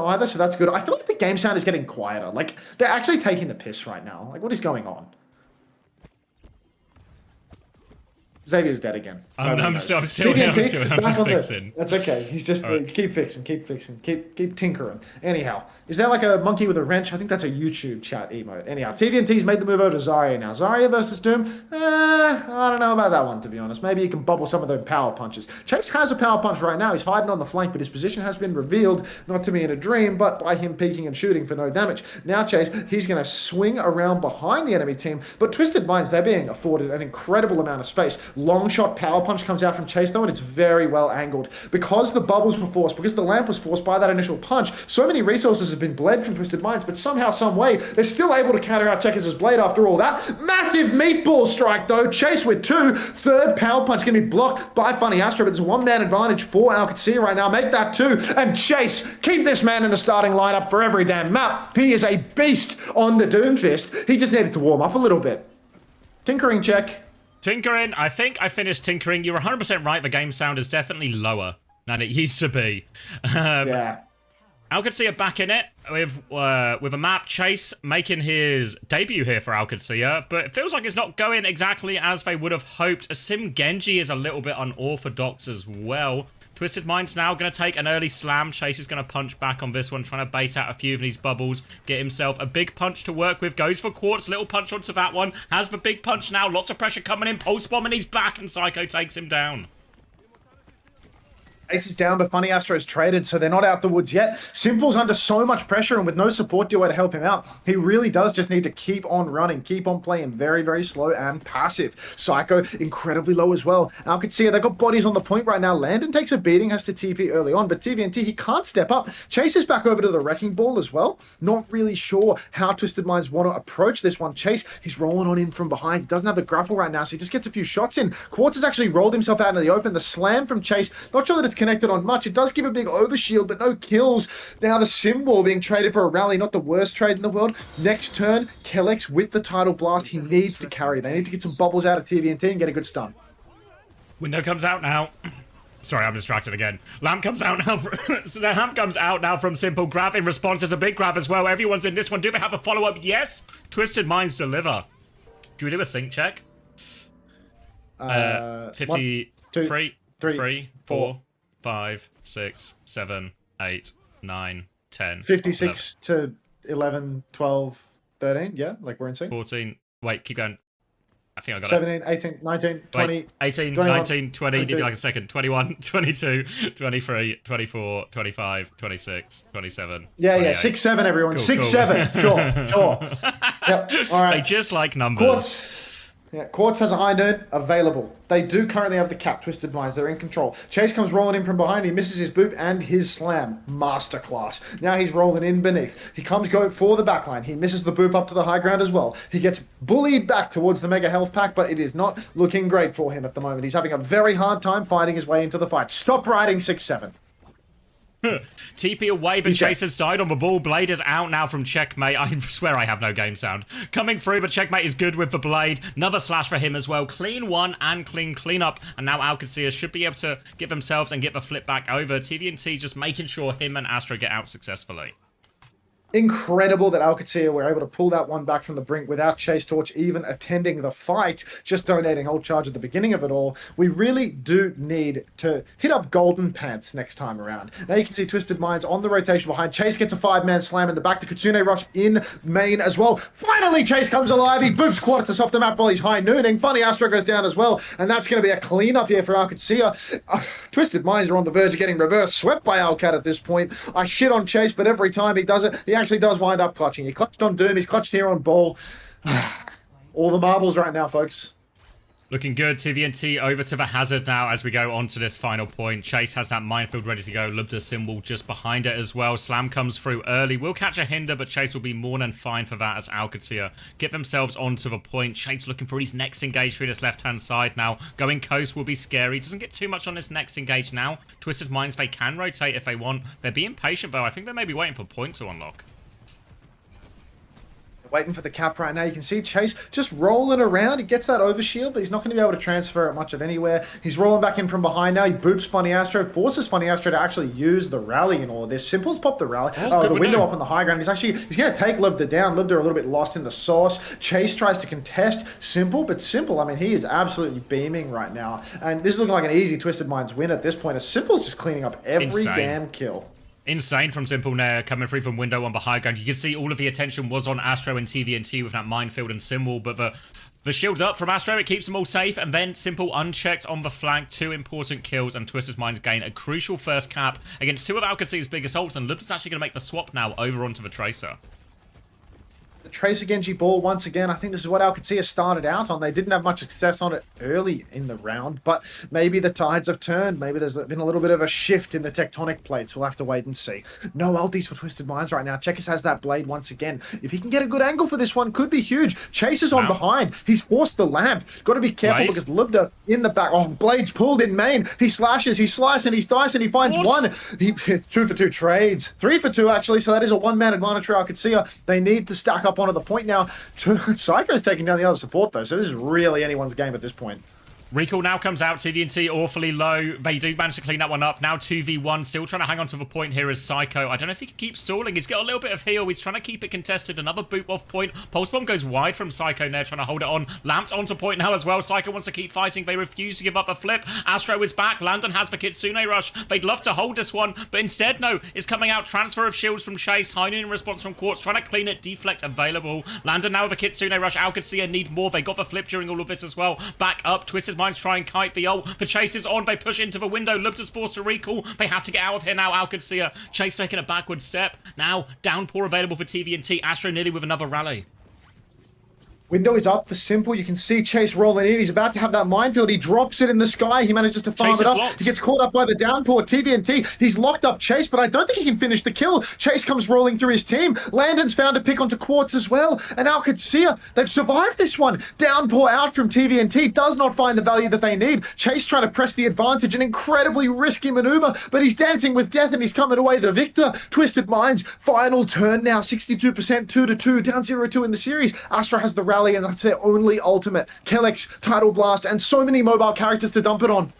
no either, so that's good. I feel like the game sound is getting quieter. Like, they're actually taking the piss right now. Like, what is going on? Xavier's dead again. I'm still fixing. That's okay. He's just keep fixing, keep tinkering. Anyhow, is there like a monkey with a wrench? I think that's a YouTube chat emote. Anyhow, TVNT's made the move over to Zarya now. Zarya versus Doom. I don't know about that one, to be honest. Maybe he can bubble some of those power punches. Chase has a power punch right now. He's hiding on the flank, but his position has been revealed, not to me in a dream, but by him peeking and shooting for no damage. Now Chase, he's going to swing around behind the enemy team, but Twisted Minds, they're being afforded an incredible amount of space. Long shot power punch comes out from Chase though, and it's very well angled. Because the bubbles were forced, because the lamp was forced by that initial punch, so many resources have been bled from Twisted Minds, but somehow, some way, they're still able to counter out Checkers' blade after all that. Massive meatball strike though, Chase with two. Third power punch going to be blocked by Funny Astro, but there's a one-man advantage for OWCS right now. Make that two, and Chase, keep this man in the starting lineup for every damn map. He is a beast on the Doomfist. He just needed to warm up a little bit. Tinkering check. Tinkering. I think I finished tinkering. You're 100% right. The game sound is definitely lower than it used to be. Yeah. OWCS are back in it with a map. Chase making his debut here for OWCS, but it feels like it's not going exactly as they would have hoped. A Sim Genji is a little bit unorthodox as well. Twisted Mind's now going to take an early slam. Chase is going to punch back on this one, trying to bait out a few of these bubbles, get himself a big punch to work with. Goes for Quartz, little punch onto that one. Has the big punch now. Lots of pressure coming in. Pulse bomb and he's back, and Psycho takes him down. Ace is down, but Funny Astro is traded, so they're not out the woods yet. Simple's under so much pressure, and with no support duo to help him out, he really does just need to keep on running, keep on playing very, very slow and passive. Psycho, incredibly low as well. OWCS, they've got bodies on the point right now. Landon takes a beating, has to TP early on, but TVNT, he can't step up. Chase is back over to the Wrecking Ball as well. Not really sure how Twisted Minds want to approach this one. Chase, he's rolling on him from behind. He doesn't have the grapple right now, so he just gets a few shots in. Quartz has actually rolled himself out into the open. The slam from Chase, not sure that it's connected on much. It does give a big overshield, but no kills. Now the Symbol being traded for a rally, not the worst trade in the world. Next turn, Kellex with the Tidal Blast. He needs to carry. They need to get some bubbles out of TVNT and get a good stun. Window comes out now. Sorry, I'm distracted again. Lamp comes out now. So the Lamp comes out now from Simple. Grav in response is a big Grav as well. Everyone's in this one. Do they have a follow-up? Yes. Twisted Minds deliver. Do we do a sync check? 53, 3, 4, 5, 6, 7, 8, 9, 10. 56 11. To 11, 12, 13. Yeah, like we're in sync. 14. Wait, keep going. I think I got 17, 18, 19, 20. Wait, 18, 21, 19, 20. 22. Give me like a second. 21, 22, 23, 24, 25, 26, 27. Yeah, 28. 6, 7, everyone. Cool, 6, cool. 7. Sure. Yep. All right. They just like numbers. Quartz has a high noon available. They do currently have the cap. Twisted Minds, they're in control. Chase comes rolling in from behind. He misses his boop and his slam. Masterclass. Now he's rolling in beneath. He comes go for the backline. He misses the boop up to the high ground as well. He gets bullied back towards the mega health pack, but it is not looking great for him at the moment. He's having a very hard time fighting his way into the fight. Stop riding 6-7. TP away, but Chase has died on the ball. Blade is out now from Checkmate. I swear I have no game sound. Coming through, but Checkmate is good with the Blade. Another slash for him as well. Clean one and clean up. And now OWCS should be able to get themselves and get the flip back over. TVNT just making sure him and Astro get out successfully. Incredible that OWCS were able to pull that one back from the brink without Chase Torch even attending the fight, just donating ult charge at the beginning of it all. We really do need to hit up Golden Pants next time around. Now you can see Twisted Minds on the rotation behind. Chase gets a 5-man slam in the back. The Kitsune Rush in main as well. Finally, Chase comes alive. He boops Quartus off the map while he's high nooning. Funny Astro goes down as well, and that's going to be a cleanup here for OWCS. Twisted Minds are on the verge of getting reverse swept by Alcat at this point. I shit on Chase, but every time he does it, he actually does wind up clutching. He clutched on Doom, he's clutched here on Ball. All the marbles right now, folks. Looking good. TVNT over to the Hazard now as we go on to this final point. Chase has that minefield ready to go. Lubda Symbol just behind it as well. Slam comes through early. Will catch a hinder, but Chase will be more than fine for that as OWCS get themselves onto the point. Chase looking for his next engage through this left-hand side now. Going coast will be scary. Doesn't get too much on this next engage now. Twisted Minds, they can rotate if they want. They're being patient, though. I think they may be waiting for point to unlock. waiting for the cap right now. You can see Chase just rolling around. He gets that overshield, but he's not going to be able to transfer it much of anywhere. He's rolling back in from behind now. He boops Funny Astro, forces Funny Astro to actually use the rally in all of this. Simple's popped the rally. The window up on the high ground. He's going to take Libda down. Libda a little bit lost in the sauce. Chase tries to contest Simple, but Simple, I mean, he is absolutely beaming right now. And this is looking like an easy Twisted Minds win at this point, as Simple's just cleaning up every damn kill. Insane from Simple there, coming through from window on the high ground. You can see all of the attention was on Astro and TVNT with that minefield and Symbol, but the shield's up from Astro, it keeps them all safe, and then Simple unchecked on the flank, 2 important kills, and Twisted Minds gain a crucial first cap against 2 of OWCS's biggest ults, and Libda's actually going to make the swap now over onto the Tracer. The Tracer Genji ball once again. I think this is what OWCS started out on. They didn't have much success on it early in the round, but maybe the tides have turned. Maybe there's been a little bit of a shift in the tectonic plates. We'll have to wait and see. No ultis for Twisted Minds right now. Checkers has that blade once again. If he can get a good angle for this one, could be huge. Chase is on behind. He's forced the lamp. Got to be careful because Libda in the back. Oh, blade's pulled in main. He slashes, he slices, and he's dicing. He finds one. 2 for 2 trades. 3 for 2 actually. So that is a one-man advantage for Alcacia. They need to stack up onto the point now. Psycho's taking down the other support though, so this is really anyone's game at this point. Recall now comes out, TVNT awfully low. They do manage to clean that one up. Now 2v1, still trying to hang on to the point here is Psycho. I don't know if he can keep stalling. He's got a little bit of heal. He's trying to keep it contested. Another boot off point. Pulse Bomb goes wide from Psycho there, trying to hold it on. Lamped onto point now as well. Psycho wants to keep fighting. They refuse to give up a flip. Astro is back. Landon has the Kitsune Rush. They'd love to hold this one, but instead, no. It's coming out. Transfer of shields from Chase. High noon in response from Quartz. Trying to clean it. Deflect available. Landon now with a Kitsune Rush. Alcacia need more. They got the flip during all of this as well. Back up. Twisted Minds try and kite the ult. The Chase is on. They push into the window. Libda's forced to recall. They have to get out of here now. Alcacia. Chase taking a backward step. Now, downpour available for TVNT. Astro nearly with another rally. Window is up for Simple. You can see Chase rolling in. He's about to have that minefield. He drops it in the sky. He manages to farm it up. Locked. He gets caught up by the downpour. TVNT. He's locked up Chase, but I don't think he can finish the kill. Chase comes rolling through his team. Landon's found a pick onto Quartz as well. And Alcacia, they've survived this one. Downpour out from TVNT. Does not find the value that they need. Chase trying to press the advantage. An incredibly risky maneuver, but he's dancing with death and he's coming away the victor. Twisted Minds. Final turn now. 62%, 2-2. Down 0-2 in the series. Astra has the rally, and that's their only ultimate. Kellex, Tidal Blast, and so many mobile characters to dump it on.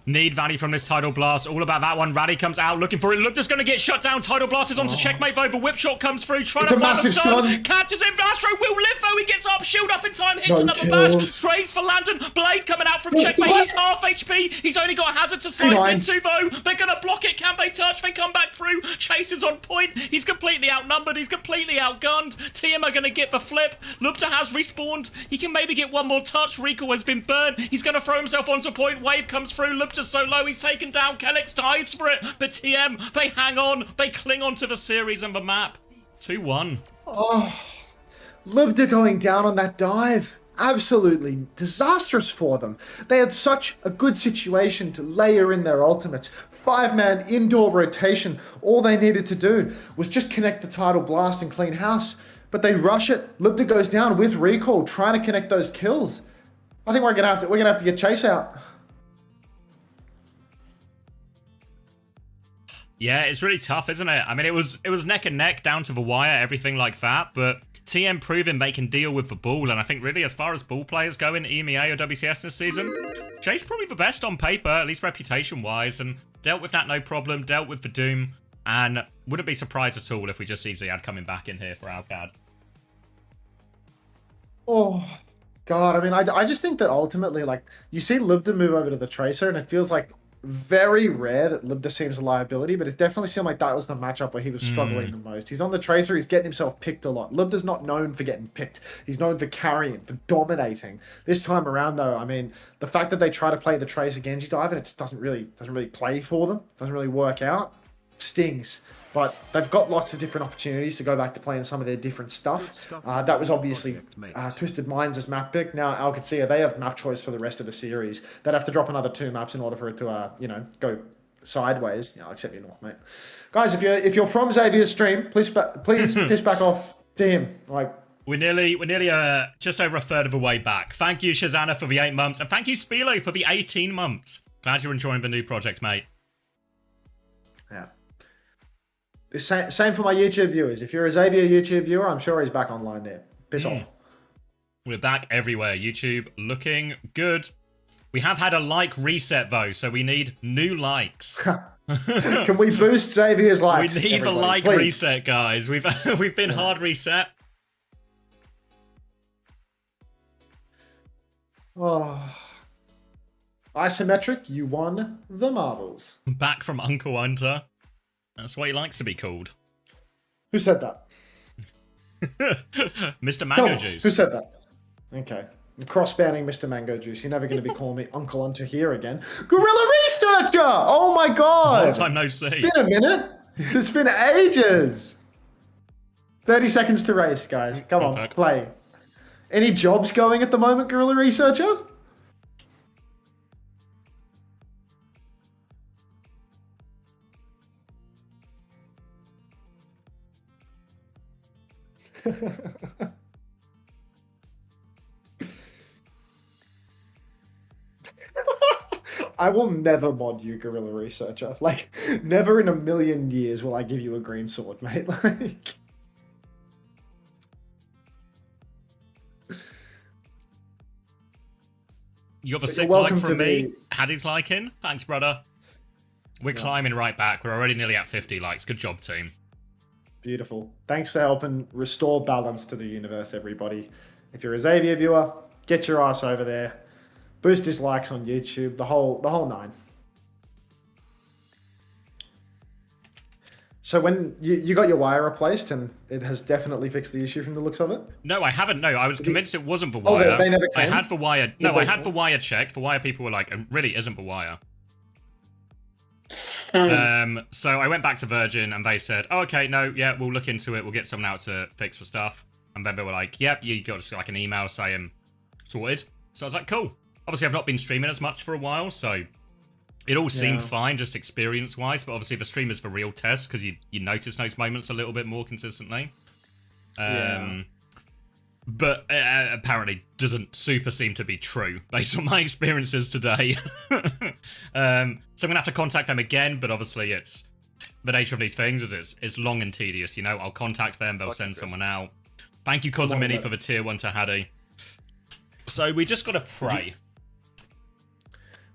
Need value from this Tidal Blast. All about that one. Raddy comes out looking for it. Look, just going to get shut down. Tidal Blast is on to checkmate though. The whip shot comes through. Trying to find a stun. Catches him. Astro will live though. He gets up. Shield up in time. Hits another badge. Praise for Landon. Blade coming out from checkmate. He's half HP. He's only got a hazard to slice into though. They're going to block it. Can they touch? They come back through. Chase is on point. He's completely outnumbered. He's completely outgunned. TM are going to get the flip. Lupta has respawned. He can maybe get one more touch. Recall has been burned. He's going to throw himself onto point. Wave comes through. Lupta's so low. He's taken down. Kellex dives for it. But TM, they hang on. They cling on to the series and the map. 2-1. Oh, Libda going down on that dive. Absolutely disastrous for them. They had such a good situation to layer in their ultimates. 5-man indoor rotation. All they needed to do was just connect the Tidal Blast and clean house. But they rush it. Libda goes down with recall, trying to connect those kills. I think we're gonna have to get Chase out. Yeah, it's really tough, isn't it? I mean, it was neck and neck down to the wire, everything like that, but TM proving they can deal with the ball, and I think really as far as ball players go in EMEA or WCS this season, Jay's probably the best on paper, at least reputation-wise, and dealt with that no problem, dealt with the Doom, and wouldn't be surprised at all if we just see Ziad coming back in here for Alcad. Oh, God, I mean, I just think that ultimately, like, you see Libda move over to the Tracer, and it feels like very rare that Libda seems a liability, but it definitely seemed like that was the matchup where he was struggling the most. He's on the Tracer, he's getting himself picked a lot. Libda's not known for getting picked. He's known for carrying, for dominating. This time around, though, I mean, the fact that they try to play the Tracer Genji dive and it just doesn't really play for them, doesn't really work out, stings. But they've got lots of different opportunities to go back to playing some of their different stuff. That was obviously Twisted Minds as map pick. Now, Alcacia, they have map choice for the rest of the series. They'd have to drop another 2 maps in order for it to, go sideways. I'll accept you not, mate. Guys, if you're from Xavier's stream, please piss back off to him. Like, We're nearly just over a third of the way back. Thank you, Shazana, for the 8 months, and thank you, Spilo, for the 18 months. Glad you're enjoying the new project, mate. Yeah. Same for my YouTube viewers. If you're a Xavier YouTube viewer, I'm sure he's back online there. Piss off. We're back everywhere. YouTube looking good. We have had a like reset though, so we need new likes. Can we boost Xavier's likes? We need the like please? Reset, guys. We've been hard reset. Oh. Isometric, you won the marbles. Back from Uncle Hunter. That's what he likes to be called. Who said that? Mr. Mango Juice. Who said that? Okay. I'm cross-banning Mr. Mango Juice. You're never going to be calling me Uncle Hunter here again. Gorilla Researcher! Oh my god! Long time no see. It's been a minute. It's been ages. 30 seconds to race, guys. Come on, play. Any jobs going at the moment, Gorilla Researcher? I will never mod you, Gorilla Researcher. Like, never in a million years will I give you a green sword, mate. Like, you got the sick like from me. Hattie's liking. Thanks, brother. We're climbing right back. We're already nearly at 50 likes. Good job, team. Beautiful. Thanks for helping restore balance to the universe, everybody. If you're a Xavier viewer, get your ass over there. Boost his likes on YouTube, the whole nine. So when you got your wire replaced, and it has definitely fixed the issue from the looks of it? No, I haven't. No, I was convinced it wasn't the wire. They never came? I had the wire. No, I had the wire checked. The wire people were like, it really isn't the wire. So I went back to Virgin, and they said, oh, okay, no, yeah, we'll look into it. We'll get someone out to fix the stuff. And then they were like, yep, you got like an email saying sorted. So I was like, cool. Obviously, I've not been streaming as much for a while, so it all seemed fine, just experience-wise. But obviously, the stream is the real test, because you notice those moments a little bit more consistently. But apparently doesn't super seem to be true, based on my experiences today. So I'm going to have to contact them again, but obviously it's the nature of these things is it's long and tedious, you know? I'll contact them, they'll send someone out. Thank you, Cosmini, for the tier 1 to Hattie. So we just got to pray.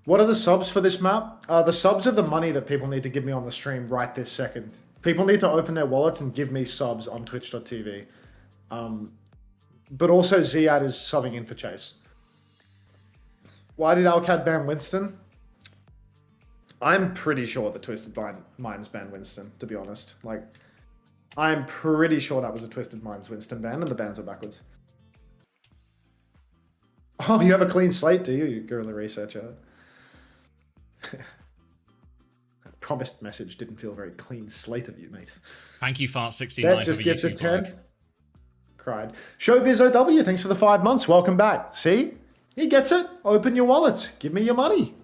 What are the subs for this map? The subs are the money that people need to give me on the stream right this second. People need to open their wallets and give me subs on twitch.tv. But also Ziad is subbing in for Chase. Why did Alcad ban Winston? I'm pretty sure the Twisted Minds banned Winston, to be honest. Like, I'm pretty sure that was a Twisted Minds Winston ban, and the bans are backwards. Oh, you have a clean slate, do you, Gorilla Researcher? That promised message didn't feel very clean slate of you, mate. Thank you, Fart69, That just gives it 10. Cried. Showbiz OW, thanks for the 5 months. Welcome back. See? He gets it. Open your wallets. Give me your money.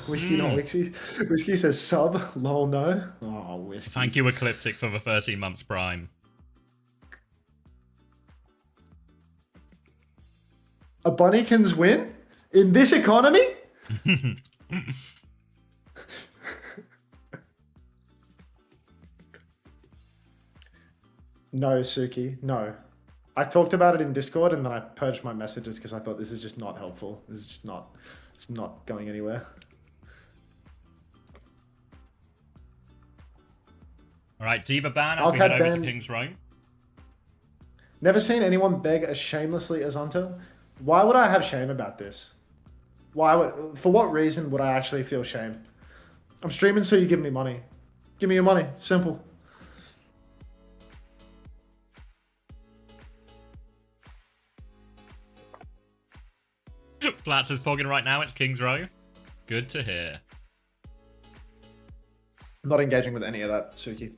Whiskey, not Whiskey. Whiskey says sub. Lol, no. Oh, Whiskey. Thank you, Ecliptic, for the 13 months prime. A Bunnykins win? In this economy? No, Suki, no. I talked about it in Discord and then I purged my messages because I thought this is just not helpful. This is just not, it's not going anywhere. All right, Diva ban as we head over to King's Row. Never seen anyone beg as shamelessly as Hunter. Why would I have shame about this? For what reason would I actually feel shame? I'm streaming so you give me money. Give me your money. Simple. Flats is pogging right now. It's King's Row. Good to hear. I'm not engaging with any of that, Suki.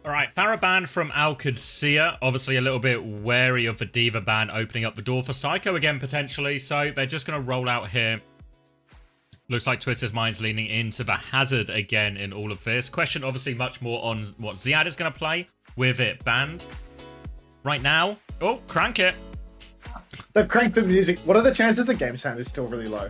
All right, Farah ban from OWCS. Obviously a little bit wary of the Diva ban opening up the door for Psycho again, potentially. So they're just going to roll out here. Looks like Twisted Minds leaning into the hazard again in all of this. Question obviously much more on what Ziad is going to play with it banned. Right now, oh, crank it. They've cranked the music. What are the chances the game sound is still really low?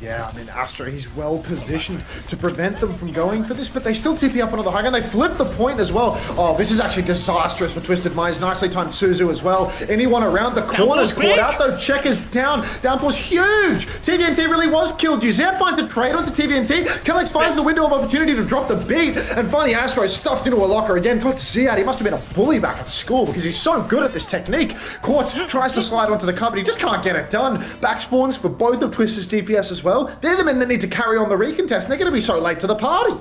Yeah, I mean, Astro, he's well positioned to prevent them from going for this, but they still TP up onto the high ground. They flip the point as well. Oh, this is actually disastrous for Twisted Minds. Nicely timed Suzu as well. Anyone around the corners caught out, though. Checkers down. Downpour's huge. TVNT really was killed you. Zed finds a trade onto TVNT. Kellex finds the window of opportunity to drop the beat, and finally Astro is stuffed into a locker again. Got Zed. He must have been a bully back at school because he's so good at this technique. Quartz tries to slide onto the cover, but he just can't get it done. Back spawns for both of Twisted's DPS as well. They're the men that need to carry on the recontest, and they're going to be so late to the party.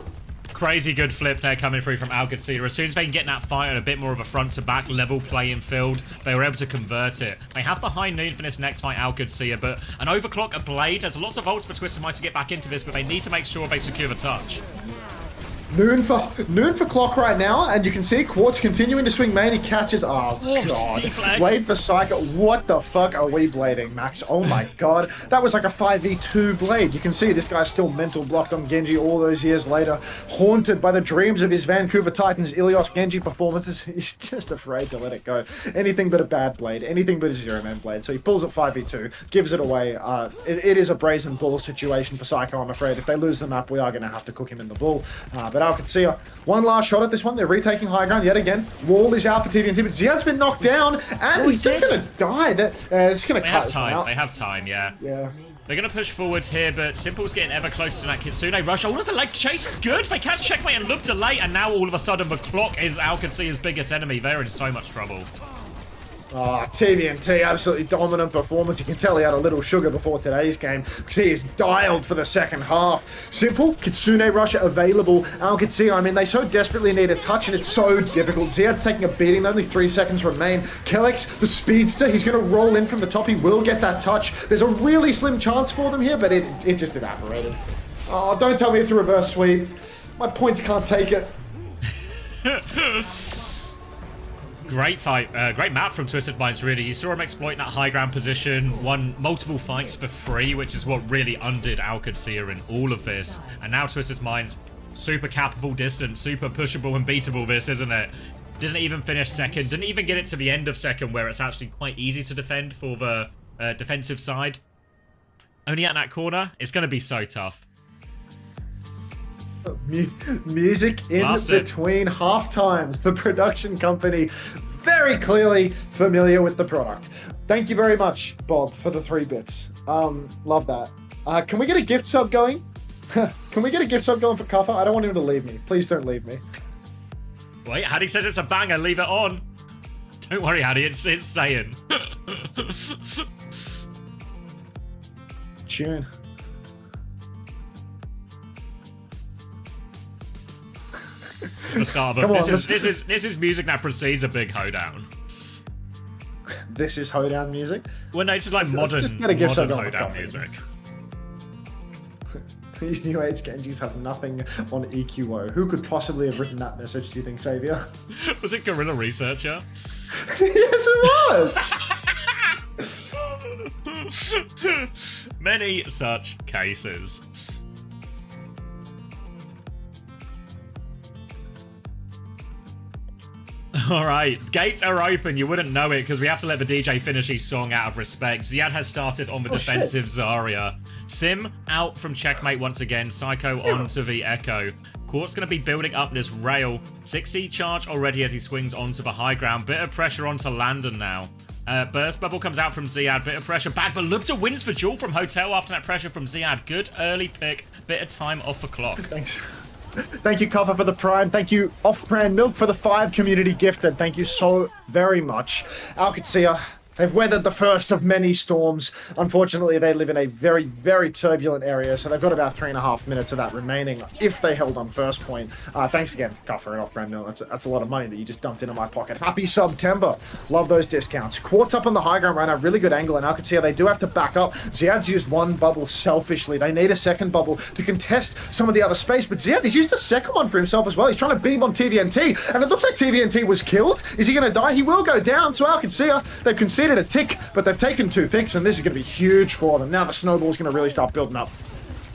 Crazy good flip there coming through from OWCS. As soon as they can get that fight on a bit more of a front-to-back level playing field, they were able to convert it. They have the high noon for this next fight, OWCS, but an overclock, a blade. There's lots of ults for Twisted Minds to get back into this, but they need to make sure they secure the touch. Noon for clock right now, and you can see Quartz continuing to swing main. He catches. Oh god! Blade for Psycho. What the fuck are we blading, Max? Oh my god, that was like a 5v2 blade. You can see this guy's still mental blocked on Genji all those years later, haunted by the dreams of his Vancouver Titans Ilios Genji performances. He's just afraid to let it go. Anything but a bad blade, anything but a zero-man blade. So he pulls it 5v2, gives it away. It is a brazen bull situation for Psycho. I'm afraid if they lose the map, we are going to have to cook him in the bull. But OWCS, one last shot at this one. They're retaking high ground yet again. Wall is out for TVNT, but Ziad's been knocked down, and he's just going to die. It's going to cut his time. They have time, yeah. Yeah. They're going to push forwards here, but Simple's getting ever closer to that Kitsune rush. Oh, the leg chase is good. They catch checkmate and look delay, and now all of a sudden the clock is OWCS' biggest enemy. They're in so much trouble. Oh, TVNT, absolutely dominant performance. You can tell he had a little sugar before today's game because he is dialed for the second half. Simple, Kitsune Rusher available. OWCS, I mean, they so desperately need a touch and it's so difficult. Ziad's taking a beating, only 3 seconds remain. Kellex, the speedster, he's going to roll in from the top. He will get that touch. There's a really slim chance for them here, but it just evaporated. Oh, don't tell me it's a reverse sweep. My points can't take it. Great fight, great map from Twisted Minds, really. You saw him exploiting that high ground position, won multiple fights for free, which is what really undid OWCS in all of this. And now Twisted Minds, super capable distance, super pushable and beatable this, isn't it? Didn't even finish second, didn't even get it to the end of second, where it's actually quite easy to defend for the defensive side. Only at that corner, it's going to be so tough. Music in between half times. The production company very clearly familiar with the product. Thank you very much, Bob, for the 3 bits. Love that. Can we get a gift sub going? Can we get a gift sub going for Kuffer? I don't want him to leave me. Please don't leave me. Wait, Hattie says it's a banger. Leave it on. Don't worry, Hattie. It's staying. Tune. The start of it. This is music that precedes a big hoedown. This is hoedown music? Well, no, this is like modern hoedown music. These new age Genjis have nothing on EQO. Who could possibly have written that message, do you think, Xavier? Was it Guerrilla Researcher? Yes, it was! Many such cases. Alright, gates are open. You wouldn't know it because we have to let the DJ finish his song out of respect. Ziad has started on the defensive Zarya. Sim out from checkmate once again. Psycho onto the Echo. Quartz going to be building up this rail. 60 charge already as he swings onto the high ground. Bit of pressure onto Landon now. Burst Bubble comes out from Ziad. Bit of pressure back, but Lupta wins for Jewel from Hotel after that pressure from Ziad. Good early pick. Bit of time off the clock. Thanks. Thank you, Kuffer, for the Prime. Thank you, Off-Brand Milk, for the 5 community gifted. Thank you so very much. OWCS, they've weathered the first of many storms. Unfortunately, they live in a very, very turbulent area, so they've got about 3.5 minutes of that remaining if they held on first point. Thanks again, Kuffer and Off-Brand Milk. That's a lot of money that you just dumped into my pocket. Happy September. Love those discounts. Quartz up on the high ground right now. Really good angle, and OWCS, they do have to back up. Ziad's used 1 bubble selfishly. They need a second bubble to contest some of the other space, but Ziad, he's used a second one for himself as well. He's trying to beam on TVNT, and it looks like TVNT was killed. Is he going to die? He will go down, so OWCS, they've conceded a tick, but they've taken 2 picks, and this is going to be huge for them. Now the snowball's going to really start building up.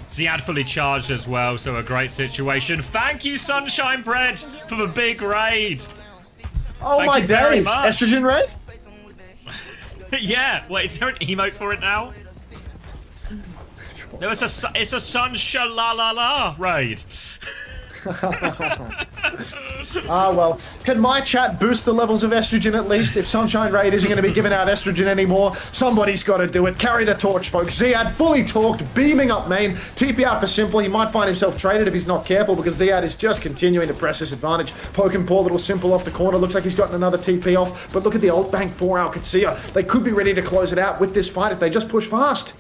Ziad fully charged as well, so a great situation. Thank you, Sunshine Bread, for the big raid. Oh, my days. Estrogen raid? Yeah. Wait, is there an emote for it now? No, it's a sun sha-la-la-la raid. Well, can my chat boost the levels of estrogen at least? If Sunshine Raid isn't going to be giving out estrogen anymore, somebody's got to do it. Carry the torch, folks. Ziad fully talked, beaming up main. TP out for Simple. He might find himself traded if he's not careful because Ziad is just continuing to press this advantage. Poking poor little Simple off the corner. Looks like he's gotten another TP off. But look at the ult bank for OWCS. They could be ready to close it out with this fight if they just push fast.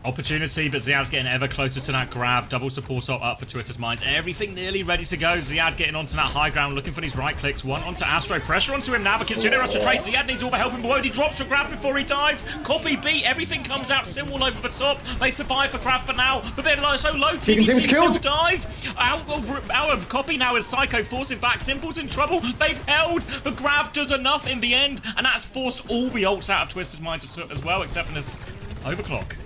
Opportunity, but Ziad's getting ever closer to that grab. Double support up for Twisted Minds. Everything nearly ready to go. Ziad getting onto that high ground, looking for these right clicks. One onto Astro. Pressure onto him now, but Kitsune rush to trace. Ziad needs all the help in the world. He drops to grab before he dies. Copy B. Everything comes out. Simwall over the top. They survive for grab for now, but they're so low. TBT still dies. Out of copy now is Psycho forcing back. Simple's in trouble. They've held. The grab does enough in the end, and that's forced all the ults out of Twisted Minds as well, except for this overclock.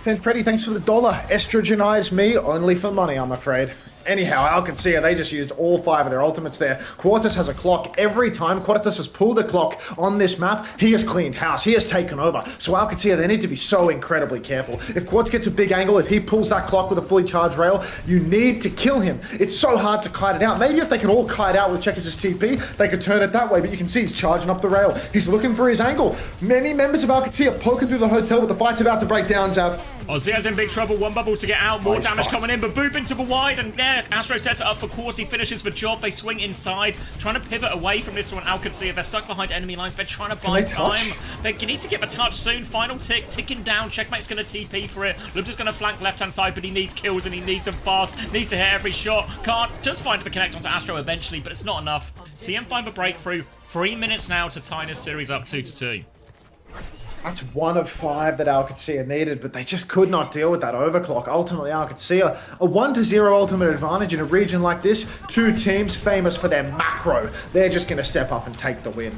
Then Freddy, thanks for the $1. Estrogenize me, only for money, I'm afraid. Anyhow, OWCS, they just used all 5 of their ultimates there. Quartus has a clock. Every time Quartus has pulled a clock on this map, he has cleaned house. He has taken over. So OWCS, they need to be so incredibly careful. If Quartz gets a big angle, if he pulls that clock with a fully charged rail, you need to kill him. It's so hard to kite it out. Maybe if they can all kite out with Checkers' TP, they could turn it that way, but you can see he's charging up the rail. He's looking for his angle. Many members of OWCS are poking through the hotel, but the fight's about to break down, Zav. Zia's in big trouble. One bubble to get out. More damage coming in, but boop into the wide. And yeah, Astro sets it up for Quartz. He finishes the job. They swing inside, trying to pivot away from this one. OWCS, they're stuck behind enemy lines. They're trying to buy time. They need to get the touch soon. Final tick, ticking down. Checkmate's going to TP for it. Lubda's going to flank left-hand side, but he needs kills and he needs them fast. Needs to hit every shot. Can't. Just find the connect onto Astro eventually, but it's not enough. TM find the breakthrough. 3 minutes now to tie this series up 2-2. That's 1 of 5 that OWCS needed, but they just could not deal with that overclock. Ultimately, OWCS, a 1-0 ultimate advantage in a region like this. 2 teams famous for their macro. They're just going to step up and take the win.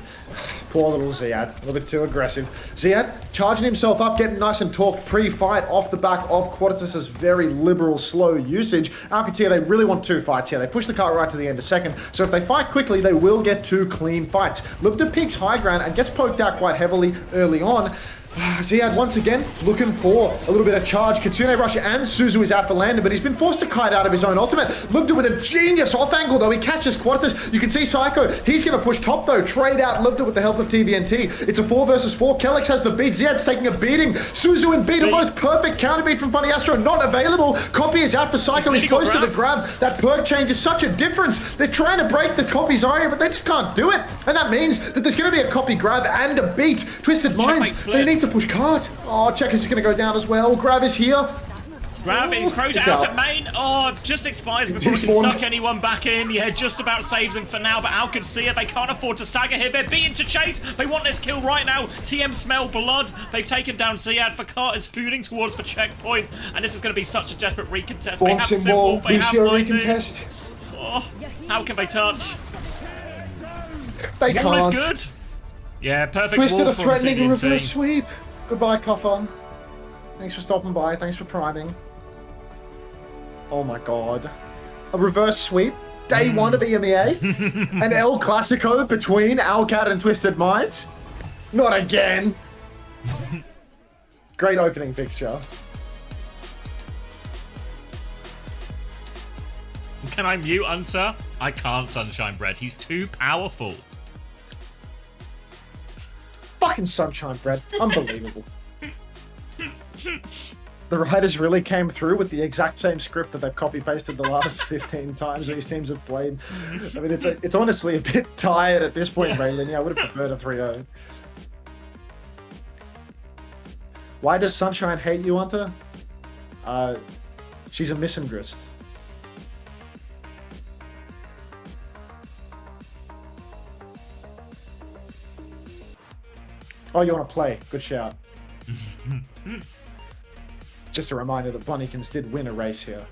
Poor little Ziad, a little bit too aggressive. Ziad charging himself up, getting nice and talked pre-fight off the back of Quartus' very liberal, slow usage. OWCS, they really want 2 fights here. They push the cart right to the end of second, so if they fight quickly, they will get 2 clean fights. Lubda peaks high ground and gets poked out quite heavily early on. Ziad once again looking for a little bit of charge. Kitsune Rush and Suzu is out for landing, but he's been forced to kite out of his own ultimate. Lubda with a genius off angle though. He catches Quartus. You can see Psycho. He's going to push top though. Trade out Lubda with the help of TVNT. It's a 4 versus 4. Kellex has the beat. Ziad's taking a beating. Suzu and Beat are both perfect. Counter beat from Funny Astro not available. Copy is out for Psycho. He's close to the grab. That perk change is such a difference. They're trying to break the Copy Zarya, but they just can't do it. And that means that there's going to be a Copy grab and a beat. Twisted Minds, they need to push card. Oh, Checkers is going to go down as well. Grav is here. Grav, he throws it out at main. Oh, just expires before he can suck anyone back in. Yeah, just about saves him for now, but OWCS, they can't afford to stagger here. They're beaten to chase. They want this kill right now. TM smell blood. They've taken down Ziad. Fakar is hooning towards the checkpoint, and this is going to be such a desperate recontest. They have Simple, they have Lightning. Oh, how can they touch? They can't. Wall is good. Yeah, perfect Twisted wall a from threatening TVNT. reverse sweep. Goodbye, Coffer. Thanks for stopping by. Thanks for priming. Oh my god. A reverse sweep? Day 1 of EMEA? An El Clasico between Alcat and Twisted Minds? Not again! Great opening fixture. Can I mute Hunter? I can't, Sunshine Bread. He's too powerful. Fucking Sunshine Bread. Unbelievable. The writers really came through with the exact same script that they've copy-pasted the last 15 times these teams have played. I mean, it's honestly a bit tired at this point, Raylan. Yeah, I would have preferred a 3-0. Why does Sunshine hate you, Hunter? She's a misangrist. Oh, you want to play? Good shout. Just a reminder that Bunnykins did win a race here.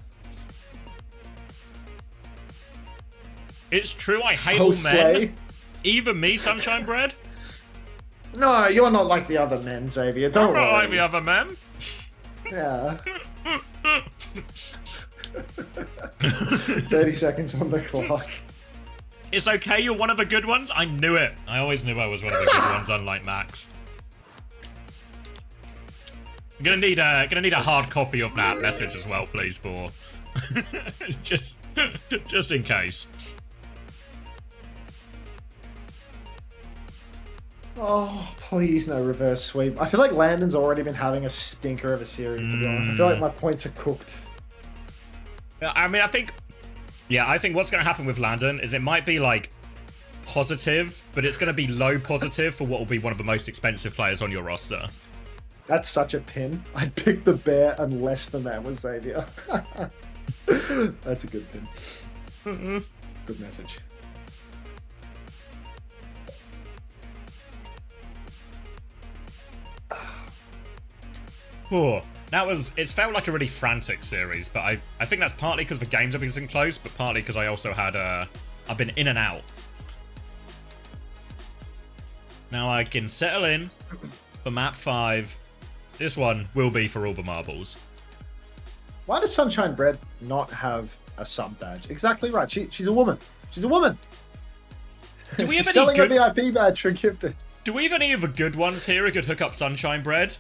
It's true, I hate all men. Even me, Sunshine Bread. No, you're not like the other men, Xavier. Don't worry. I'm not like the other men. Yeah. 30 seconds on the clock. It's okay, you're one of the good ones. I knew it. I always knew I was one of the good ones, unlike Max. Gonna need a hard copy of that message as well, please, for just in case. Oh, please no reverse sweep. I feel like Landon's already been having a stinker of a series, to be honest. I feel like my points are cooked. I mean, I think what's going to happen with Landon is it might be like positive, but it's going to be low positive for what will be one of the most expensive players on your roster. That's such a pin. I'd pick the bear unless the man was Xavier. That's a good pin. Good message. Oh, it's felt like a really frantic series, but I think that's partly because the games have been close, but partly because I also had I've been in and out. Now I can settle in for map 5. This one will be for all the marbles. Why does Sunshine Bread not have a sub badge? Exactly right. She's a woman. She's a woman. Do we have She's any selling good a VIP badge for gifted? Do we have any of the good ones here who could hook up Sunshine Bread?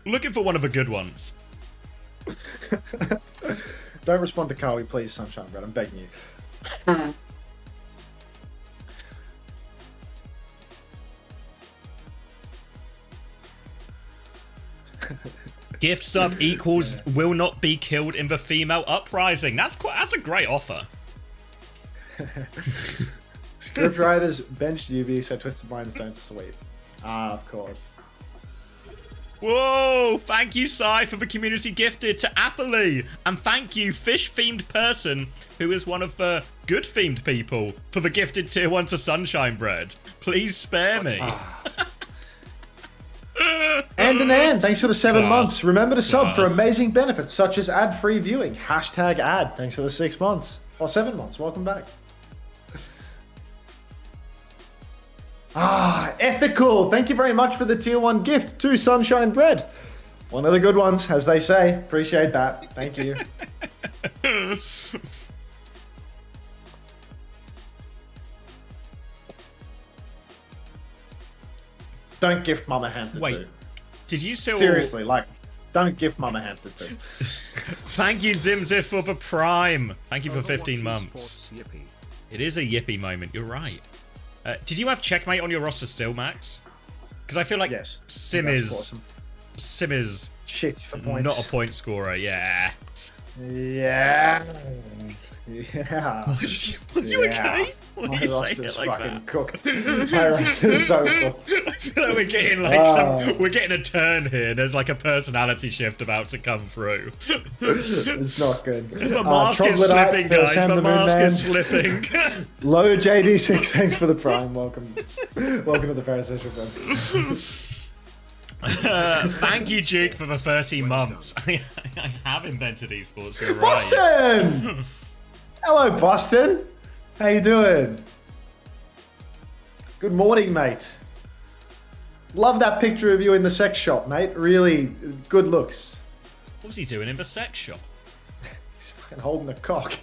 Looking for one of the good ones. Don't respond to Kawi, please, Sunshine Bread. I'm begging you. Gift sub equals will not be killed in the female uprising. That's a great offer. Scriptwriters benched UV so Twisted Minds don't sweep. Ah, of course. Whoa! Thank you, Sai, for the community gifted to Appley. And thank you, fish-themed person, who is one of the good-themed people, for the gifted tier 1 to Sunshine Bread. Please spare me. And thanks for the 7 months. Remember to sub for Class. amazing benefits such as ad-free viewing. Hashtag ad. Thanks for the 6 months. Or 7 months. Welcome back. Ethical. Thank you very much for the tier 1 gift to Sunshine Bread. One of the good ones, as they say. Appreciate that. Thank you. Don't gift Mama Hampton Wait, too. did you still... Seriously, like, don't gift Mama Hampton too. Thank you, Zimzif, for the Prime. Thank you for 15 months. It is a yippee moment, you're right. Did you have Checkmate on your roster still, Max? Because I feel like Yes. Sim That's is... awesome. Sim is Shit for points. not a point scorer, yeah. Yeah. Yeah. Are you okay? Why My are you saying roster's it like fucking that? cooked. My roster's so cooked. I feel like we're getting like we're getting a turn here. There's like a personality shift about to come through. It's not good. The mask is slipping, guys. The mask is slipping. Low JD6, thanks for the Prime. Welcome. Welcome to the Parasocial Friends. Thank you, Duke, for the 30 months. I have invented esports. You're right. Boston! Hello, Boston. How you doing? Good morning, mate. Love that picture of you in the sex shop, mate. Really good looks. What was he doing in the sex shop? He's fucking holding a cock.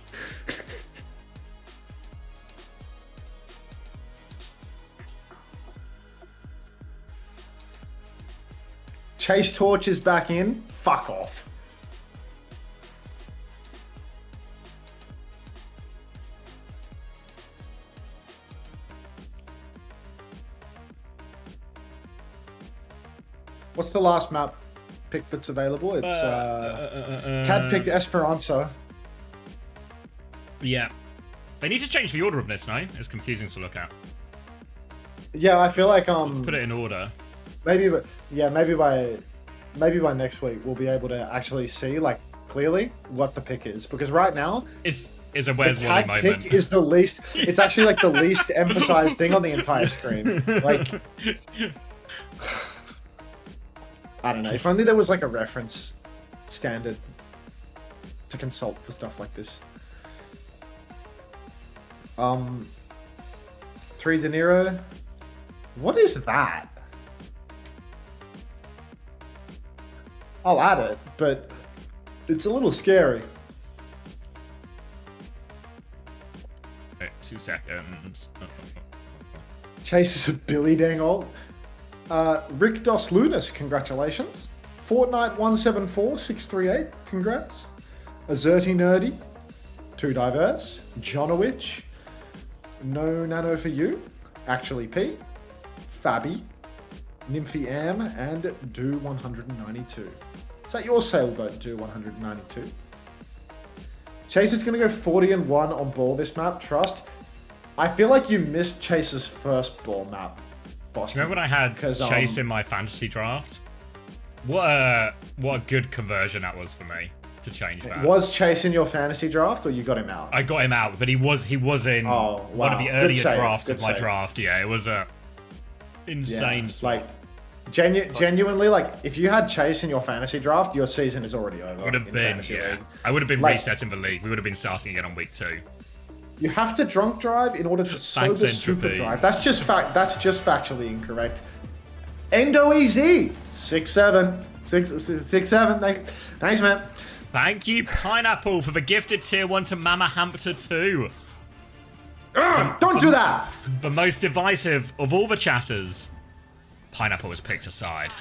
Chase Torch is back in. Fuck off. What's the last map pick that's available? It's Cat picked Esperanza. Yeah. They need to change the order of this now. It's confusing to look at. Yeah, I feel like Put it in order. maybe by next week we'll be able to actually see like clearly what the pick is, because right now Is a Where's the Wally cat moment. pick is the least. It's actually like the least emphasized thing on the entire screen. Like, I don't know. If only there was like a reference standard to consult for stuff like this. 3 De Niro. What is that? I'll add it, but it's a little scary. Wait, 2 seconds. Chase is a Billy dang old. Rick Dos Lunas, congratulations. Fortnite174638, congrats. Azerty Nerdy, Too Diverse, Jonowich, No Nano for You, Actually P, Fabi, Nymphy Am, and Do192. Is that your sailboat, Do192? Chase is going to go 40-1 on ball this map, trust. I feel like you missed Chase's first ball map, Boston. Remember when I had Chase in my fantasy draft? What a good conversion that was for me to change that. Was Chase in your fantasy draft, or you got him out? I got him out, but he was in one of the earlier drafts of my draft. Yeah, it was a insane swap. Like, genuinely, like, if you had Chase in your fantasy draft, your season is already over. Would have been, yeah. League. I would have been resetting the league. We would have been starting again on week 2. You have to drunk drive in order to sober super drive. That's just factually incorrect. Endo EZ 6-7. 6-7. Thanks, man. Thank you, Pineapple, for the gifted tier 1 to Mama Hamster 2. Don't do that! The most divisive of all the chatters. Pineapple was picked aside.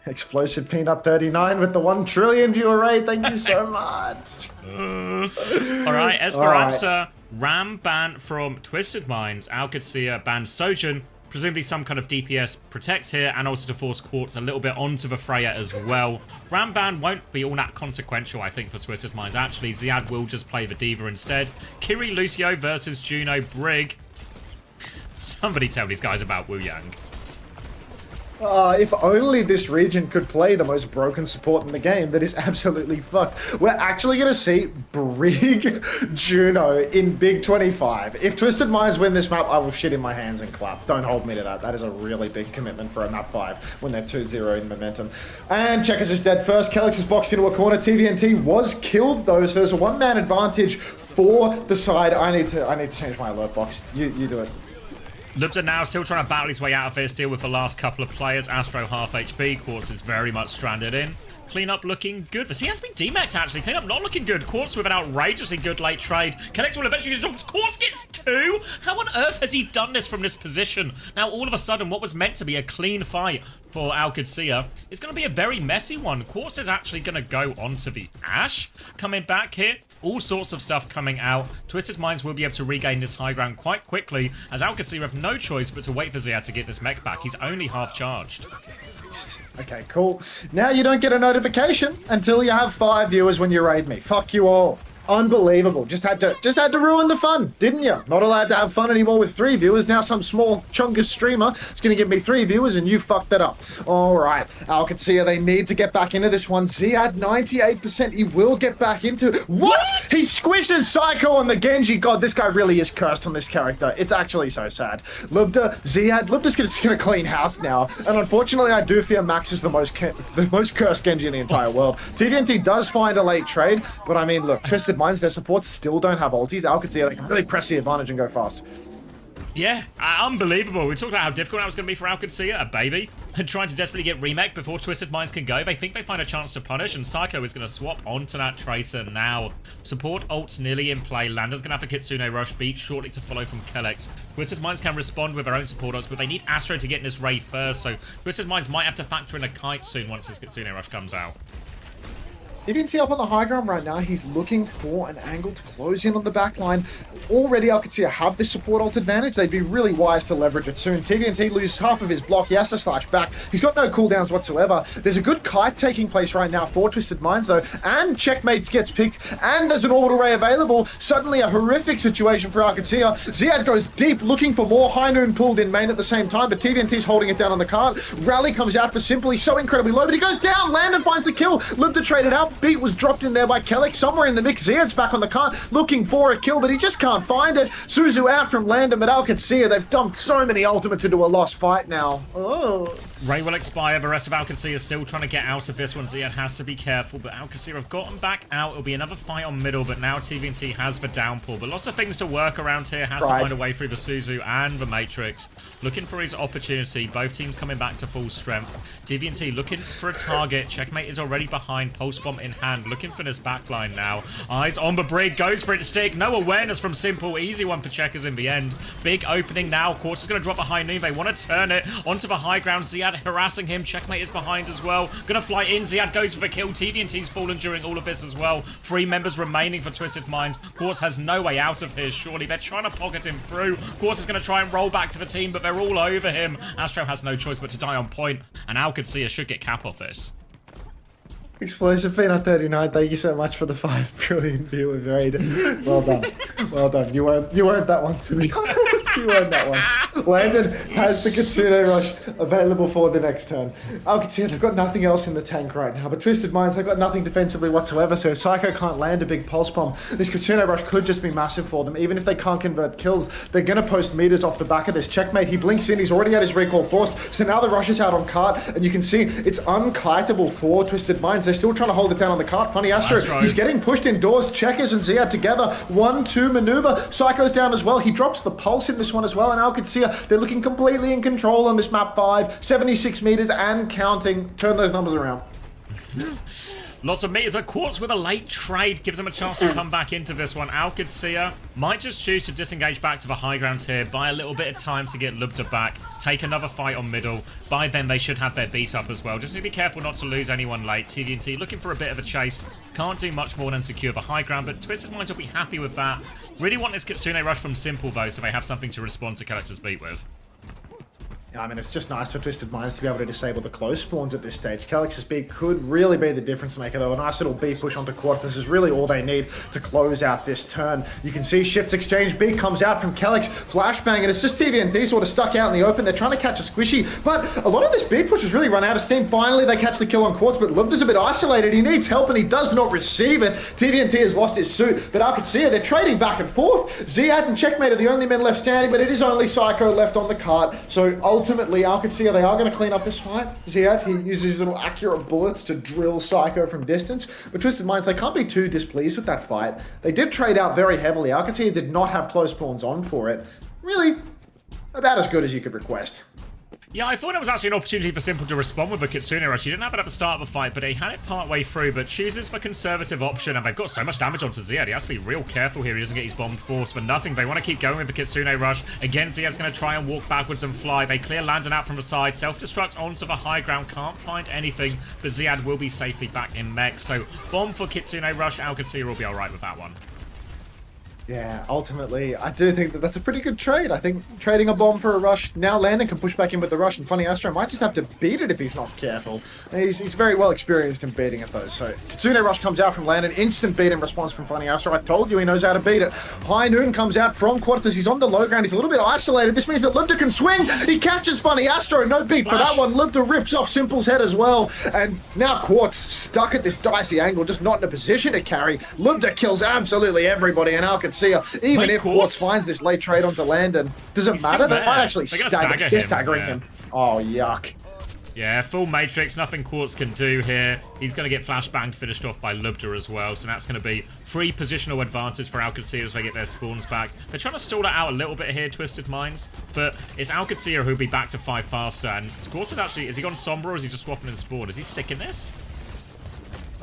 Explosive Peanut 39 with the 1 trillion viewer rate. Thank you so much. Alright, Esperanza. Ram ban from Twisted Minds. Alcacia banned Sojourn. Presumably some kind of DPS protects here, and also to force Quartz a little bit onto the Freya as well. Ram ban won't be all that consequential, I think, for Twisted Minds. Actually, Ziad will just play the Diva instead. Kiri Lucio versus Juno Brig. Somebody tell these guys about Wu Yang. If only this region could play the most broken support in the game, that is absolutely fucked. We're actually going to see Brig Juno in Big 25. If Twisted Minds win this map, I will shit in my hands and clap. Don't hold me to that. That is a really big commitment for a map 5 when they're 2-0 in momentum. And Checkers is dead first. Kelix is boxed into a corner. TVNT was killed though, so there's a 1-man advantage for the side. I need to change my alert box. You do it. Lubda now still trying to battle his way out of this deal with the last couple of players. Astro half HP. Quartz is very much stranded in. Cleanup looking good. He has been demexed actually. Cleanup not looking good. Quartz with an outrageously good late trade. Connect will eventually get Quartz gets 2. How on earth has he done this from this position? Now all of a sudden what was meant to be a clean fight for Alcacia is going to be a very messy one. Quartz is actually going to go onto the Ash. Coming back here. All sorts of stuff coming out. Twisted Minds will be able to regain this high ground quite quickly, as Alcacia have no choice but to wait for Ziad to get this mech back. He's only half charged. Okay, cool. Now you don't get a notification until you have 5 viewers when you raid me. Fuck you all. Unbelievable. Just had to ruin the fun, didn't you? Not allowed to have fun anymore with 3 viewers. Now some small chungus streamer is going to give me 3 viewers and you fucked that up. All right. Alcacia, they need to get back into this one. Ziad, 98%. He will get back into it. What? He squished his Psycho on the Genji. God, this guy really is cursed on this character. It's actually so sad. Lubda, Ziad. Lubda's going to clean house now. And unfortunately, I do fear Max is the most cursed Genji in the entire world. TVNT does find a late trade, but I mean, look, Twisted Minds, their supports still don't have ultis. Alcacia, they can really press the advantage and go fast. Yeah, unbelievable. We talked about how difficult that was going to be for Alcacia, a baby, and trying to desperately get remake before Twisted Minds can go. They think they find a chance to punish, and Psycho is going to swap onto that Tracer now. Support ult's nearly in play. Lander's going to have a Kitsune Rush beat shortly to follow from Kellex. Twisted Minds can respond with their own support ults, but they need Astro to get in this raid first, so Twisted Minds might have to factor in a kite soon once his Kitsune Rush comes out. EVNT up on the high ground right now. He's looking for an angle to close in on the back line. Already Alcacia have the support ult advantage. They'd be really wise to leverage it soon. TVNT loses half of his block. He has to slash back. He's got no cooldowns whatsoever. There's a good kite taking place right now for Twisted Minds though, and Checkmates gets picked, and there's an orbital ray available. Suddenly a horrific situation for Alcacia. Ziad goes deep looking for more. High Noon pulled in main at the same time, but TVNT's holding it down on the card. Rally comes out for Simply, so incredibly low, but he goes down. Landon finds the kill. Libda traded out. Beat was dropped in there by Kellex. Somewhere in the mix, Ziad's back on the card looking for a kill, but he just can't find it. Suzu out from Landon, but Alcacia, they've dumped so many ultimates into a lost fight now. Oh. Ray will expire. The rest of Alcacia is still trying to get out of this one. Ziad has to be careful, but Alcacia have gotten back out. It'll be another fight on middle, but now TVNT has the downpull. But lots of things to work around here. Has to find a way through the Suzu and the Matrix. Looking for his opportunity. Both teams coming back to full strength. TVNT looking for a target. Checkmate is already behind. Pulse bomb in hand. Looking for this backline now. Eyes on the Brig. Goes for it to stick. No awareness from Simple. Easy one for Checkers in the end. Big opening now. Quartz is going to drop a high noon. They want to turn it onto the high ground. Ziad Ziad harassing him. Checkmate is behind as well. Gonna fly in. Ziad goes for the kill. TVNT's fallen during all of this as well. 3 members remaining for Twisted Minds. Quartz has no way out of here, surely. They're trying to pocket him through. Quartz is gonna try and roll back to the team, but they're all over him. Astro has no choice but to die on point, and Alcacia should get cap off this. Explosive Peanut 39, thank you so much for the 5 brilliant viewer raid. Well done. Well done. You earned that one, to be honest. You earned that one. Landon has the Kitsune Rush available for the next turn. Alcacia, they've got nothing else in the tank right now, but Twisted Minds, they've got nothing defensively whatsoever, so if Psycho can't land a big pulse bomb, this Kitsune Rush could just be massive for them. Even if they can't convert kills, they're going to post meters off the back of this. Checkmate, he blinks in, he's already had his recall forced, so now the rush is out on cart, and you can see it's unkiteable for Twisted Minds. They're still trying to hold it down on the cart. Funny Astro, he's getting pushed indoors. Checkers and Ziad together. 1-2 maneuver. Psycho's down as well. He drops the pulse in this one as well, and Alcacia, they're looking completely in control on this map 5. 76 meters and counting. Turn those numbers around. Lots of meters, but Quartz with a late trade gives him a chance to come back into this one. Alcacia might just choose to disengage back to the high ground here, buy a little bit of time to get Lubta back, take another fight on middle. By then, they should have their beat up as well. Just need to be careful not to lose anyone late. TVNT looking for a bit of a chase. Can't do much more than secure the high ground, but Twisted Minds will be happy with that. Really want this Kitsune Rush from Simple, though, so they have something to respond to Calix's beat with. I mean, it's just nice for Twisted Minds to be able to disable the close spawns at this stage. Calix's beat could really be the difference maker, though. A nice little beat push onto Quartus is really all they need to close out this turn. You can see Shifts Exchange, beat comes out from Calix, flashbang, and it's just TVNT sort of stuck out in the open. They're trying to catch a squishy, but a lot of this beat push has really run out of steam. Finally, they catch the kill on Quartz, but Lubda's a bit isolated. He needs help, and he does not receive it. TVNT has lost his suit, but Alcacia, they're trading back and forth. Ziad and Checkmate are the only men left standing, but it is only Psycho left on the cart. So ultimately, Alcacia, they are going to clean up this fight. Ziad, he uses his little accurate bullets to drill Psycho from distance. But Twisted Minds, they can't be too displeased with that fight. They did trade out very heavily. Alcacia did not have close spawns on for it. Really, about as good as you could request. Yeah, I thought it was actually an opportunity for Simple to respond with a Kitsune Rush. He didn't have it at the start of the fight, but he had it part way through, but chooses the conservative option, and they've got so much damage onto Ziad. He has to be real careful here. He doesn't get his bomb forced for nothing. They want to keep going with the Kitsune Rush. Again, Ziad's going to try and walk backwards and fly. They clear Landon out from the side. Self-destruct onto the high ground. Can't find anything, but Ziad will be safely back in mech. So, bomb for Kitsune Rush. Alcacia will be alright with that one. Yeah, ultimately, I do think that that's a pretty good trade. I think trading a bomb for a rush, now Landon can push back in with the rush, and Funny Astro might just have to beat it if he's not careful. And he's very well experienced in beating it, though. So, Kitsune Rush comes out from Landon, instant beat in response from Funny Astro. I told you he knows how to beat it. High Noon comes out from Quartus. He's on the low ground. He's a little bit isolated. This means that Lubda can swing. He catches Funny Astro. No beat for that one. Lubda rips off Simple's head as well. And now Quartz stuck at this dicey angle, just not in a position to carry. Lubda kills absolutely everybody, and Alcacia, even if Quartz finds this late trade onto Landon, does it matter? They might actually stagger him. They're staggering him. Oh, yuck. Yeah, full Matrix, nothing Quartz can do here. He's going to get flashbanged, finished off by Lubda as well, so that's going to be free positional advantage for Alcacia as they get their spawns back. They're trying to stall it out a little bit here, Twisted Minds, but it's Alcacia who'll be back to 5 faster, and Quartz is actually, is he gone Sombra or is he just swapping in spawn? Is he sticking this?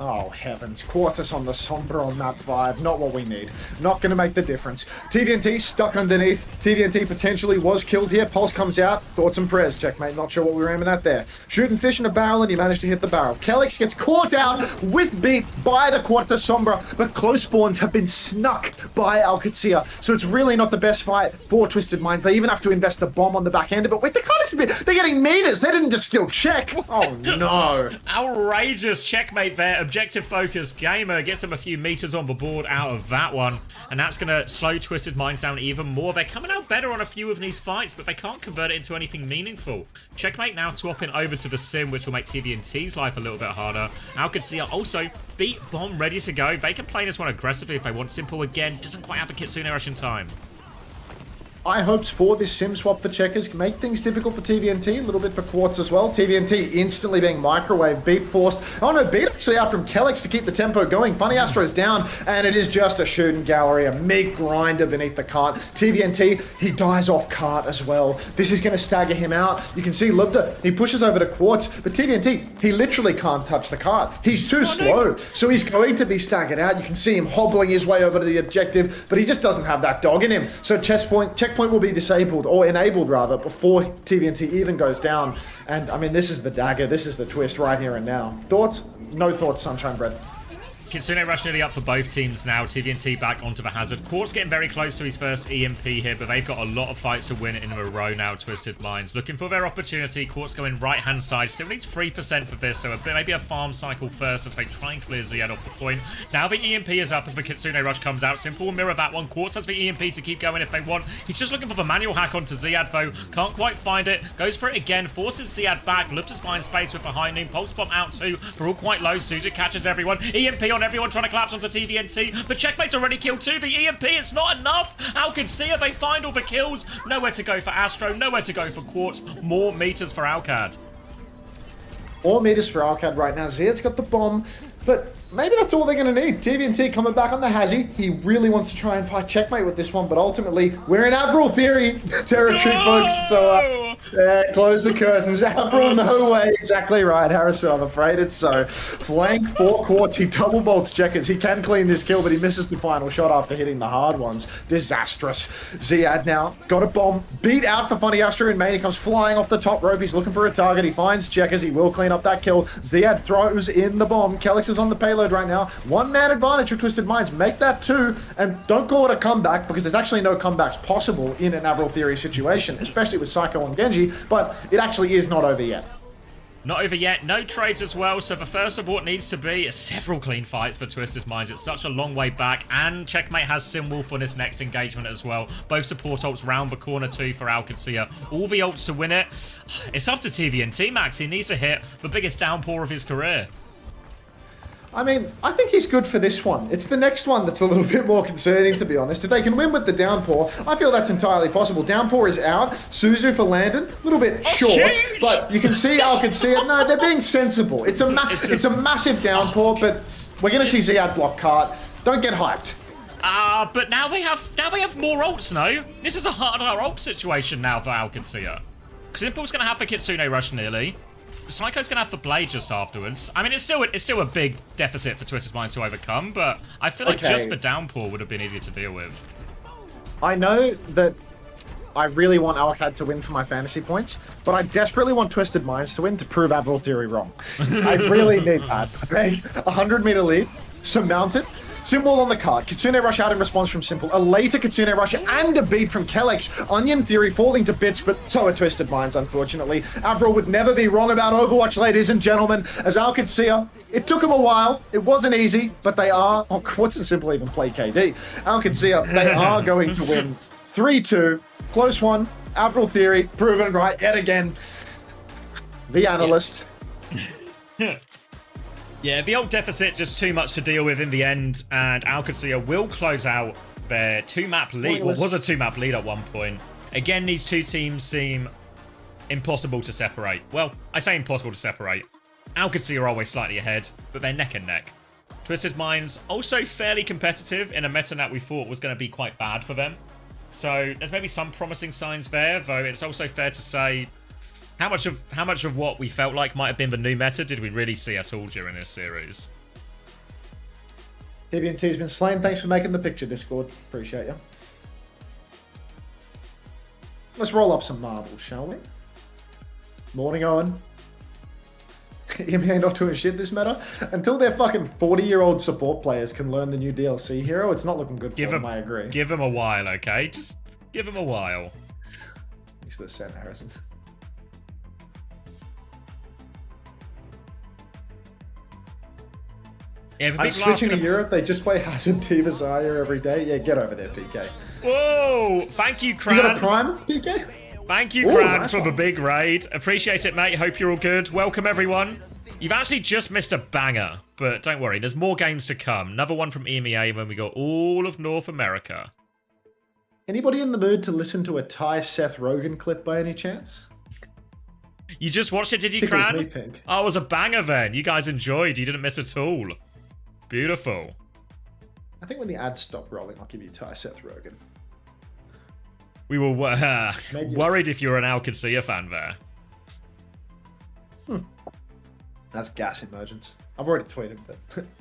Oh, heavens. Quartus on the Sombra on map 5. Not what we need. Not going to make the difference. TVNT stuck underneath. TVNT potentially was killed here. Pulse comes out. Thoughts and prayers. Checkmate. Not sure what we were aiming at there. Shooting fish in a barrel, and he managed to hit the barrel. Calix gets caught out with beat by the Quartus Sombra, but close spawns have been snuck by Alcacia. So it's really not the best fight for Twisted Minds. They even have to invest a bomb on the back end of it. Wait, they're getting meters. They didn't just skill check. Oh, no. Outrageous checkmate there. Objective focus gamer gets him a few meters on the board out of that one, and that's going to slow Twisted Minds down even more. They're coming out better on a few of these fights, but they can't convert it into anything meaningful. Checkmate now swapping over to the Sim, which will make TVNT's life a little bit harder. Alcacia also beat bomb ready to go. They can play this one aggressively if they want. Simple again doesn't quite have a Kitsune Rush in time. High hopes for this sim swap for Checkers. Make things difficult for TVNT, a little bit for Quartz as well. TVNT instantly being microwave, beat forced. Oh no, beat actually out from Kellex to keep the tempo going. Funny Astro's down, and it is just a shooting gallery, a meat grinder beneath the cart. TVNT, he dies off cart as well. This is going to stagger him out. You can see Lubda, he pushes over to Quartz, but TVNT, he literally can't touch the cart. He's too slow, so he's going to be staggered out. You can see him hobbling his way over to the objective, but he just doesn't have that dog in him. So Checkmate checkpoint will be disabled, or enabled rather, before TVNT even goes down. And I mean, this is the dagger, this is the twist right here and now. Thoughts? No thoughts, Sunshine Bread. Kitsune Rush nearly up for both teams now. TVNT back onto the hazard. Quartz getting very close to his first EMP here, but they've got a lot of fights to win in a row now. Twisted Minds looking for their opportunity. Quartz going right-hand side. Still needs 3% for this, so maybe a farm cycle first as they try and clear Ziad off the point. Now the EMP is up as the Kitsune Rush comes out. Simple will mirror that one. Quartz has the EMP to keep going if they want. He's just looking for the manual hack onto Ziad, though. Can't quite find it. Goes for it again. Forces Ziad back. Looks to find space with the high noon. Pulse bomb out too. They're all quite low. Suzu catches everyone. EMP on everyone trying to collapse onto TVNT. The checkmate's already killed too. The EMP, it's not enough. OWCS, they find all the kills. Nowhere to go for Astro. Nowhere to go for Quartz. More meters for Alcad. More meters for Alcad right now. Ziad's got the bomb, but maybe that's all they're going to need. TVNT coming back on the Hazzy. He really wants to try and fight checkmate with this one, but ultimately, we're in Avril Theory territory, folks. So, close the curtains. Avril, no way. Exactly right, Harrison. I'm afraid it's so. Flank for Quartz. He double bolts checkers. He can clean this kill, but he misses the final shot after hitting the hard ones. Disastrous. Ziad now got a bomb. Beat out for Funny Astro in main. He comes flying off the top rope. He's looking for a target. He finds checkers. He will clean up that kill. Ziad throws in the bomb. Kelix is on the payload right now. One man advantage for Twisted Minds. Make that 2, and don't call it a comeback, because there's actually no comebacks possible in an Avril Theory situation, especially with Psycho and Genji, but it actually is not over yet. Not over yet. No trades as well. So the first of what needs to be several clean fights for Twisted Minds. It's such a long way back. And Checkmate has Simwolf on his next engagement as well. Both support ults round the corner too for OWCS. All the ults to win it. It's up to TVNT, Max. He needs to hit the biggest downpour of his career. I mean, I think he's good for this one. It's the next one that's a little bit more concerning, to be honest. If they can win with the downpour, I feel that's entirely possible. Downpour is out. Suzu for Landon, a little bit short, but you can see Alcad. No, they're being sensible. It's a massive downpour, but we're going to see Ziad block cart. Don't get hyped. But now they have more ults, no? This is a harder ult situation now for OWCS. Because Impul's going to have the Kitsune Rush nearly. Psycho's going to have the Blade just afterwards. I mean, it's still a big deficit for Twisted Minds to overcome, but I feel like just the downpour would have been easier to deal with. I know that I really want Alcad to win for my fantasy points, but I desperately want Twisted Minds to win to prove Avril Theory wrong. I really need that. Okay? 100-meter lead, surmounted. Simple on the card. Kitsune Rush out in response from Simple. A later Kitsune Rush and a beat from Kelix. Onion Theory falling to bits, but so are Twisted Minds, unfortunately. Avril would never be wrong about Overwatch, ladies and gentlemen. As OWCS, it took them a while. It wasn't easy, but they are... Oh, Quartz and Simple even play KD. OWCS, they are going to win 3-2. Close one. Avril Theory, proven right yet again. The analyst. Yeah. Yeah, the ult deficit just too much to deal with in the end, and OWCS will close out their 2-map lead. What was a 2-map lead at one point. Again, these two teams seem impossible to separate. Well, I say impossible to separate. OWCS are always slightly ahead, but they're neck and neck. Twisted Minds also fairly competitive in a meta that we thought was going to be quite bad for them. So there's maybe some promising signs there, though it's also fair to say how much of what we felt like might have been the new meta did we really see at all during this series? TVNT's been slain. Thanks for making the picture, Discord. Appreciate you. Let's roll up some marbles, shall we? Morning, Owen. EMEA not doing shit this meta. Until their fucking 40-year-old support players can learn the new DLC hero, it's not looking good for them, I agree. Give them a while, okay? Just give them a while. Thanks for the send, Harrison. Yeah, I'm switching to Europe. They just play Hazard Diva Zarya every day. Yeah, get over there, PK. Whoa! Thank you, Cran. You got a prime, PK? Thank you, Cran, for the big raid. Appreciate it, mate. Hope you're all good. Welcome, everyone. You've actually just missed a banger, but don't worry. There's more games to come. Another one from EMEA when we got all of North America. Anybody in the mood to listen to a Thai Seth Rogen clip by any chance? You just watched it, did you, Cran? Me, Pink. Oh, it was a banger then. You guys enjoyed. You didn't miss at all. Beautiful. I think when the ads stop rolling, I'll give you Thai Seth Rogen. We were worried if you were an OWCS fan there. That's gas emergence. I've already tweeted,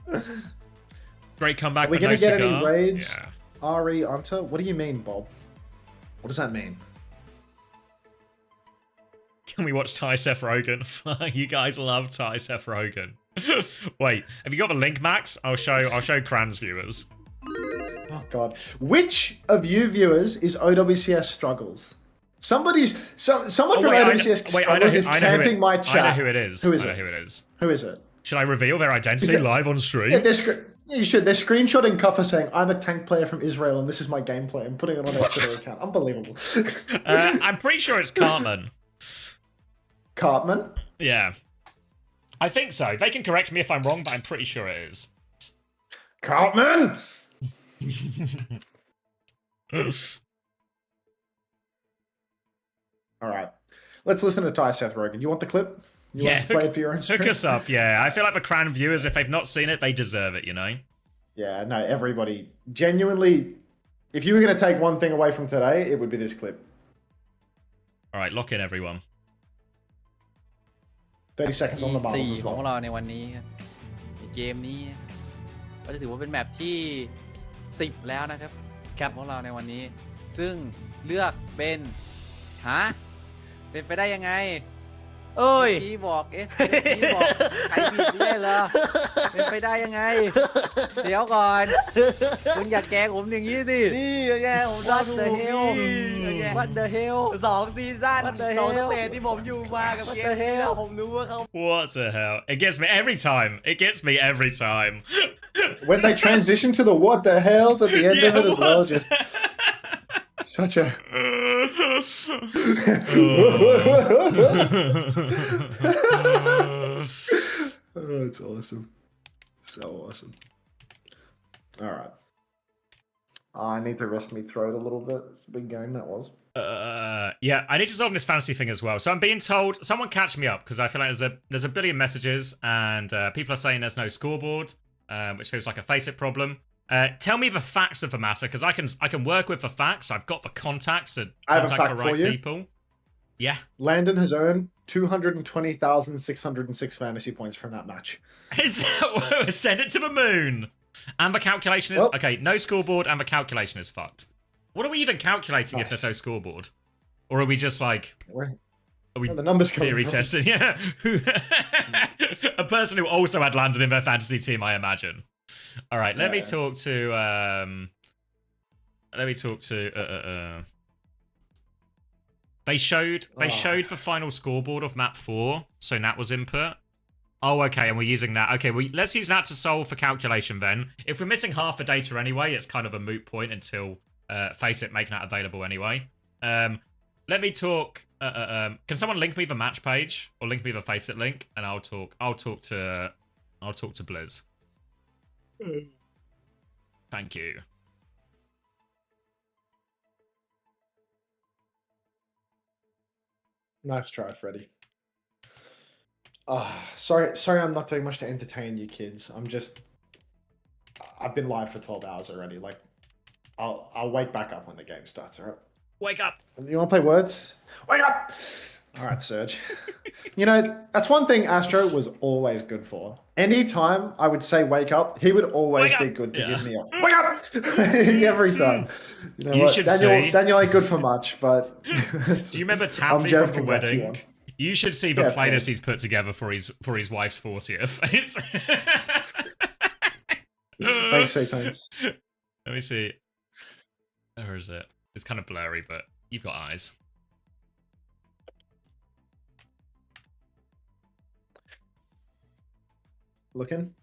but... Great comeback. Are we going to get any raids? Yeah. Ari, Anta? What do you mean, Bob? What does that mean? Can we watch Ty Seth Rogen? You guys love Ty Seth Rogen. Wait, have you got the link, Max? I'll show Kran's viewers. Oh God, which of you viewers is OWCS struggles? Someone from OWCS struggles is camping my chat. I know who it is. Who is I know it? who it is. Who is it? Should I reveal their identity live on stream? Yeah, you should. They're screenshotting Kuffer saying, "I'm a tank player from Israel and this is my gameplay," and putting it on their Twitter account. Unbelievable. I'm pretty sure it's Cartman. Cartman? Yeah. I think so. They can correct me if I'm wrong, but I'm pretty sure it is. Cartman! All right. Let's listen to Ty Seth Rogen. You want the clip? You want to play it for your own stream? Hook us up, yeah. I feel like the Cran viewers, if they've not seen it, they deserve it, you know? Yeah, no, everybody. Genuinely, if you were going to take one thing away from today, it would be this clip. All right, lock in, everyone. 30 seconds on the bubbles as ของ well. เราในวันนี้ครับในเกมนี้ก็จะถือว่าเป็นแมปที่ 10 แล้วนะครับแคปของเราในวันนี้ซึ่งเลือกเป็นเป็นไปได้ยังไง เอ้ย ที่บอกที่บอกใครผิดเลยเหรอเป็นไปได้ยังไง เดี๋ยวก่อนคุณอย่าแกล้งผมอย่างนี้สิ นี่ไงผมชอบถูกนี่ไง What the hell 2 ซีซั่น What the 2 ส hell เตจที่ผมอยู่มากับ What เก the มนี้ hell แล้วผมรู้ว่าเขา What the hell? It gets me every time. It gets me every time. When they transition to the what the hells at the end of it as well, what? just such a... Oh, it's awesome. So awesome. All right. I need to rest me throat a little bit. It's a big game that was. Yeah, I need to solve this fantasy thing as well. So I'm being told, someone catch me up, because I feel like there's a billion messages, and people are saying there's no scoreboard, which feels like a face it problem. Tell me the facts of the matter, because I can work with the facts. I've got the contacts to I have a contact fact the for right you. people. Yeah. Landon has earned 220,606 fantasy points from that match. Send it to the moon. And the calculation is... Well, okay, no scoreboard and the calculation is fucked. What are we even calculating if Nice. there's no scoreboard? Or are we just like... Where Are we are the numbers coming theory from? testing? Yeah. A person who also had Landon in their fantasy team, I imagine. All right, let me talk to... They showed the final scoreboard of map 4, so Nat was input. Oh, okay, and we're using that. Okay, let's use that to solve for calculation then. If we're missing half the data anyway, it's kind of a moot point until Faceit make that available anyway. Let me talk. Can someone link me the match page or link me the Faceit link, and I'll talk to Blizz. Thank you. Nice try, Freddie. Sorry I'm not doing much to entertain you kids. I've been live for 12 hours already. Like, I'll wake back up when the game starts, alright? Wake up! You wanna play words? Wake up! Alright, Serge. You know, that's one thing Astro was always good for. Anytime I would say wake up, he would always be good to give me a wake up! Every time. You know what? Daniel ain't good for much, but... Do you remember Tapley from the wedding? You should see the playlist he's put together for his wife's 40th. Thanks, Satans. Let me see. Where is it? It's kind of blurry, but you've got eyes. Looking?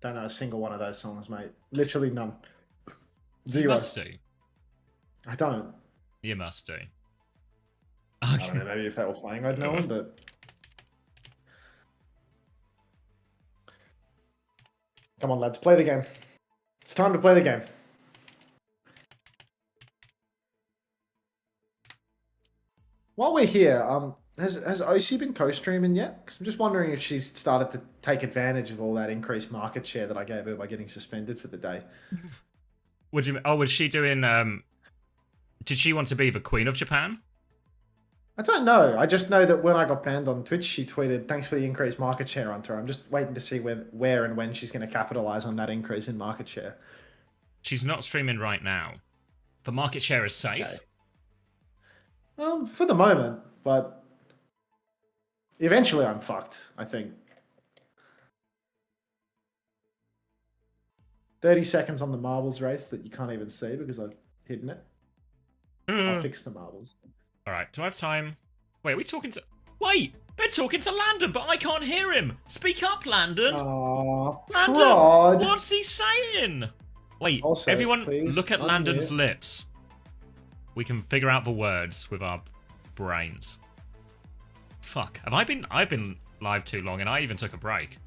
Don't know a single one of those songs, mate. Literally none. Zero. You must do. I don't. You must do. I don't know, maybe if they were playing, I'd know them, but... Come on, lads, play the game. It's time to play the game. While we're here, has OC been co-streaming yet? Because I'm just wondering if she's started to take advantage of all that increased market share that I gave her by getting suspended for the day. Would you? Oh, was she doing? Did she want to be the Queen of Japan? I don't know. I just know that when I got banned on Twitch, she tweeted, "Thanks for the increased market share on tour." I'm just waiting to see where and when she's going to capitalize on that increase in market share. She's not streaming right now. The market share is safe. Okay. For the moment, but eventually I'm fucked, I think. 30 seconds on the marbles race that you can't even see because I've hidden it. I'll fix the marbles. All right, do I have time? Wait, are we talking to... Wait, they're talking to Landon, but I can't hear him. Speak up, Landon. Landon, prod. what's he saying? Wait, Also, everyone please, look at Landon's unmute. lips. We can figure out the words with our brains. Fuck, I've been live too long and I even took a break.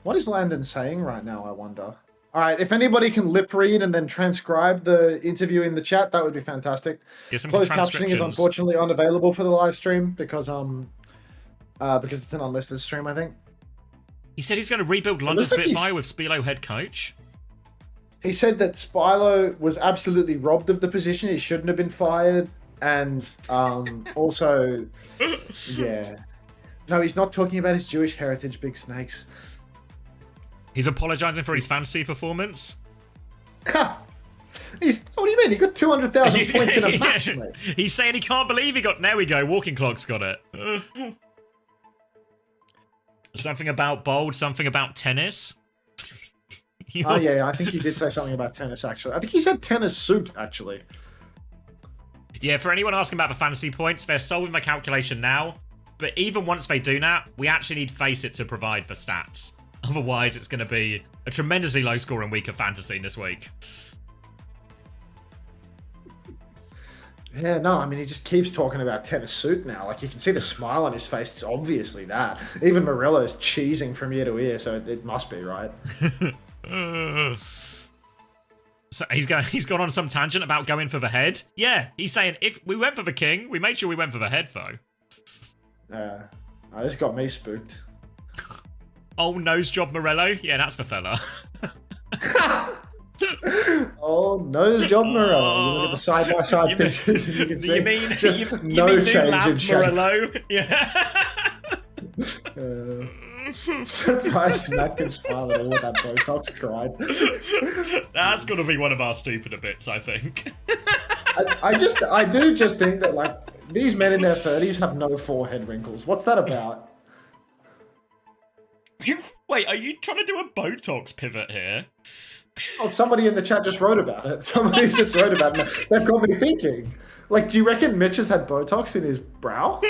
What is Landon saying right now, I wonder? All right, if anybody can lip read and then transcribe the interview in the chat, that would be fantastic. Get some Closed captioning is transcriptions. unfortunately unavailable for the live stream because it's an unlisted stream, I think. He said he's going to rebuild London looks like Spitfire with Spilo head coach. He said that Spilo was absolutely robbed of the position. He shouldn't have been fired. And also, yeah. No, he's not talking about his Jewish heritage, Big Snakes. He's apologising for his fantasy performance. What do you mean? He got 200,000 points in a match, mate. He's saying he can't believe he got... There we go, Walking Clock's got it. Something about bold, something about tennis. Oh, yeah, I think he did say something about tennis, actually. I think he said tennis suit, actually. Yeah, for anyone asking about the fantasy points, they're solving the calculation now. But even once they do that, we actually need Faceit to provide for stats. Otherwise, it's going to be a tremendously low-scoring week of fantasy this week. Yeah, no, I mean, he just keeps talking about tennis suit now. Like, you can see the smile on his face. It's obviously that. Even Morello's cheesing from ear to ear, so it must be, right? So he's gone on some tangent about going for the head. Yeah, he's saying if we went for the king, we made sure we went for the head, though. This got me spooked. Oh, nose job Morello? Yeah, that's the fella. Oh, nose job Morello. You look at the side-by-side pictures and you can see You mean just you no mean change Lab in shape. Morello? Yeah. Surprised Matt can smile at all of that Botox cried. That's got to be one of our stupider bits, I think. I do just think that, like, these men in their 30s have no forehead wrinkles. What's that about? Wait, are you trying to do a Botox pivot here? Oh, somebody in the chat just wrote about it. Somebody just wrote about it. That's got me thinking. Like, do you reckon Mitch has had Botox in his brow?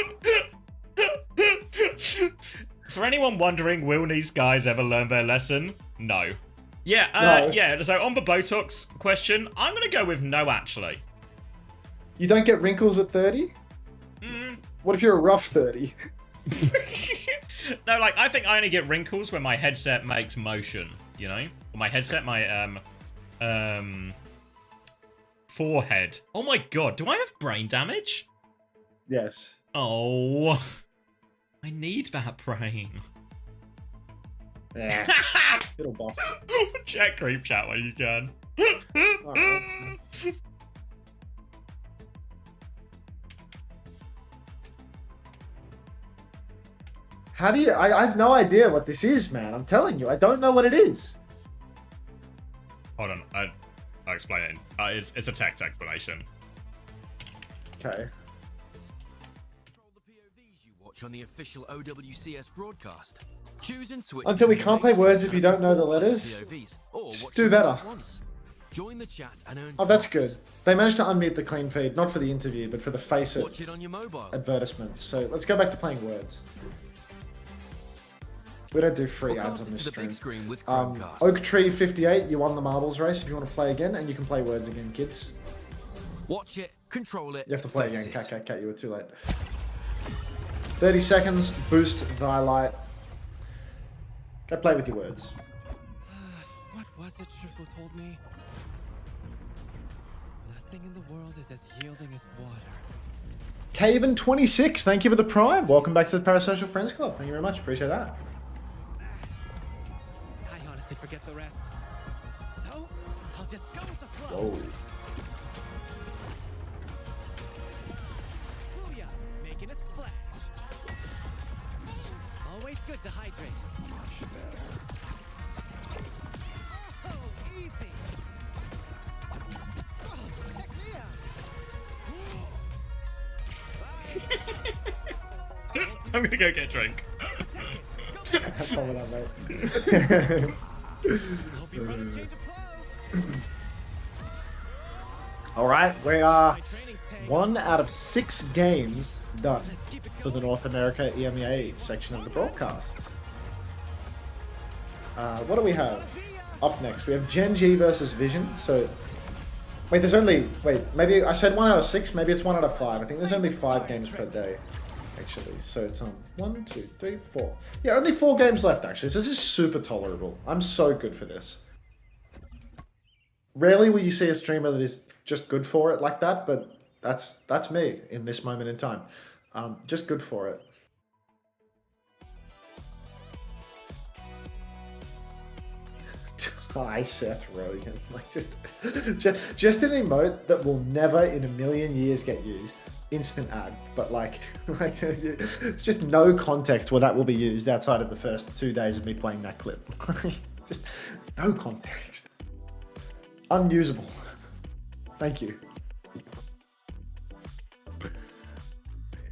For anyone wondering, will these guys ever learn their lesson? No. Yeah, No. yeah, so on the Botox question, I'm going to go with no, actually. You don't get wrinkles at 30? What if you're a rough 30? No, like, I think I only get wrinkles when my headset makes motion, you know? Or my headset, my, forehead. Oh my god, do I have brain damage? Yes. Oh, I need that brain. Yeah. Little buff. Check creep chat when you can. Alright. How do you... I have no idea what this is, man. I'm telling you. I don't know what it is. Hold on, I'll explain it. It's a text explanation. Okay. Watch on the official OWCS broadcast. Choose and switch Until we between can't play race words if and you don't know the perform letters. POVs, or Just watch do them better. at once. Join the chat and earn Oh, that's points. good. They managed to unmute the clean feed, not for the interview, but for the Faceit Watch it on your mobile. advertisements. So let's go back to playing words. We don't do free ads Broadcast on it this to the big stream. screen with Chromecast. Oak Tree 58, you won the marbles race if you want to play again, and you can play words again, kids. Watch it, control it. You have to play face again, it. cat, you were too late. 30 seconds, boost thy light. Go play with your words. What was it Shifu told me? Nothing in the world is as yielding as water. Caven26, thank you for the prime. Welcome back to the Parasocial Friends Club. Thank you very much, appreciate that. I honestly forget the rest. So, I'll just go with the flow. Whoa. Booyah. to hydrate. Oh, easy. Oh, check me out. I'm gonna go get a drink. Follow that, mate. Hope you brought a change of clothes. All right, we are My training's paying 1 out of 6 games done Let's keep it for the going. North America EMEA section of the broadcast. What do we have? Up next, we have Gen G versus Vision. So, wait, maybe I said 1 out of 6, maybe it's 1 out of 5. I think there's only 5 games per day, actually. So it's 1, 2, 3, 4. Yeah, only 4 games left, actually. So this is super tolerable. I'm so good for this. Rarely will you see a streamer that is just good for it like that, but that's me in this moment in time. Just good for it. Hi, Seth Rogen. Like just an emote that will never in a million years get used. Instant ad, but like it's just no context where that will be used outside of the first 2 days of me playing that clip. Just no context. Unusable. Thank you.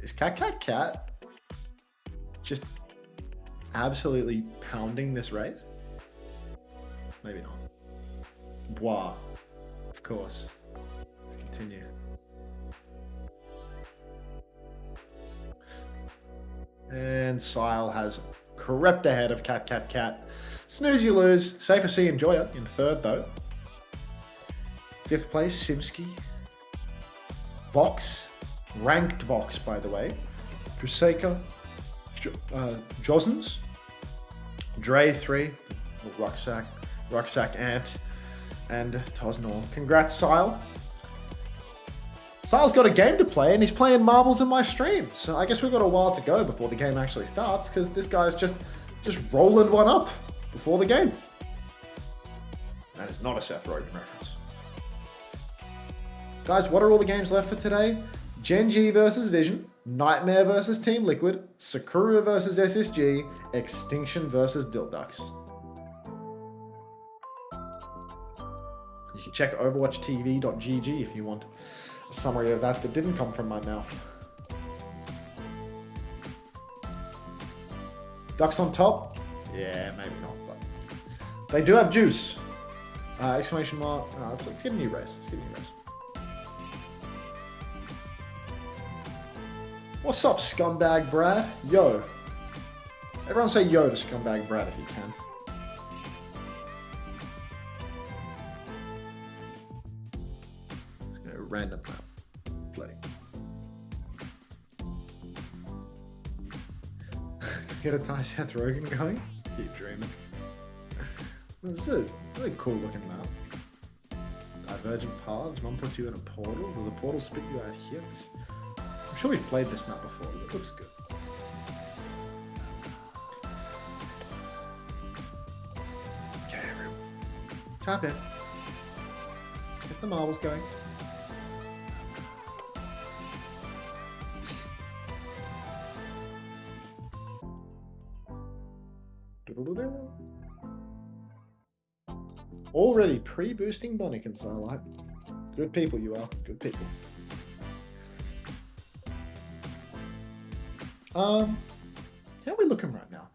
Is Cat just absolutely pounding this race? Maybe not. Bois. Of course. Let's continue. And Sile has crept ahead of Cat. Snooze you lose. Safer see Enjoyer in 3rd though. 5th place, Simski. Vox. Ranked Vox, by the way. Druseka. Josens. Dre 3. Rucksack Ant. And Tosnor. Congrats, Sile. Sile's got a game to play and he's playing marbles in my stream. So I guess we've got a while to go before the game actually starts because this guy's just rolling one up before the game. That is not a Seth Rogen reference. Guys, what are all the games left for today? Gen G versus Vision, Nightmare versus Team Liquid, Sakura versus SSG, Extinction versus Dildux. You can check overwatchtv.gg if you want a summary of that didn't come from my mouth. Ducks on top? Yeah, maybe not, but they do have juice. Exclamation mark. Oh, let's get a new race. What's up, scumbag Brad? Yo. Everyone say yo to scumbag Brad if you can. Let's go random map. Play. Get a tie Seth Rogen going? Keep dreaming. This is a really cool looking map. Divergent paths, 1.2 in a portal. Will the portal spit you out here? I'm sure we've played this map before, but it looks good. Okay, everyone. Tap in. Let's get the marbles going. Already pre-boosting Bonnikins, I like. Good people you are. Good people. How are we looking right now?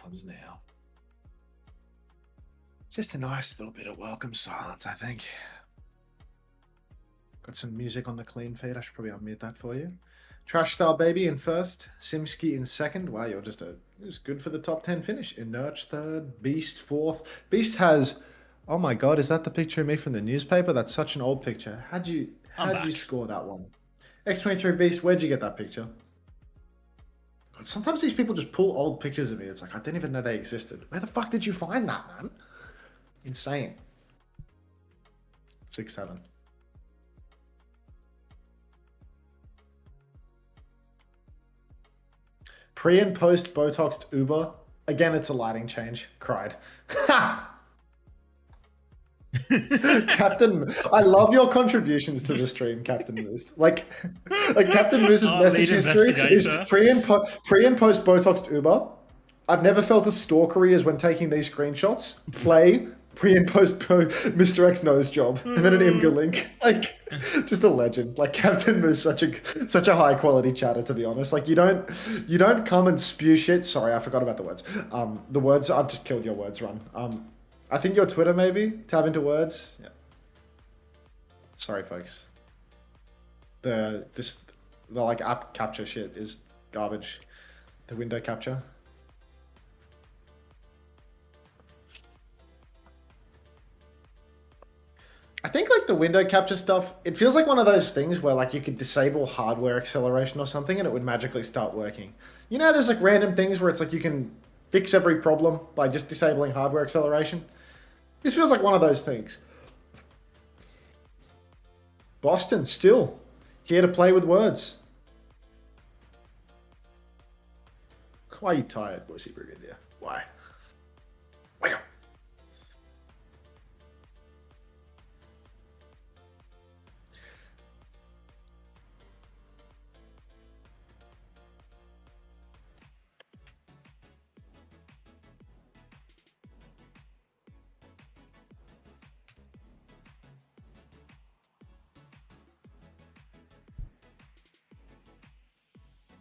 comes now. Just a nice little bit of welcome silence, I think. Got some music on the clean feed. I should probably unmute that for you. Trash Star Baby in first. Simski in second. Wow, you're just good for the top 10 finish. Inerch third. Beast fourth. Beast has... Oh my god, is that the picture of me from the newspaper? That's such an old picture. How'd you score that one? X23 Beast, where'd you get that picture? God, sometimes these people just pull old pictures of me. It's like, I didn't even know they existed. Where the fuck did you find that, man? Insane. 6-7. Pre and post Botoxed Uber. Again, it's a lighting change. Cried. Captain, I love your contributions to the stream, Captain Moose. Like Captain Moose's message history is pre and post Botoxed Uber. I've never felt as stalkery as when taking these screenshots. Play pre and post Mr. X nose job, and then an Imgur link. Like, just a legend. Like Captain Moose, such a high quality chatter, to be honest. Like you don't come and spew shit. Sorry, I forgot about the words. The words, I've just killed your words run. I think your Twitter maybe tab into words. Yeah. Sorry, folks. The like app capture shit is garbage. The window capture. I think like the window capture stuff, it feels like one of those things where like you could disable hardware acceleration or something and it would magically start working. You know, there's like random things where it's like you can fix every problem by just disabling hardware acceleration. This feels like one of those things. Boston, still here to play with words. Why are you tired, Boise Brigadier? Why? Wake up.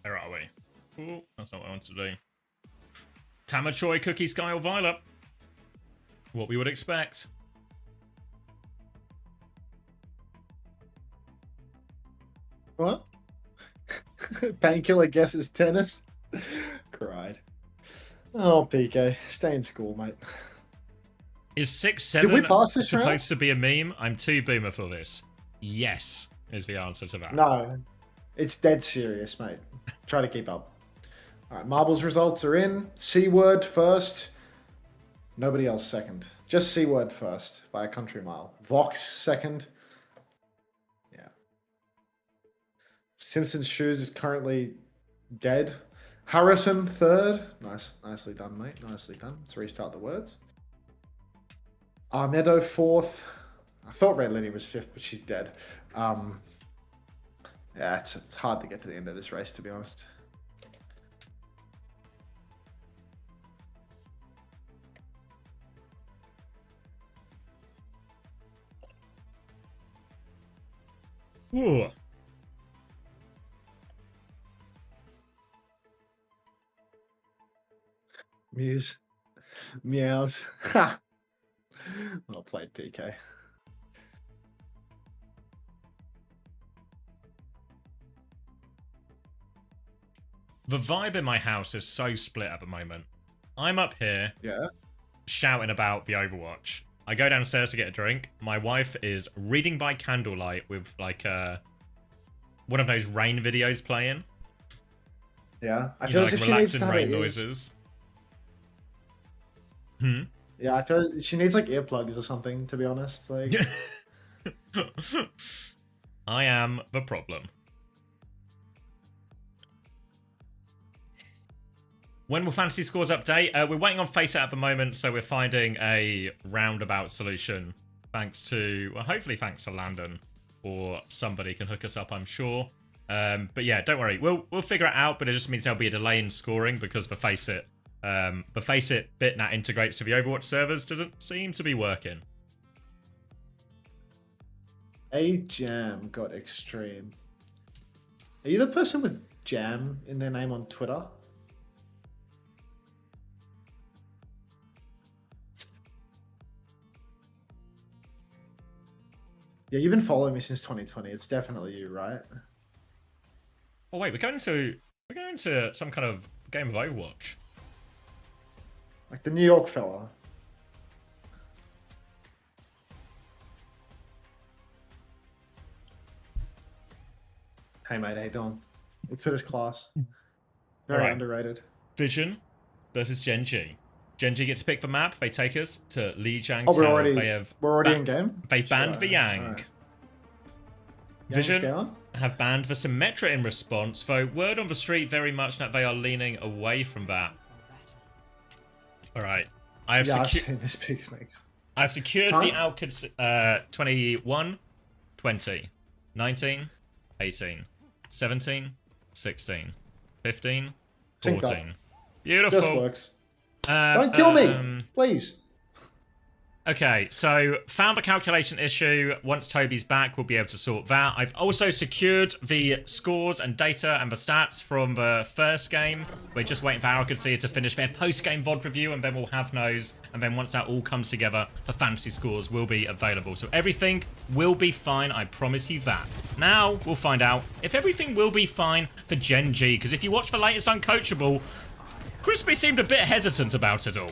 Where are we? Ooh, that's not what I wanted to do. Tamachoy, Cookie, Sky, or Violet. What we would expect. What? Painkiller guesses tennis. Cried. Oh, PK, stay in school, mate. Is 6-7 Did we pass this supposed round? to be a meme? I'm too boomer for this. Yes, is the answer to that. No, it's dead serious, mate. Try to keep up. All right, marbles results are in. C word first. Nobody else second. Just C word first by a country mile. Vox second. Yeah. Simpson's Shoes is currently dead. Harrison third. Nicely done, mate. Nicely done. Let's restart the words. Armedo fourth. I thought Red Lenny was fifth, but she's dead. Yeah, it's hard to get to the end of this race, to be honest. Ooh. Muse. Meows. Ha! Well played, PK. The vibe in my house is so split at the moment. I'm up here Yeah. shouting about the Overwatch. I go downstairs to get a drink. My wife is reading by candlelight with like one of those rain videos playing. Yeah. I You feel know, as like if she needs relaxing to have rain ears. noises. Yeah, I feel she needs like earplugs or something, to be honest. Like, I am the problem. When will fantasy scores update? We're waiting on Fate at the moment, so we're finding a roundabout solution. Thanks to, well, hopefully thanks to Landon, or somebody can hook us up, I'm sure. But yeah, don't worry, we'll figure it out. But it just means there'll be a delay in scoring because the Faceit bit that integrates to the Overwatch servers doesn't seem to be working. A Jam got extreme. Are you the person with Jam in their name on Twitter? Yeah, you've been following me since 2020. It's definitely you, right? Oh wait, we're going into some kind of game of Overwatch. Like the New York fella. Hey mate, how you doing? It's for this class. Very Alright. underrated. Vision versus Gen G. Gen G gets to pick the map. They take us to Lijiang Oh, Tower. We're already in game. They banned the Yang. Alright. Vision Yang's have banned the Symmetra in response, though word on the street very much that they are leaning away from that. Alright. I have I've seen this big snakes. I've secured Time? the outcomes 21, 20, 19, 18, 17, 16, 15, Sync up. 14. Beautiful. Just works. Don't kill me, please. Okay, so found the calculation issue. Once Toby's back, we'll be able to sort that. I've also secured the scores and data and the stats from the first game. We're just waiting for OWCS to finish their post-game VOD review, and then we'll have those. And then once that all comes together, the fantasy scores will be available. So everything will be fine, I promise you that. Now, we'll find out if everything will be fine for Gen G, because if you watch the latest Uncoachable, Crispy seemed a bit hesitant about it all.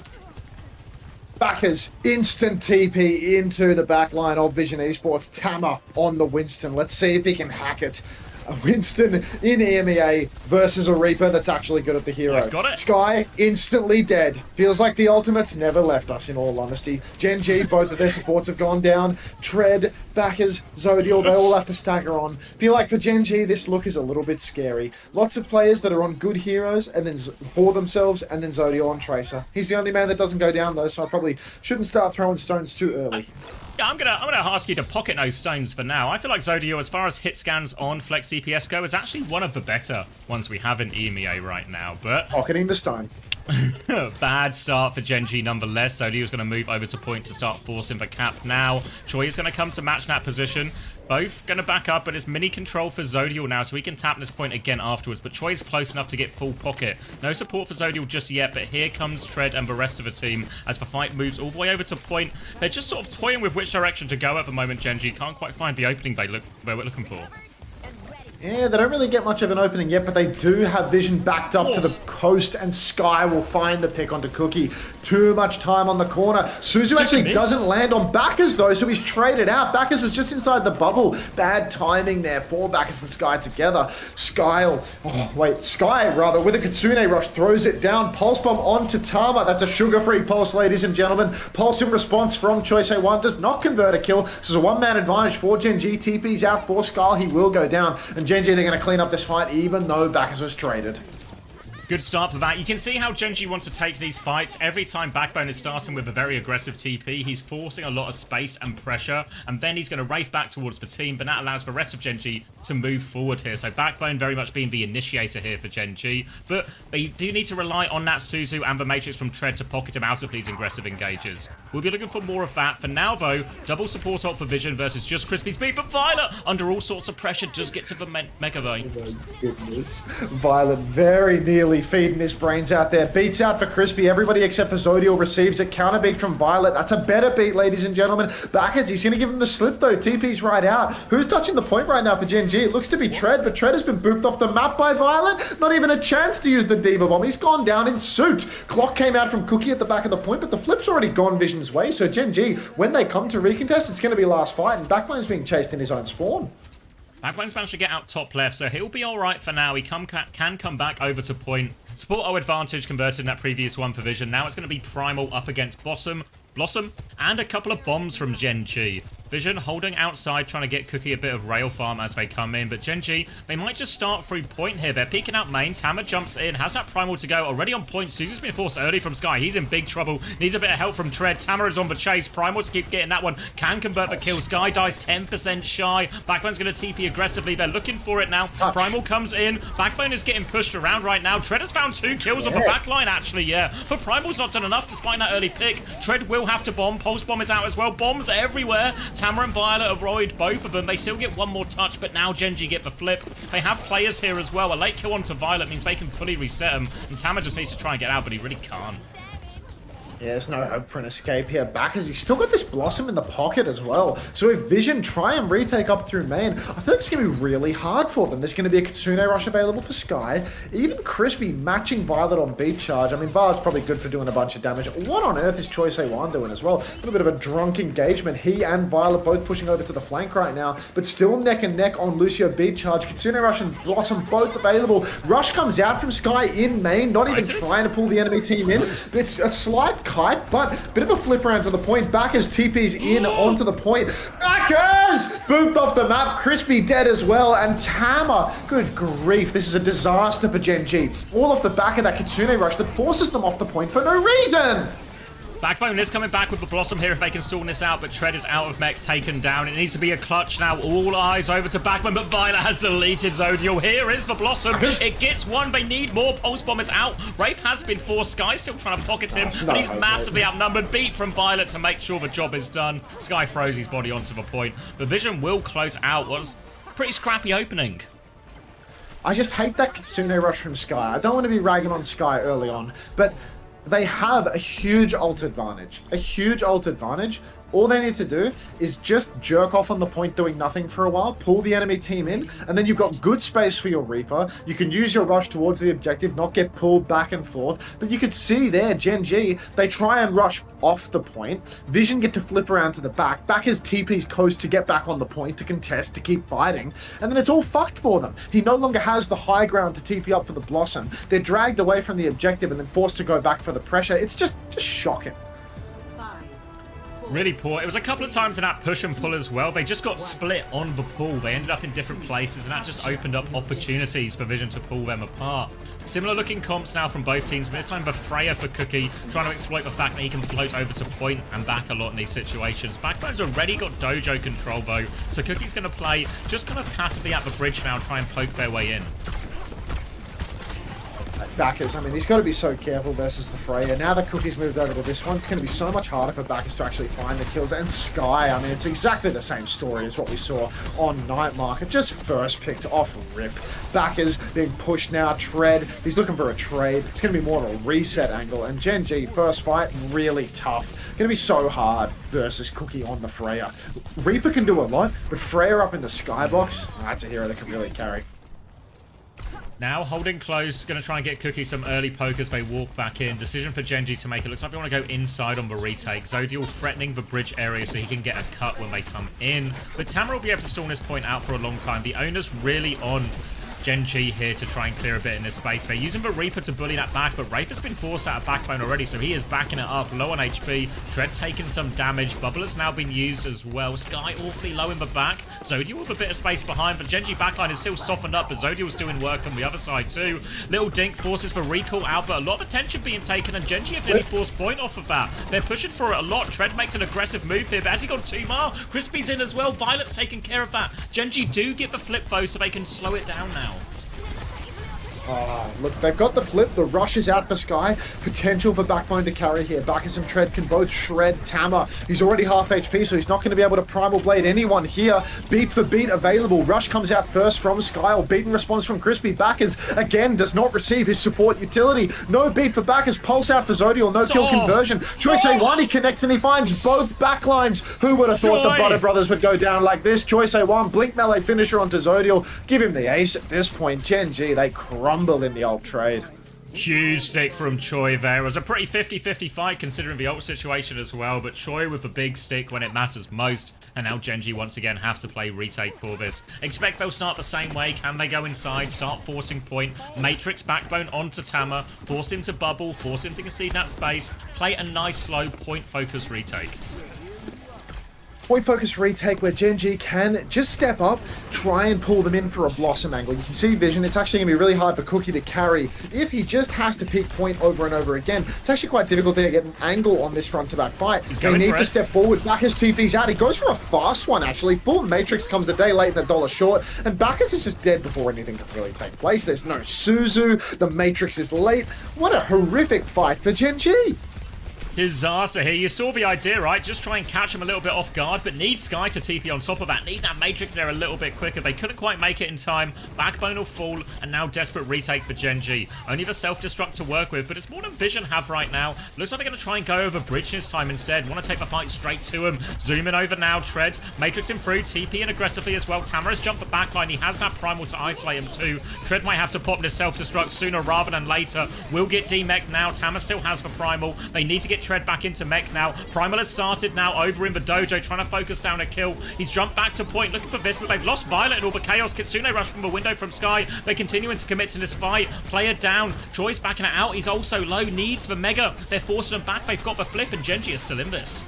Backers, instant TP into the back line of Vision Esports. Tama on the Winston. Let's see if he can hack it. A Winston in EMEA versus a Reaper that's actually good at the hero. He's got it. Sky instantly dead. Feels like the ultimates never left us, in all honesty. Gen G, both of their supports have gone down. Tread, Backers, Zodial, they all have to stagger on. Feel like for Gen G, this look is a little bit scary. Lots of players that are on good heroes and then for themselves, and then Zodial on Tracer. He's the only man that doesn't go down though, so I probably shouldn't start throwing stones too early. Yeah, I'm gonna ask you to pocket those stones for now. I feel like Zodial, as far as hit scans on Flex DPS go, is actually one of the better ones we have in EMEA right now, but Pocketing the stone. bad start for Gen G nonetheless. Zodial's going to move over to point to start forcing the cap now. Choi is going to come to match that position. Both going to back up, but it's mini control for Zodial now, so we can tap this point again afterwards. But Choi's close enough to get full pocket. No support for Zodial just yet, but here comes Tread and the rest of the team as the fight moves all the way over to point. They're just sort of toying with which direction to go at the moment, Gen G. Can't quite find the opening they were looking for. Yeah, they don't really get much of an opening yet, but they do have Vision backed up to the coast, and Sky will find the pick onto Cookie. Too much time on the corner. Suzu actually doesn't land on Backers, though, so he's traded out. Backers was just inside the bubble. Bad timing there for Backers and Sky together. Sky rather, with a Kitsune rush, throws it down. Pulse Bomb onto Tama. That's a sugar-free pulse, ladies and gentlemen. Pulse in response from Choice A1 does not convert a kill. This is a one-man advantage for Gen G. TP's out for Sky. He will go down. And Gen G, they're going to clean up this fight, even though Backers was traded. Good start for that. You can see how Gen G wants to take these fights. Every time Backbone is starting with a very aggressive TP, he's forcing a lot of space and pressure, and then he's going to wraith back towards the team, but that allows the rest of Gen G to move forward here. So Backbone very much being the initiator here for Gen G, but they do need to rely on that Suzu and the Matrix from Tread to pocket him out of these aggressive engages. We'll be looking for more of that. For now, though, double support ult for Vision versus just Crispy Speed, but Violet, under all sorts of pressure, does get to the Mega though. Oh my goodness. Violet very nearly feeding his brains out there. Beats out for Crispy. Everybody except for Zodial receives a counter beat from Violet. That's a better beat, ladies and gentlemen. Backers, he's going to give him the slip though. TP's right out. Who's touching the point right now for Gen G? It looks to be Tread, but Tread has been booped off the map by Violet. Not even a chance to use the Diva Bomb. He's gone down in suit. Clock came out from Cookie at the back of the point, but the flip's already gone Vision's way. So Gen G, when they come to recontest, it's going to be last fight, and Backbone's being chased in his own spawn. Backbone's managed to get out top left, so he'll be alright for now. He can come back over to point. Support O advantage converted in that previous one for Vision. Now it's going to be Primal up against Blossom, and a couple of bombs from Gen G. Vision holding outside, trying to get Cookie a bit of rail farm as they come in, but Gen G, they might just start through point here. They're peeking out main. Tama jumps in, has that Primal to go, already on point. Suzu's been forced early from Sky. He's in big trouble, needs a bit of help from Tread. Tama is on the chase. Primal to keep getting that one, can convert the kill. Sky dies 10% shy. Backbone's going to TP aggressively. They're looking for it now. Primal comes in. Backbone is getting pushed around right now. Tread has found 2 kills on the back line, actually, yeah. But Primal's not done enough despite that early pick. Tread will have to bomb. Pulse Bomb is out as well. Bombs everywhere. Tama and Violet avoid both of them. They still get one more touch, but now Gen G get the flip. They have players here as well. A late kill onto Violet means they can fully reset him, and Tama just needs to try and get out, but he really can't. Yeah, there's no hope for an escape here. Back as he's still got this Blossom in the pocket as well. So if Vision try and retake up through main, I think it's going to be really hard for them. There's going to be a Kitsune Rush available for Sky. Even Crispy matching Violet on beat charge. I mean, Violet's probably good for doing a bunch of damage. What on earth is Choi Se-wan doing as well? A little bit of a drunk engagement. He and Violet both pushing over to the flank right now, but still neck and neck on Lucio beat charge. Kitsune Rush and Blossom both available. Rush comes out from Sky in main, not even trying to pull the enemy team in. It's a slight kite, but a bit of a flip around to the point. Backers TP's in onto the point. Backers! Booped off the map. Crispy dead as well. And Tama, good grief, this is a disaster for Gen G. All off the back of that Kitsune Rush that forces them off the point for no reason. Backbone is coming back with the Blossom here if they can stall this out, but Tread is out of mech, taken down. It needs to be a clutch now. All eyes over to Backbone, but Violet has deleted Zodial. Here is the Blossom. It gets one. They need more. Pulse Bomb is out. Wraith has been forced. Sky still trying to pocket him, but he's massively outnumbered. Beat from Violet to make sure the job is done. Sky throws his body onto the point. The Vision will close out. Was pretty scrappy opening. I just hate that Kitsune Rush from Sky. I don't want to be ragging on Sky early on, but they have a huge ult advantage. A huge ult advantage. All they need to do is just jerk off on the point doing nothing for a while, pull the enemy team in, and then you've got good space for your Reaper. You can use your rush towards the objective, not get pulled back and forth. But you could see there, Gen G, they try and rush off the point. Vision get to flip around to the back. Backers TP's coast to get back on the point, to contest, to keep fighting. And then it's all fucked for them. He no longer has the high ground to TP up for the Blossom. They're dragged away from the objective and then forced to go back for the pressure. It's just shocking. Really poor. It was a couple of times in that push and pull as well. They just got split on the pull. They ended up in different places, and that just opened up opportunities for Vision to pull them apart. Similar looking comps now from both teams, but this time the Freya for Cookie, trying to exploit the fact that he can float over to point and back a lot in these situations. Backbone's already got dojo control though, so Cookie's going to play just kind of passively at the bridge now and try and poke their way in. Backers, I mean, he's got to be so careful versus the Freya. Now that Cookie's moved over to this one, it's going to be so much harder for Backers to actually find the kills. And Sky, I mean, it's exactly the same story as what we saw on Night Market. Just first picked off rip. Backers being pushed now. Tread, he's looking for a trade. It's going to be more of a reset angle. And Gen G, first fight, really tough. Going to be so hard versus Cookie on the Freya. Reaper can do a lot, but Freya up in the Skybox, that's a hero that can really carry. Now holding close, going to try and get Cookie some early poke as they walk back in. Decision for Gen G to make. It looks like they want to go inside on the retake. Zodial threatening the bridge area so he can get a cut when they come in. But Tamara will be able to stall this point out for a long time. The owner's really on Gen G here to try and clear a bit in this space. They're using the Reaper to bully that back, but Wraith has been forced out of Backbone already, so he is backing it up, low on HP. Tread taking some damage. Bubble has now been used as well. Sky awfully low in the back. Zodial with a bit of space behind, but Gen G backline is still softened up, but Zodial's doing work on the other side too. Little Dink forces the recall out, but a lot of attention being taken, and Gen G have nearly forced point off of that. They're pushing for it a lot. Tread makes an aggressive move here, but has he got 2 more? Crispy's in as well. Violet's taking care of that. Gen G do get the flip though, so they can slow it down now. Look, they've got the flip. The rush is out for Sky. Potential for Backbone to carry here. Backers and Tread can both shred Tama. He's already half HP, so he's not going to be able to Primal Blade anyone here. Beat for beat available. Rush comes out first from Sky. Beat in response from Crispy. Backers, again, does not receive his support utility. No beat for Backers. Pulse out for Zodial. No kill conversion. Choi Se-wan, he connects and he finds both backlines. Who would have thought the Butter Brothers would go down like this? Choi Se-wan, blink melee finisher onto Zodial. Give him the ace at this point. Gen G, they crumble in the ult trade. Huge stick from Choi there. It was a pretty 50-50 fight considering the ult situation as well, but Choi with the big stick when it matters most, and now Gen G once again have to play retake for this. Expect they'll start the same way. Can they go inside, start forcing point, Matrix Backbone onto Tama, force him to bubble, force him to concede that space, play a nice slow point focus retake. Point focus retake where Gen G can just step up, try and pull them in for a Blossom angle. You can see Vision, it's actually going to be really hard for Cookie to carry. If he just has to pick point over and over again, it's actually quite difficult to get an angle on this front to back fight. They need to step forward. Bacchus TP's out. He goes for a fast one actually. Full Matrix comes a day late and a dollar short, and Bacchus is just dead before anything can really take place. There's no Suzu. The Matrix is late. What a horrific fight for Gen G. Disaster here. You saw the idea, right? Just try and catch him a little bit off guard, but need Sky to TP on top of that. Need that Matrix there a little bit quicker. They couldn't quite make it in time. Backbone will fall, and now desperate retake for Gen G. Only the self-destruct to work with, but it's more than Vision have right now. Looks like they're going to try and go over bridge this time instead. Want to take the fight straight to him. Zoom in over now. Tread. Matrix him through. TP in aggressively as well. Tamara's jumped the backline. He has that Primal to isolate him too. Tread might have to pop this self-destruct sooner rather than later. Will get D-Mech now. Tamara still has the Primal. They need to get Tread back into Mech now. Primal has started now over in the dojo, trying to focus down a kill. He's jumped back to point, looking for this, but they've lost Violet and all the chaos. Kitsune rush from the window from Sky. They're continuing to commit to this fight. Player down. Troy's backing it out. He's also low. Needs the Mega. They're forcing him back. They've got the flip, and Genji is still in this.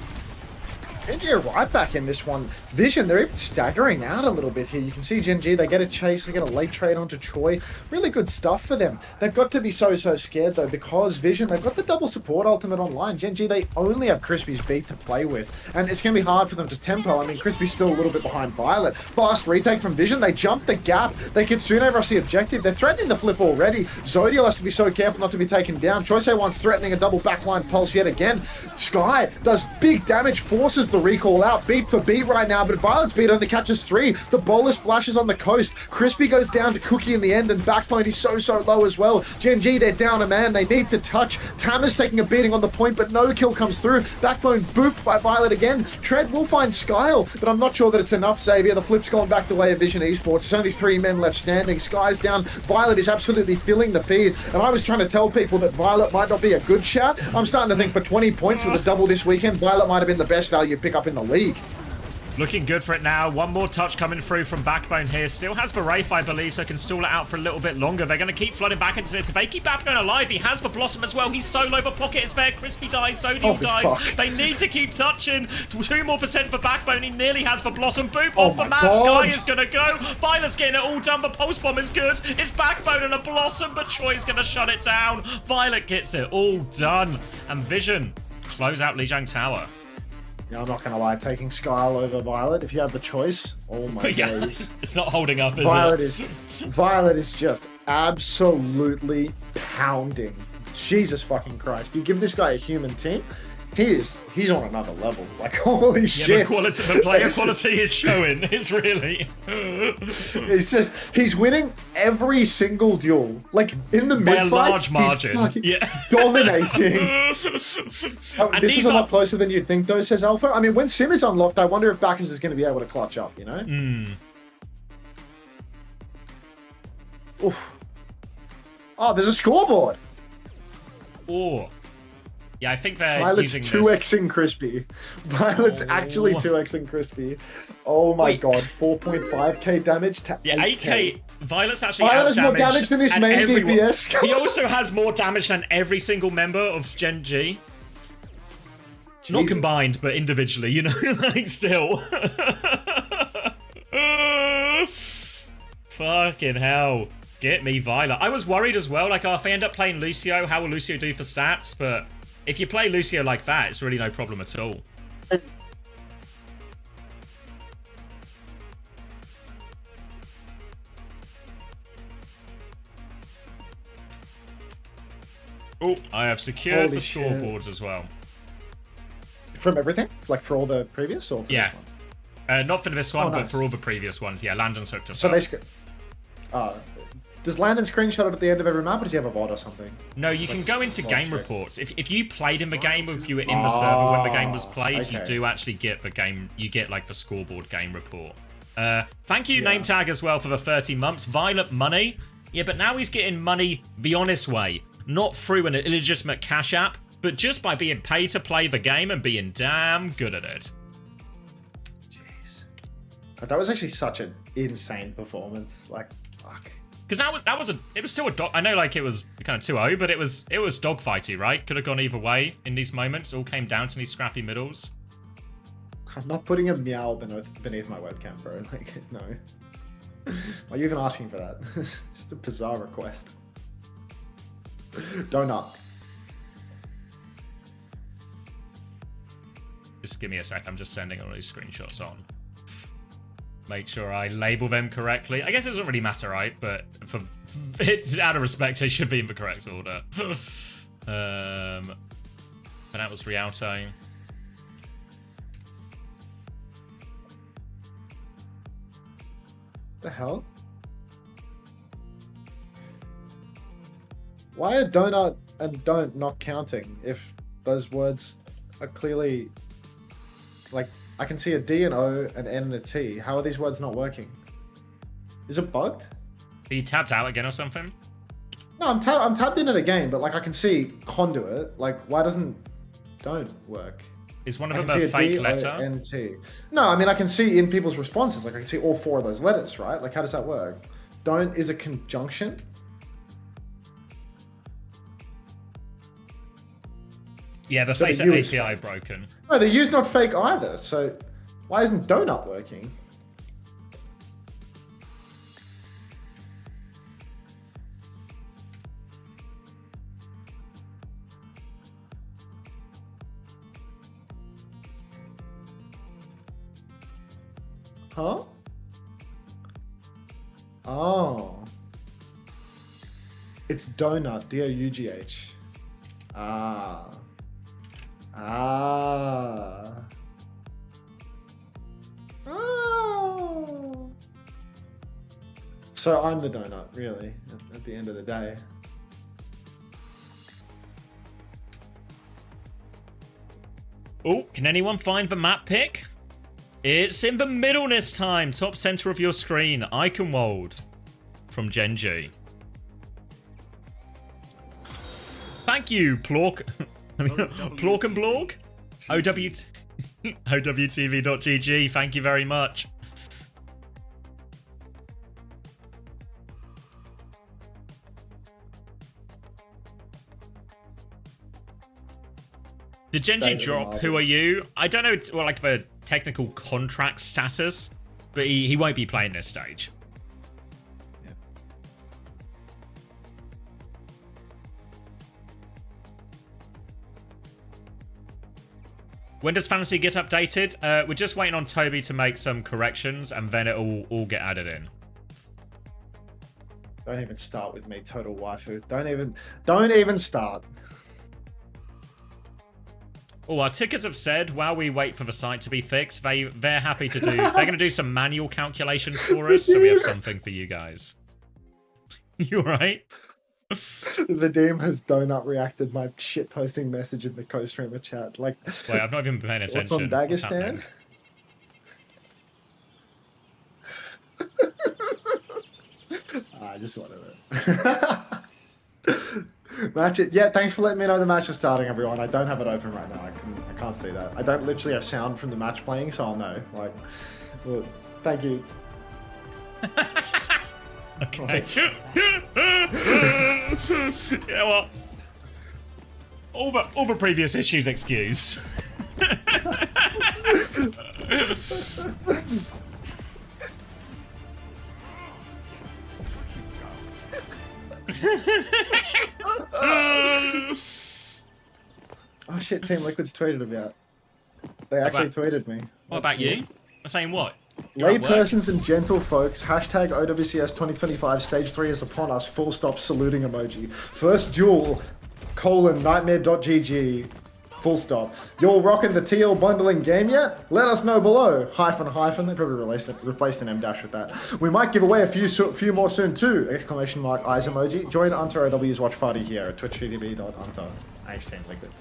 Genji are right back in this one. Vision, they're even staggering out a little bit here. You can see Genji, they get a chase, they get a late trade onto Troy. Really good stuff for them. They've got to be so scared though, because Vision, they've got the double support ultimate online. Genji, they only have Crispy's beat to play with, and it's going to be hard for them to tempo. I mean, Crispy's still a little bit behind Violet. Fast retake from Vision, they jump the gap. They Kitsune rush the objective. They're threatening the flip already. Zodiel has to be so careful not to be taken down. Choice once threatening a double backline pulse yet again. Sky does big damage, forces the recall out, beat for beat right now, but Violet's beat only catches 3. The bowler splashes on the coast. Crispy goes down to Cookie in the end, and Backbone is so low as well. Gen G, they're down a man. They need to touch. Tamara's taking a beating on the point, but no kill comes through. Backbone booped by Violet again. Tread will find Skyle, but I'm not sure that it's enough, Xavier. The flip's gone back the way of Vision Esports. There's only 3 men left standing. Sky's down. Violet is absolutely filling the feed, and I was trying to tell people that Violet might not be a good shout. I'm starting to think for 20 points with a double this weekend, Violet might have been the best value pickup in the league. Looking good for it now. One more touch coming through from Backbone here. Still has the Wraith, I believe, so can stall it out for a little bit longer. They're going to keep flooding back into this. If they keep Backbone alive, he has the Blossom as well. He's solo. The pocket is there. Crispy dies. Zodiel dies. Fuck. They need to keep touching. 2 more % for Backbone. He nearly has the Blossom. Boop off the my map. God. Sky is going to go. Violet's getting it all done. The Pulse Bomb is good. It's Backbone and a Blossom, but Troy's going to shut it down. Violet gets it all done. And Vision close out Lijiang Tower. Yeah, I'm not going to lie, taking Skyle over Violet, if you have the choice, oh my days. It's not holding up, is it? Violet is just absolutely pounding. Jesus fucking Christ. You give this guy a human team, he's on another level. Like, holy shit. The player quality is showing. It's really... It's just, he's winning every single duel. Like, in the mid-fights, by a large margin. He's dominating. This is a lot closer than you'd think, though, says Alpha. I mean, when Sim is unlocked, I wonder if Bacchus is going to be able to clutch up, you know? Oof. Oh, there's a scoreboard. Oh. Yeah, I think they're Violet's using this. 2xing Crispy. Violet's actually 2xing Crispy. Oh my god, 4.5k damage to 8k. Violet's actually Violet has more damage than his main DPS. He also has more damage than every single member of Gen G. Not combined, but individually, you know, like still. Fucking hell. Get me Violet. I was worried as well, like, oh, if they end up playing Lucio, how will Lucio do for stats? But if you play Lucio like that, it's really no problem at all. Oh, I have secured Holy the shit. scoreboards as well. From everything? Like for all the previous or for Yeah. this one? Not for this one, but nice. for all the previous ones. Yeah, Landon's hooked us So up. basically, does Landon screenshot it at the end of every map, or does he have a VOD or something? No, you can go into game check. reports. If you played in the game, or if you were in the server when the game was played, okay. you do actually get the game. You get like the scoreboard game report. Thank you, name tag as well for the 30 months. Violet money. Yeah, but now he's getting money the honest way, not through an illegitimate cash app, but just by being paid to play the game and being damn good at it. Jeez, that was actually such an insane performance. Like, fuck. Because it was still a dog. I know, like, it was kind of 2-0, but it was dogfighty, right? Could have gone either way in these moments. All came down to these scrappy middles. I'm not putting a meow beneath my webcam, bro. Like, no. Why are you even asking for that? It's just a bizarre request. Donut. Just give me a sec. I'm just sending all these screenshots on. Make sure I label them correctly. I guess it doesn't really matter, right? But for out of respect, they should be in the correct order. And that was Rialto. The hell? Why are donut and don't not counting if those words are clearly like I can see a D and O, an N and a T. How are these words not working? Is it bugged? Are you tapped out again or something? No, I'm tapped into the game, but like I can see conduit. Like why doesn't don't work? Is one I of can them a see fake D, letter? O, N, T. No, I mean I can see in people's responses. Like I can see all 4 of those letters, right? Like how does that work? Don't is a conjunction. Yeah, the So face the at U is API fake. broken. No, the U's not fake either. So why isn't donut working? Huh? Oh. It's donut, D-O-U-G-H. Ah. Ah. Oh. So I'm the donut, really, at the end of the day. Oh, can anyone find the map pick? It's in the middle this time. Top center of your screen. Iconwold from Genji. Thank you, Plork. Plork and Blorg? OWTV.gg. Thank you very much. Did Genji drop? Who are you? I don't know, well, like the technical contract status, but he won't be playing this stage. Yeah. When does Fantasy get updated? We're just waiting on Toby to make some corrections, and then it'll all get added in. Don't even start with me, total waifu. Don't even start. Oh, our tickers have said while we wait for the site to be fixed, they're happy to do. They're going to do some manual calculations for us, so we have something for you guys. You alright? The DM has donut reacted my shit posting message in the co-streamer chat. Like, Wait, I've not even been paying attention. what's on Dagestan? I just wanted it. Match it. Yeah, thanks for letting me know the match is starting, everyone. I don't have it open right now. I can't see that. I don't literally have sound from the match playing, so I'll know. Like, well, thank you. Okay. Yeah, well, all the previous issues excused. Oh shit, Team Liquid's tweeted about. They actually tweeted me. What about you? I'm saying what? You're Lay at work? persons and gentle folks, hashtag OWCS 2025 stage 3 is upon us, full stop saluting emoji. First duel, nightmare.gg, full stop. You're rocking the TL bundling game yet? Let us know below. Hyphen, hyphen, they probably replaced an M dash with that. We might give away a few more soon too, exclamation mark eyes emoji. Join Unter OW's watch party here at twitch.tv.unter. Team Liquid.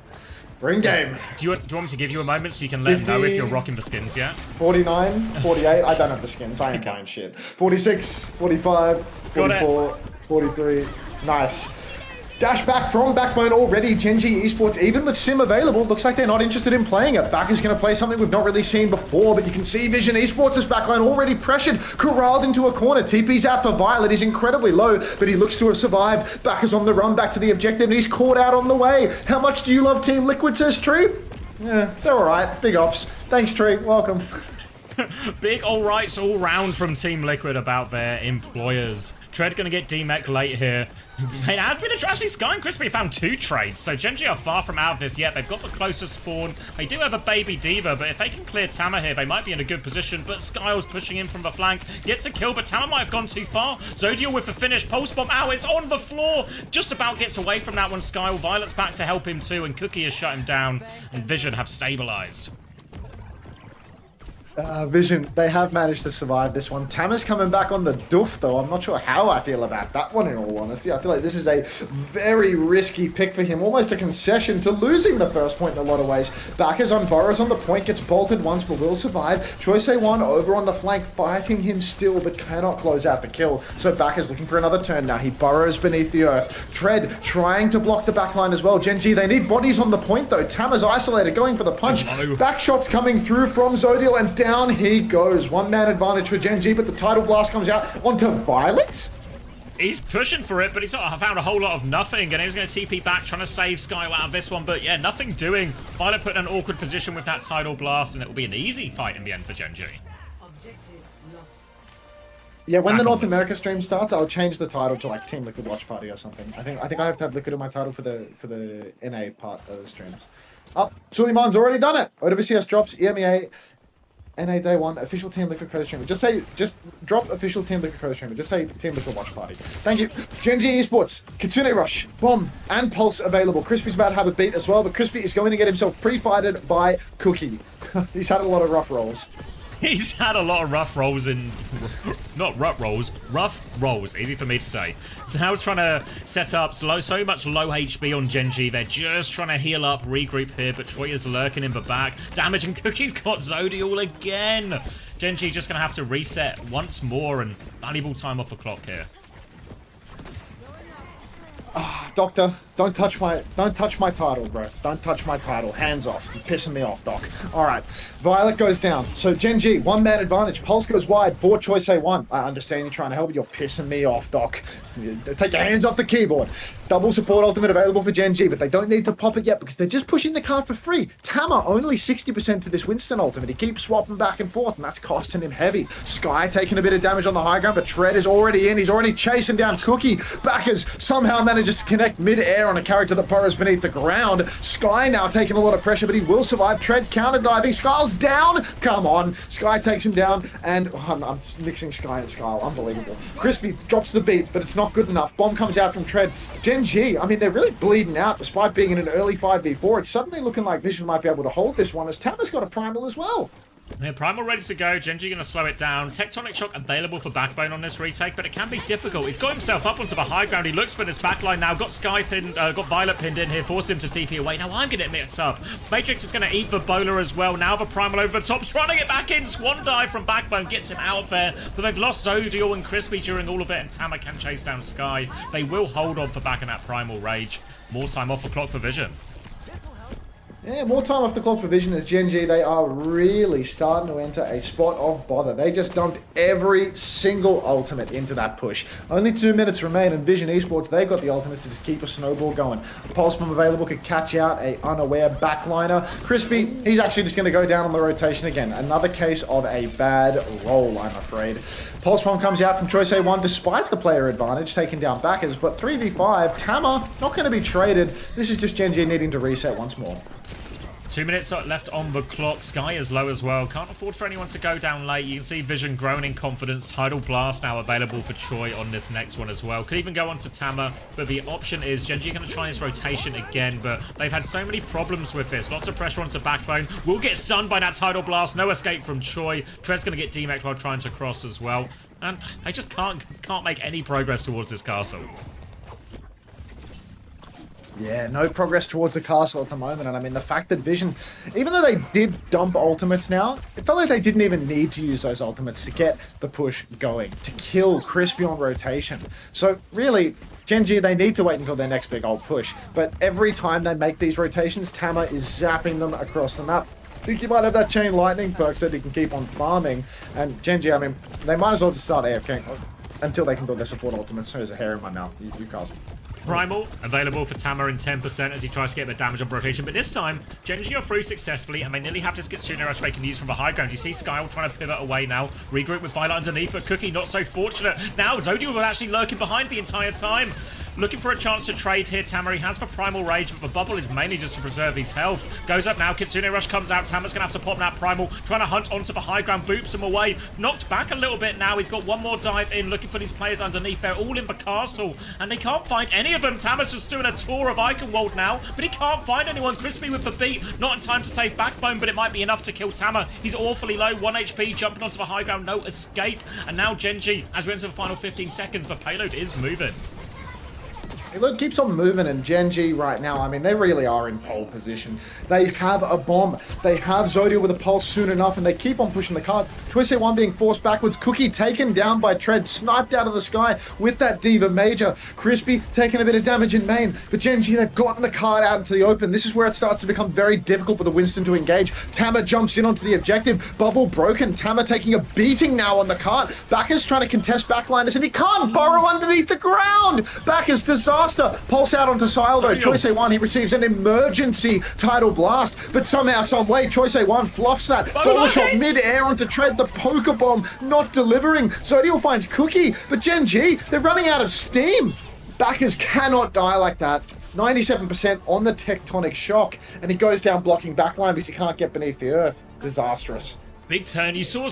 We're in game. Do you want me to give you a moment so you can let 50, them know if you're rocking the skins yet? 49, 48, I don't have the skins, I ain't buying shit. 46, 45, 44, 43, nice. Dash back from Backbone already, Genji Esports, even with Sim available, looks like they're not interested in playing it. Back is going to play something we've not really seen before, but you can see Vision Esports' backline already pressured, corralled into a corner. TP's out for Violet, he's incredibly low, but he looks to have survived. Back is on the run back to the objective, and he's caught out on the way. How much do you love Team Liquid, says Tree? Yeah, they're alright. Big ops. Thanks, Tree. Welcome. Big alrights all round from Team Liquid about their employers. Tread gonna get D-Mech late here. It has been actually Sky and Crispy found 2 trades, so Genji are far from out of this yet. They've got the closest spawn. They do have a baby Diva, but if they can clear Tama here, they might be in a good position. But Skyle's pushing in from the flank, gets a kill, but Tama might have gone too far. Zodiel with the finish, Pulse Bomb out, it's on the floor. Just about gets away from that one, Skyle. Violet's back to help him too, and Cookie has shut him down, and Vision have stabilized. Vision, they have managed to survive this one. Tama's coming back on the doof, though. I'm not sure how I feel about that one, in all honesty. I feel like this is a very risky pick for him. Almost a concession to losing the first point in a lot of ways. Backers on Burrows on the point, gets bolted once, but will survive. Choice A1 over on the flank, fighting him still, but cannot close out the kill. So Backers looking for another turn now. He burrows beneath the earth. Tread trying to block the backline as well. Genji, they need bodies on the point, though. Tama's isolated, going for the punch. Back shots coming through from Zodiel, and down he goes. One-man advantage for Genji, but the tidal blast comes out onto Violet. He's pushing for it, but he's not found a whole lot of nothing, and he was going to TP back, trying to save Sky out of this one, but yeah, nothing doing. Violet put in an awkward position with that tidal blast, and it will be an easy fight in the end for Genji. Yeah, when the North America stream starts, I'll change the title to like Team Liquid Watch Party or something. I think I have to have Liquid in my title for the NA part of the streams. Oh, Suleiman's already done it. OWCS drops EMEA NA Day 1, official Team Liquid co-streamer. Just drop official Team Liquid co-streamer. Just say Team Liquid Watch Party. Thank you. Genji Esports, Kitsune Rush, Bomb, and Pulse available. Crispy's about to have a beat as well, but Crispy is going to get himself pre-fighted by Cookie. He's had a lot of rough rolls. He's had a lot of rough rolls in... Not rough rolls. Rough rolls. Easy for me to say. So now he's trying to set up so much low HP on Genji. They're just trying to heal up, regroup here, but Troy is lurking in the back. Damaging Cookie's got Zodiel again. Genji just going to have to reset once more, and valuable time off the clock here. Doctor, don't touch my title, bro. Don't touch my title. Hands off. You're pissing me off, Doc. Alright. Violet goes down. So Genji, one-man advantage. Pulse goes wide for Choice A1. I understand you're trying to help, but you're pissing me off, Doc. Take your hands off the keyboard. Double support ultimate available for Genji, but they don't need to pop it yet because they're just pushing the card for free. Tama only 60% to this Winston ultimate. He keeps swapping back and forth, and that's costing him heavy. Sky taking a bit of damage on the high ground, but Tread is already in. He's already chasing down Cookie. Backers somehow manages to connect mid-air on a character that burrows beneath the ground. Sky now taking a lot of pressure, but he will survive. Tread counter diving. Skyle's down. Come on. Sky takes him down, and I'm mixing Sky and Skyle. Unbelievable. Crispy drops the beat, but it's not good enough. Bomb comes out from Tread. Genji, I mean, they're really bleeding out despite being in an early 5v4. It's suddenly looking like Vision might be able to hold this one, as Tama's got a primal as well. Yeah, Primal ready to go. Genji going to slow it down. Tectonic Shock available for Backbone on this retake, but it can be difficult. He's got himself up onto the high ground. He looks for this backline now. Got Sky pinned, got Violet pinned in here. Forced him to TP away. Now I'm getting mixed up. Matrix is going to eat the bowler as well. Now the Primal over the top. Trying to get back in. Swan dive from Backbone gets him out of there. But they've lost Zodiel and Crispy during all of it. And Tama can chase down Sky. They will hold on for back in that Primal Rage. More time off the clock for Vision. Yeah, more time off the clock for Vision as Genji. They are really starting to enter a spot of bother. They just dumped every single ultimate into that push. Only 2 minutes remain, and Vision Esports, they've got the ultimates to just keep a snowball going. A Pulse Bomb available could catch out a unaware backliner. Crispy, he's actually just going to go down on the rotation again. Another case of a bad roll, I'm afraid. Pulse Bomb comes out from Choice A1 despite the player advantage, taking down Backers, but 3v5, Tama not going to be traded. This is just Genji needing to reset once more. 2 minutes left on the clock. Sky is low as well. Can't afford for anyone to go down late. You can see Vision growing in confidence. Tidal Blast now available for Choi on this next one as well. Could even go on to Tama, but the option is Genji going to try his rotation again, but they've had so many problems with this. Lots of pressure onto Backbone. Will get stunned by that Tidal Blast. No escape from Choi. Tread's going to get DMAC while trying to cross as well. And they just can't make any progress towards this castle. Yeah, no progress towards the castle at the moment, and I mean the fact that Vision, even though they did dump ultimates now, it felt like they didn't even need to use those ultimates to get the push going, to kill Crispy on rotation. So really, Genji, they need to wait until their next big ult push, but every time they make these rotations, Tama is zapping them across the map. I think you might have that Chain Lightning perk so that he can keep on farming, and Genji, I mean, they might as well just start AFKing until they can build their support ultimates. There's a hair in my mouth, you guys. Primal, available for Tama in 10% as he tries to get the damage on rotation, but this time, Genji are through successfully, and they nearly have this Kitsune Rush they can use from the high ground. You see Skyle trying to pivot away now, regroup with Violet underneath, but Cookie not so fortunate. Now, Zodiac was actually lurking behind the entire time. Looking for a chance to trade here. Tamari has the Primal Rage, but the bubble is mainly just to preserve his health. Goes up now. Kitsune Rush comes out. Tama's going to have to pop that Primal. Trying to hunt onto the high ground. Boops him away. Knocked back a little bit now. He's got one more dive in. Looking for these players underneath. They're all in the castle. And they can't find any of them. Tama's just doing a tour of Eichenwald now. But he can't find anyone. Crispy with the beat. Not in time to save Backbone, but it might be enough to kill Tama. He's awfully low. 1 HP. Jumping onto the high ground. No escape. And now Genji, as we enter the final 15 seconds, the payload is moving. Payload keeps on moving, and Genji right now, I mean, they really are in pole position. They have a bomb. They have Zodiac with a pulse soon enough, and they keep on pushing the card. Twisty1 being forced backwards. Cookie taken down by Tread, sniped out of the sky with that Diva Major. Crispy taking a bit of damage in main, but Genji, they've gotten the card out into the open. This is where it starts to become very difficult for the Winston to engage. Tama jumps in onto the objective. Bubble broken. Tama taking a beating now on the cart. Backer's trying to contest backliners, and he can't burrow underneath the ground. Backer's disaster. Pulse out onto Sile though. Choice A1, he receives an emergency tidal blast, but somehow, some way, Choice A1 fluffs that. Bubble shot mid-air onto Tread, the poker bomb not delivering. Zodiac finds Cookie, but Genji, they're running out of steam. Backers cannot die like that. 97% on the tectonic shock, and he goes down blocking backline because he can't get beneath the earth. Disastrous. Big turn. You saw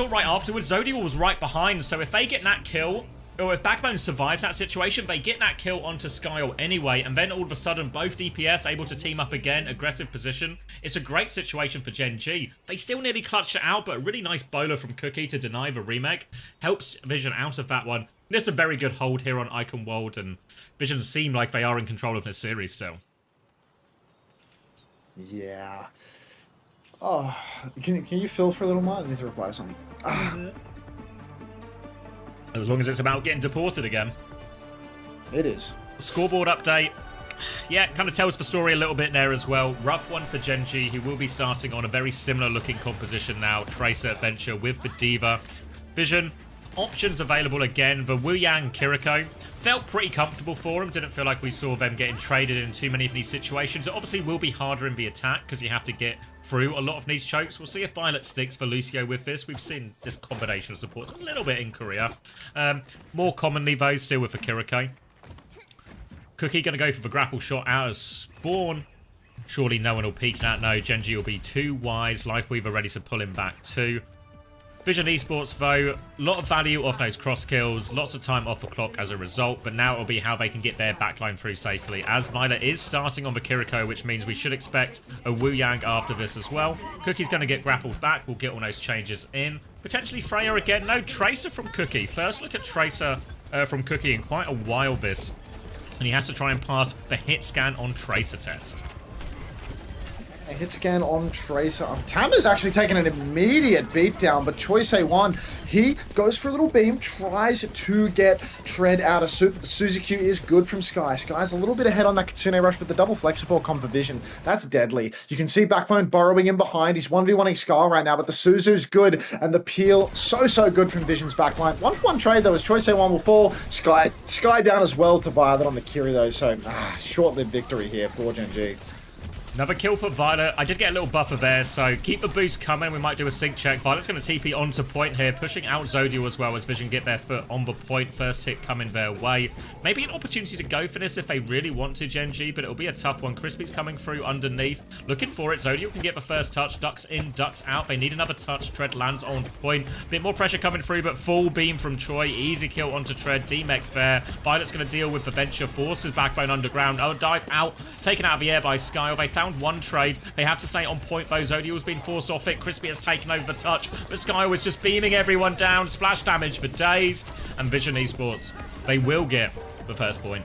right afterwards, Zodiac was right behind, so if they get that kill, or if Backbone survives that situation, they get that kill onto Skyle anyway, and then all of a sudden, both DPS able to team up again, aggressive position. It's a great situation for Gen G. They still nearly clutched it out, but a really nice bowler from Cookie to deny the remake. Helps Vision out of that one. There's a very good hold here on Eichenwald, and Vision seem like they are in control of this series still. Yeah. Oh, can you fill for a little more? I need to reply to something. As long as it's about getting deported again. It is. Scoreboard update. Yeah, kind of tells the story a little bit there as well. Rough one for Genji. He will be starting on a very similar looking composition now. Tracer Adventure with the Diva. Vision. Options available again. The Wu Yang Kiriko. Felt pretty comfortable for him. Didn't feel like we saw them getting traded in too many of these situations. It obviously will be harder in the attack because you have to get through a lot of these chokes. We'll see if Violet sticks for Lucio with this. We've seen this combination of supports a little bit in Korea. More commonly, though, still with the Kiriko. Cookie going to go for the grapple shot out of spawn. Surely no one will peek that. No, Genji will be too wise. Lifeweaver ready to pull him back too. Vision Esports, though, a lot of value off those cross kills, lots of time off the clock as a result, but now it'll be how they can get their backline through safely, as Violet is starting on the Kiriko, which means we should expect a Wu Yang after this as well. Cookie's going to get grappled back, we'll get all those changes in. Potentially Freya again, no, Tracer from Cookie. First look at Tracer from Cookie in quite a while this, and he has to try and pass the hit scan on Tracer test. A hit scan on Tracer. Tama's actually taking an immediate beatdown, but Choice A1, he goes for a little beam, tries to get Tread out of soup, but the Suzy Q is good from Sky. Sky's a little bit ahead on that Kitsune Rush, but the double flex support comp for Vision, that's deadly. You can see Backbone burrowing in behind. He's 1v1ing Sky right now, but the Suzu's good, and the peel so good from Vision's backline. 1-for-1 trade, though, as Choice A1 will fall. Sky down as well to Violet on the Kiri, though, so short-lived victory here for Gen G. Another kill for Violet. I did get a little buffer there, so keep the boost coming. We might do a sync check. Violet's going to TP onto point here, pushing out Zodiac as well as Vision get their foot on the point. First hit coming their way. Maybe an opportunity to go for this if they really want to, Gen G, but it'll be a tough one. Crispy's coming through underneath. Looking for it. Zodiac can get the first touch. Ducks in, ducks out. They need another touch. Tread lands on point. Bit more pressure coming through, but full beam from Choi. Easy kill onto Tread. D-Mech fair. Violet's going to deal with the Venture. Forces Backbone underground. Oh, dive out. Taken out of the air by Sky. They found one trade. They have to stay on point, though. Zodiac's been forced off it. Crispy has taken over the touch, but Sky was just beaming everyone down. Splash damage for days. And Vision Esports, they will get the first point.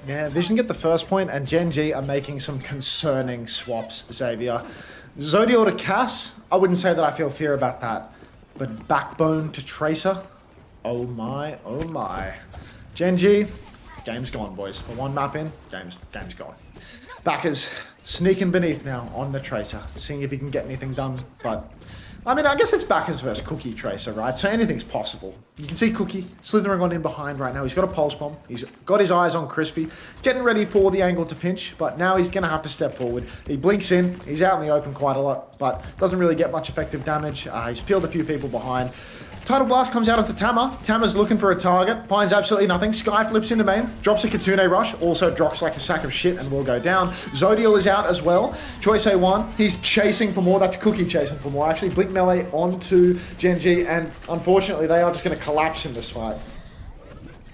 Yeah, Vision get the first point, and Gen G are making some concerning swaps, Xavier. Zodiac to Cass, I wouldn't say that I feel fear about that. But Backbone to Tracer? Oh my, oh my. Gen G, game's gone, boys. We're one map in, game's gone. Backers sneaking beneath now on the Tracer, seeing if he can get anything done. But, I mean, I guess it's Backers versus Cookie Tracer, right? So anything's possible. You can see Cookie slithering on in behind right now. He's got a pulse bomb. He's got his eyes on Crispy. He's getting ready for the angle to pinch, but now he's going to have to step forward. He blinks in. He's out in the open quite a lot, but doesn't really get much effective damage. He's peeled a few people behind. Tidal Blast comes out onto Tama. Tama's looking for a target, finds absolutely nothing. Sky flips into main, drops a Kitsune Rush, also drops like a sack of shit and will go down. Zodiel is out as well. Choice A1, he's chasing for more. That's Cookie chasing for more. Actually, Blink Melee onto Genji, and unfortunately, they are just going to collapse in this fight.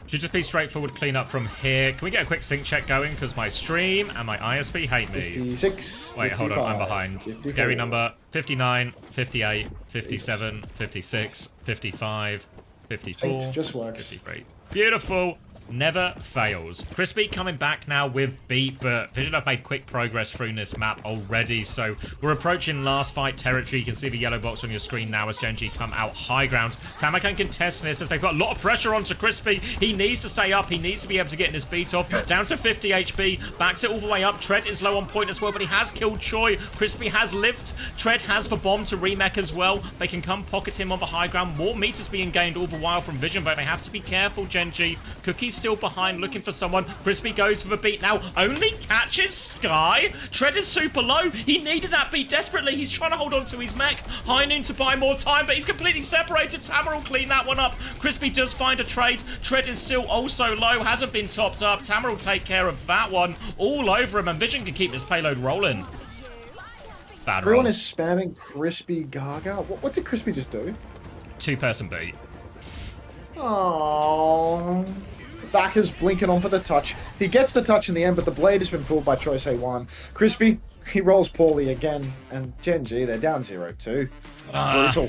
Should just be straightforward cleanup from here. Can we get a quick sync check going? Because my stream and my ISP hate me. 56. Wait, 55, hold on, I'm behind. 54. Scary number 59, 58, 57, 56, 55, 54, It just works. 53. Beautiful. Never fails. Crispy coming back now with beat, but Vision have made quick progress through this map already, so we're approaching last fight territory. You can see the yellow box on your screen now as Genji come out high ground. Tama can contest this as they've got a lot of pressure onto Crispy. He needs to stay up. He needs to be able to get this beat off. Down to 50 HP. Backs it all the way up. Tread is low on point as well, but he has killed Choi. Crispy has lived. Tread has the bomb to remake as well. They can come pocket him on the high ground. More meters being gained all the while from Vision, but they have to be careful, Genji. Cookie's still behind, looking for someone. Crispy goes for the beat now. Only catches Sky. Tread is super low. He needed that beat desperately. He's trying to hold on to his mech. High Noon to buy more time, but he's completely separated. Tama will clean that one up. Crispy does find a trade. Tread is still also low. Hasn't been topped up. Tama will take care of that one. All over him, and Vision can keep this payload rolling. Bad Everyone roll. is spamming Crispy Gaga. What did Crispy just do? Two-person beat. Oh, Backers blinking on for the touch. He gets the touch in the end, but the blade has been pulled by Choice A1. Crispy, he rolls poorly again, and Genji, they're down 0-2. Brutal.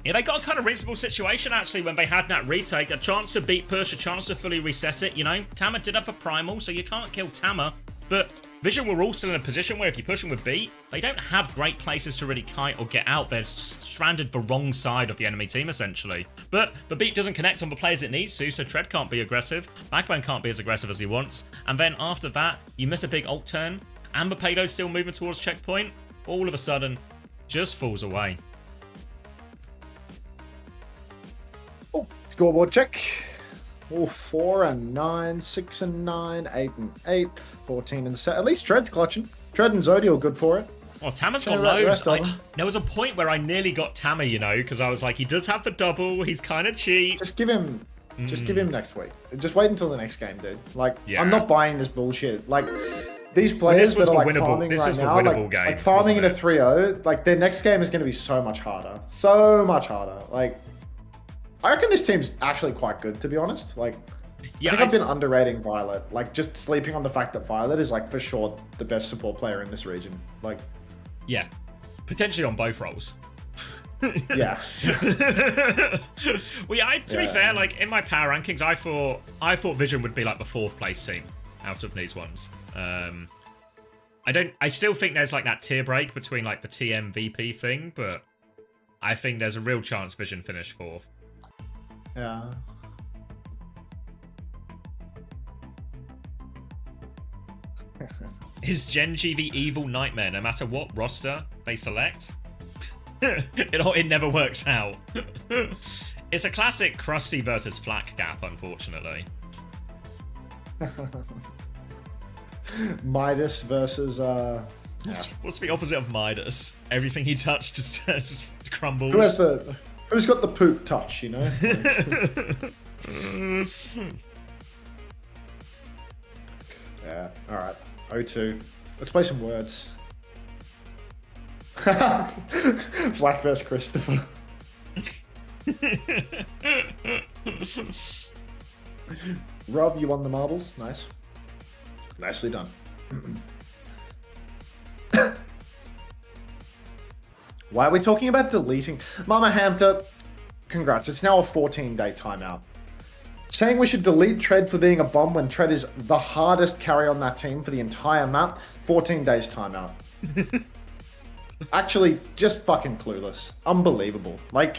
Yeah, they got a kind of reasonable situation, actually, when they had that retake. A chance to beat push, a chance to fully reset it, you know? Tama did have a primal, so you can't kill Tama. But Vision were all still in a position where if you push them with beat, they don't have great places to really kite or get out. They're stranded the wrong side of the enemy team, essentially. But the beat doesn't connect on the players it needs to, so Tread can't be aggressive. Backbone can't be as aggressive as he wants. And then after that, you miss a big ult turn, and Paydo's still moving towards checkpoint. All of a sudden, just falls away. Oh, scoreboard check. Oh, 4 and 9, 6 and 9, 8 and 8, 14 and 7. At least Tread's clutching. Tread and Zodiel good for it. Well, Tama's got Yeah, loads. rest of them. There was a point where I nearly got Tama, you know, because I was like, he does have the double. He's kind of cheap. Just give him next week. Just wait until the next game, dude. Like, Yeah. I'm not buying this bullshit. Like, these players was that are for like winnable- farming this right is for now, winnable like, game, like farming in a wasn't it? 3-0, like their next game is going to be so much harder. So much harder. Like, I reckon this team's actually quite good, to be honest. Like, Yeah, I think I've been underrating Violet. Like, just sleeping on the fact that Violet is, like, for sure the best support player in this region. Like, Yeah, potentially on both roles. yeah. Well, to be Yeah. fair, like in my power rankings, I thought Vision would be like the 4th place team out of these ones. I still think there's like that tier break between like the TM VP thing, but I think there's a real chance Vision finish 4th. Yeah. Is Genji the evil nightmare no matter what roster they select? it never works out. It's a classic Krusty versus Flak gap, unfortunately. Midas versus, What's the opposite of Midas? Everything he touched just crumbles. who's got the poop touch, you know? Yeah, alright. 0-2. Let's play some words. Flak versus Christopher. Rob, you won the marbles. Nice. Nicely done. Why are we talking about deleting? Mama Hamter, congrats. It's now a 14-day timeout. Saying we should delete Tread for being a bomb when Tread is the hardest carry on that team for the entire map, 14 days timeout. Actually, just fucking clueless. Unbelievable. Like,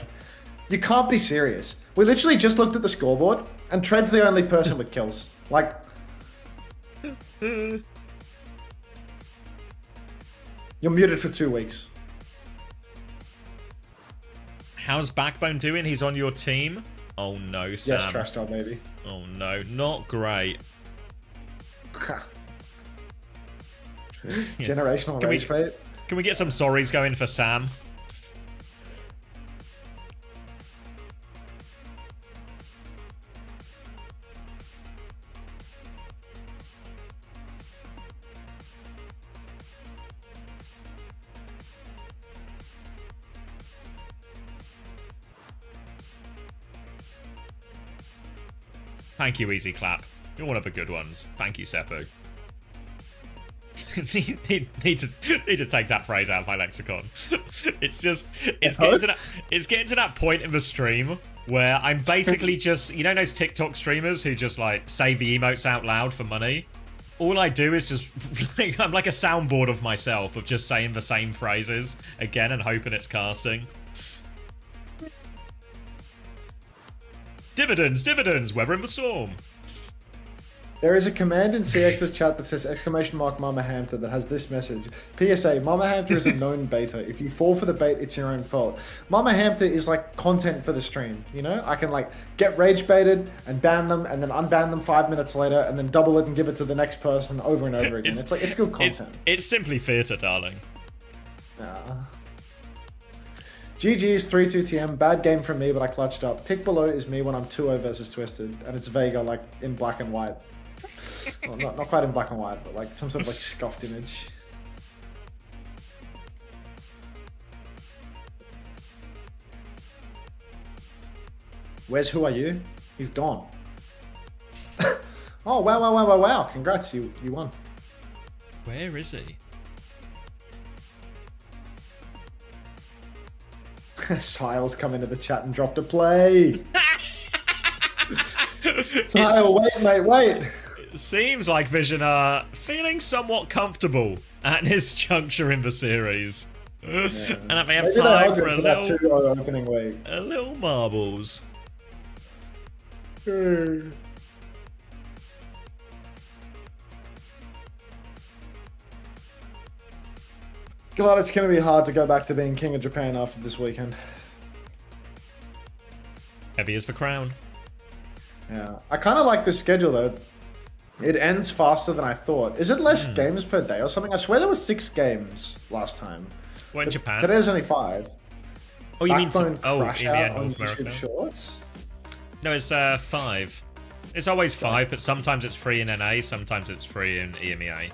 you can't be serious. We literally just looked at the scoreboard, and Tread's the only person with kills. Like, you're muted for 2 weeks. How's Backbone doing? He's on your team? Oh no, Sam. Yes, trash talk, baby. Oh no, not great. Generational Can we- rage fate. Can we get some sorries going for Sam? Thank you, Easy Clap. You're one of the good ones. Thank you, Seppu. need to take that phrase out of my lexicon. It's getting to that point in the stream where I'm basically just, you know, those TikTok streamers who just like say the emotes out loud for money. All I do is just I'm like a soundboard of myself of just saying the same phrases again and hoping it's casting. Dividends, dividends, weather in the storm. There is a command in CX's chat that says !Mama Hamter that has this message. PSA, Mama Hamter is a known beta. If you fall for the bait, it's your own fault. Mama Hamter is like content for the stream, you know? I can like get rage baited and ban them and then unban them 5 minutes later and then double it and give it to the next person over and over again. It's like, it's good content. It's simply theatre, darling. GG's 3-2 TM, bad game from me, but I clutched up. Pick below is me when I'm 2-0 versus Twisted, and it's Vega like in black and white. Well, not quite in black and white, but like some sort of like scuffed image. Where's Who Are You? He's gone. Oh, wow. Congrats, you won. Where is he? Sile's come into the chat and dropped a play. Sile, wait, mate, wait. It seems like Vision are feeling somewhat comfortable at this juncture in the series. Yeah. And that may have Maybe time for a that little 2-0 opening week. A little marbles. God, it's going to be hard to go back to being King of Japan after this weekend. Heavy as the crown. Yeah. I kind of like this schedule, though. It ends faster than I thought. Is it less games per day or something? I swear there were 6 games last time. What, in Japan? Today's only 5. Oh, you mean... Crash EMEA out on North America. YouTube Shorts? No, it's 5. It's always 5, but sometimes it's free in NA, sometimes it's free in EMEA.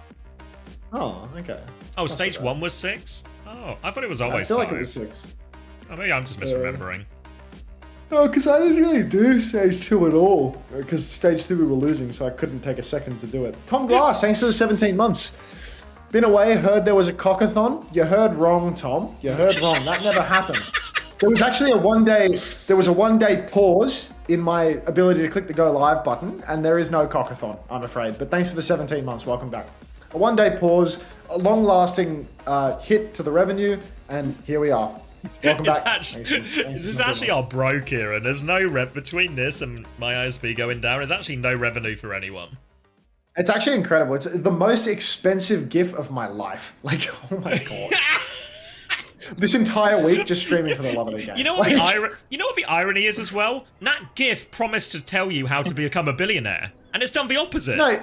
Oh, okay. Oh, stage 1 was 6? Oh, I thought it was always 5. I feel like it was 6. Oh, maybe I'm just misremembering. Oh, because I didn't really do stage 2 at all. Because stage 2 we were losing, so I couldn't take a second to do it. Tom Glass, thanks for the 17 months. Been away, heard there was a cockathon. You heard wrong, Tom. You heard wrong. That never happened. There was actually a one-day pause in my ability to click the go live button, and there is no cockathon, I'm afraid. But thanks for the 17 months. Welcome back. A one-day pause, a long-lasting hit to the revenue, and here we are. Welcome back. This is actually our broke era. There's no rep between this and my ISP going down. There's actually no revenue for anyone. It's actually incredible. It's the most expensive GIF of my life. Like, oh my god. This entire week just streaming for the love of the game. You know what the irony is as well? That GIF promised to tell you how to become a billionaire, and it's done the opposite. No,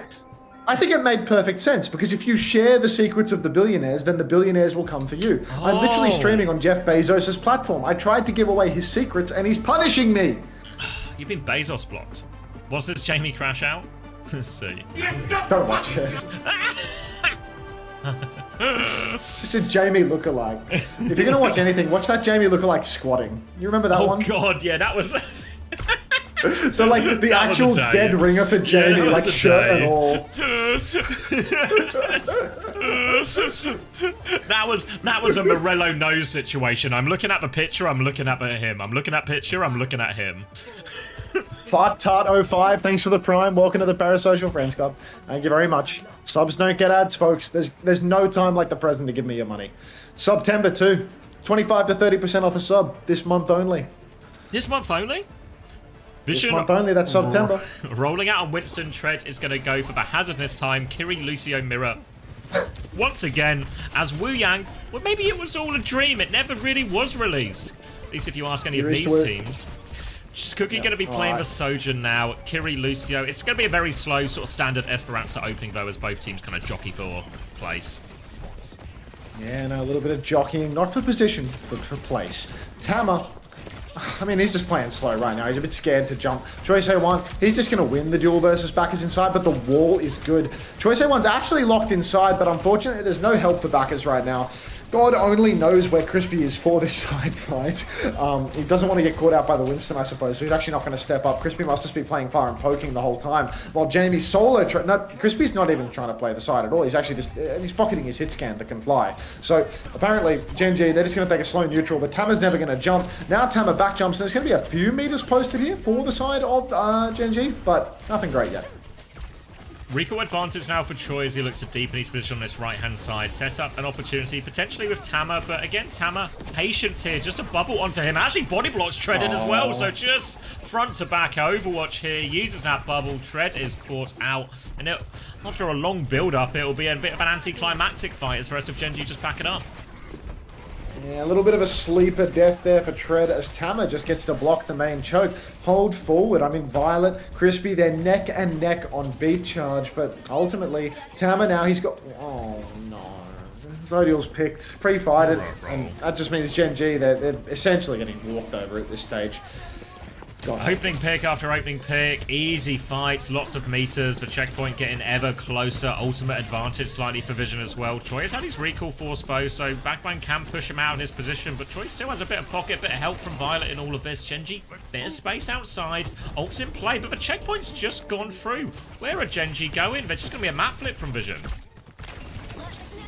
I think it made perfect sense, because if you share the secrets of the billionaires, then the billionaires will come for you. Oh. I'm literally streaming on Jeff Bezos' platform. I tried to give away his secrets, and he's punishing me. You've been Bezos blocked. Was this Jamie crash out? Let's see. Don't watch it. Just a Jamie lookalike. If you're gonna watch anything, watch that Jamie lookalike squatting. You remember that one? Oh god, yeah, that was... So like the actual dead ringer for Jamie, like shirt and all. that was a Morello nose situation. I'm looking at the picture, I'm looking at him. I'm looking at picture, I'm looking at him. Fart Tart 05, thanks for the prime. Welcome to the Parasocial Friends Club. Thank you very much. Subs don't get ads, folks. There's no time like the present to give me your money. September too. 25 to 30% off a sub this month only. This month only? This Vision month only, that's September. rolling out on Winston. Tread is going to go for the hazardous time. Kiri Lucio mirror. Once again, as Wu Yang, well, maybe it was all a dream. It never really was released. At least if you ask any of these teams. Just Cookie going to be playing the Sojourn now. Kiri Lucio. It's going to be a very slow, sort of standard Esperanza opening, though, as both teams kind of jockey for place. Yeah, no, a little bit of jockeying, not for position, but for place. Tama, I mean, he's just playing slow right now. He's a bit scared to jump. Choice A1, he's just going to win the duel versus backers inside, but the wall is good. Choice A1's actually locked inside, but unfortunately, there's no help for backers right now. God only knows where Crispy is for this side fight. He doesn't want to get caught out by the Winston, I suppose, so he's actually not going to step up. Crispy must just be playing far and poking the whole time. While Jamie's solo... Crispy's not even trying to play the side at all. He's actually just... he's pocketing his hit scan that can fly. So, apparently, Gen G, they're just going to take a slow neutral, but Tama's never going to jump. Now Tama back jumps, and there's going to be a few meters posted here for the side of Gen G, but nothing great yet. Recall advantage now for Choi as he looks to deepen his position on this right-hand side. Set up an opportunity, potentially with Tama, but again, Tama, patience here, just a bubble onto him. Actually, body blocks Tread in as well, so just front to back Overwatch here, uses that bubble. Tread is caught out, and after a long build-up, it'll be a bit of an anticlimactic fight as the rest of Gen G just back it up. Yeah, a little bit of a sleeper death there for Tread as Tama just gets to block the main choke. Hold forward. I mean, Violet, Crispy, they're neck and neck on beat charge, but ultimately, Tama now, he's got... Oh, no. Zodiel's picked, pre-fighted, and that just means Gen G, they're essentially getting walked over at this stage. Opening pick after opening pick, easy fight, lots of meters, the checkpoint getting ever closer, ultimate advantage slightly for Vision as well. Choi has had his recall force bow, so Backbone can push him out in his position, but Choi still has a bit of pocket, bit of help from Violet in all of this. Genji, bit of space outside, ult's in play, but the checkpoint's just gone through. Where are Genji going? There's just going to be a map flip from Vision.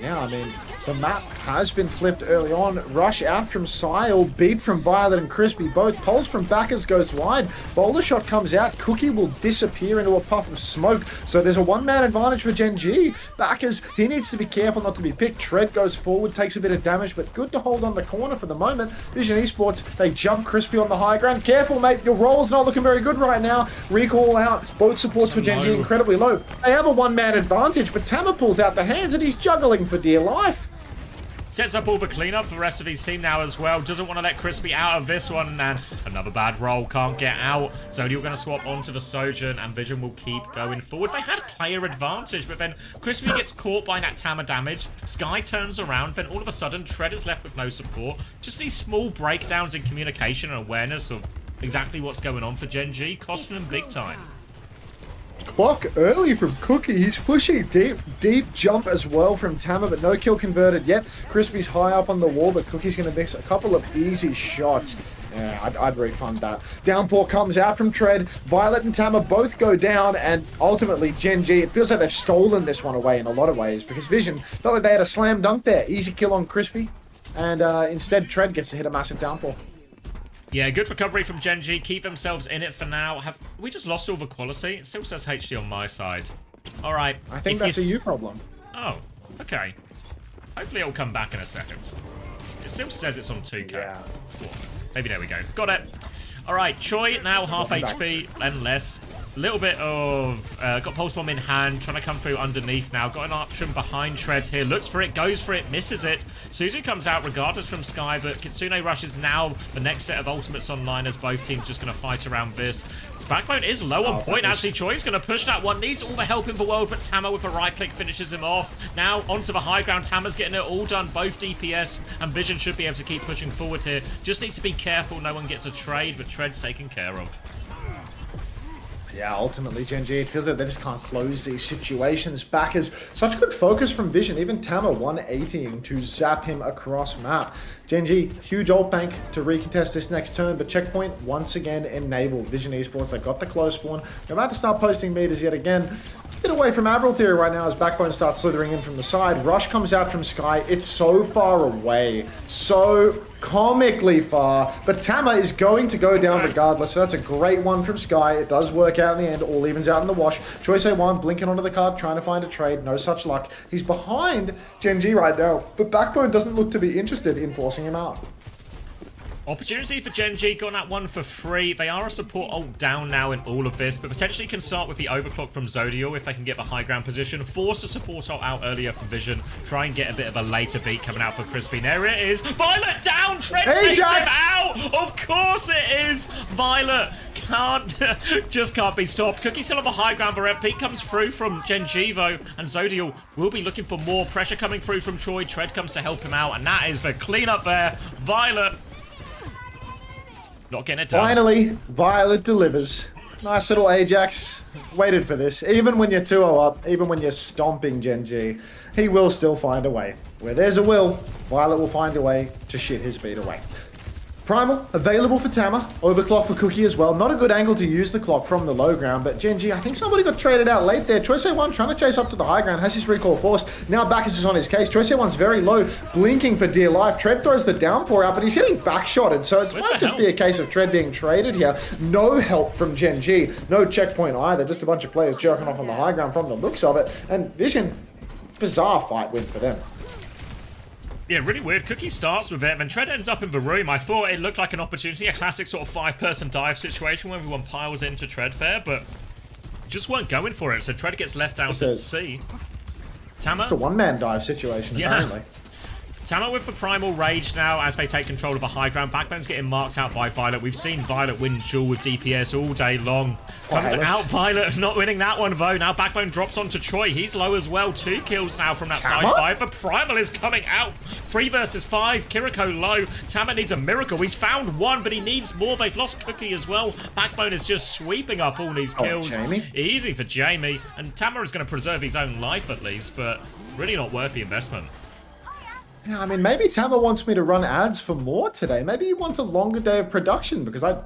Yeah, I mean, the map has been flipped early on. Rush out from Sile, beat from Violet and Crispy. Both pulse from Backers goes wide. Boulder shot comes out. Cookie will disappear into a puff of smoke. So there's a one-man advantage for Gen G. Backers, he needs to be careful not to be picked. Tread goes forward, takes a bit of damage, but good to hold on the corner for the moment. Vision Esports, they jump Crispy on the high ground. Careful, mate, your roll's not looking very good right now. Recall out. Both supports for Gen G incredibly low. They have a one-man advantage, but Tama pulls out the hands and he's juggling for dear life. Sets up all the cleanup for the rest of his team now as well. Doesn't want to let Crispy out of this one, and another bad roll, can't get out. So you're going to swap onto the Sojourn, and Vision will keep going forward. They had player advantage, but then Crispy gets caught by that Tama damage. Sky turns around, then all of a sudden Tread is left with no support. Just these small breakdowns in communication and awareness of exactly what's going on for Gen G, costing them big time. Clock early from Cookie. He's pushing deep jump as well from Tama, but no kill converted yet. Crispy's high up on the wall, but Cookie's going to miss a couple of easy shots. Yeah, I'd refund that. Downpour comes out from Tread. Violet and Tama both go down, and ultimately Gen G, it feels like they've stolen this one away in a lot of ways, because Vision felt like they had a slam dunk there. Easy kill on Crispy, and instead Tread gets to hit a massive downpour. Yeah, good recovery from Gen G. Keep themselves in it for now. Have we just lost all the quality? It still says HD on my side. All right. I think that's a you problem. Oh, okay. Hopefully it'll come back in a second. It still says it's on 2K. Yeah. Maybe there we go. Got it. All right, Choi now half HP and less. Little bit of got pulse bomb in hand, trying to come through underneath now. Got an option behind Treads here. Looks for it, goes for it, misses it. Suzu comes out regardless from Sky, but Kitsune rushes now the next set of ultimates online as both teams just going to fight around this. His backbone is low on point. Actually, Choi's going to push that one. Needs all the help in the world, but Tama with a right click finishes him off. Now onto the high ground. Tama's getting it all done. Both DPS and Vision should be able to keep pushing forward here. Just needs to be careful. No one gets a trade, but Tread's taken care of. Yeah, ultimately, Gen G, it feels like they just can't close these situations. Backers, such good focus from Vision. Even Tama 180ing to zap him across map. Gen G, huge ult bank to recontest this next turn, but checkpoint once again enabled. Vision Esports, they got the close spawn. They're about to start posting meters yet again. Bit away from Avril Theory right now as Backbone starts slithering in from the side. Rush comes out from Sky. It's so far away. So comically far. But Tama is going to go down regardless. So that's a great one from Sky. It does work out in the end. All evens out in the wash. Choice A1 blinking onto the card, trying to find a trade. No such luck. He's behind Gen G right now. But Backbone doesn't look to be interested in forcing him out. Opportunity for Gen G, got that one for free. They are a support ult down now in all of this, but potentially can start with the overclock from Zodial if they can get the high ground position. Force a support ult out earlier from Vision. Try and get a bit of a later beat coming out for Crispy. There it is. Violet down! Trent takes him out! Of course it is! Violet can't be stopped. Cookie still on the high ground. The red peak comes through from Gen G though, and Zodial will be looking for more pressure coming through from Choi. Tread comes to help him out, and that is the cleanup there. Violet not getting it done. Finally, Violet delivers. Nice little Ajax. Waited for this. Even when you're 2-0 up, even when you're stomping Gen G, he will still find a way. Where there's a will, Violet will find a way to shit his beat away. Primal, available for Tama. Overclock for Cookie as well. Not a good angle to use the clock from the low ground, but Gen G, I think somebody got traded out late there. Choice A1 trying to chase up to the high ground, has his recall forced. Now Bacchus is on his case. Choice A1's very low, blinking for dear life. Tread throws the downpour out, but he's getting backshotted, so it might just be a case of Tread being traded here. No help from Gen G. No checkpoint either. Just a bunch of players jerking off on the high ground from the looks of it. And Vision, bizarre fight win for them. Yeah, really weird. Cookie starts with it, and Tread ends up in the room. I thought it looked like an opportunity, a classic sort of 5-person dive situation where everyone piles into Tread there, but just weren't going for it, so Tread gets left down to C. Tama? It's a one-man dive situation, apparently. Tama with the Primal Rage now as they take control of the high ground. Backbone's getting marked out by Violet. We've seen Violet win duel with DPS all day long. Comes out Violet, not winning that one though. Now Backbone drops onto Troy. He's low as well. 2 kills now from that side 5. The Primal is coming out. 3 versus 5. Kiriko low. Tama needs a miracle. He's found 1, but he needs more. They've lost Cookie as well. Backbone is just sweeping up all these kills. Easy for Jamie. And Tama is going to preserve his own life at least, but really not worth the investment. Yeah, I mean, maybe Tama wants me to run ads for more today. Maybe he wants a longer day of production, because I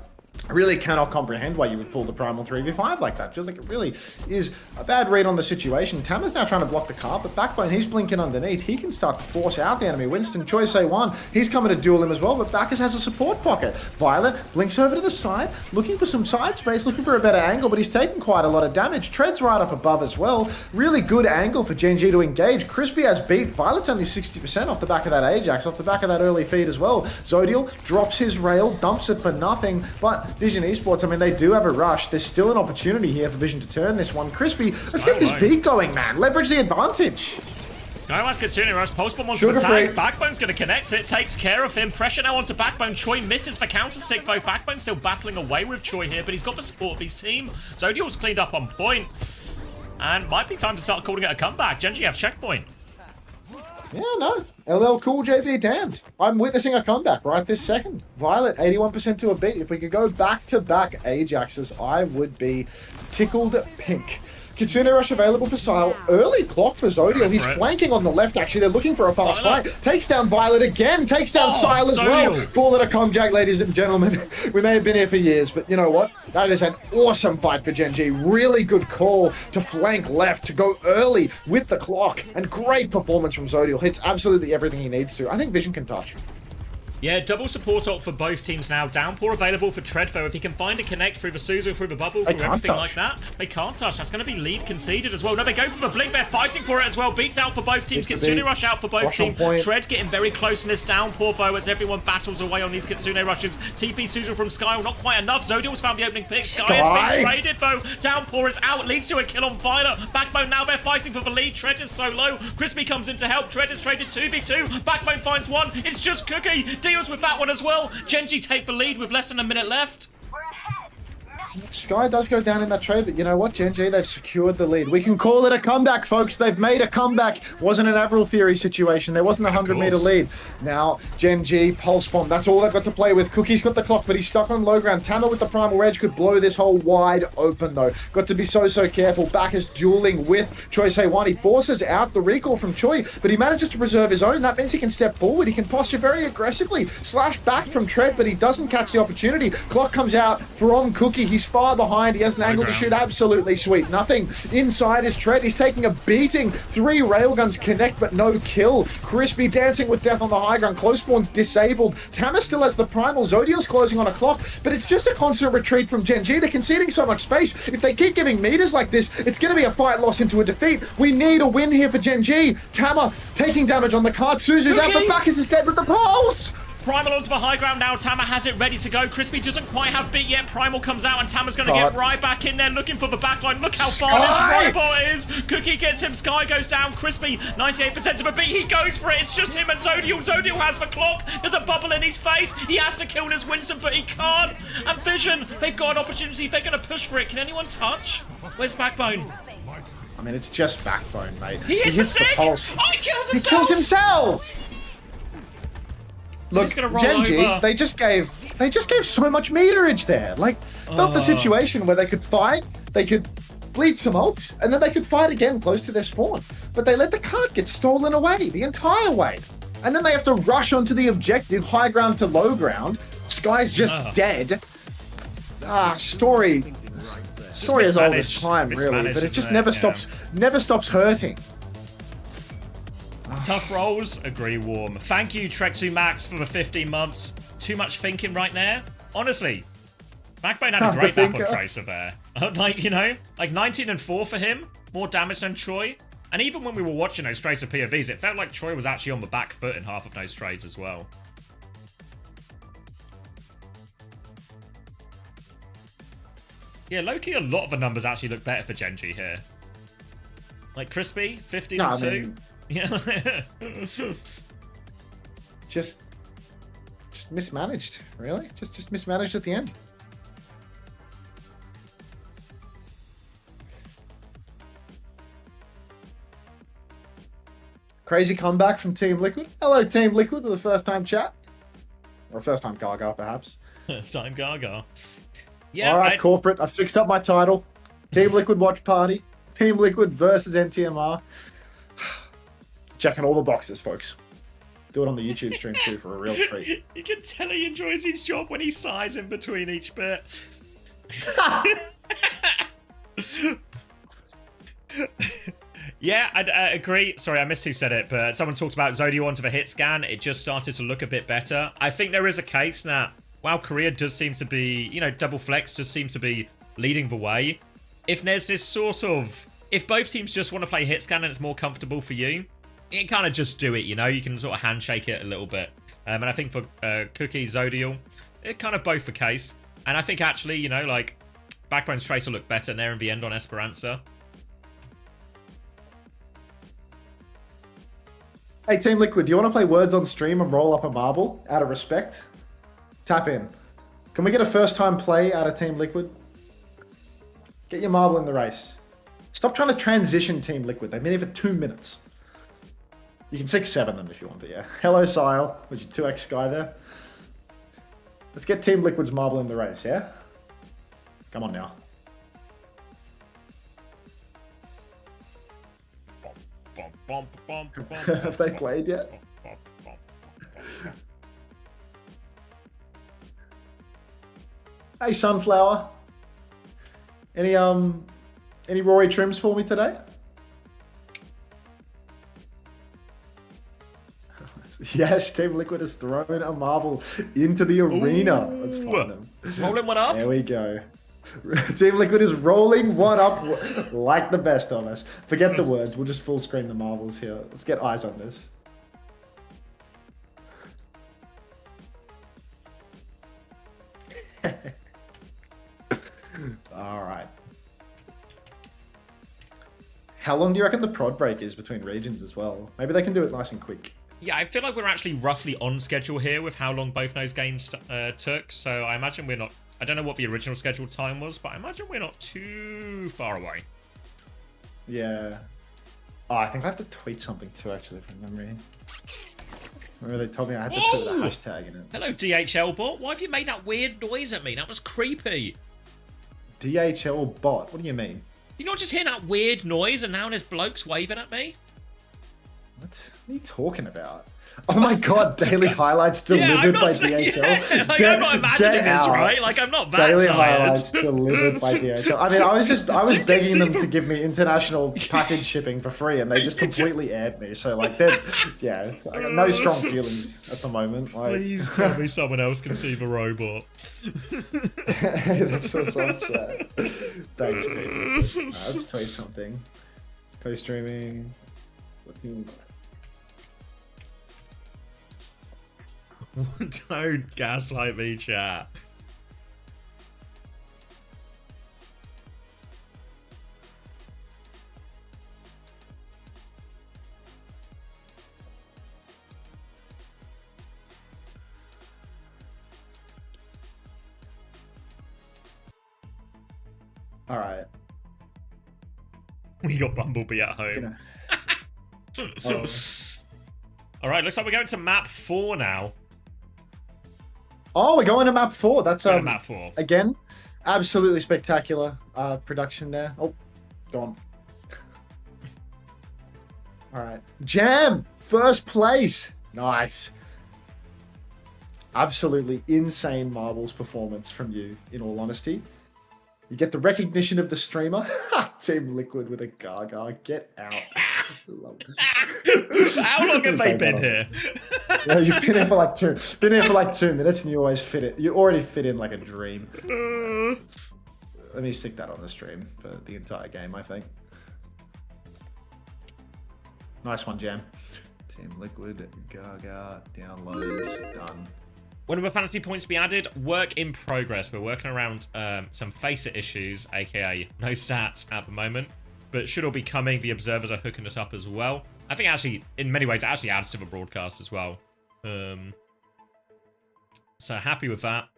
really cannot comprehend why you would pull the Primal 3v5 like that. Feels like it really is a bad read on the situation. Tama's now trying to block the car, but Backbone, he's blinking underneath. He can start to force out the enemy. Winston, Choice A1, he's coming to duel him as well, but Bacchus has a support pocket. Violet blinks over to the side, looking for some side space, looking for a better angle, but he's taking quite a lot of damage. Tread's right up above as well. Really good angle for Gen G to engage. Crispy has beat. Violet's only 60% off the back of that Ajax, off the back of that early feed as well. Zodial drops his rail, dumps it for nothing, but Vision Esports, I mean, they do have a rush. There's still an opportunity here for Vision to turn this one. Crispy, let's get this beat going, man. Leverage the advantage. Skywise Katsune rush, Pulse Bomb onto the tag. Backbone's going to connect it, takes care of him. Pressure now onto Backbone. Choi misses for counter stick though. Backbone's still battling away with Choi here, but he's got the support of his team. Zodial's cleaned up on point. And might be time to start calling it a comeback. Gen G have checkpoint. Yeah, no. LL Cool J be damned. I'm witnessing a comeback right this second. Violet, 81% to a beat. If we could go back-to-back Ajaxes, I would be tickled pink. Kitsune Rush available for Sile. Early clock for Zodial. He's flanking on the left, actually. They're looking for a fast fight. Takes down Violet again. Takes down Sile as well. Call it a comeback, ladies and gentlemen. We may have been here for years, but you know what? That is an awesome fight for Gen G. Really good call to flank left, to go early with the clock. And great performance from Zodial. Hits absolutely everything he needs to. I think Vision can touch. Yeah, double support ult for both teams now. Downpour available for Treadfoe. If he can find a connect through the Suzu, through the bubble, through everything like that. They can't touch. That's going to be lead conceded as well. No, they go for the blink. They're fighting for it as well. Beats out for both teams. Kitsune Rush out for both teams. Tread getting very close in this downpour though as everyone battles away on these Kitsune Rushes. TP Suzu from Sky, not quite enough. Zodial's found the opening pick. Sky has been traded though. Downpour is out. Leads to a kill on Violet. Backbone now they're fighting for the lead. Tread is so low. Crispy comes in to help. Tread is traded 2v2. Backbone finds one. It's just Cookie. Deals with that one as well. Gen G take the lead with less than a minute left. Sky does go down in that trade, but you know what, Gen G, they've secured the lead. We can call it a comeback, folks. They've made a comeback. Wasn't an Avril Theory situation. There wasn't a 100-meter lead. Now, Gen G, Pulse Bomb, that's all they've got to play with. Cookie's got the clock, but he's stuck on low ground. Tama with the Primal Rage could blow this hole wide open, though. Got to be so careful. Bacchus dueling with Choi Se-1. He forces out the recall from Choi, but he manages to preserve his own. That means he can step forward. He can posture very aggressively. Slash back from Tread, but he doesn't catch the opportunity. Clock comes out from Cookie. He's far behind. He has an angle to shoot. Absolutely sweet. Nothing inside his Tread. He's taking a beating. 3 railguns connect, but no kill. Crispy dancing with death on the high ground. Close spawn's disabled. Tama still has the Primal. Zodial's closing on a clock, but it's just a constant retreat from Gen G. They're conceding so much space. If they keep giving meters like this, it's going to be a fight loss into a defeat. We need a win here for Gen G. Tama taking damage on the card. Suzu's out, but Bacchus is dead with the pulse. Primal onto the high ground now. Tama has it ready to go. Crispy doesn't quite have beat yet. Primal comes out and Tama's going to get right back in there looking for the backline. Look how far this robot is. Cookie gets him. Sky goes down. Crispy, 98% of a beat. He goes for it. It's just him and Zodial. Zodial has the clock. There's a bubble in his face. He has to kill this Winston, but he can't. And Vision, they've got an opportunity. They're going to push for it. Can anyone touch? Where's Backbone? I mean, it's just Backbone, mate. He hits the stick. Pulse. Oh, he kills He himself. kills himself. Look, gonna roll Genji, over. they just gave so much meterage there. Like, felt the situation where they could fight, they could bleed some ults, and then they could fight again close to their spawn. But they let the cart get stolen away the entire way. And then they have to rush onto the objective, high ground to low ground. Sky's just dead. Story is all this time, really, but it just never stops hurting. Tough rolls, agree warm. Thank you, Trexu Max, for the 15 months. Too much thinking right now. Honestly, Backbone had a great map on Tracer there. Like, you know, like 19 and 4 for him. More damage than Troy. And even when we were watching those Tracer POVs, it felt like Troy was actually on the back foot in half of those trades as well. Yeah, low-key, a lot of the numbers actually look better for Genji here. Like Crispy, 15 and 2. Yeah. just mismanaged, really. Just mismanaged at the end. Crazy comeback from Team Liquid. Hello, Team Liquid, with a first-time chat. Or a first-time Gaga, perhaps. First-time Gaga. Yeah, all right, corporate. I fixed up my title. Team Liquid Watch Party. Team Liquid versus NTMR. Checking all the boxes, folks. Do it on the YouTube stream too for a real treat. You can tell he enjoys his job when he sighs in between each bit. Yeah, I agree. Sorry, I missed who said it, but someone talked about Zodiac onto the hit scan. It just started to look a bit better. I think there is a case that while Korea does seem to be, you know, double flex does seem to be leading the way. If there's this sort of, if both teams just want to play hit scan and it's more comfortable for you, you can kind of just do it, you know? You can sort of handshake it a little bit. And I think for Cookie, Zodial, it kind of both the case. And I think actually, you know, like, Backbone's Tracer looked better there in the end on Esperanza. Hey, Team Liquid, do you want to play Words on stream and roll up a marble out of respect? Tap in. Can we get a first-time play out of Team Liquid? Get your marble in the race. Stop trying to transition Team Liquid. They've been here for 2 minutes. You can 6-7 them if you want to, yeah. Hello, Sile. Was your 2x guy there? Let's get Team Liquid's marble in the race, yeah? Come on now. Have they played yet? Hey, Sunflower. Any Rory trims for me today? Yes, Team Liquid has thrown a marble into the arena. Let's find them. Rolling one up. There we go. Team Liquid is rolling one up like the best of us. Forget the words. We'll just full screen the marbles here. Let's get eyes on this. All right. How long do you reckon the prod break is between regions as well? Maybe they can do it nice and quick. Yeah, I feel like we're actually roughly on schedule here with how long both those games took. So I imagine we're not... I don't know what the original scheduled time was, but I imagine we're not too far away. Yeah. Oh, I think I have to tweet something too, actually, from memory. Remember they told me I had to put the hashtag in it. Hello, DHL bot. Why have you made that weird noise at me? That was creepy. DHL bot? What do you mean? You not just hearing that weird noise and now there's blokes waving at me? What are you talking about? Oh my god, daily highlights delivered by DHL. Yeah, like, I'm not imagining this, right? Like, I'm not that daily tired. Highlights delivered by DHL. I mean, I was begging them to give me international package shipping for free, and they just completely aired me. So, like, I got no strong feelings at the moment. Like, please tell me someone else can see the robot. That's so sad. Thanks, Kate. Let's tweet something. Co-streaming. What's in... Don't gaslight me, chat. All right. We got Bumblebee at home. Oh. All right, looks like we're going to map 4 now. Oh, we're going to map 4. That's Going to map 4. again, absolutely spectacular production there. Oh, go on. All right, Jam, first place. Nice. Absolutely insane marbles performance from you. In all honesty, you get the recognition of the streamer. Team Liquid with a Gaga. Get out. Love it. How long have they been here? Yeah, you've been here for like 2 minutes, and you always fit it. You already fit in like a dream. Let me stick that on the stream for the entire game, I think. Nice one, Jam. Team Liquid, Gaga, downloads, done. When will fantasy points be added? Work in progress. We're working around some FACEIT issues, aka no stats at the moment, but should all be coming. The observers are hooking us up as well. I think actually, in many ways, it actually adds to the broadcast as well. So happy with that.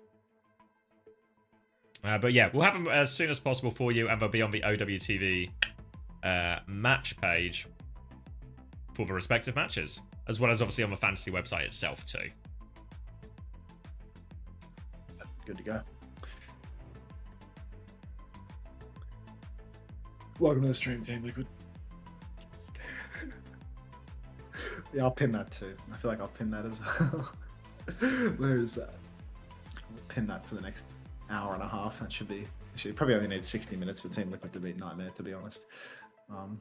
But yeah, we'll have them as soon as possible for you, and they'll be on the OWTV match page for the respective matches, as well as obviously on the fantasy website itself too. Good to go. Welcome to the stream, Team Liquid. Yeah, I'll pin that too. I feel like I'll pin that as well. Where is that? I'll pin that for the next hour and a half. That should be. Probably only need 60 minutes for Team Liquid to beat Nightmare, to be honest. All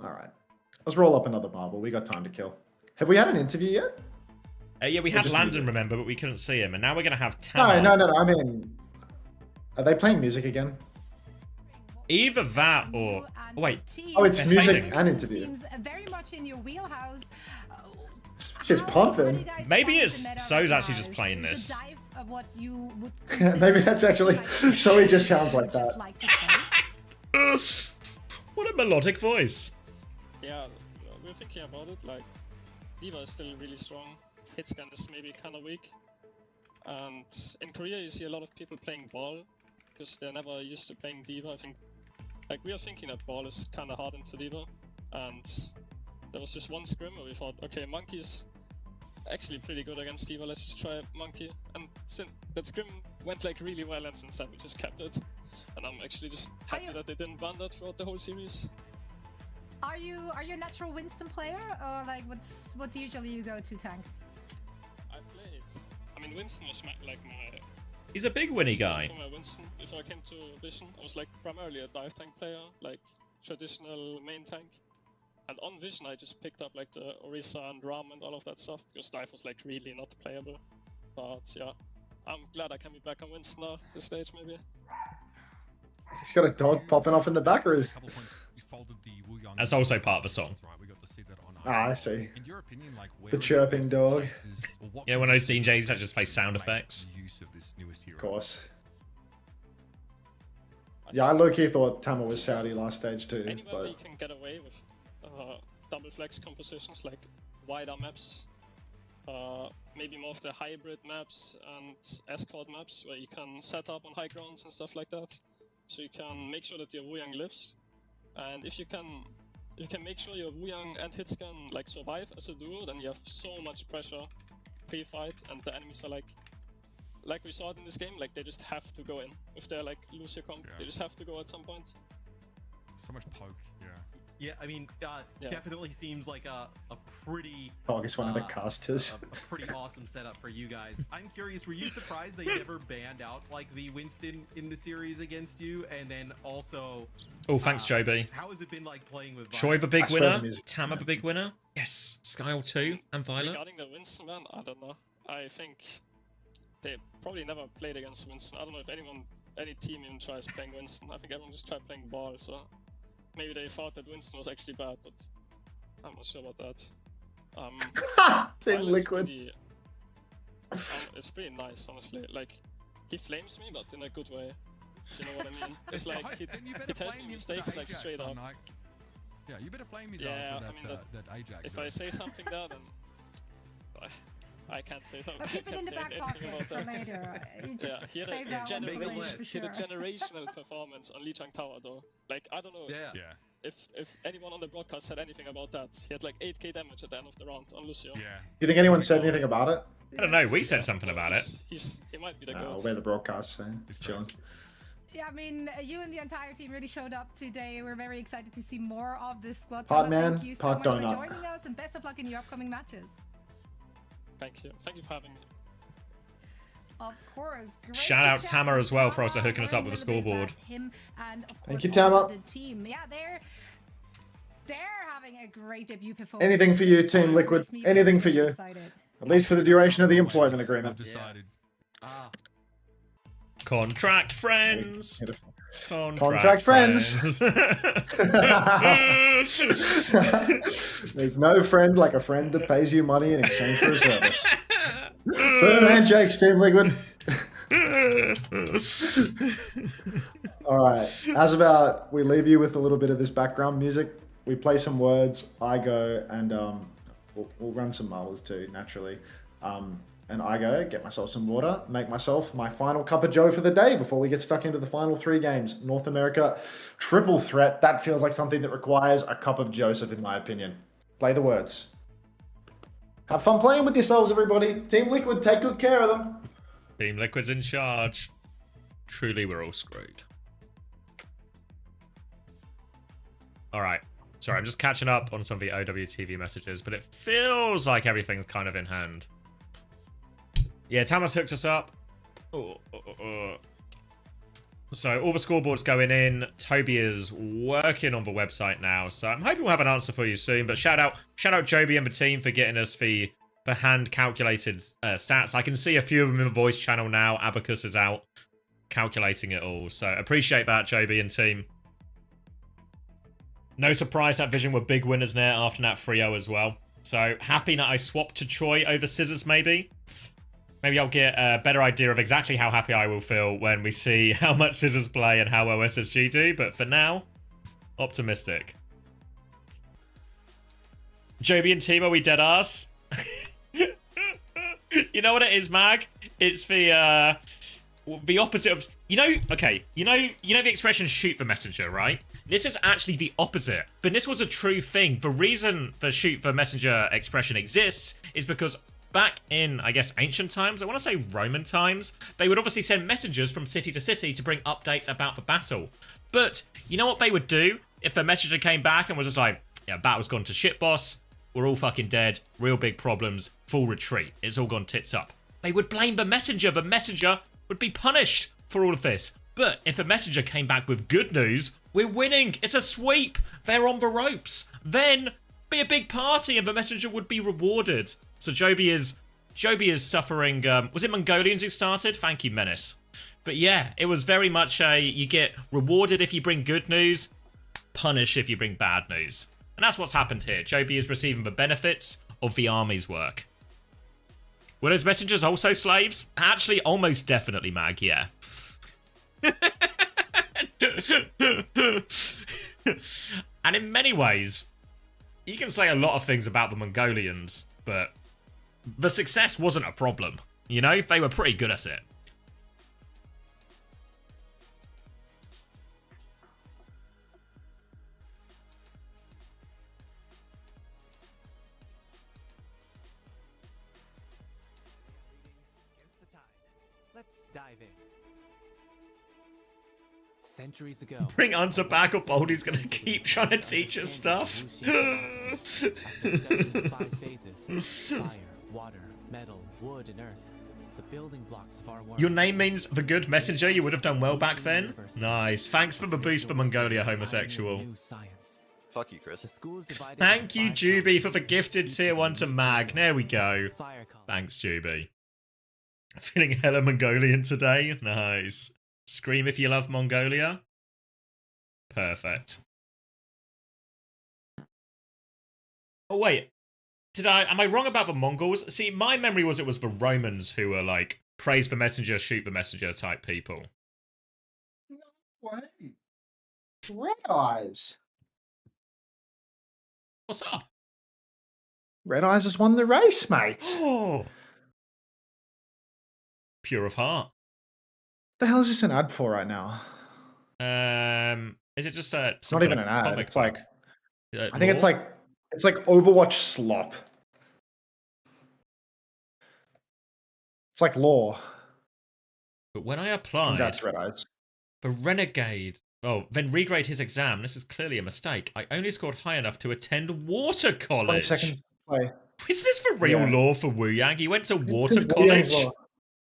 right, let's roll up another marble. We got time to kill. Have we had an interview yet? Yeah, we had Landon, music? remember, but we couldn't see him, and now we're gonna have Tama. No. I mean, are they playing music again? Either that or wait. Oh, it's They're music fading. and interview. Seems very much in your wheelhouse. Shit's pumping. Maybe it's So's actually just playing this. Maybe that's actually. So he just sounds like that. What a melodic voice. Yeah, we're thinking about it. Like, D.Va is still really strong. Hitscan is maybe kind of weak. And in Korea, you see a lot of people playing ball because they're never used to playing D.Va. I think, like, we are thinking that ball is kind of hard into D.Va. And there was just one scrim where we thought, okay, Monkey's actually pretty good against D.Va. Let's just try Monkey. And since that scrim went like really well, and since then we just kept it. And I'm actually just happy that they didn't ban that throughout the whole series. Are you a natural Winston player, or like what's usually you go to tank? I played. I mean, Winston was my He's a big winny guy. For my Winston, before I came to Vision, I was like primarily a dive tank player, like traditional main tank. And on Vision, I just picked up like the Orisa and Ram and all of that stuff because dive was like really not playable. But yeah, I'm glad I can be back on Winston now. This stage maybe. He's got a dog popping off in the back, or is? That's also part of the song. Ah, I see. In your opinion, like, where The chirping dog. Yeah, one of those DJs that just plays sound effects. Of course. Yeah, I low-key thought Tama was Saudi last stage too, Anywhere but you can get away with double flex compositions like wider maps, maybe more of the hybrid maps and escort maps where you can set up on high grounds and stuff like that. So you can make sure that your Wuyang lives, and if you can make sure your Wuyang and Hitscan like survive as a duo, then you have so much pressure pre-fight, and the enemies are like we saw it in this game, like they just have to go in. If they're like lose your comp, they just have to go at some point. So much poke, yeah. Yeah, I mean, definitely seems like a pretty... Dog is one of the casters. A pretty awesome setup for you guys. I'm curious, were you surprised they never banned out like the Winston in the series against you? And then also... Oh, thanks, Joby. How has it been like playing with Choi the big I swear the winner. music- Tama the big winner. Yes. Skyle 2 and Violet. Regarding the Winston ban, I don't know. I think they probably never played against Winston. I don't know if any team even tries playing Winston. I think everyone just tried playing ball, so maybe they thought that Winston was actually bad, but I'm not sure about that. Team Violet's Liquid. pretty- it's pretty nice, honestly. Like, he flames me, but in a good way. You know what I mean? It's like he Then you better tells flame me him for the mistakes like Ajax, straight up. son, like. Yeah, you better flame his Yeah, ass I for mean, that Ajax. If I say something there, then I can't say something. But I keep it in can't the say back anything pocket about for that. later. You Yeah, just he had save a, that one for Make a later list. for he sure. had a generational performance on Lijiang Tower, though. Like, I don't know Yeah. Yeah. if anyone on the broadcast said anything about that. He had like 8k damage at the end of the round on Lucio. Yeah. Do you think anyone said anything about it? I don't know. We said something about it. He might be the No, goat. we're the broadcast, so it's It's chilling. Yeah, I mean, you and the entire team really showed up today. We're very excited to see more of this squad. Part Tama, man, thank you so part much for donut. joining us, and best of luck in your upcoming matches. Thank you for having me. Of course. Great Shout to out chat Tama with as well for also Tama, hooking us up learning with a little bit scoreboard. about Him and of Thank course you, Tama. also the team. Yeah, they're having a great debut performance. Anything for you, Team Liquid. Makes me Anything for very you. excited. At least for the duration of the employment I've agreement. decided. Ah, Contract friends. Contract friends. There's no friend like a friend that pays you money in exchange for a service. Firm handshakes, Team Liquid. All right. How's about we leave you with a little bit of this background music? We play some words. I go and we'll run some mullers too, naturally. And I go get myself some water, make myself my final cup of joe for the day before we get stuck into the final 3 games. North America triple threat. That feels like something that requires a cup of Joseph, in my opinion. Play the words. Have fun playing with yourselves, everybody. Team Liquid, take good care of them. Team Liquid's in charge. Truly, we're all screwed. All right. Sorry, I'm just catching up on some of the OWTV messages, but it feels like everything's kind of in hand. Yeah, Tama's hooked us up. So all the scoreboards going in. Toby is working on the website now, so I'm hoping we'll have an answer for you soon. But shout out Joby and the team for getting us the hand calculated stats. I can see a few of them in the voice channel now. Abacus is out calculating it all, so appreciate that, Joby and team. No surprise that Vision were big winners there after that 3-0 as well. So happy that I swapped to Choi over Scissors, maybe. Maybe I'll get a better idea of exactly how happy I will feel when we see how much Scissors play and how well SSG do. But for now, optimistic. Joby and Timo, we dead ass. You know what it is, Mag? It's the opposite of... You know the expression shoot the messenger, right? This is actually the opposite. But this was a true thing. The reason the shoot the messenger expression exists is because back in, I guess, ancient times, I want to say Roman times, they would obviously send messengers from city to city to bring updates about the battle. But you know what they would do if the messenger came back and was just like, yeah, battle's gone to shit, boss. We're all fucking dead. Real big problems. Full retreat. It's all gone tits up. They would blame the messenger. The messenger would be punished for all of this. But if the messenger came back with good news, we're winning. It's a sweep. They're on the ropes. Then be a big party and the messenger would be rewarded. So Joby is suffering. Was it Mongolians who started? Thank you, Menace. But yeah, it was very much a you get rewarded if you bring good news, punish if you bring bad news. And that's what's happened here. Joby is receiving the benefits of the army's work. Were those messengers also slaves? Actually, almost definitely, Mag, yeah. And in many ways, you can say a lot of things about the Mongolians, but the success wasn't a problem. You know, they were pretty good at it. Against the tide. Let's dive in. Centuries ago, Bring Hunter back or Baldy's gonna keep trying to teach us stuff. after studying the 5 phases, fire, water, metal, wood, and earth, the building blocks of our world. Your name means the good messenger. You would have done well back then. Nice. Thanks for the boost for Mongolia, homosexual. New science. Fuck you, Chris. The school is divided Thank into you, 5 Juby, columns. for the gifted tier 1 to Mag. There we go. Fire column. Thanks, Juby. Feeling hella Mongolian today. Nice. Scream if you love Mongolia. Perfect. Oh, wait. Am I wrong about the Mongols? See, my memory was it was the Romans who were like praise the messenger, shoot the messenger type people. Wait. Red Eyes. What's up? Red Eyes has won the race, mate. Oh, pure of heart. The hell is this an ad for right now? Is it just a? It's not even an ad. It's like I think it's lore? like Overwatch slop. It's like lore. But when I applied, Congrats, Red Eyes. the renegade. Oh, then regrade his exam. This is clearly a mistake. I only scored high enough to attend water 20 college. seconds play. Is this for real Yeah. lore for Wu Yang? He went to water Wu college. Yang's law.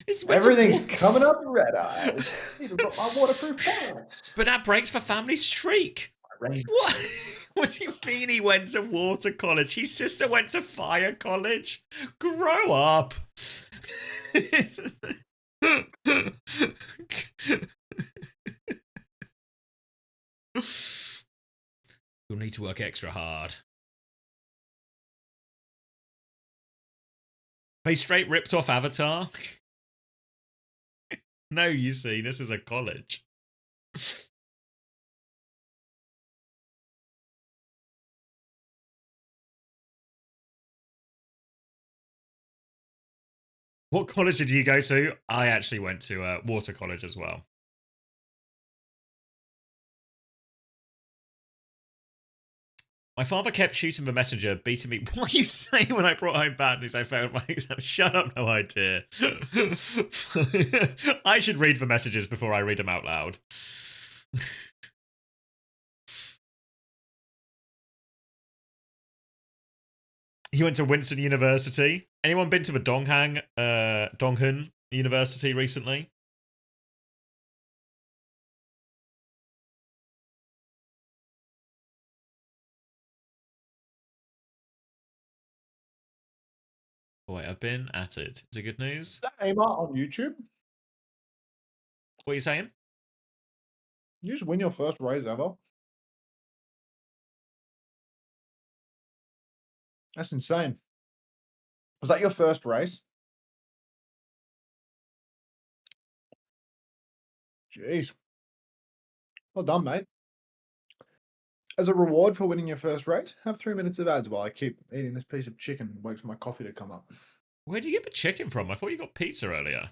It's went to Everything's coming up Red Eyes. Even got my waterproof pants. But that breaks the family streak. What? What do you mean he went to water college? His sister went to fire college. Grow up. You'll need to work extra hard. They straight ripped off Avatar. No, you see, this is a college. What college did you go to? I actually went to water college as well. My father kept shooting the messenger, beating me. What are you saying when I brought home bad news? I failed my exam. Shut up, no idea. I should read the messages before I read them out loud. He went to Winston University. Anyone been to the Donghun University recently? Oh, wait, I've been at it. Is it good news? Is that EMEA on YouTube? What are you saying? You just win your first race ever. That's insane. Was that your first race? Jeez. Well done, mate. As a reward for winning your first race, have 3 minutes of ads while I keep eating this piece of chicken. Wait for my coffee to come up. Where did you get the chicken from? I thought you got pizza earlier.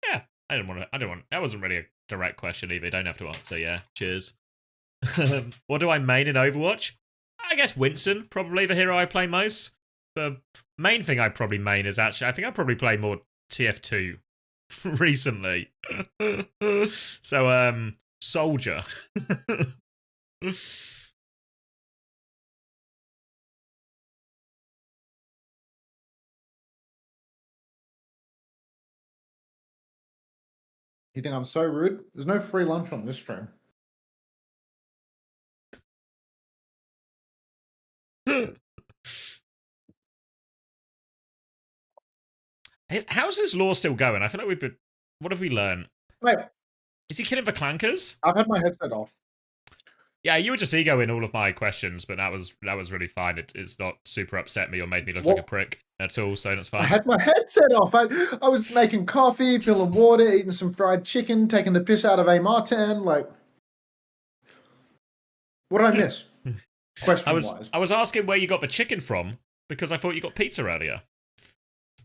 Yeah, I didn't want. That wasn't really a direct question either. You don't have to answer. Yeah, cheers. What do I main in Overwatch? I guess Winston, probably the hero I play most. The main thing I probably main is actually, I think I probably play more TF2 recently. So, Soldier. You think I'm so rude? There's no free lunch on this stream. How's this lore still going? I feel like we've been... What have we learned? Mate, Is he killing the clankers? I've had my headset off. Yeah, you were just egoing all of my questions, but that was really fine. It's not super upset me or made me look What? like a prick at all, so that's fine. I had my headset off. I was making coffee, filling water, eating some fried chicken, taking the piss out of A. Martin. Like, what did I miss? Question-wise. I was asking where you got the chicken from because I thought you got pizza earlier.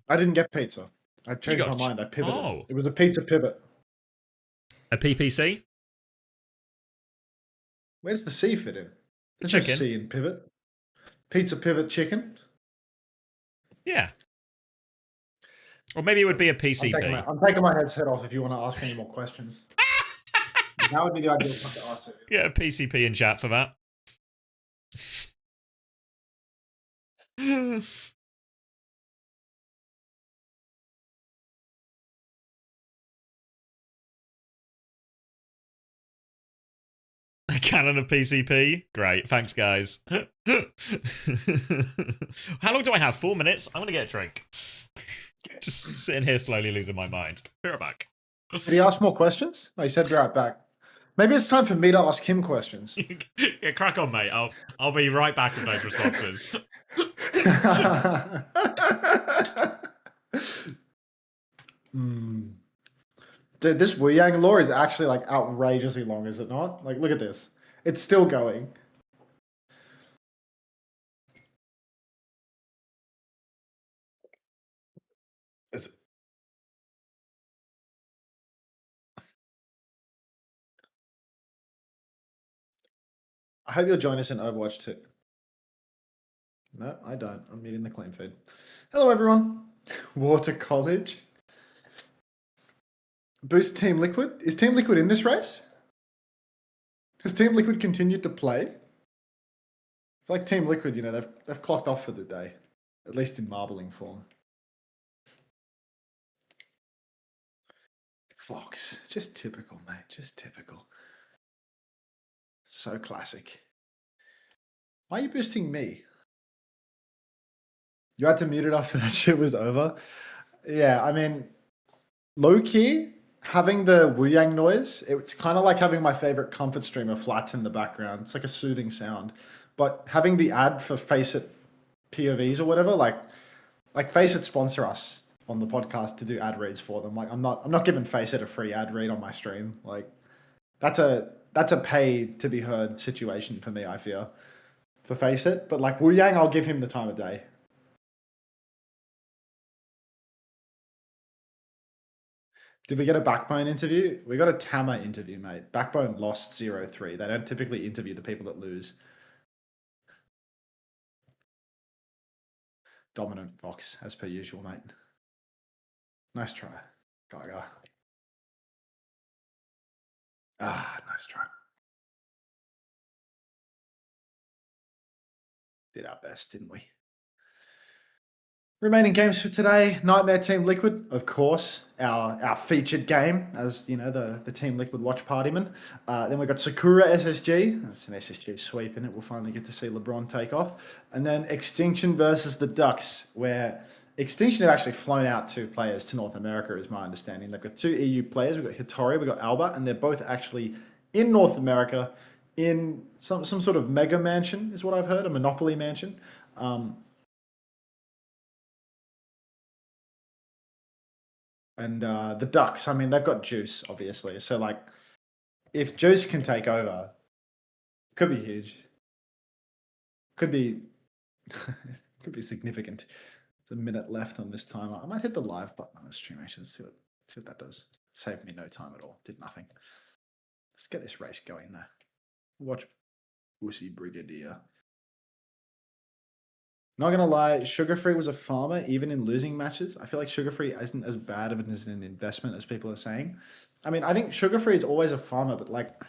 I didn't get pizza. I changed my mind. I pivoted. Oh. It was a pizza pivot. A PPC? Where's the C fit in? There's no Chicken. C in pivot. Pizza pivot chicken. Yeah. Or maybe it would be a PCP. I'm taking my headset off if you want to ask any more questions. That would be the ideal time to ask it. Yeah, a PCP in chat for that. A cannon of PCP? Great, thanks guys. How long do I have? 4 minutes? I'm gonna get a drink. Just sitting here slowly losing my mind. Be right back. Did he ask more questions? Oh, he said be right back. Maybe it's time for me to ask him questions. Yeah, crack on, mate. I'll be right back with those responses. Dude, this Wu Yang lore is actually like outrageously long, is it not? Like, look at this. It's still going. Is it? I hope you'll join us in Overwatch 2. No, I don't. I'm muting the clean feed. Hello, everyone. Water College. Boost Team Liquid. Is Team Liquid in this race? Has Team Liquid continued to play? I feel like Team Liquid, you know, they've clocked off for the day. At least in marbling form. Fox. Just typical, mate. Just typical. So classic. Why are you boosting me? You had to mute it after that shit was over? Yeah, I mean, low-key, having the Wu Yang noise, it's kind of like having my favorite comfort streamer flats in the background. It's like a soothing sound. But having the ad for Face It POVs or whatever, like Face It sponsor us on the podcast to do ad reads for them. Like I'm not giving Face It a free ad read on my stream. Like that's a pay to be heard situation for me, I fear. For Face It. But like Wu Yang, I'll give him the time of day. Did we get a Backbone interview? We got a Tama interview, mate. Backbone lost 0-3. They don't typically interview the people that lose. Dominant Fox, as per usual, mate. Nice try, Gaga. Ah, nice try. Did our best, didn't we? Remaining games for today, Nightmare Team Liquid, of course, our featured game, as you know, the Team Liquid watch partyman. Then we got Sakura SSG, that's an SSG sweep in it, we'll finally get to see LeBron take off. And then Extinction versus the Ducks, where Extinction have actually flown out 2 players to North America, is my understanding. They've got 2 EU players, we've got Hitori, we've got Alba, and they're both actually in North America, in some sort of mega mansion, is what I've heard, a Monopoly mansion. And the Ducks, I mean, they've got Juice, obviously. So, like, if Juice can take over, could be huge. Could be could be significant. There's a minute left on this timer. I might hit the live button on the stream, actually. Let's see what that does. Saved me no time at all. Did nothing. Let's get this race going, though. Watch Wussy Brigadier. Not gonna lie, Sugar Free was a farmer even in losing matches. I feel like Sugar Free isn't as bad of an investment as people are saying. I mean, I think Sugar Free is always a farmer, but like,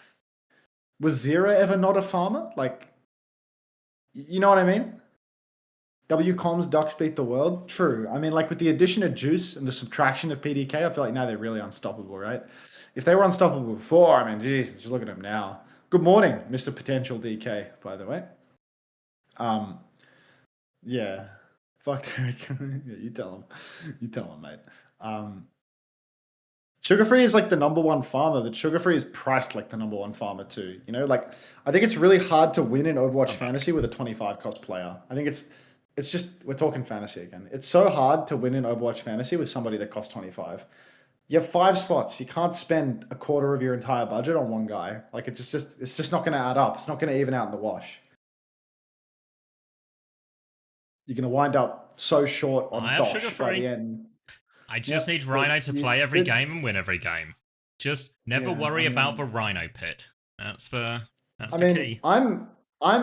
was Zero ever not a farmer? Like, you know what I mean? WCOM's Ducks beat the world. True. I mean, like with the addition of Juice and the subtraction of PDK, I feel like now they're really unstoppable, right? If they were unstoppable before, I mean, geez, just look at them now. Good morning, Mr. Potential DK, by the way. Yeah. Fuck Derek. Yeah, you tell him. You tell him, mate. Sugar Free is like the #1 farmer, but Sugar Free is priced like the #1 farmer too. You know, like I think it's really hard to win in Overwatch Fantasy with a 25 cost player. I think it's just, we're talking fantasy again. It's so hard to win in Overwatch Fantasy with somebody that costs 25. You have 5 slots. You can't spend a quarter of your entire budget on one guy. Like it's just not going to add up. It's not going to even out in the wash. You're going to wind up so short on Dosh by the end. I just need Rhino to play every game and win every game. Just never worry about the Rhino pit. That's the key. I'm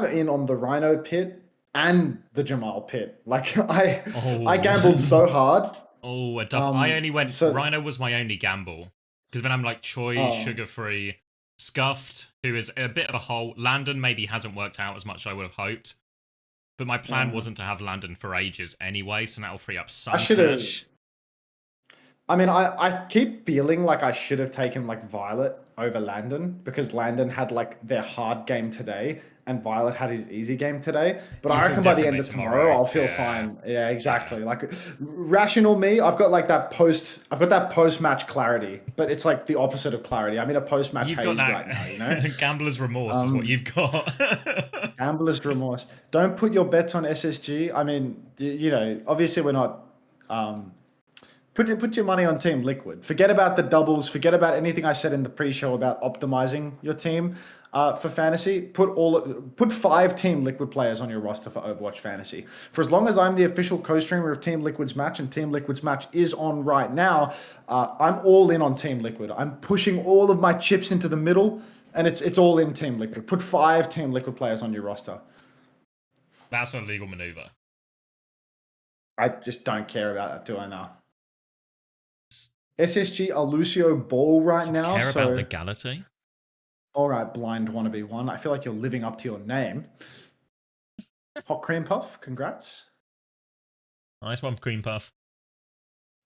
in on the Rhino pit and the Jamal pit. Like I gambled so hard. I only went. Rhino was my only gamble because when I'm like Choi, Sugar Free, Scuffed, who is a bit of a hole. Landon maybe hasn't worked out as much as I would have hoped. But my plan wasn't to have Landon for ages anyway, so that'll free up some cash. I mean, I keep feeling like I should have taken like Violet over Landon because Landon had like their hard game today and Violet had his easy game today. But You I feel reckon by the end differently of tomorrow, tomorrow. I'll feel Yeah. fine. Yeah, exactly. Like rational me, I've got that post match clarity, but it's like the opposite of clarity. I'm in a post match You've haze got that right now, you know? gambler's remorse is what you've got. Gambler's remorse. Don't put your bets on SSG. I mean, you know, obviously we're not. Put your money on Team Liquid. Forget about the doubles. Forget about anything I said in the pre-show about optimizing your team for fantasy. Put 5 Team Liquid players on your roster for Overwatch Fantasy. For as long as I'm the official co-streamer of Team Liquid's match, and Team Liquid's match is on right now, I'm all in on Team Liquid. I'm pushing all of my chips into the middle, and it's all in Team Liquid. Put 5 Team Liquid players on your roster. That's an illegal maneuver. I just don't care about that, do I now? SSG are Lucio Ball right now. Care so about legality? All right, blind wannabe one. I feel like you're living up to your name. Hot cream puff, congrats. Nice one, cream puff.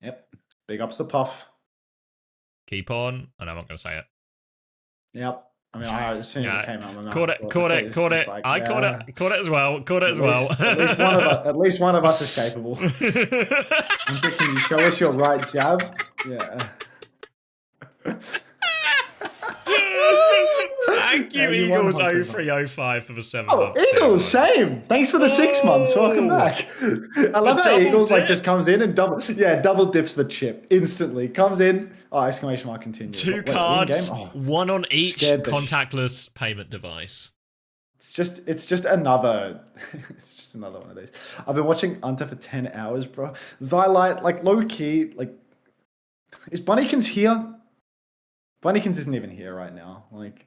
Yep, big ups the puff. Keep on. Oh, no, I'm not going to say it. Yep. I mean, as soon as it came out, my mouth, Caught it. Like, I caught it as well. At least one of us is capable. I'm thinking, can you show us your right jab? Yeah. Thank you, Eagles 0305 for the 7 Oh, months. Eagles, same. Thanks for the 6 months. Welcome back. I love how Eagles just comes in and double dips the chip instantly. Comes in. Oh, exclamation mark continue. 2 cards, 1 on each contactless payment device. It's just another one of these. I've been watching Unter for 10 hours, bro. Violet, like low key, like is Bunnykins here? Bunnykins isn't even here right now. Like,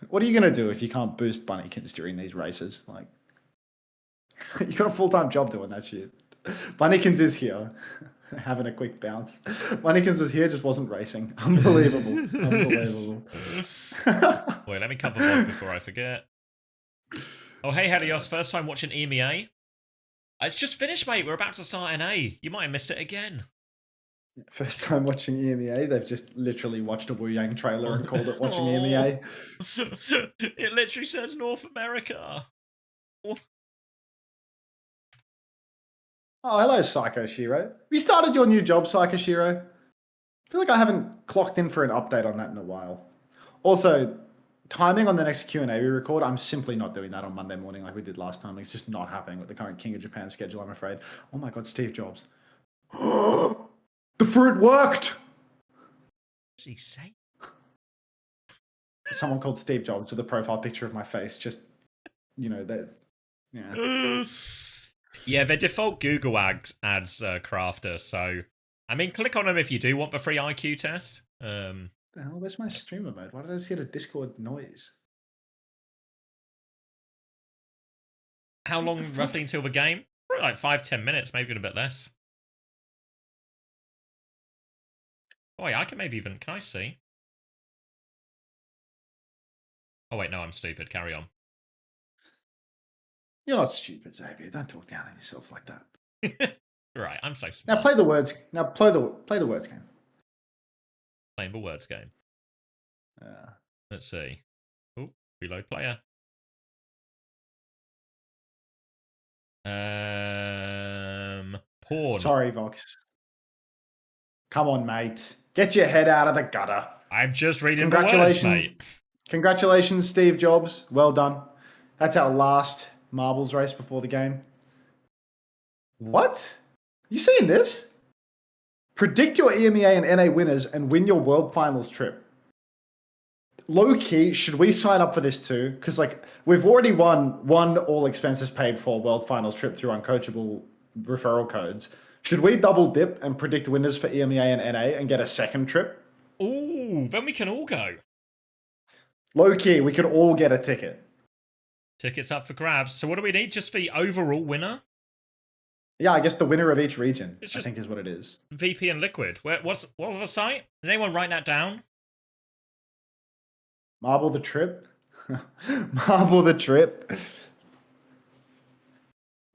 what are you gonna do if you can't boost Bunnykins during these races? Like, you got a full-time job doing that shit. Bunnykins is here, having a quick bounce. Bunnykins was here, just wasn't racing. Unbelievable. Wait, let me cover VOD before I forget. Oh, hey, Helios, first time watching EMEA. It's just finished, mate. We're about to start NA. You might have missed it again. First time watching EMEA. They've just literally watched a Wu Yang trailer and called it watching EMEA. It literally says North America. Oh, hello, Psycho Shiro. Have you started your new job, Psycho Shiro? I feel like I haven't clocked in for an update on that in a while. Also, timing on the next Q&A we record, I'm simply not doing that on Monday morning like we did last time. It's just not happening with the current King of Japan schedule, I'm afraid. Oh my god, Steve Jobs. The fruit worked! What does he say? Someone called Steve Jobs with a profile picture of my face. Just, that. Yeah. Yeah, their default Google ads crafter. So, I mean, click on them if you do want the free IQ test. The hell? Where's my streamer mode? Why did I just hear a Discord noise? How long roughly until the game? Probably like 5-10 minutes, maybe even a bit less. Oh, wait, I can maybe even... Can I see? Oh, wait, no, I'm stupid. Carry on. You're not stupid, Xavier. Don't talk down on yourself like that. Right, I'm so smart. Now play the words. Now play the words game. Playing the words game. Let's see. Oh, reload player. Porn. Sorry, Vox. Come on, mate. Get your head out of the gutter. I'm just reading the words, mate. Congratulations, Steve Jobs. Well done. That's our last marbles race before the game. What? You seeing this? Predict your EMEA and NA winners and win your World Finals trip. Low key, should we sign up for this too? Because we've already won one all expenses paid for World Finals trip through uncoachable referral codes. Should we double dip and predict winners for EMEA and NA and get a second trip? Ooh, then we can all go. Low key, we could all get a ticket. Tickets up for grabs. So what do we need? Just the overall winner? Yeah, I guess the winner of each region, I think is what it is. VP and Liquid. What was the site? Did anyone write that down? Marble the trip. Marble the trip.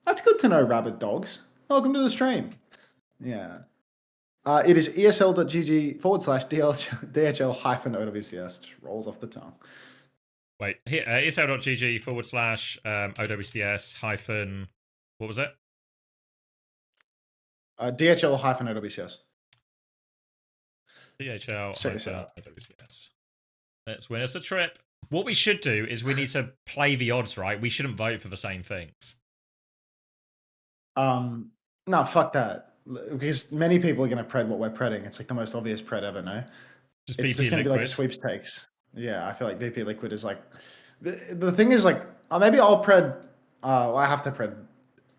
That's good to know, Rabbit Dogs. Welcome to the stream. Yeah. It is esl.gg/DHL-OWCS. Just rolls off the tongue. Wait, here, esl.gg/OWCS hyphen. What was it? DHL-OWCS. DHL Let's check this out. OWCS. Let's win us a trip. What we should do is we need to play the odds, right? We shouldn't vote for the same things. No, fuck that. Because many people are going to pred what we're predding. It's like the most obvious pred ever, no? Just It's VP just going to be like a Liquid. sweepstakes. Yeah, I feel like VP Liquid is like... The thing is like, maybe I'll pred... I have to pred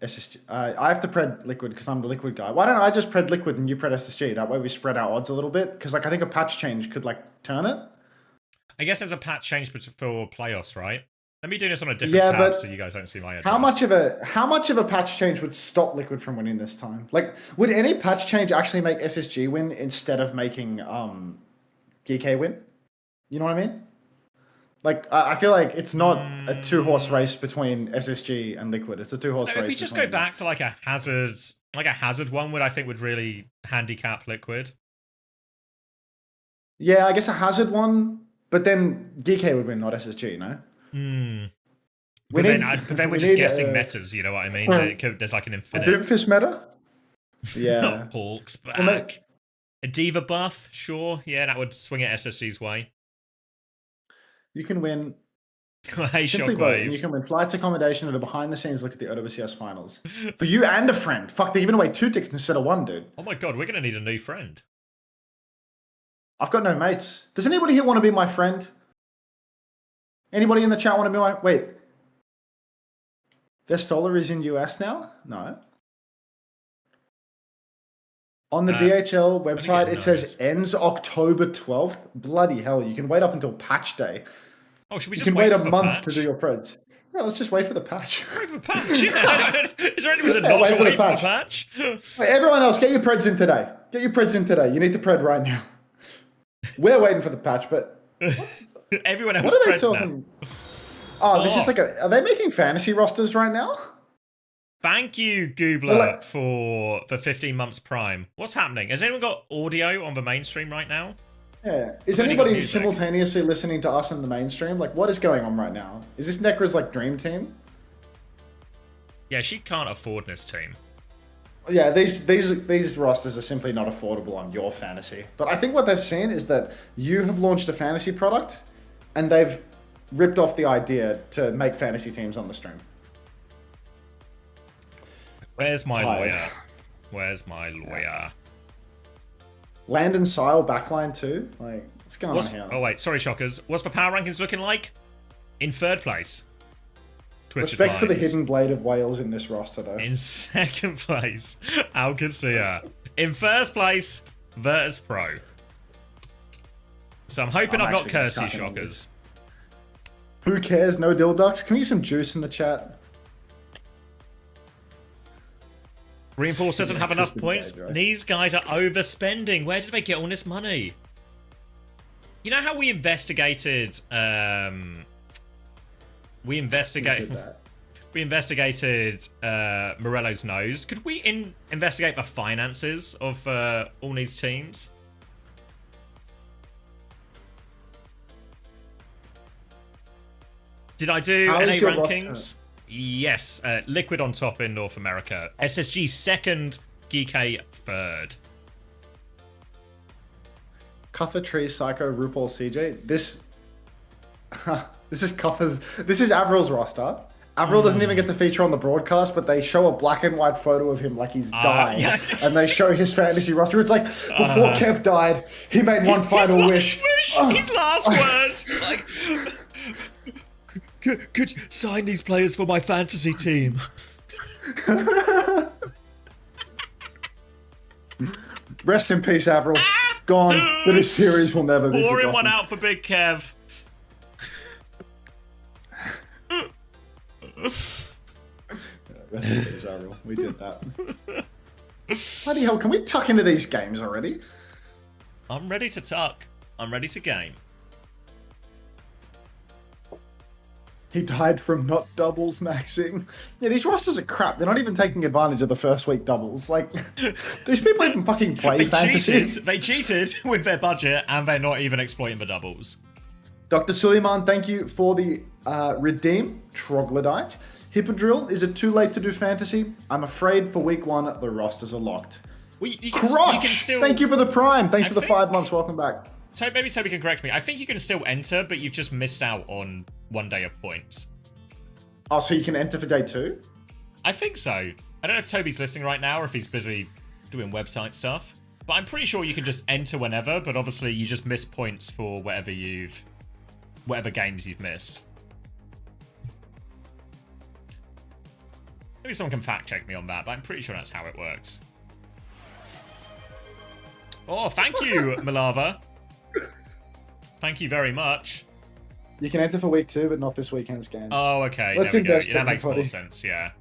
SSG. I have to pred Liquid because I'm the Liquid guy. Why don't I just pred Liquid and you pred SSG? That way we spread our odds a little bit. Because like I think a patch change could like turn it. I guess there's a patch change for playoffs, right? Let me do this on a different tab but so you guys don't see my address. How much of a patch change would stop Liquid from winning this time? Like, would any patch change actually make SSG win instead of making GK win? You know what I mean? Like, I feel like it's not a 2-horse race between SSG and Liquid. It's a 2-horse race. If we just go back to like a hazard one, would really handicap Liquid. Yeah, I guess a hazard one, but then GK would win, not SSG, no? But then we're just guessing metas, you know what I mean? There's like an infinite. A Dupkus meta? Yeah. Not Hawks back. A Diva buff, sure. Yeah, that would swing it SSG's way. You can win. Hey, Simply vote, and Shockwave. you can win flights, accommodation, and a behind-the-scenes look at the OWCS finals. For you and a friend. Fuck, they're giving away 2 tickets instead of 1, dude. Oh my god, we're going to need a new friend. I've got no mates. Does anybody here want to be my friend? Anybody in the chat want to be my... Wait. Vestola is in US now? No. On the DHL website, it says ends October 12th. Bloody hell, you can wait up until patch day. Oh, should we You just can wait a for the month patch? to do your preds. Yeah, let's just wait for the patch. Wait for the patch. Yeah. Is there any reason not wait to for the wait for the patch. patch? Wait, everyone else, get your preds in today. Get your preds in today. You need to pred right now. We're waiting for the patch, but... Everyone else What are they pred talking... now. Oh, this is like a... Are they making fantasy rosters right now? Thank you, Goobler, for 15 months Prime. What's happening? Has anyone got audio on the mainstream right now? Yeah. Is I've only got anybody music. simultaneously listening to us in the mainstream? Like, what is going on right now? Is this Necra's, like, dream team? Yeah, she can't afford this team. Yeah, these rosters are simply not affordable on your fantasy. But I think what they've seen is that you have launched a fantasy product, and they've ripped off the idea to make fantasy teams on the stream. Where's my Tired. lawyer? Where's my lawyer? Landon Sile backline too? Like, what's going on here? Oh wait, sorry, Shockers. What's the power rankings looking like? In 3rd place. Twisted Respect for the Minds. hidden blade of Wales in this roster, though. In 2nd place, OWCS. In 1st place, Virtus Pro. So I'm hoping I've not actually cursed you, chucking all Shockers. Who cares? No dilducks? Can we get some juice in the chat? Reinforce doesn't have It's enough just been points. dead, right? These guys are overspending. Where did they get all this money? You know how we investigated? We investigated Morello's nose. Could we investigate the finances of all these teams? Did I do How NA is your rankings? roster? Yes. Liquid on top in North America. SSG 2nd. GK 3rd. Cuffer Tree, Psycho, RuPaul, CJ. This is Cuffer's. This is Avril's roster. Avril doesn't even get to feature on the broadcast, but they show a black and white photo of him like he's died, yeah. and they show his fantasy roster. It's like before Kev died, he made one final wish. His last words. Like, could you sign these players for my fantasy team? Rest in peace, Avril. Gone, but his series will never be Pouring forgotten. one out for Big Kev. Rest in peace, Avril. We did that. Bloody hell, can we tuck into these games already? I'm ready to tuck. I'm ready to game. He died from not doubles maxing. Yeah, these rosters are crap. They're not even taking advantage of the first week doubles. Like, these people even fucking play fantasy. They cheated with their budget, and they're not even exploiting the doubles. Dr. Suleiman, thank you for the redeem troglodyte. Hippodrill, is it too late to do fantasy? I'm afraid for week 1, the rosters are locked. Well, you Crotch! can still... Thank you for the prime. Thanks for the 5 months. Welcome back. So maybe Toby can correct me. I think you can still enter, but you've just missed out on 1 day of points. Oh, so you can enter for day 2? I think so. I don't know if Toby's listening right now or if he's busy doing website stuff. But I'm pretty sure you can just enter whenever, but obviously you just miss points for whatever games you've missed. Maybe someone can fact check me on that, but I'm pretty sure that's how it works. Oh, thank you, Malava. Thank you very much. You can enter for week 2, but not this weekend's games. Oh, okay. Let's there we go. invest Yeah, that makes more everybody. sense, yeah.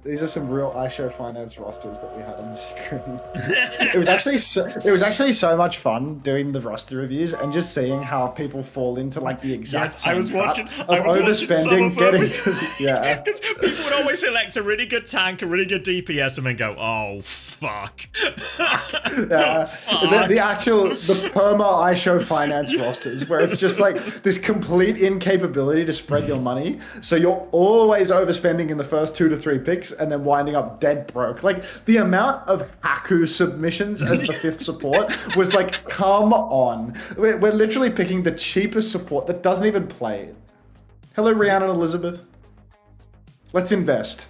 These are some real iShow Finance rosters that we had on the screen. It was actually so much fun doing the roster reviews and just seeing how people fall into like the exact Yes, same I was trap watching of some overspending, of them. getting to, yeah. Because people would always select a really good tank, a really good DPS, and then go, oh, fuck. Yeah, the perma iShow Finance rosters, where it's just like this complete incapability to spread your money. So you're always overspending in the first 2 to 3 picks and then winding up dead broke. Like the amount of Haku submissions as the 5th support was like, come on. We're literally picking the cheapest support that doesn't even play. Hello, Rhiannon Elizabeth. Let's invest.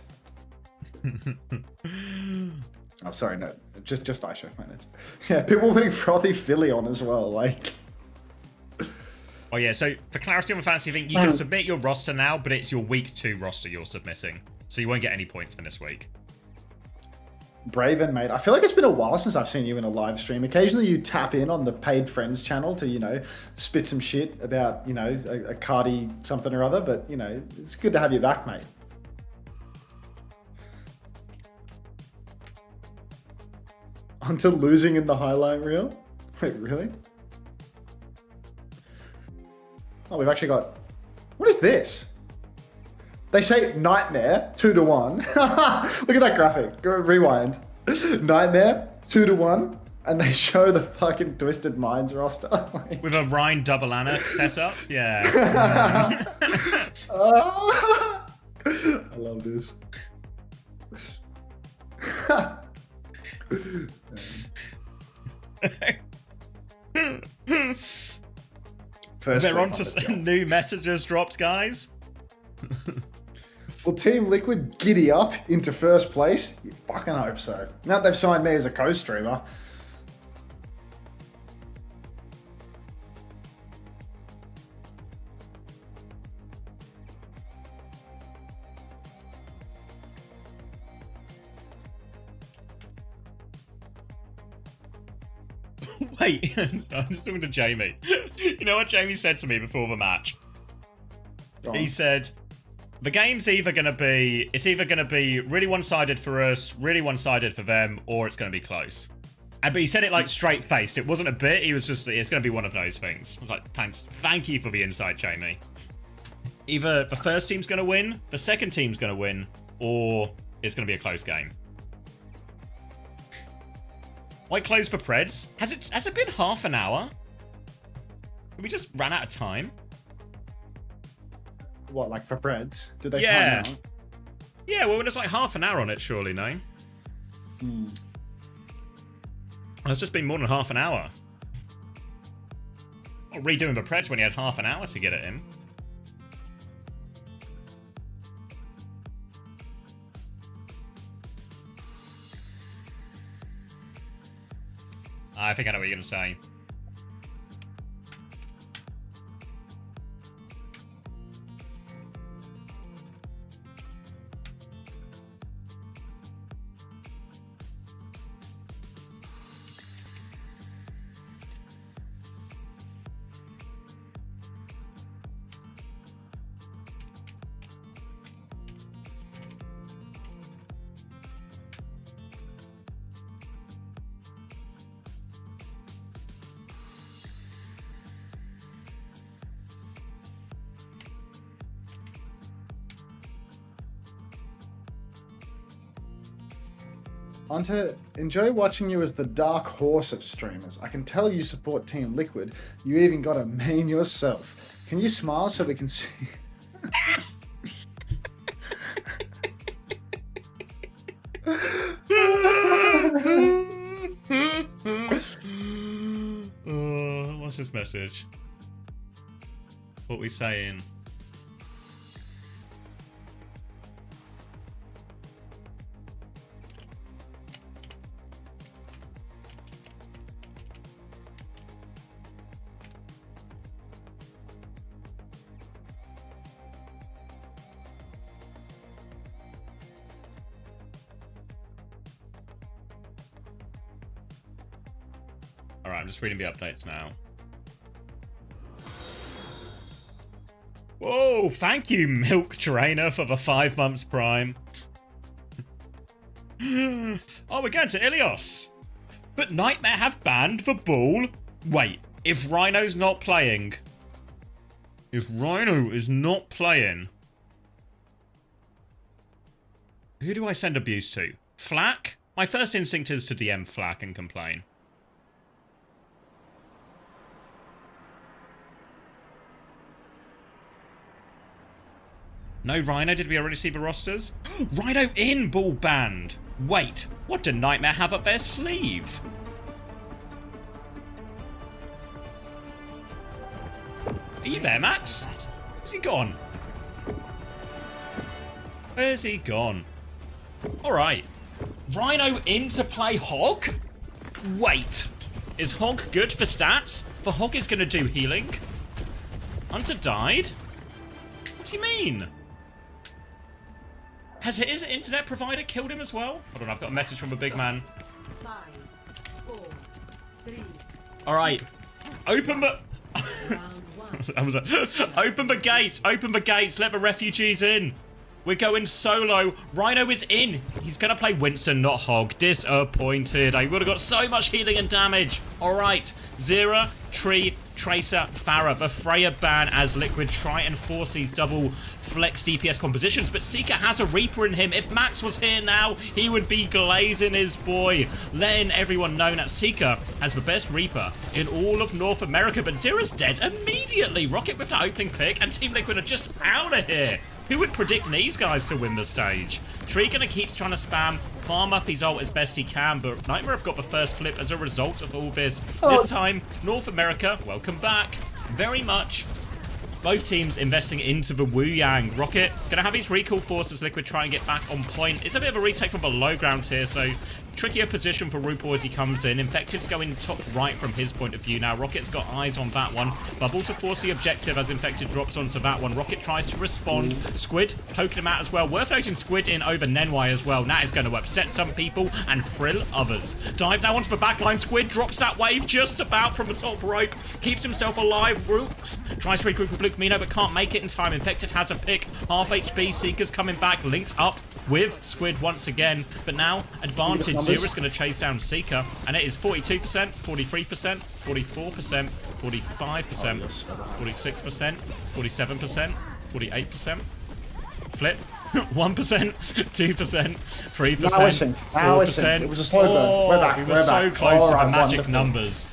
Oh, sorry, no. Just iShow Finance. Yeah, people putting frothy Philly on as well, like... Oh yeah, so for clarity on the fantasy thing, you can submit your roster now, but it's your week 2 roster you're submitting. So you won't get any points for this week. Braven, mate. I feel like it's been a while since I've seen you in a live stream. Occasionally you tap in on the paid friends channel to, you know, spit some shit about, you know, a Cardi something or other, but, you know, it's good to have you back, mate. Until losing in the highlight reel? Wait, really? Oh, we've actually got... What is this? They say Nightmare 2-1. Look at that graphic. Go rewind. Nightmare 2-1, and they show the fucking Twisted Minds roster. Like... With a Rhine double Anna setup? Yeah. I love this. They're on to new messages dropped, guys. Will Team Liquid giddy up into first place? You fucking hope so. Now that they've signed me as a co-streamer. Wait, I'm just talking to Jamie. You know what Jamie said to me before the match? He said, the game's either going to be, it's either going to be really one-sided for us, really one-sided for them, or it's going to be close. But he said it like straight-faced. It wasn't a bit. He was just, it's going to be one of those things. I was like, thanks. Thank you for the insight, Jamie. Either the first team's going to win, the second team's going to win, or it's going to be a close game. Why close for Preds? Has it been half an hour? We just ran out of time. What, like for Preds? Did they yeah. time out? Yeah, well, there's like half an hour on it, surely, no? It's just been more than half an hour. Not redoing the Preds when he had half an hour to get it in. I think I know what you're going to say. Ante, enjoy watching you as the dark horse of streamers. I can tell you support Team Liquid. You even got a main yourself. Can you smile so we can see? What's his message? What we saying? Alright, I'm just reading the updates now. Whoa, thank you, Milk Trainer, for the 5 months Prime. Oh, we're going to Ilios. But Nightmare have banned the ball. Wait, if Rhino's not playing... If Rhino is not playing... Who do I send abuse to? Flack? My first instinct is to DM Flack and complain. No Rhino, did we already see the rosters? Rhino in ball banned! Wait, what do Nightmare have up their sleeve? Are you there, Max? Is he gone? Where's he gone? Alright. Rhino in to play Hog? Wait. Is Hog good for stats? The Hog is going to do healing. Hunter died? What do you mean? Has his internet provider killed him as well? Hold on, I've got a message from a big man. 5, 4, 3. Alright. Open the... Open the gates! Open the gates! Let the refugees in! We're going solo. Rhino is in. He's going to play Winston, not Hog. Disappointed. I would have got so much healing and damage. Alright. Zera, Tree, Tracer, Farah. The Freya ban as Liquid try and force these double flex DPS compositions. But Seeker has a Reaper in him. If Max was here now, he would be glazing his boy. Letting everyone know that Seeker has the best Reaper in all of North America. But Zera's dead immediately. Rocket with the opening pick. And Team Liquid are just out of here. Who would predict these guys to win the stage? Tree gonna keeps trying to spam, farm up his ult as best he can, but Nightmare have got the first flip as a result of all this. This time, North America, welcome back. Very much. Both teams investing into the Wu Yang. Rocket gonna have his recall forces. Liquid try and get back on point. It's a bit of a retake from the low ground here, so trickier position for RuPaul as he comes in. Infected's going top right from his point of view now. Rocket's got eyes on that one. Bubble to force the objective as Infected drops onto that one. Rocket tries to respond. Squid poking him out as well. Worth noting Squid in over Nenwai as well. That is going to upset some people and thrill others. Dive now onto the backline. Squid drops that wave just about from the top rope. Keeps himself alive. Root tries to regroup with Blue Camino but can't make it in time. Infected has a pick. Half HP. Seeker's coming back. Links up with Squid once again. But now advantage. Zera's going to chase down Seeker, and it is 42%, 43%, 44%, 45%, 46%, 47%, 48%. Flip. 1%, 2%, 3%, 4%. It was a slow burn. We're back. We were so close to the magic numbers.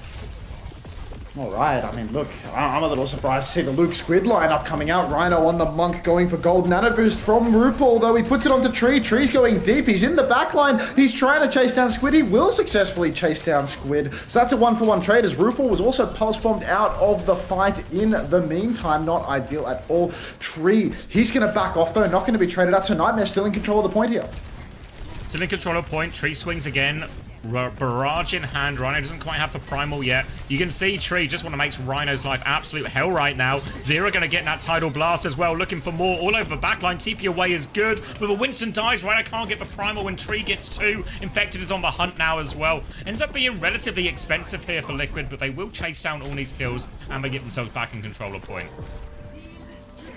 Alright, I mean, look, I'm a little surprised to see the Luke Squid lineup coming out. Rhino on the Monk going for gold nano boost from RuPaul, though he puts it onto Tree. Tree's going deep. He's in the backline. He's trying to chase down Squid. He will successfully chase down Squid. So that's a 1-for-1 trade as RuPaul was also pulse bombed out of the fight in the meantime. Not ideal at all. Tree, he's going to back off, though. Not going to be traded out. So Nightmare still in control of the point here. Still in control of point. Tree swings again. Barrage in hand. Rhino doesn't quite have the primal yet. You can see Tree just want to make Rhino's life absolute hell right now. Zera going to get that tidal blast as well. Looking for more all over the backline. TP away is good. But the Winston dies. Rhino can't get the primal when Tree gets 2. Infected is on the hunt now as well. Ends up being relatively expensive here for Liquid, but they will chase down all these kills and they get themselves back in control of point.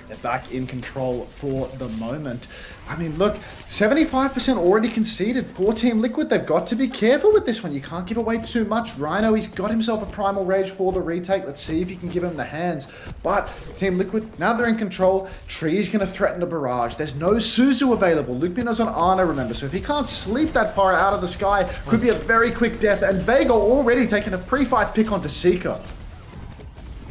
They're back in control for the moment. I mean, look, 75% already conceded for Team Liquid. They've got to be careful with this one. You can't give away too much. Rhino, he's got himself a Primal Rage for the retake. Let's see if he can give him the hands. But Team Liquid, now they're in control. Tree's going to threaten a barrage. There's no Suzu available. Luke Mino's on Ana, remember. So if he can't sleep that far out of the sky, could be a very quick death. And Vega already taking a pre-fight pick onto Seeker.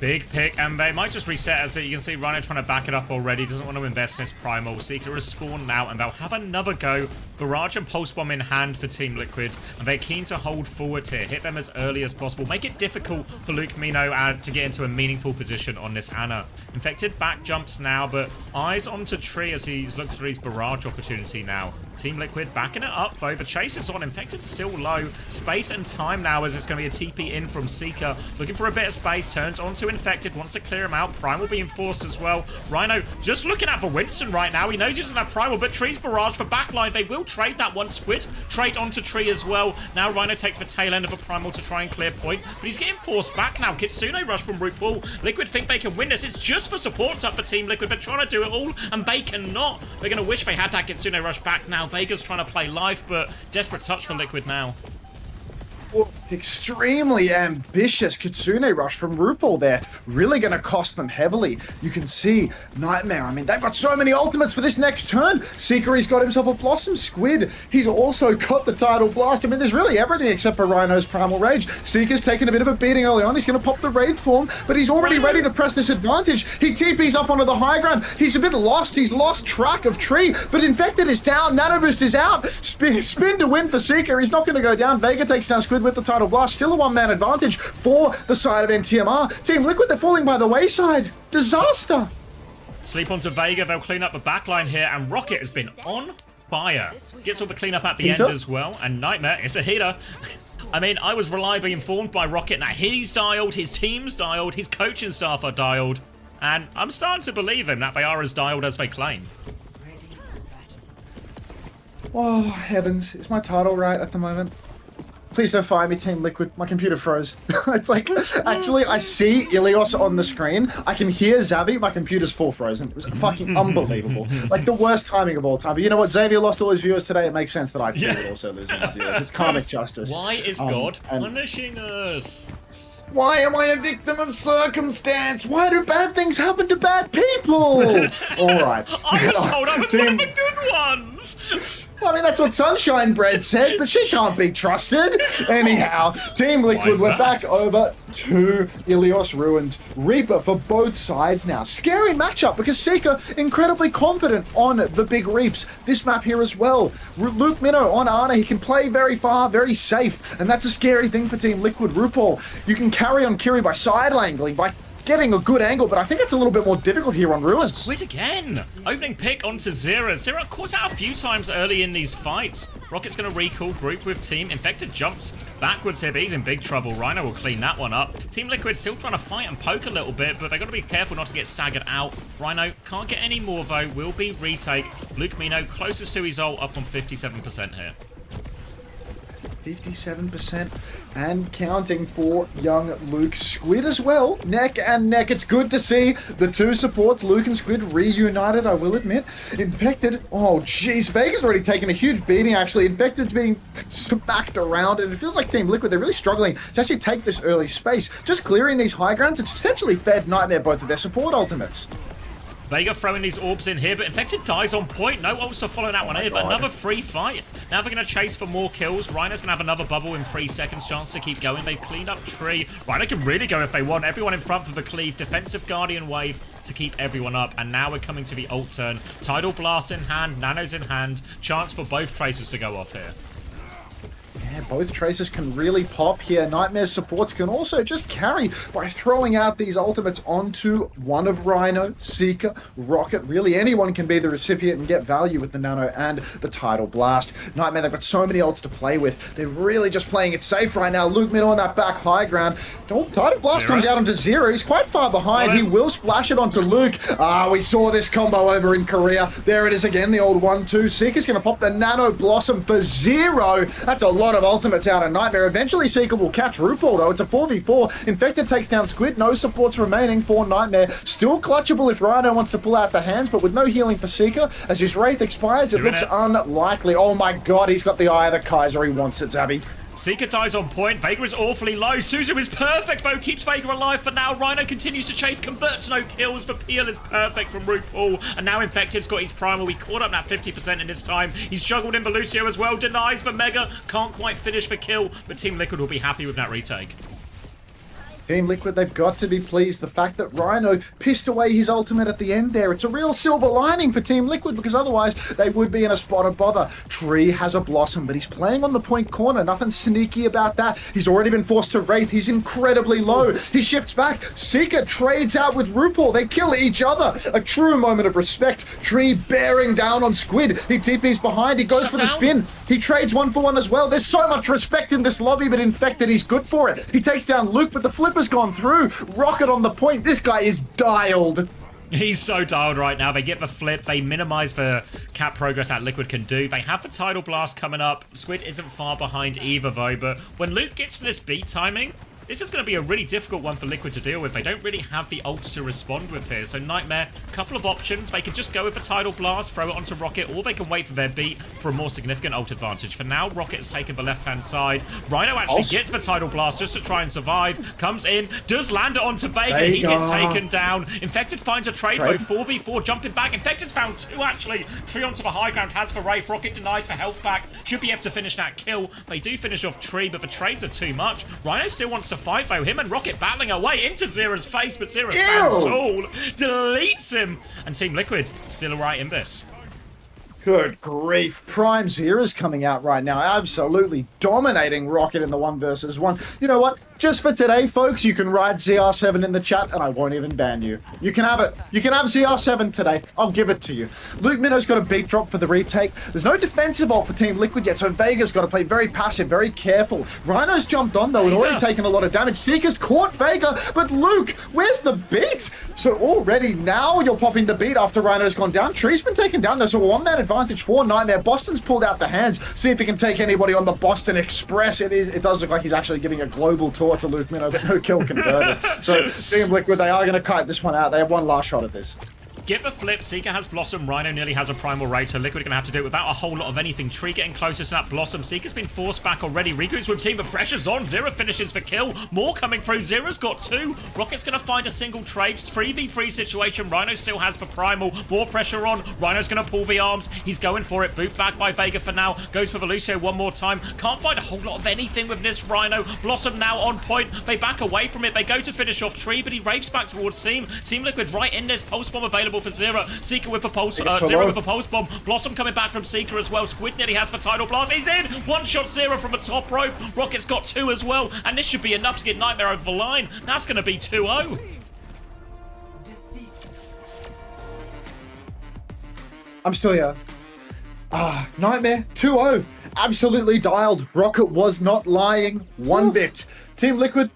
Big pick, and they might just reset as you can see Rhino trying to back it up already. Doesn't want to invest in his Primal. Seeker is spawned now, and they'll have another go. Barrage and Pulse Bomb in hand for Team Liquid, and they're keen to hold forward here. Hit them as early as possible. Make it difficult for Luke Mino to get into a meaningful position on this Ana. Infected back jumps now, but eyes onto Tree as he's looked for his barrage opportunity now. Team Liquid backing it up though. The chase is on. Infected still low. Space and time now as it's going to be a TP in from Seeker. Looking for a bit of space. Turns onto Infected. Wants to clear him out. Primal being forced as well. Rhino just looking out for Winston right now. He knows he doesn't have Primal, but Tree's barrage for backline. They will trade that one. Squid trade onto Tree as well. Now Rhino takes the tail end of a Primal to try and clear point, but he's getting forced back now. Kitsune rush from RuPaul. Liquid think they can win this. It's just for supports up for Team Liquid. They're trying to do it all, and they cannot. They're going to wish they had that Kitsune rush back now. Vega's trying to play life, but desperate touch for Liquid now. Extremely ambitious Kitsune rush from RuPaul there. Really going to cost them heavily. You can see Nightmare. I mean, they've got so many ultimates for this next turn. Seeker, he's got himself a Blossom Squid. He's also got the Tidal Blast. I mean, there's really everything except for Rhino's Primal Rage. Seeker's taken a bit of a beating early on. He's going to pop the Wraith form, but he's already ready to press this advantage. He TP's up onto the high ground. He's a bit lost. He's lost track of Tree, but Infected is down. Nano Boost is out. Spin to win for Seeker. He's not going to go down. Vega takes down Squid with the Tidal Blast. Still a one-man advantage for the side of NTMR. Team Liquid, they're falling by the wayside. Disaster. Sleep onto Vega. They'll clean up the backline here, and Rocket has been on fire. Gets all the cleanup at the end as well, and Nightmare is a healer. I mean, I was reliably informed by Rocket. Now he's dialed, his team's dialed, his coaching staff are dialed, and I'm starting to believe him that they are as dialed as they claim. Oh, heavens. Is my title right at the moment? Please don't fire me, Team Liquid. My computer froze. It's like, actually, I see Ilios on the screen. I can hear Xavi. My computer's full frozen. It was fucking unbelievable. Like, the worst timing of all time. But you know what? Xavier lost all his viewers today. It makes sense that I would also lose all my viewers. It's karmic justice. Why is God punishing us? Why am I a victim of circumstance? Why do bad things happen to bad people? All right. I was told I was one of the good ones. I mean, that's what Sunshine Bread said, but she can't be trusted. Anyhow, Team Liquid, we're back over to Ilios Ruins. Reaper for both sides now. Scary matchup because Seeker incredibly confident on the big Reaps. This map here as well. Luke Mino on Ana. He can play very far, very safe, and that's a scary thing for Team Liquid. RuPaul, you can carry on Kiri by side angling, by getting a good angle, but I think it's a little bit more difficult here on Ruins. Squid again! Opening pick onto Zera. Zera caught out a few times early in these fights. Rocket's going to recall group with team. Infected jumps backwards here, but he's in big trouble. Rhino will clean that one up. Team Liquid still trying to fight and poke a little bit, but they've got to be careful not to get staggered out. Rhino can't get any more though. Will be retake. Luke Mino closest to his ult, up on 57% here. 57% and counting for young Luke. Squid as well, neck and neck. It's good to see the two supports, Luke and Squid, reunited, I will admit. Infected, oh jeez, Vega's already taken a huge beating actually. Infected's being smacked around, and it feels like Team Liquid, they're really struggling to actually take this early space. Just clearing these high grounds, it's essentially fed Nightmare both of their support ultimates. Vega throwing these orbs in here, but Infected dies on point. No ults to follow that one in. Another free fight. Now they're going to chase for more kills. Rhino's going to have another bubble in 3 seconds. Chance to keep going. They've cleaned up Tree. Rhino can really go if they want. Everyone in front for the cleave. Defensive Guardian wave to keep everyone up. And now we're coming to the ult turn. Tidal Blast in hand. Nanos in hand. Chance for both Tracers to go off here. Yeah, both Tracers can really pop here. Nightmare supports can also just carry by throwing out these ultimates onto one of Rhino, Seeker, Rocket. Really, anyone can be the recipient and get value with the Nano and the Tidal Blast. Nightmare, they've got so many ults to play with. They're really just playing it safe right now. Luke Mid on that back high ground. Oh, Tidal Blast comes out onto Zero. He's quite far behind. He will splash it onto Luke. We saw this combo over in Korea. There it is again, the old 1-2. Seeker's going to pop the Nano Blossom for Zero. That's a lot of ultimates out of Nightmare. Eventually, Seeker will catch RuPaul, though. It's a 4v4. Infected takes down Squid. No supports remaining for Nightmare. Still clutchable if Rhino wants to pull out the hands, but with no healing for Seeker. As his Wraith expires, it looks unlikely. Oh my god, he's got the Eye of the Kaiser. He wants it, Zabby. Seeker dies on point. Vega is awfully low. Suzu is perfect, though. Keeps Vega alive for now. Rhino continues to chase. Converts no kills. The peel is perfect from RuPaul. And now Infected's got his primal. We caught up that 50% in this time. He's juggled in Lucio as well. Denies the Mega. Can't quite finish for kill. But Team Liquid will be happy with that retake. Team Liquid, they've got to be pleased. The fact that Rhino pissed away his ultimate at the end there, it's a real silver lining for Team Liquid, because otherwise they would be in a spot of bother. Tree has a Blossom, but he's playing on the point corner. Nothing sneaky about that. He's already been forced to Wraith. He's incredibly low. He shifts back. Seeker trades out with RuPaul. They kill each other. A true moment of respect. Tree bearing down on Squid. He TP's behind. He goes for the spin. He trades 1-for-1 as well. There's so much respect in this lobby, but Infected, he's good for it. He takes down Luke, but the flip has gone through. Rocket on the point. This guy is dialed. He's so dialed right now. They get the flip. They minimize the cap progress that Liquid can do. They have the Tidal Blast coming up. Squid isn't far behind either, though. But when Luke gets to this beat timing, this is going to be a really difficult one for Liquid to deal with. They don't really have the ults to respond with here. So Nightmare, couple of options. They can just go with the Tidal Blast, throw it onto Rocket, or they can wait for their beat for a more significant ult advantage. For now, Rocket's taken the left-hand side. Rhino actually gets the Tidal Blast just to try and survive. Comes in, does land it onto Vega. He gets taken down. Infected finds a trade, though. 4v4, jumping back. Infected's found two, actually. Tree onto the high ground, has the Wraith. Rocket denies for health back. Should be able to finish that kill. They do finish off Tree, but the trades are too much. Rhino still wants to fight, though. Him and Rocket battling away into Zera's face, but Zera stands tall, deletes him, and Team Liquid still right in this. Good grief. Prime Zera's coming out right now, absolutely dominating Rocket in the 1 versus 1. You know what? Just for today, folks, you can write ZR7 in the chat, and I won't even ban you. You can have it. You can have ZR7 today. I'll give it to you. Luke Minnow's got a big drop for the retake. There's no defensive ult for Team Liquid yet, so Vega's got to play very passive, very careful. Rhino's jumped on, though, and already taken a lot of damage. Seeker's caught Vega, but Luke, where's the beat? So already now you're popping the beat after Rhino's gone down. Tree's been taken down. There's a 1-man advantage for Nightmare. Boston's pulled out the hands. See if he can take anybody on the Boston Express. It does look like he's actually giving a global tour to Luke Minnow, but no kill converted. So Team Liquid, they are going to kite this one out. They have one last shot at this. Get the flip. Seeker has Blossom. Rhino nearly has a primal raid, so Liquid are going to have to do it without a whole lot of anything. Tree getting closer to that Blossom. Seeker's been forced back already. Regroups with team. The pressure's on. Zera finishes for kill. More coming through. Zera's got 2. Rocket's going to find a single trade. 3v3 situation. Rhino still has the primal. More pressure on. Rhino's going to pull the arms. He's going for it. Boot back by Vega for now. Goes for the Lucio one more time. Can't find a whole lot of anything with this Rhino. Blossom now on point. They back away from it. They go to finish off Tree, but he raves back towards Team. Team Liquid right in. There's Pulse Bomb available for Zera. Seeker with a pulse, Zera with a pulse bomb. Blossom coming back from Seeker as well. Squid nearly has the Tidal Blast. He's in! One shot Zera from the top rope. Rocket's got 2 as well. And this should be enough to get Nightmare over the line. That's going to be 2-0. I'm still here. Nightmare 2-0. Absolutely dialed. Rocket was not lying one bit. Team Liquid,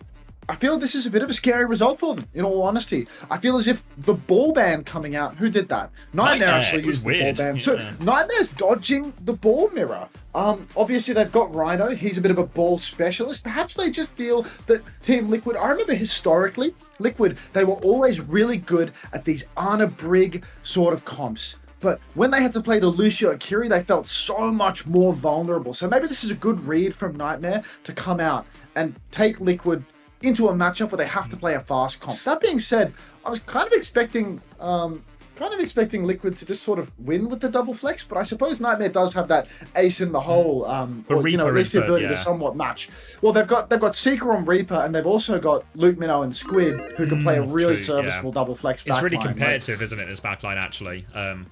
I feel this is a bit of a scary result for them, in all honesty. I feel as if the ball ban coming out, who did that? Nightmare actually used the ball ban. So Nightmare's dodging the ball mirror. Obviously they've got Rhino, he's a bit of a ball specialist. Perhaps they just feel that Team Liquid, I remember historically, Liquid, they were always really good at these Anna Brig sort of comps. But when they had to play the Lucio Akiri, they felt so much more vulnerable. So maybe this is a good read from Nightmare to come out and take Liquid into a matchup where they have to play a fast comp. That being said, I was kind of expecting Liquid to just sort of win with the double flex, but I suppose Nightmare does have that ace in the hole, or, you know, at least the ability to somewhat match. Well, they've got Seeker on Reaper, and they've also got Luke Minnow and Squid, who can play a really serviceable double flex backline. It's really competitive, isn't it, this backline, actually? Yeah,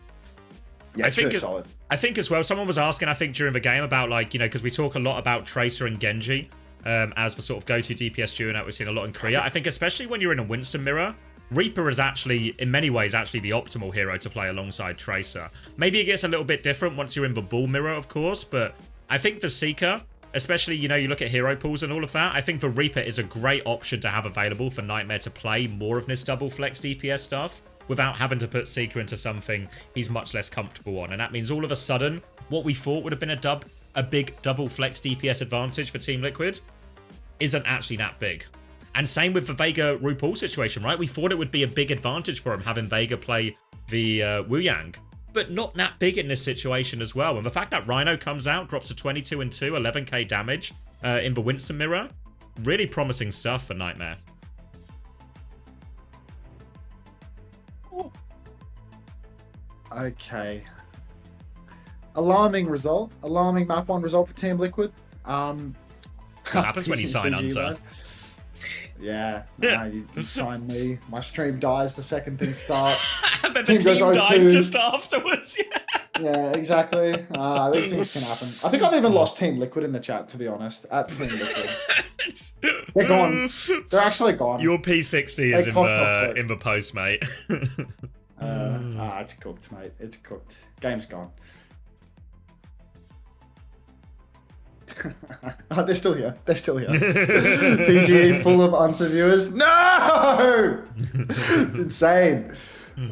it's really solid. I think as well, someone was asking, I think, during the game about, like, you know, because we talk a lot about Tracer and Genji, as the sort of go-to DPS duo that we've seen a lot in Korea. I think especially when you're in a Winston mirror, Reaper is actually, in many ways, actually the optimal hero to play alongside Tracer. Maybe it gets a little bit different once you're in the Bull mirror, of course, but I think for Seeker, especially, you know, you look at hero pools and all of that, I think the Reaper is a great option to have available for Nightmare to play more of this double flex DPS stuff without having to put Seeker into something he's much less comfortable on. And that means all of a sudden, what we thought would have been a dub a big double flex DPS advantage for Team Liquid isn't actually that big. And same with the Vega RuPaul situation, right? We thought it would be a big advantage for him having Vega play the Wu Yang, but not that big in this situation as well. And the fact that Rhino comes out, drops to 22 and 2, 11k damage in the Winston mirror, really promising stuff for Nightmare. Okay. Alarming result. Alarming map 1 result for Team Liquid. What happens when you sign Hunter? Yeah, nah, you sign me. My stream dies the second things start. And then the team dies just afterwards. Yeah, exactly. These things can happen. I think I've even lost Team Liquid in the chat, to be honest. At Team Liquid. They're gone. They're actually gone. Your P60 is in the post, mate. It's cooked, mate. It's cooked. Game's gone. Oh, they're still here. They're still here. PGE full of answer viewers. No! Insane.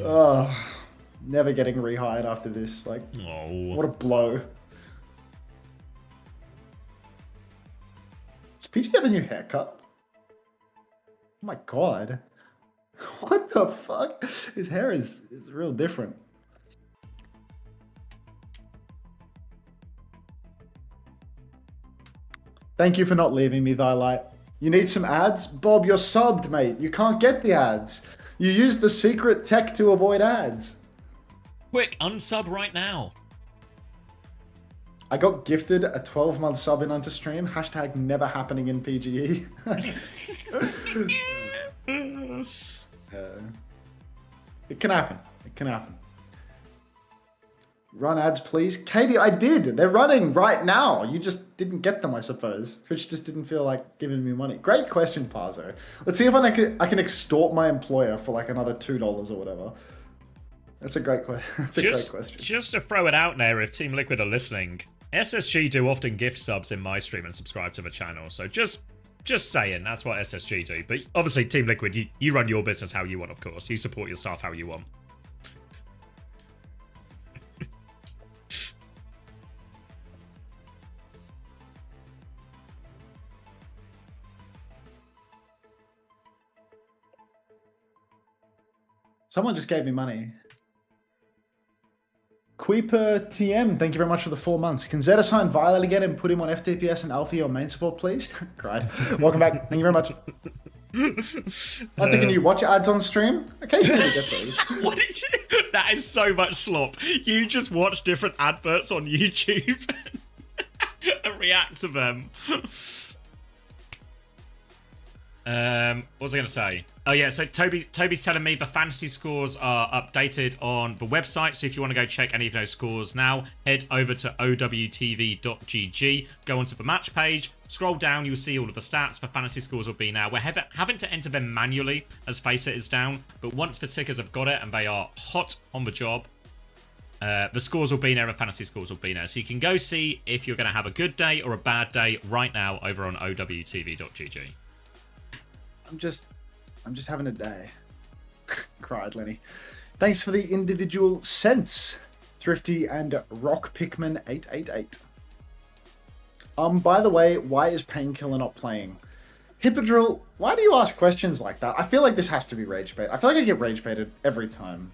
Oh, never getting rehired after this. Like, what a blow. Does PGE have a new haircut? Oh my god. What the fuck? His hair is real different. Thank you for not leaving me, Thylight. You need some ads? Bob, you're subbed, mate. You can't get the ads. You use the secret tech to avoid ads. Quick, unsub right now. I got gifted a 12-month sub in onto stream. Hashtag never happening in PGE. It can happen. It can happen. Run ads, please. Katie, I did. They're running right now. You just didn't get them, I suppose. Twitch just didn't feel like giving me money. Great question, Parzo. Let's see if I can extort my employer for like another $2 or whatever. That's a great question. That's a great question. Just to throw it out there, if Team Liquid are listening, SSG do often gift subs in my stream and subscribe to the channel. So just saying, that's what SSG do. But obviously, Team Liquid, you run your business how you want, of course. You support your staff how you want. Someone just gave me money. Queeper TM, thank you very much for the 4 months. Can Zeta sign Violet again and put him on FTPS and Alfie on main support, please? Cried. Welcome back. Thank you very much. Can you watch ads on stream? Occasionally we get those. What did you? That is so much slop. You just watch different adverts on YouTube and react to them. What was I going to say? Oh yeah, so Toby's telling me the fantasy scores are updated on the website, so if you want to go check any of those scores now, head over to owtv.gg, go onto the match page, scroll down, you'll see all of the stats. The fantasy scores will be now. We're having to enter them manually as Faceit is down, but once the tickers have got it and they are hot on the job, the scores will be there and fantasy scores will be there. So you can go see if you're going to have a good day or a bad day right now over on owtv.gg. I'm just having a day. Cried Lenny. Thanks for the individual cents, Thrifty and Rock Pikmin 888. By the way, why is Painkiller not playing? Hippodrill, why do you ask questions like that? I feel like this has to be rage bait. I feel like I get rage baited every time.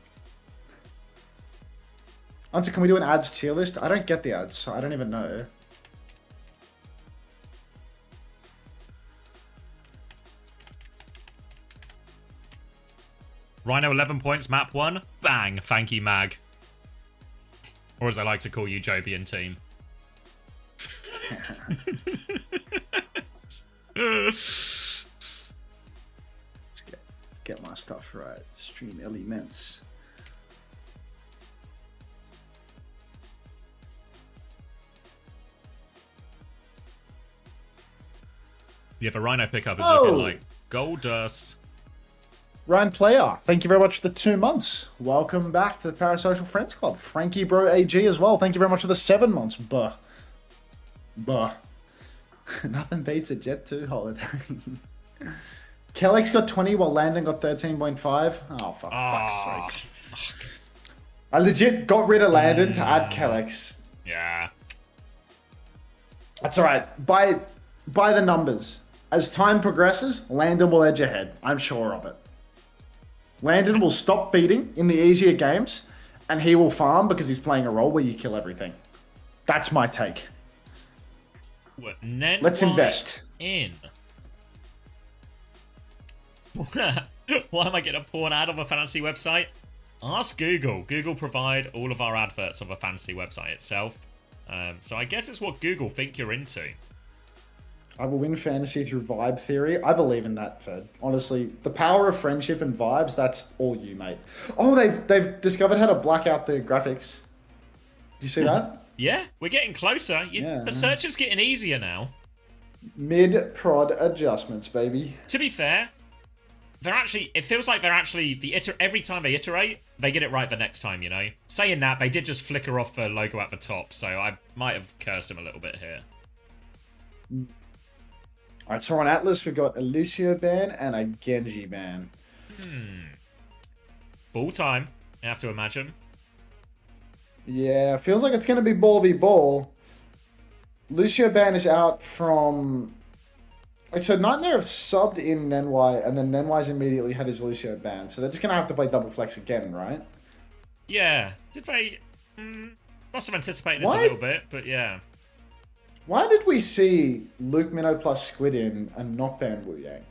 Hunter, can we do an ads tier list? I don't get the ads, so I don't even know. Rhino 11 points, map 1. Bang. Thank you, Mag. Or as I like to call you, Jobian team. Let's get my stuff right. Stream elements. Yeah, the Rhino pickup is looking like gold dust. Ryan Player, thank you very much for the 2 months. Welcome back to the Parasocial Friends Club. Frankie Bro AG as well. Thank you very much for the 7 months. Buh. Nothing beats a Jet 2 holiday. Kellex got 20 while Landon got 13.5. Oh, for fuck's sake. Fuck. I legit got rid of Landon to add Kellex. Yeah. That's all right. By the numbers. As time progresses, Landon will edge ahead. I'm sure of it. Landon will stop feeding in the easier games, and he will farm because he's playing a role where you kill everything. That's my take. Let's invest. In. Why am I getting a porn ad on a fantasy website? Ask Google. Google provide all of our adverts on the fantasy website itself. So I guess it's what Google think you're into. I will win fantasy through vibe theory. I believe in that, Fed. Honestly, the power of friendship and vibes, that's all you, mate. Oh, they've discovered how to black out the graphics. Do you see that? Yeah, we're getting closer. Yeah. The search is getting easier now. Mid-prod adjustments, baby. To be fair, it feels like they're actually, every time they iterate, they get it right the next time, you know? Saying that, they did just flicker off the logo at the top, so I might have cursed them a little bit here. Alright, so on Atlas, we've got a Lucio ban and a Genji ban. Ball time, you have to imagine. Yeah, feels like it's going to be ball v ball. Lucio ban is out from... So Nightmare have subbed in Nenwai, and then Nenwai's immediately had his Lucio ban. So they're just going to have to play double flex again, right? Yeah. Did they... must have anticipated this a little bit, but yeah. Why did we see Luke Minnow plus Squid in and not ban Wu Yang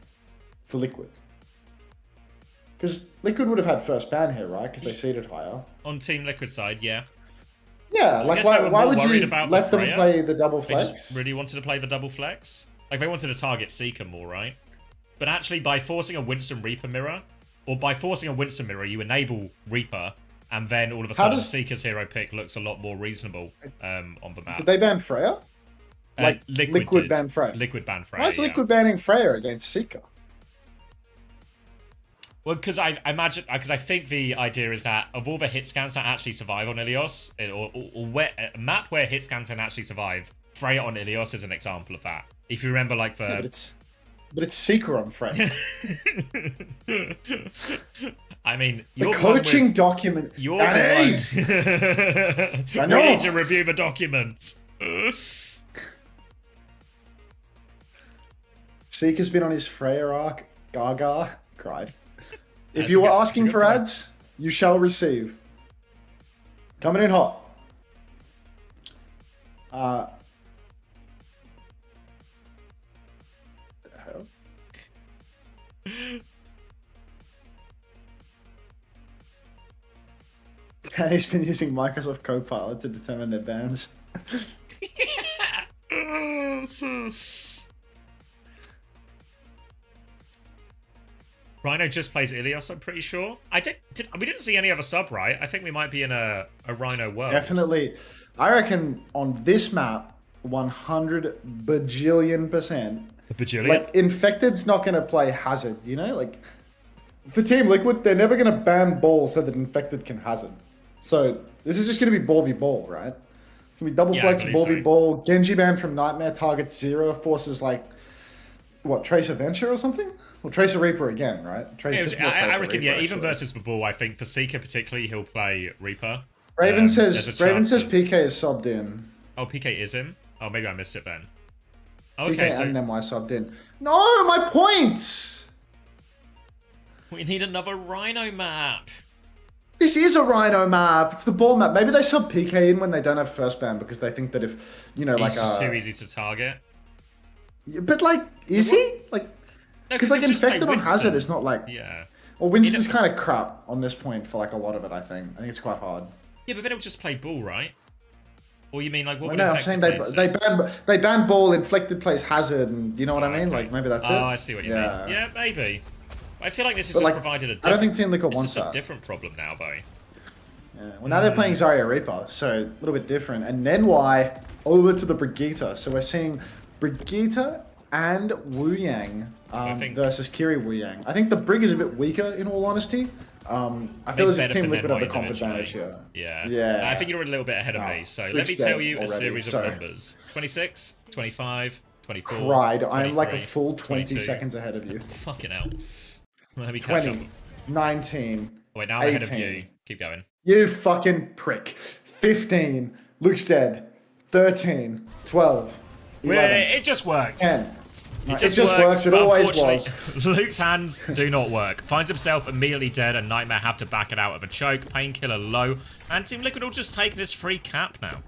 for Liquid? Because Liquid would have had first ban here, right? Because they seeded higher. On Team Liquid side, yeah. Yeah, like why would you let them play the double They flex? just really wanted to play the double flex. Like, they wanted to target Seeker more, right? But actually, by forcing a Winston Reaper mirror, or by forcing a Winston mirror, you enable Reaper, and then all of a sudden Seeker's hero pick looks a lot more reasonable on the map. Did they ban Freya? Like Liquid ban Freya. Liquid ban Freya. Why is Liquid banning Freya against Seeker? Well, because I think the idea is that of all the hit scans that actually survive on Ilios, or a map where hit scans can actually survive, Freya on Ilios is an example of that. If you remember, like the... Yeah, but it's Seeker on Freya. I mean, the coaching document. You're the one. I know. We need to review the documents. Seeker's been on his Freya arc. Gaga cried. If you were asking for ads, you shall receive. Coming in hot. The hell? Danny's been using Microsoft Copilot to determine their bans. Rhino just plays Ilios, I'm pretty sure. We didn't see any other sub, right? I think we might be in a Rhino world. Definitely. I reckon on this map, 100 bajillion%. A bajillion? Like, Infected's not going to play Hazard, you know? Like, for Team Liquid, they're never going to ban Ball so that Infected can Hazard. So, this is just going to be ball v ball, right? It's going to be double flex, ball v ball. Genji ban from Nightmare targets 0, forces like, what, Tracer Venture or something? Well, Tracer Reaper again, right? I reckon, yeah, even versus the ball, I think for Seeker particularly, he'll play Reaper. Raven says PK is subbed in. Oh, PK is in? Oh, maybe I missed it then. Okay, PK so... and NY subbed in. No, my points! We need another Rhino map. This is a Rhino map. It's the ball map. Maybe they sub PK in when they don't have first ban because they think that if, you know, He's like... just too easy to target. But, like, is he? Like... Because, like, Infected on Hazard is not, like... Yeah. Well, Winston's kind of crap on this point for, like, a lot of it, I think. I think it's quite hard. Yeah, but then it'll just play ball, right? Or you mean, like, what would I'm saying they ban Ball, Inflected plays Hazard, and you know what I mean? Okay. Like, maybe that's it. Oh, I see what you mean. Yeah, maybe. I feel like this has just provided a different... I don't think Team Liquid wants that. It's a different problem now, though. Yeah. Well, now they're playing Zarya Reaper, so a little bit different. And Nenwai over to the Brigitte. So we're seeing Brigitte and Wu Yang versus Kiri Wu Yang. I think the Brig is a bit weaker, in all honesty. I feel as if Team Liquid have the comp advantage here. Yeah. I think you're a little bit ahead of me. So let me tell you a series of numbers. 26, 25, 24, Cried. I'm like a full 20 seconds ahead of you. Fucking hell. Let me catch 20, up. 19, Wait, now I'm ahead of you. Keep going. You fucking prick. 15. Luke's dead. 13. 12. It just works. 10. It No, just works. It but always unfortunately, was. Luke's hands do not work. Finds himself immediately dead, and Nightmare have to back it out of a choke. Painkiller low, and Team Liquid will just take this free cap now.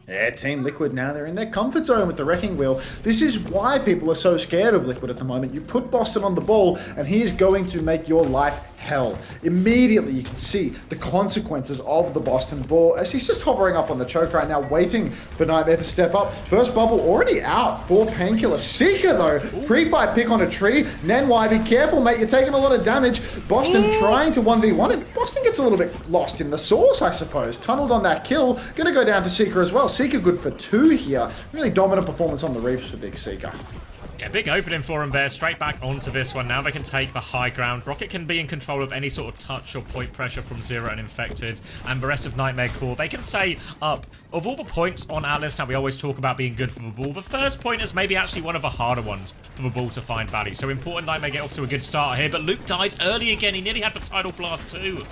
Yeah, Team Liquid now, they're in their comfort zone with the Wrecking Wheel. This is why people are so scared of Liquid at the moment. You put Boston on the ball, and he is going to make your life hell. Immediately, you can see the consequences of the Boston ball as he's just hovering up on the choke right now, waiting for Nightmare to step up. First bubble already out for Painkiller. Seeker, though, pre-fight pick on a tree. Nenwai, be careful, mate. You're taking a lot of damage. Boston trying to 1v1 it. Boston gets a little bit lost in the sauce, I suppose. Tunneled on that kill. Gonna go down to Seeker as well. Seeker good for 2 here. Really dominant performance on the Reaps for Big Seeker. Yeah, big opening for him there. Straight back onto this one. Now they can take the high ground. Rocket can be in control of any sort of touch or point pressure from Zero and Infected. And the rest of Nightmare Core, they can stay up. Of all the points on our list, how we always talk about being good for the ball, the first point is maybe actually one of the harder ones for the ball to find value. So important Nightmare get off to a good start here. But Luke dies early again. He nearly had the Tidal Blast too.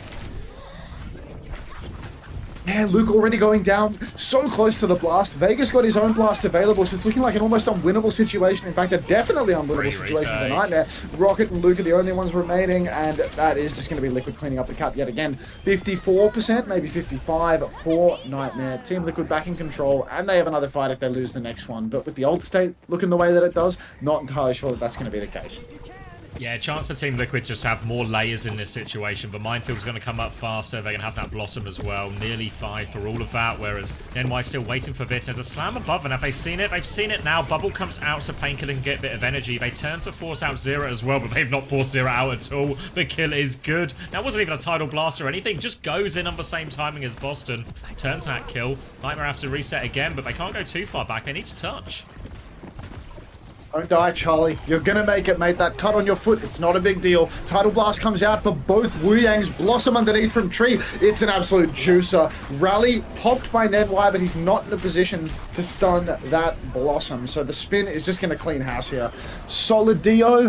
Yeah, Luke already going down so close to the blast. Vegas got his own blast available, so it's looking like an almost unwinnable situation. In fact, a definitely unwinnable situation for Nightmare. Rocket and Luke are the only ones remaining, and that is just going to be Liquid cleaning up the cap yet again. 54%, maybe 55% for Nightmare. Team Liquid back in control, and they have another fight if they lose the next one. But with the old state looking the way that it does, not entirely sure that that's going to be the case. Yeah, chance for Team Liquid just to have more layers in this situation. The Minefield's going to come up faster. They're going to have that Blossom as well. Nearly 5 for all of that, whereas NY's still waiting for this. There's a slam above, and have they seen it? They've seen it now. Bubble comes out, so Painkiller can get a bit of energy. They turn to force out Zero as well, but they've not forced Zero out at all. The kill is good. That wasn't even a Tidal Blast or anything. Just goes in on the same timing as Boston. Turns that kill. Nightmare have to reset again, but they can't go too far back. They need to touch. Don't die, Charlie. You're gonna make it, mate. That cut on your foot, it's not a big deal. Tidal Blast comes out for both Wu Yangs. Blossom underneath from tree. It's an absolute juicer. Rally popped by Nedwai, but he's not in a position to stun that Blossom. So the spin is just gonna clean house here. Solid Dio.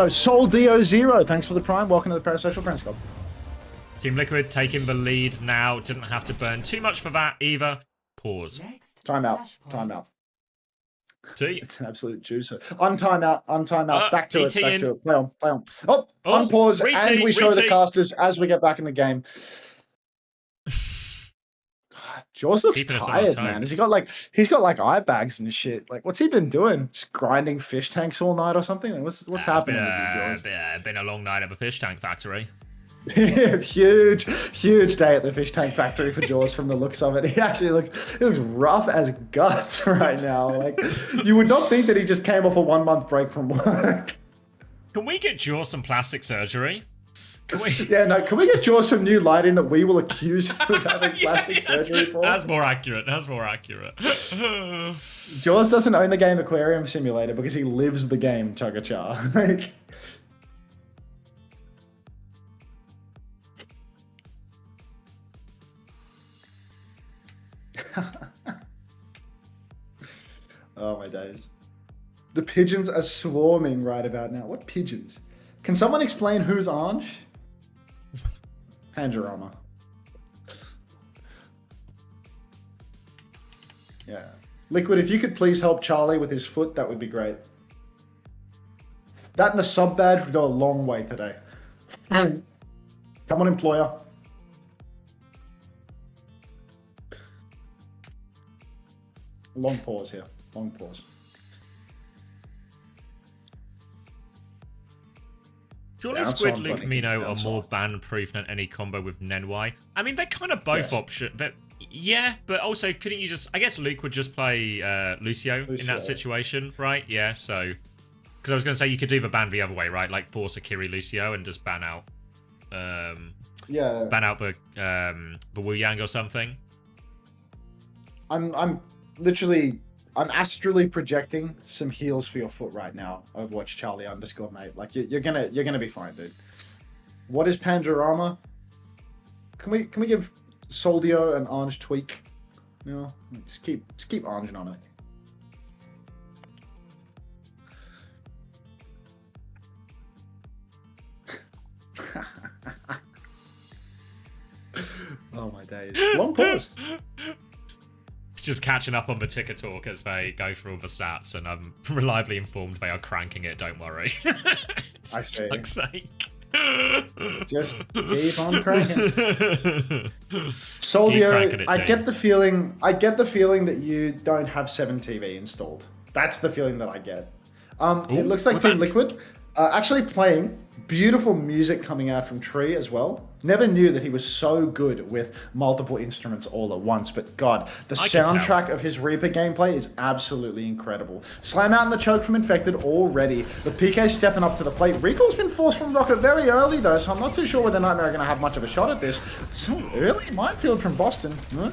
Sol Dio Zero. Thanks for the prime. Welcome to the Parasocial Friends Club. Team Liquid taking the lead now. Didn't have to burn too much for that either. Pause. Timeout. See? It's an absolute juicer. On timeout. Back to it. Play on. Oh, Oh, unpause, and we show the retake. casters as we get back in the game. God, Jaws looks Keeping us on our tired, man. toes. He's got like eye bags and shit. Like, what's he been doing? Just grinding fish tanks all night or something? Like, what's happening with you, Jaws? Been a long night at the fish tank factory. huge day at the fish tank factory for Jaws from the looks of it. He looks rough as guts right now. Like, you would not think that he just came off a 1-month break from work. Can we get Jaws some plastic surgery? Can we? Yeah, no, can we get Jaws some new lighting that we will accuse him of having plastic surgery for? That's more accurate. Jaws doesn't own the game Aquarium Simulator because he lives the game Chugga-Char. Like, oh my days. The pigeons are swarming right about now. What pigeons? Can someone explain who's Ange? Pangerama. Yeah. Liquid, if you could please help Charlie with his foot, that would be great. That and a sub badge would go a long way today. Come on, employer. Long pause here. Long pause. Surely Yeah, Squid, I'm Luke, sorry, Mino are I'm more sorry. ban-proof than any combo with Nenwai. I mean, they're kind of both options. Yeah, but also, couldn't you just... I guess Luke would just play Lucio in that situation, right? Yeah, so... Because I was going to say you could do the ban the other way, right? Like force Akiri Lucio and just ban out... Yeah. Ban out the Wu Yang or something. I'm astrally projecting some heals for your foot right now. Overwatch Charlie _ mate. Like you're gonna be fine, dude. What is Pangerama? Can we give Soldio and Ange tweak? No, just keep Ange on it. Oh my days. Long pause. just catching up on the ticker talk as they go through all the stats, and I'm reliably informed they are cranking it, don't worry. I see. For fuck's sake. Just keep on cranking. Soldio, I get the feeling that you don't have 7TV installed. That's the feeling that I get. It looks like Team Liquid actually playing beautiful music coming out from Tree as well. Never knew that he was so good with multiple instruments all at once, but God, the soundtrack of his Reaper gameplay is absolutely incredible. Slam out in the choke from Infected already. The PK stepping up to the plate. Recall's been forced from Rocket very early though, so I'm not too sure whether Nightmare are going to have much of a shot at this. So early minefield from Boston. Huh?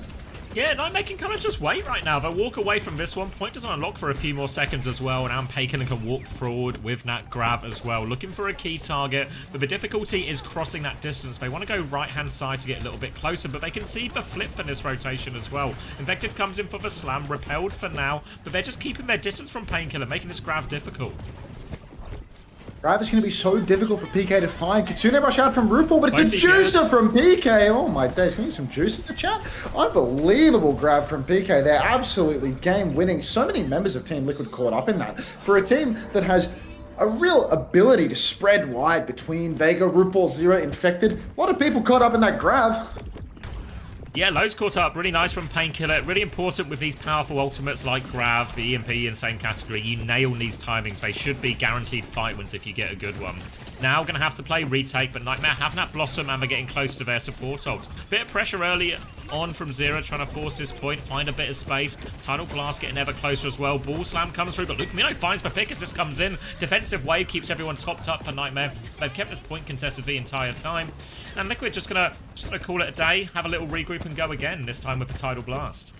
Yeah, Nightmare can kind of just wait right now. They'll walk away from this one. Point doesn't unlock for a few more seconds as well, and Paykin can walk forward with that grab as well. Looking for a key target, but the difficulty is crossing that distance. They want to go right-hand side to get a little bit closer, but they can see the flip in this rotation as well. Infected comes in for the slam, repelled for now, but they're just keeping their distance from Painkiller, making this grab difficult. Grab is going to be so difficult for PK to find. Kitsune rush out from RuPaul, but it's a juicer from PK. Oh my days, can we get some juice in the chat? Unbelievable grab from PK. They're absolutely game winning. So many members of Team Liquid caught up in that. For a team that has a real ability to spread wide between Vega, RuPaul, Zero, Infected. A lot of people caught up in that grab. Yeah, loads caught up. Really nice from Painkiller. Really important with these powerful ultimates like Grav, the EMP in the same category. You nail these timings. They should be guaranteed fight wins if you get a good one. Now going to have to play retake, but Nightmare having that Blossom and they're getting close to their support ults. Bit of pressure early on from Zero, trying to force this point, find a bit of space. Tidal Blast getting ever closer as well. Ball Slam comes through, but Luke Mino finds the pick as this comes in. Defensive wave keeps everyone topped up for Nightmare. They've kept this point contested the entire time. And Liquid just gonna call it a day, have a little regroup and go again, this time with the Tidal Blast.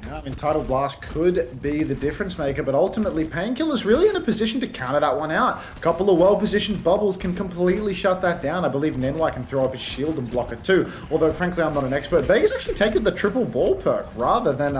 Yeah, I mean, Tidal Blast could be the difference maker, but ultimately Painkiller's really in a position to counter that one out. A couple of well-positioned bubbles can completely shut that down. I believe Nenwai can throw up his shield and block it too, although frankly I'm not an expert. Vegas actually taken the triple ball perk rather than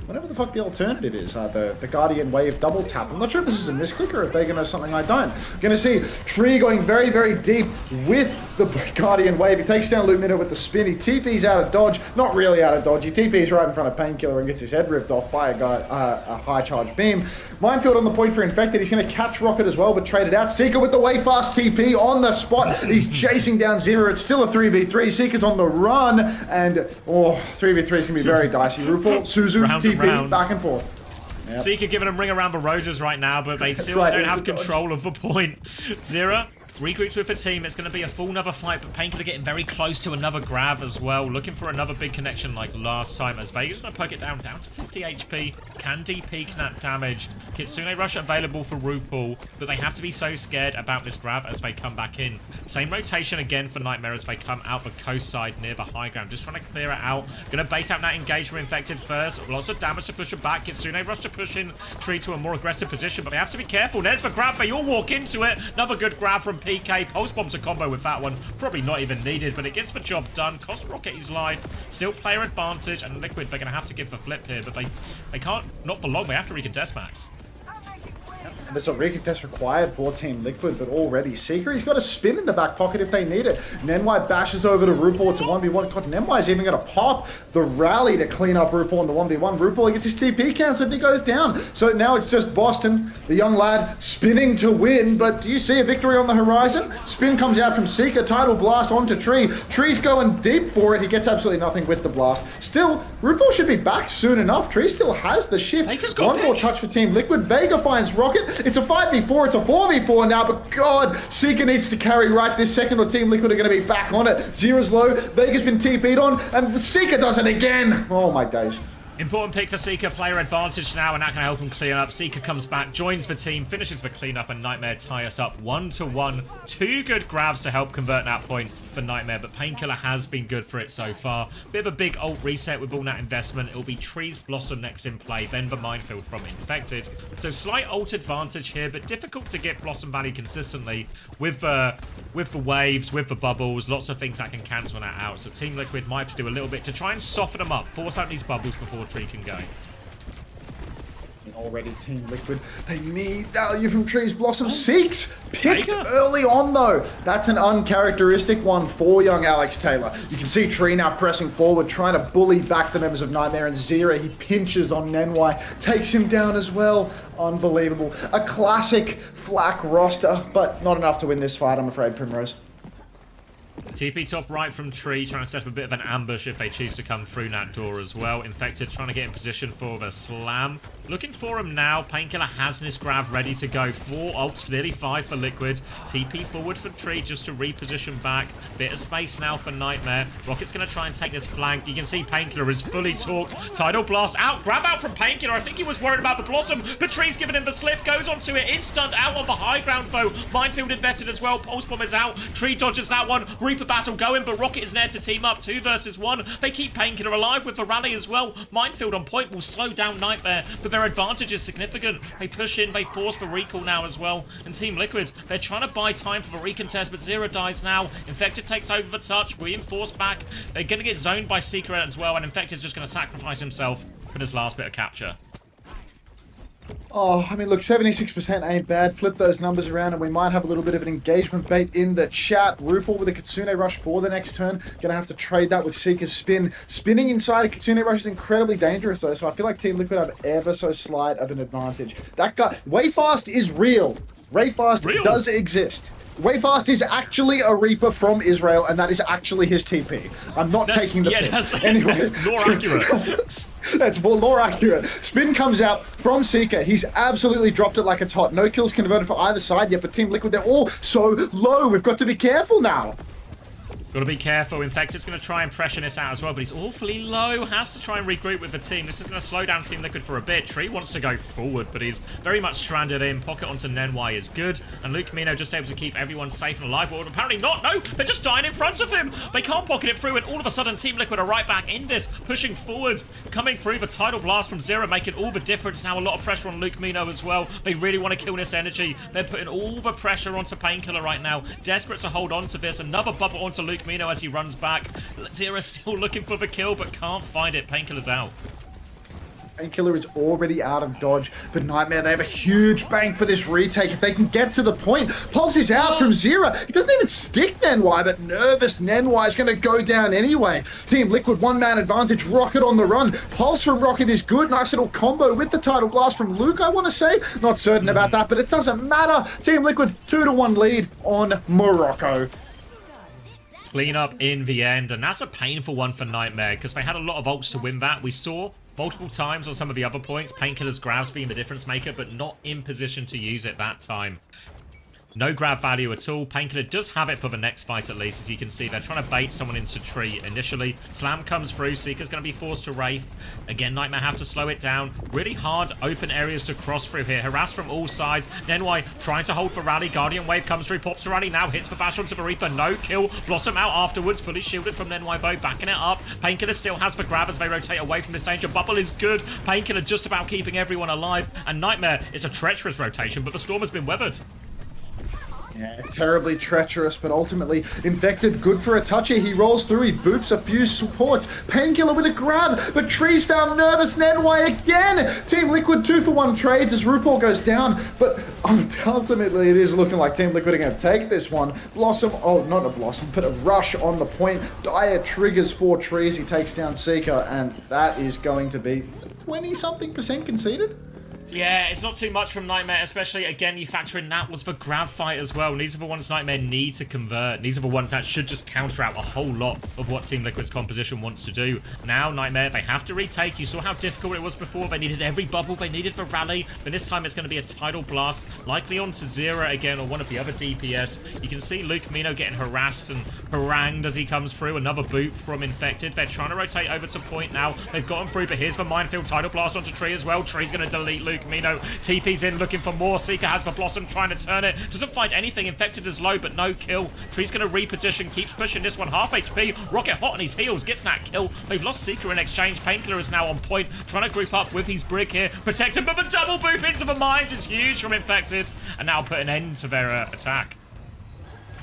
whatever the fuck the alternative is, the Guardian Wave double tap. I'm not sure if this is a misclick or if Vega knows something I don't. Gonna see Tree going very, very deep with the Guardian Wave. He takes down Lumina with the spin. He TP's out of dodge, not really out of dodge. He TP's right in front of Painkiller and gets his head ripped off by a high charge beam. Minefield on the point for Infected. He's going to catch Rocket as well, but trade it out. Seeker with the way fast TP on the spot. He's chasing down Zero. It's still a 3v3. Seeker's on the run, and 3v3 is going to be very dicey. RuPaul, Suzu, Round TP, back and forth. Yep. Seeker giving them ring around the roses right now, but they still don't have control of the point. Zero regroups with the team. It's going to be a full another fight, but Painkiller getting very close to another grab as well. Looking for another big connection like last time as Vega's going to poke it down to 50 HP. Can DP that damage. Kitsune Rush available for RuPaul, but they have to be so scared about this grab as they come back in. Same rotation again for Nightmare as they come out the coast side near the high ground. Just trying to clear it out. Going to bait out that engagement Infected first. Lots of damage to push it back. Kitsune Rush to push in Tree to a more aggressive position, but they have to be careful. There's the grab. They all walk into it. Another good grab from PK. Pulse Bomb to combo with that one. Probably not even needed, but it gets the job done. Cost Rocket his life. Still player advantage, and Liquid, they're going to have to give the flip here, but they can't, not for long. They have to recontest Max. There's a recontest required for Team Liquid, but already Seeker, he's got a spin in the back pocket if they need it. Nenwai bashes over to RuPaul. It's a 1v1. God, Nenwai's even going to pop the rally to clean up RuPaul in the 1v1. RuPaul, he gets his TP cancelled and he goes down. So now it's just Boston, the young lad, spinning to win. But do you see a victory on the horizon? Spin comes out from Seeker. Tidal Blast onto Tree. Tree's going deep for it. He gets absolutely nothing with the blast. Still, RuPaul should be back soon enough. Tree still has the shift. One more touch for Team Liquid. Vega finds Rocket. It's a 5v4, it's a 4v4 now, but God, Seeker needs to carry right this second or Team Liquid are going to be back on it. Zero's low, Vega's been TP'd on, and the Seeker does it again. Oh my days. Important pick for Seeker, player advantage now, and that can help him clean up. Seeker comes back, joins the team, finishes the cleanup, and Nightmare tie us up 1-1. Two good grabs to help convert that point for Nightmare, but Painkiller has been good for it so far. Bit of a big ult reset with all that investment. It'll be Tree's Blossom next in play, then the Minefield from Infected. So slight ult advantage here, but difficult to get Blossom value consistently with the waves, with the bubbles, lots of things that can cancel that out. So Team Liquid might have to do a little bit to try and soften them up, force out these bubbles before Tree can go. already, Team Liquid. They need value from Trees. Blossom Seeks picked early on, though. That's an uncharacteristic one for young Alex Taylor. You can see Tree now pressing forward, trying to bully back the members of Nightmare, and Zera, he pinches on Nenwai, takes him down as well. Unbelievable. A classic Flak roster, but not enough to win this fight, I'm afraid, Primrose. TP top right from Tree, trying to set up a bit of an ambush if they choose to come through that door as well. Infected trying to get in position for the slam. Looking for him now. Painkiller has his grab ready to go. 4 ults, nearly 5 for Liquid. TP forward for Tree just to reposition back. Bit of space now for Nightmare. Rocket's going to try and take this flank. You can see Painkiller is fully torqued. Tidal Blast out. Grab out from Painkiller. I think he was worried about the Blossom, but Tree's giving him the slip. Goes onto it. Is stunned out on the high ground foe. Minefield invested as well. Pulse Bomb is out. Tree dodges that one. Reaper battle going, but Rocket is there to team up. 2 versus 1. They keep Painkiller alive with the rally as well. Minefield on point will slow down Nightmare, but their advantage is significant. They push in, they force for recall now as well. And Team Liquid, they're trying to buy time for the recontest, but Zera dies now. Infected takes over the touch, reinforced back. They're going to get zoned by Secret as well, and Infected's just going to sacrifice himself for this last bit of capture. Oh, I mean, look, 76% ain't bad. Flip those numbers around and we might have a little bit of an engagement bait in the chat. Rupal with a Kitsune Rush for the next turn. Gonna have to trade that with Seeker's Spin. Spinning inside a Kitsune Rush is incredibly dangerous, though, so I feel like Team Liquid have ever so slight of an advantage. That guy, Wayfast is real. Rayfast does exist. Wayfast is actually a Reaper from Israel, and that is actually his TP. I'm not taking the piss. Anyway, that's more accurate. That's more accurate. Spin comes out from Seeker. He's absolutely dropped it like it's hot. No kills converted for either side yet, but Team Liquid, they're all so low. We've got to be careful now. Got to be careful. Infected's going to try and pressure this out as well, but he's awfully low. Has to try and regroup with the team. This is going to slow down Team Liquid for a bit. Tree wants to go forward, but he's very much stranded in. Pocket onto Nenwai is good, and Luke Mino just able to keep everyone safe and alive. But apparently not. No, they're just dying in front of him. They can't pocket it through, and all of a sudden Team Liquid are right back in this, pushing forward, coming through. The Tidal Blast from Zera making all the difference. Now a lot of pressure on Luke Mino as well. They really want to kill this energy. They're putting all the pressure onto Painkiller right now. Desperate to hold on to this. Another bubble onto Luke Mino as he runs back. Zera's still looking for the kill, but can't find it. Painkiller's out. Painkiller is already out of dodge, but Nightmare, they have a huge bank for this retake if they can get to the point. Pulse is out from Zera. He doesn't even stick Nenwai, but nervous Nenwai is going to go down anyway. Team Liquid, 1-man advantage. Rocket on the run. Pulse from Rocket is good. Nice little combo with the Tidal Blast from Luke, I want to say. Not certain about that, but it doesn't matter. Team Liquid, 2-1 lead on Morocco. Clean up in the end, and that's a painful one for Nightmare because they had a lot of ults to win that. We saw multiple times on some of the other points, Painkiller's grabs being the difference maker, but not in position to use it that time. No grab value at all. Painkiller does have it for the next fight at least, as you can see. They're trying to bait someone into Tree initially. Slam comes through. Seeker's going to be forced to Wraith. Again, Nightmare have to slow it down. Really hard open areas to cross through here. Harassed from all sides. Nenwai trying to hold for Rally. Guardian Wave comes through. Pops to Rally now. Hits the bash onto the Reaper. No kill. Blossom out afterwards. Fully shielded from Nenwai though. Backing it up. Painkiller still has the grab as they rotate away from this danger. Bubble is good. Painkiller just about keeping everyone alive. And Nightmare is a treacherous rotation, but the storm has been weathered. Yeah, terribly treacherous, but ultimately Infected, good for a touchy. He rolls through, he boops a few supports. Painkiller with a grab, but Tree's found nervous Nenwai again. Team Liquid 2-for-1 trades as RuPaul goes down, but ultimately it is looking like Team Liquid are going to take this one. Blossom, oh, not a Blossom, but a Rush on the point. Dire triggers for Trees. He takes down Seeker, and that is going to be 20-something% conceded. Yeah, it's not too much from Nightmare, especially, again, you factor in that was the grab fight as well. And these are the ones Nightmare need to convert. These are the ones that should just counter out a whole lot of what Team Liquid's composition wants to do. Now, Nightmare, they have to retake. You saw how difficult it was before. They needed every bubble. They needed the rally. But this time, it's going to be a Tidal Blast, likely onto Zera again, or one of the other DPS. You can see Luke Mino getting harassed and harangued as he comes through. Another boot from Infected. They're trying to rotate over to point now. They've got him through, but here's the Minefield Tidal Blast onto Tree as well. Tree's going to delete Luke Mino. TP's in looking for more. Seeker has the Blossom trying to turn it. Doesn't find anything. Infected is low, but no kill. Tree's going to reposition. Keeps pushing this one. Half HP. Rocket hot on his heels. Gets that kill. They've lost Seeker in exchange. Painkiller is now on point. Trying to group up with his Brig here. Protect him, but the double boop into the mines is huge from Infected. And now put an end to their attack.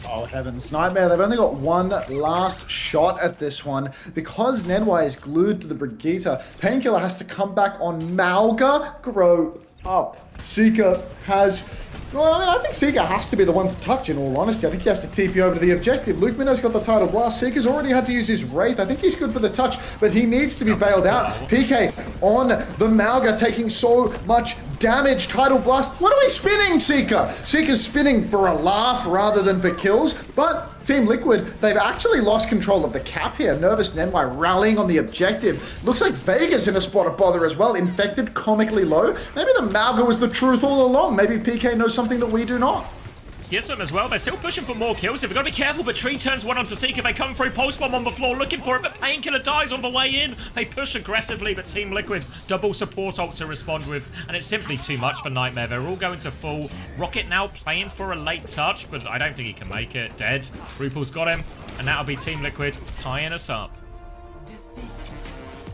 Oh heavens, Nightmare, they've only got one last shot at this one. Because Nenwai is glued to the Brigitte, Painkiller has to come back on Malga. Grow up. Seeker has... Well, I mean, I think Seeker has to be the one to touch, in all honesty. I think he has to TP over to the objective. Luke Minnow's got the title blast. Seeker's already had to use his Wraith. I think he's good for the touch, but he needs to be bailed out. PK on the Malga, taking so much damage. Title blast. What are we spinning, Seeker? Seeker's spinning for a laugh rather than for kills, but Team Liquid, they've actually lost control of the cap here. Nervous Nenwai rallying on the objective. Looks like Vega's in a spot of bother as well. Infected comically low. Maybe the Malga was the truth all along. Maybe PK knows something that we do not. Here's some as well. They're still pushing for more kills. We've got to be careful, but Tree turns one onto Seeker. They come through, Pulse Bomb on the floor looking for it, but Painkiller dies on the way in. They push aggressively, but Team Liquid double support ult to respond with, and it's simply too much for Nightmare. They're all going to full. Rocket now playing for a late touch, but I don't think he can make it. Dead. Rupal's got him, and that'll be Team Liquid tying us up.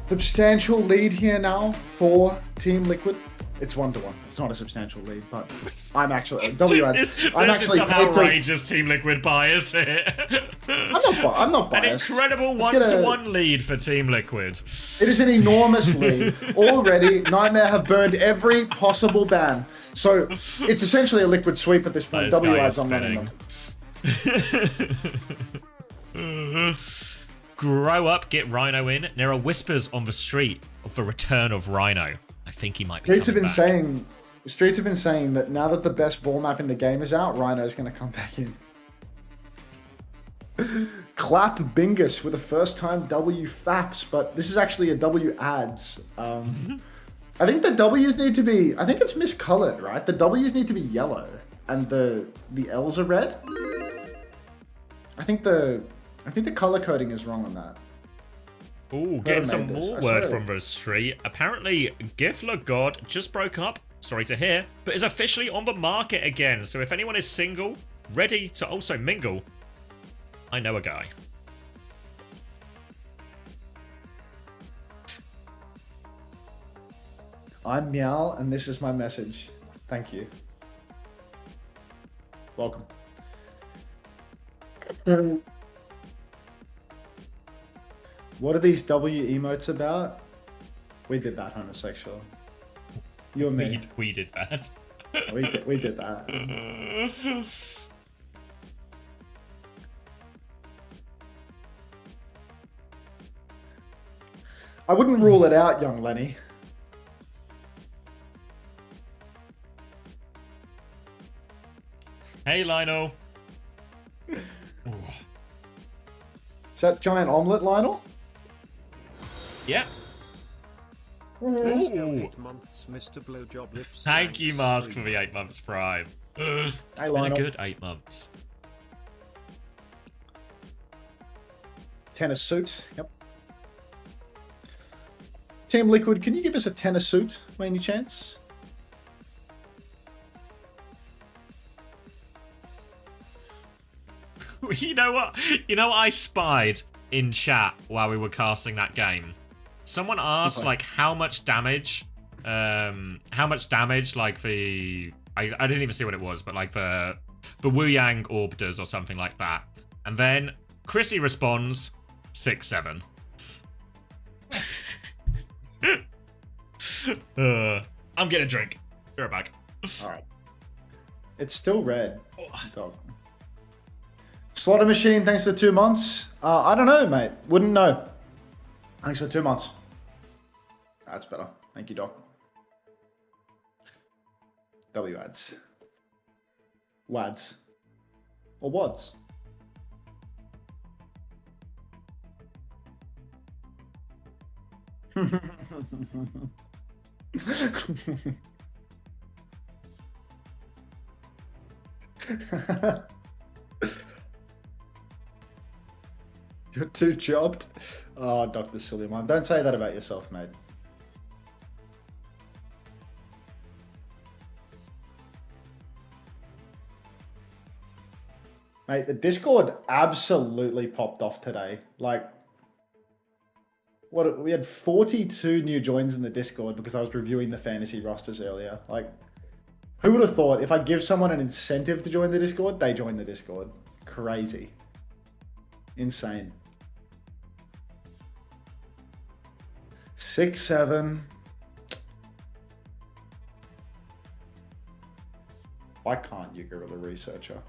Substantial lead here now for Team Liquid. It's 1-1. It's not a substantial lead, but I'm actually I'm actually some outrageous Team Liquid bias here. I'm not biased. An incredible 1-1 lead for Team Liquid. It is an enormous lead. Already, Nightmare have burned every possible ban. So it's essentially a liquid sweep at this point. WI's on running them. Grow up, get Rhino in. There are whispers on the street of the return of Rhino. I think he might be Streets have been saying that now that the best ball map in the game is out, Rhino's going to come back in. Clap Bingus with a first time W Faps, but this is actually a W ads. I think the W's need to be, I think it's miscolored, right? The W's need to be yellow and the L's are red. I think the color coding is wrong on that. Ooh, getting some more word from the street. Apparently, Gifler God just broke up, sorry to hear, but is officially on the market again. So if anyone is single, ready to also mingle, I know a guy. I'm Meow, and this is my message. Thank you. Welcome. What are these W emotes about? We did that, homosexual. You and me. We did that. we did that. I wouldn't rule it out, young Lenny. Hey, Lionel. Is that giant omelette, Lionel? Yeah. Ooh. 8 months, Mr. Blowjob Lips. Thank you, Mask, for the 8 months prime. It's been a good 8 months. Tennis suit, yep. Team Liquid, can you give us a tennis suit by any chance? You know what? You know what I spied in chat while we were casting that game? Someone asked, like, how much damage, like, the... I didn't even see what it was, but, like, the Wu Yang orb does or something like that. And then Chrissy responds, 6-7. I'm getting a drink. Be right back. Alright. It's still red. Dog. Slaughter Machine, thanks for 2 months. I don't know, mate. Wouldn't know. Thanks for 2 months. That's better. Thank you, Doc. W ads. Wads. Or wads. You're too chopped. Oh, Dr. Suleiman. Don't say that about yourself, mate. Mate, the Discord absolutely popped off today. Like, what? We had 42 new joins in the Discord because I was reviewing the fantasy rosters earlier. Like, who would have thought if I give someone an incentive to join the Discord, they join the Discord? crazy. Insane. 6-7. Why can't you go with the researcher?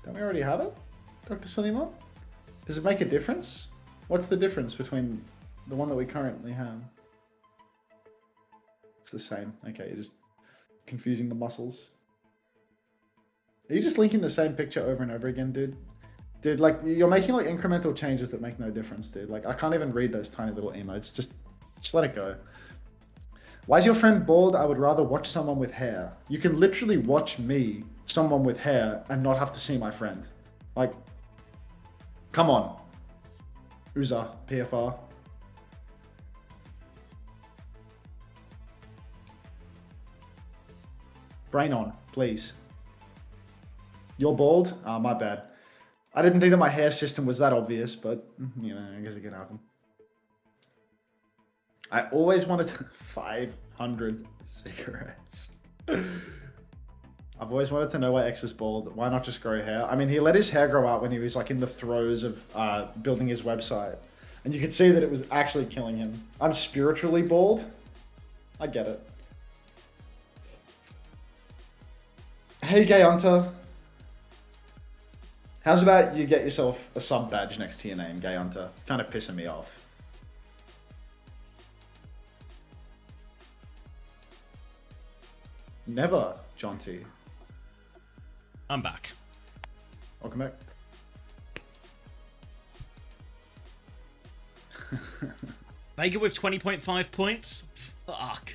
Don't we already have it, Dr. Suleiman? Does it make a difference? What's the difference between the one that we currently have? It's the same. Okay, you're just confusing the muscles. Are you just linking the same picture over and over again, dude? Dude, like, you're making like incremental changes that make no difference, dude. Like, I can't even read those tiny little emotes. Just let it go. Why is your friend bald? I would rather watch someone with hair. You can literally watch me, someone with hair, and not have to see my friend. Like, come on. Uza, PFR. Brain on, please. You're bald? Ah, my bad. I didn't think that my hair system was that obvious, but, you know, I guess it can happen. I always wanted 500 cigarettes. I've always wanted to know why X is bald. Why not just grow hair? I mean, he let his hair grow out when he was like in the throes of building his website. And you could see that it was actually killing him. I'm spiritually bald. I get it. Hey, Gay Hunter. How's about you get yourself a sub badge next to your name, Gay Hunter? It's kind of pissing me off. Never, John T. I'm back. Welcome back. Vega with 20.5 points? Fuck.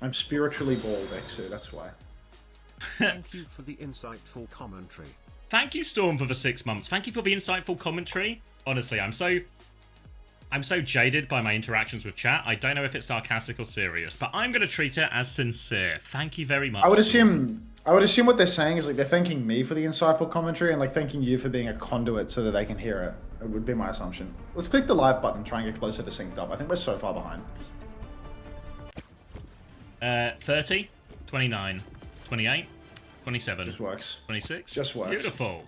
I'm spiritually bald, Exu, that's why. Thank you for the insightful commentary. Thank you, Storm, for the 6 months. Thank you for the insightful commentary. Honestly, I'm so jaded by my interactions with chat. I don't know if it's sarcastic or serious, but I'm going to treat it as sincere. Thank you very much. I would assume what they're saying is like they're thanking me for the insightful commentary and like thanking you for being a conduit so that they can hear it. It would be my assumption. Let's click the live button, try and get closer to synced up. I think we're so far behind. 30, 29, 28, 27. Just works. 26. Just works. Beautiful.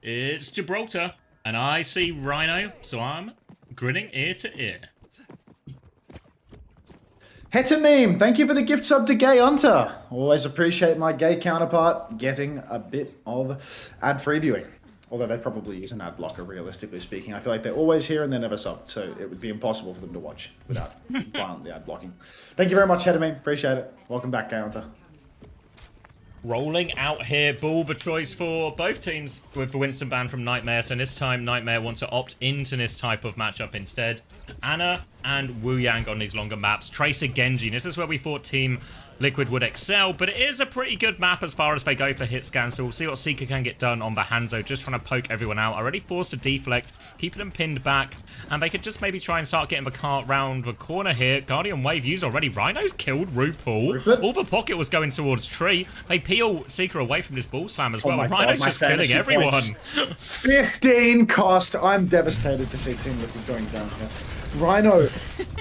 It's Gibraltar, and I see Rhino, so I'm grinning ear to ear. Heta Meme, thank you for the gift sub to Gay Hunter. Always appreciate my gay counterpart getting a bit of ad-free viewing. Although they probably use an ad blocker, realistically speaking. I feel like they're always here and they're never subbed, so it would be impossible for them to watch without violently ad blocking. Thank you very much, Heta Meme. Appreciate it. Welcome back, Gay Hunter. Rolling out here, ball the choice for both teams with the Winston ban from Nightmare. So this time, Nightmare want to opt into this type of matchup instead. Ana and Wu Yang on these longer maps. Tracer Genji. This is where we thought Team Liquid would excel, but it is a pretty good map as far as they go for hit scan. So we'll see what Seeker can get done on the Hanzo, just trying to poke everyone out. Already forced to deflect, keeping them pinned back, and they could just maybe try and start getting the cart round the corner here. Guardian Wave used already. Rhino's killed RuPaul. All the pocket was going towards Tree. They peel Seeker away from this ball slam as well. And Rhino's just killing everyone. 15 cost. I'm devastated to see Team Liquid going down here. Rhino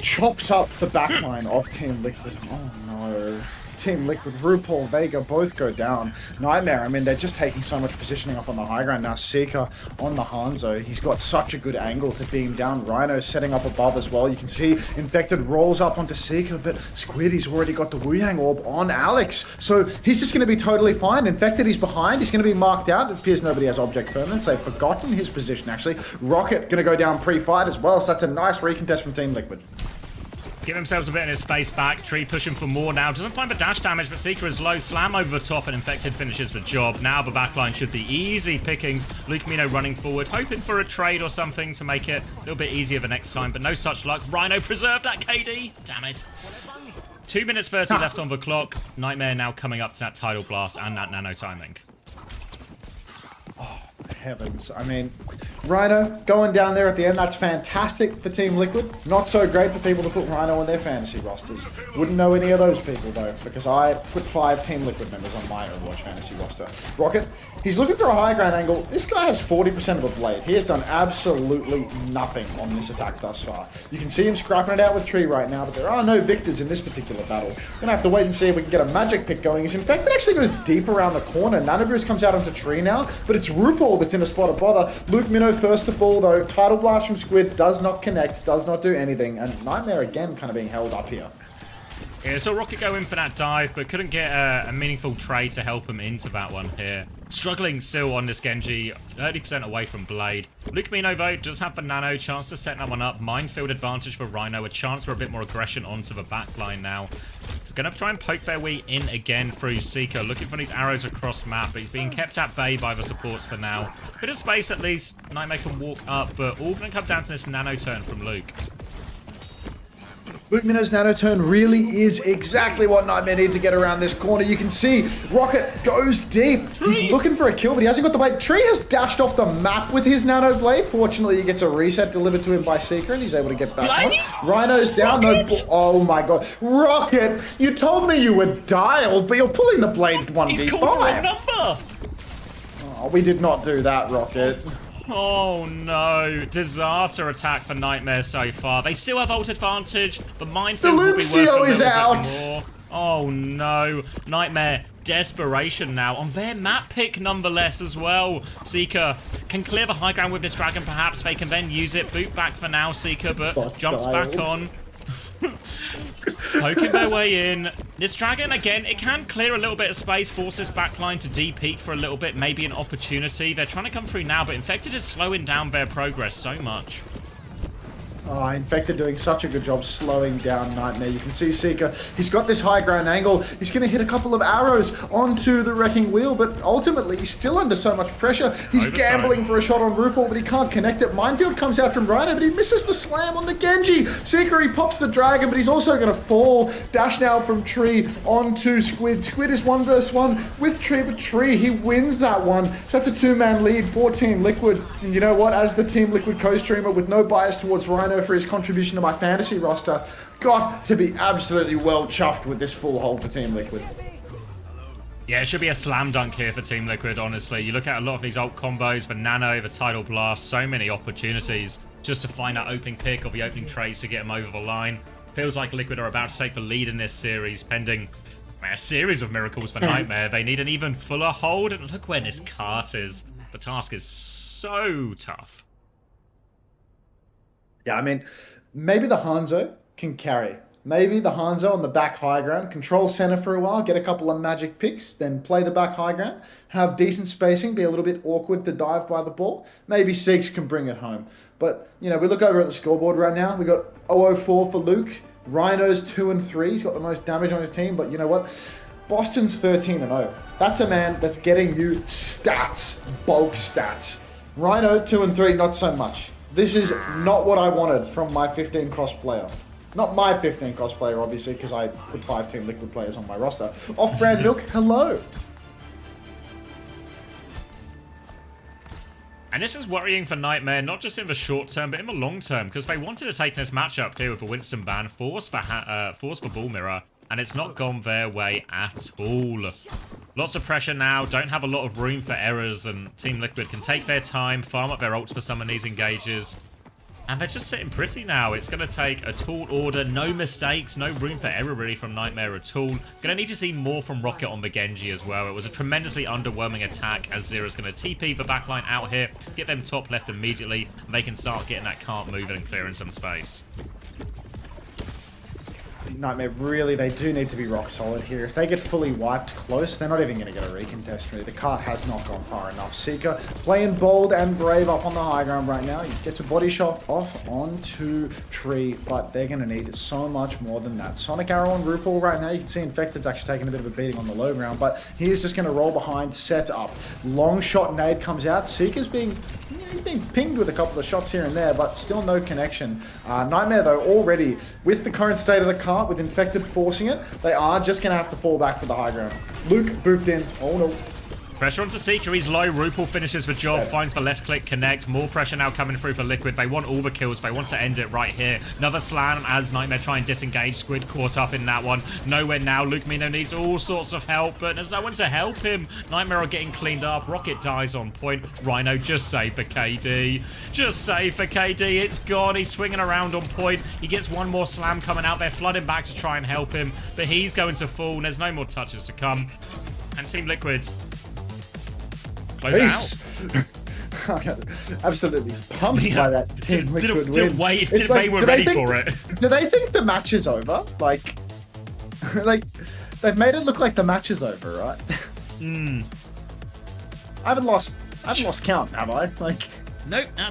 chops up the backline of Team Liquid. Oh no. Team Liquid, RuPaul, Vega both go down. Nightmare, I mean, they're just taking so much positioning up on the high ground now. Seeker on the Hanzo. He's got such a good angle to beam down. Rhino setting up above as well. You can see Infected rolls up onto Seeker, but Squiddy's already got the Wu-Yang orb on Alex. So he's just going to be totally fine. Infected, he's behind. He's going to be marked out. It appears nobody has object permanence. They've forgotten his position, actually. Rocket going to go down pre-fight as well. So that's a nice recontest from Team Liquid. Give themselves a bit of his space back. Tree pushing for more now. Doesn't find the dash damage, but Seeker is low. Slam over the top, and Infected finishes the job. Now the backline should be easy pickings. Luke Mino running forward, hoping for a trade or something to make it a little bit easier the next time, but no such luck. Rhino preserved that KD. Damn it. 2 minutes 30 left on the clock. Nightmare now coming up to that tidal blast and that nano timing. Oh, man. heavens. I mean, Rhino going down there at the end, that's fantastic for Team Liquid. Not so great for people to put Rhino on their fantasy rosters. Wouldn't know any of those people, though, because I put 5 Team Liquid members on my Overwatch fantasy roster. Rocket, he's looking for a high ground angle. This guy has 40% of a blade. He has done absolutely nothing on this attack thus far. You can see him scrapping it out with Tree right now, but there are no victors in this particular battle. Gonna have to wait and see if we can get a magic pick going. His Infected actually goes deep around the corner. Nanobrews comes out onto Tree now, but it's RuPaul that's in a spot of bother. Luke Minnow first to fall though. Tidal Blast from Squid does not connect, does not do anything, and Nightmare again kind of being held up here. Yeah, so Rocket go in for that dive, but couldn't get a meaningful trade to help him into that one here. Struggling still on this Genji, 30% away from Blade. Luke Mino, though, does have the Nano, chance to set that one up. Minefield advantage for Rhino, a chance for a bit more aggression onto the backline now. So going to try and poke their way in again through Seeker, looking for these arrows across map, but he's being kept at bay by the supports for now. Bit of space at least, Nightmare can walk up, but all going to come down to this Nano turn from Luke. Luke Minnow's Nano turn really is exactly what Nightmare needs to get around this corner. You can see Rocket goes deep. He's looking for a kill, but he hasn't got the blade. Tree has dashed off the map with his Nano blade. Fortunately, he gets a reset delivered to him by Seeker, and he's able to get back on. Rhino's down. No, oh my god. Rocket, you told me you were dialed, but you're pulling the blade 1v5. He's called the wrong number. Oh, we did not do that, Rocket. Oh no, disaster attack for Nightmare so far. They still have ult advantage, but Minefield will be worth a little bit more. Oh no, Nightmare, desperation now on their map pick nonetheless as well. Seeker can clear the high ground with this dragon perhaps. They can then use it, boot back for now Seeker, but jumps back on. Poking their way in. This dragon, again, it can clear a little bit of space, force this backline to de-peak for a little bit, maybe an opportunity. They're trying to come through now, but Infected is slowing down their progress so much. Oh, Infected doing such a good job slowing down Nightmare. You can see Seeker, he's got this high ground angle. He's going to hit a couple of arrows onto the Wrecking Wheel, but ultimately he's still under so much pressure. He's gambling for a shot on RuPaul, but he can't connect it. Minefield comes out from Rhino, but he misses the slam on the Genji. Seeker, he pops the dragon, but he's also going to fall. Dash now from Tree onto Squid. Squid is 1 versus 1 with Tree, but Tree, he wins that one. So that's a 2-man lead for Team Liquid. And you know what? As the Team Liquid co-streamer with no bias towards Rhino for his contribution to my fantasy roster, got to be absolutely well chuffed with this full hold for Team Liquid. Yeah, it should be a slam dunk here for Team Liquid, honestly. You look at a lot of these ult combos, the Nano, the Tidal Blast, so many opportunities just to find that opening pick or the opening trades to get them over the line. Feels like Liquid are about to take the lead in this series, pending a series of miracles for Nightmare. They need an even fuller hold, and look where this cart is. The task is so tough. Yeah, I mean, maybe the Hanzo can carry. Maybe the Hanzo on the back high ground, control center for a while, get a couple of magic picks, then play the back high ground, have decent spacing, be a little bit awkward to dive by the ball. Maybe Seeks can bring it home. But, you know, we look over at the scoreboard right now. We got 004 for Luke. Rhino's 2 and 3. He's got the most damage on his team, but you know what? Boston's 13 and 0. That's a man that's getting you stats, bulk stats. Rhino 2 and 3, not so much. This is not what I wanted from my 15 cross player. Not my 15 cross player, obviously, because I put 5 Team Liquid players on my roster. Off-brand Milk, hello. And this is worrying for Nightmare, not just in the short term, but in the long term, because they wanted to take this matchup here with the Winston ban, force for Ball Mirror, and it's not gone their way at all. Lots of pressure now, don't have a lot of room for errors, and Team Liquid can take their time, farm up their ults for some of these engages. And they're just sitting pretty now. It's going to take a tall order, no mistakes, no room for error really from Nightmare at all. Going to need to see more from Rocket on the Genji as well. It was a tremendously underwhelming attack as Zera's going to TP the backline out here, get them top left immediately, and they can start getting that cart moving and clearing some space. Nightmare, really, they do need to be rock solid here. If they get fully wiped close, they're not even going to get a recontest, really. The cart has not gone far enough. Seeker playing bold and brave up on the high ground right now. He gets a body shot off onto Tree, but they're going to need so much more than that. Sonic Arrow on RuPaul right now. You can see Infected's actually taking a bit of a beating on the low ground, but he's just going to roll behind, set up. Long shot nade comes out. Seeker's being pinged with a couple of shots here and there, but still no connection. Nightmare, though, already with the current state of the cart, with Infected forcing it, they are just going to have to fall back to the high ground. Luke booped in. Oh no. Pressure onto Seeker, he's low. Rupal finishes the job, finds the left click connect. More pressure now coming through for Liquid. They want all the kills. They want to end it right here. Another slam as Nightmare try and disengage. Squid caught up in that one. Nowhere now. Luke Mino needs all sorts of help, but there's no one to help him. Nightmare are getting cleaned up. Rocket dies on point. Rhino just save for KD. Just save for KD. It's gone. He's swinging around on point. He gets one more slam coming out. They're flooding back to try and help him, but he's going to fall. And there's no more touches to come. And Team Liquid close out. Absolutely pumped by that Team Liquid win. Didn't wait. They were ready for it. Do they think the match is over? Like, they've made it look like the match is over, right? I haven't lost count, have I? Like, nope. That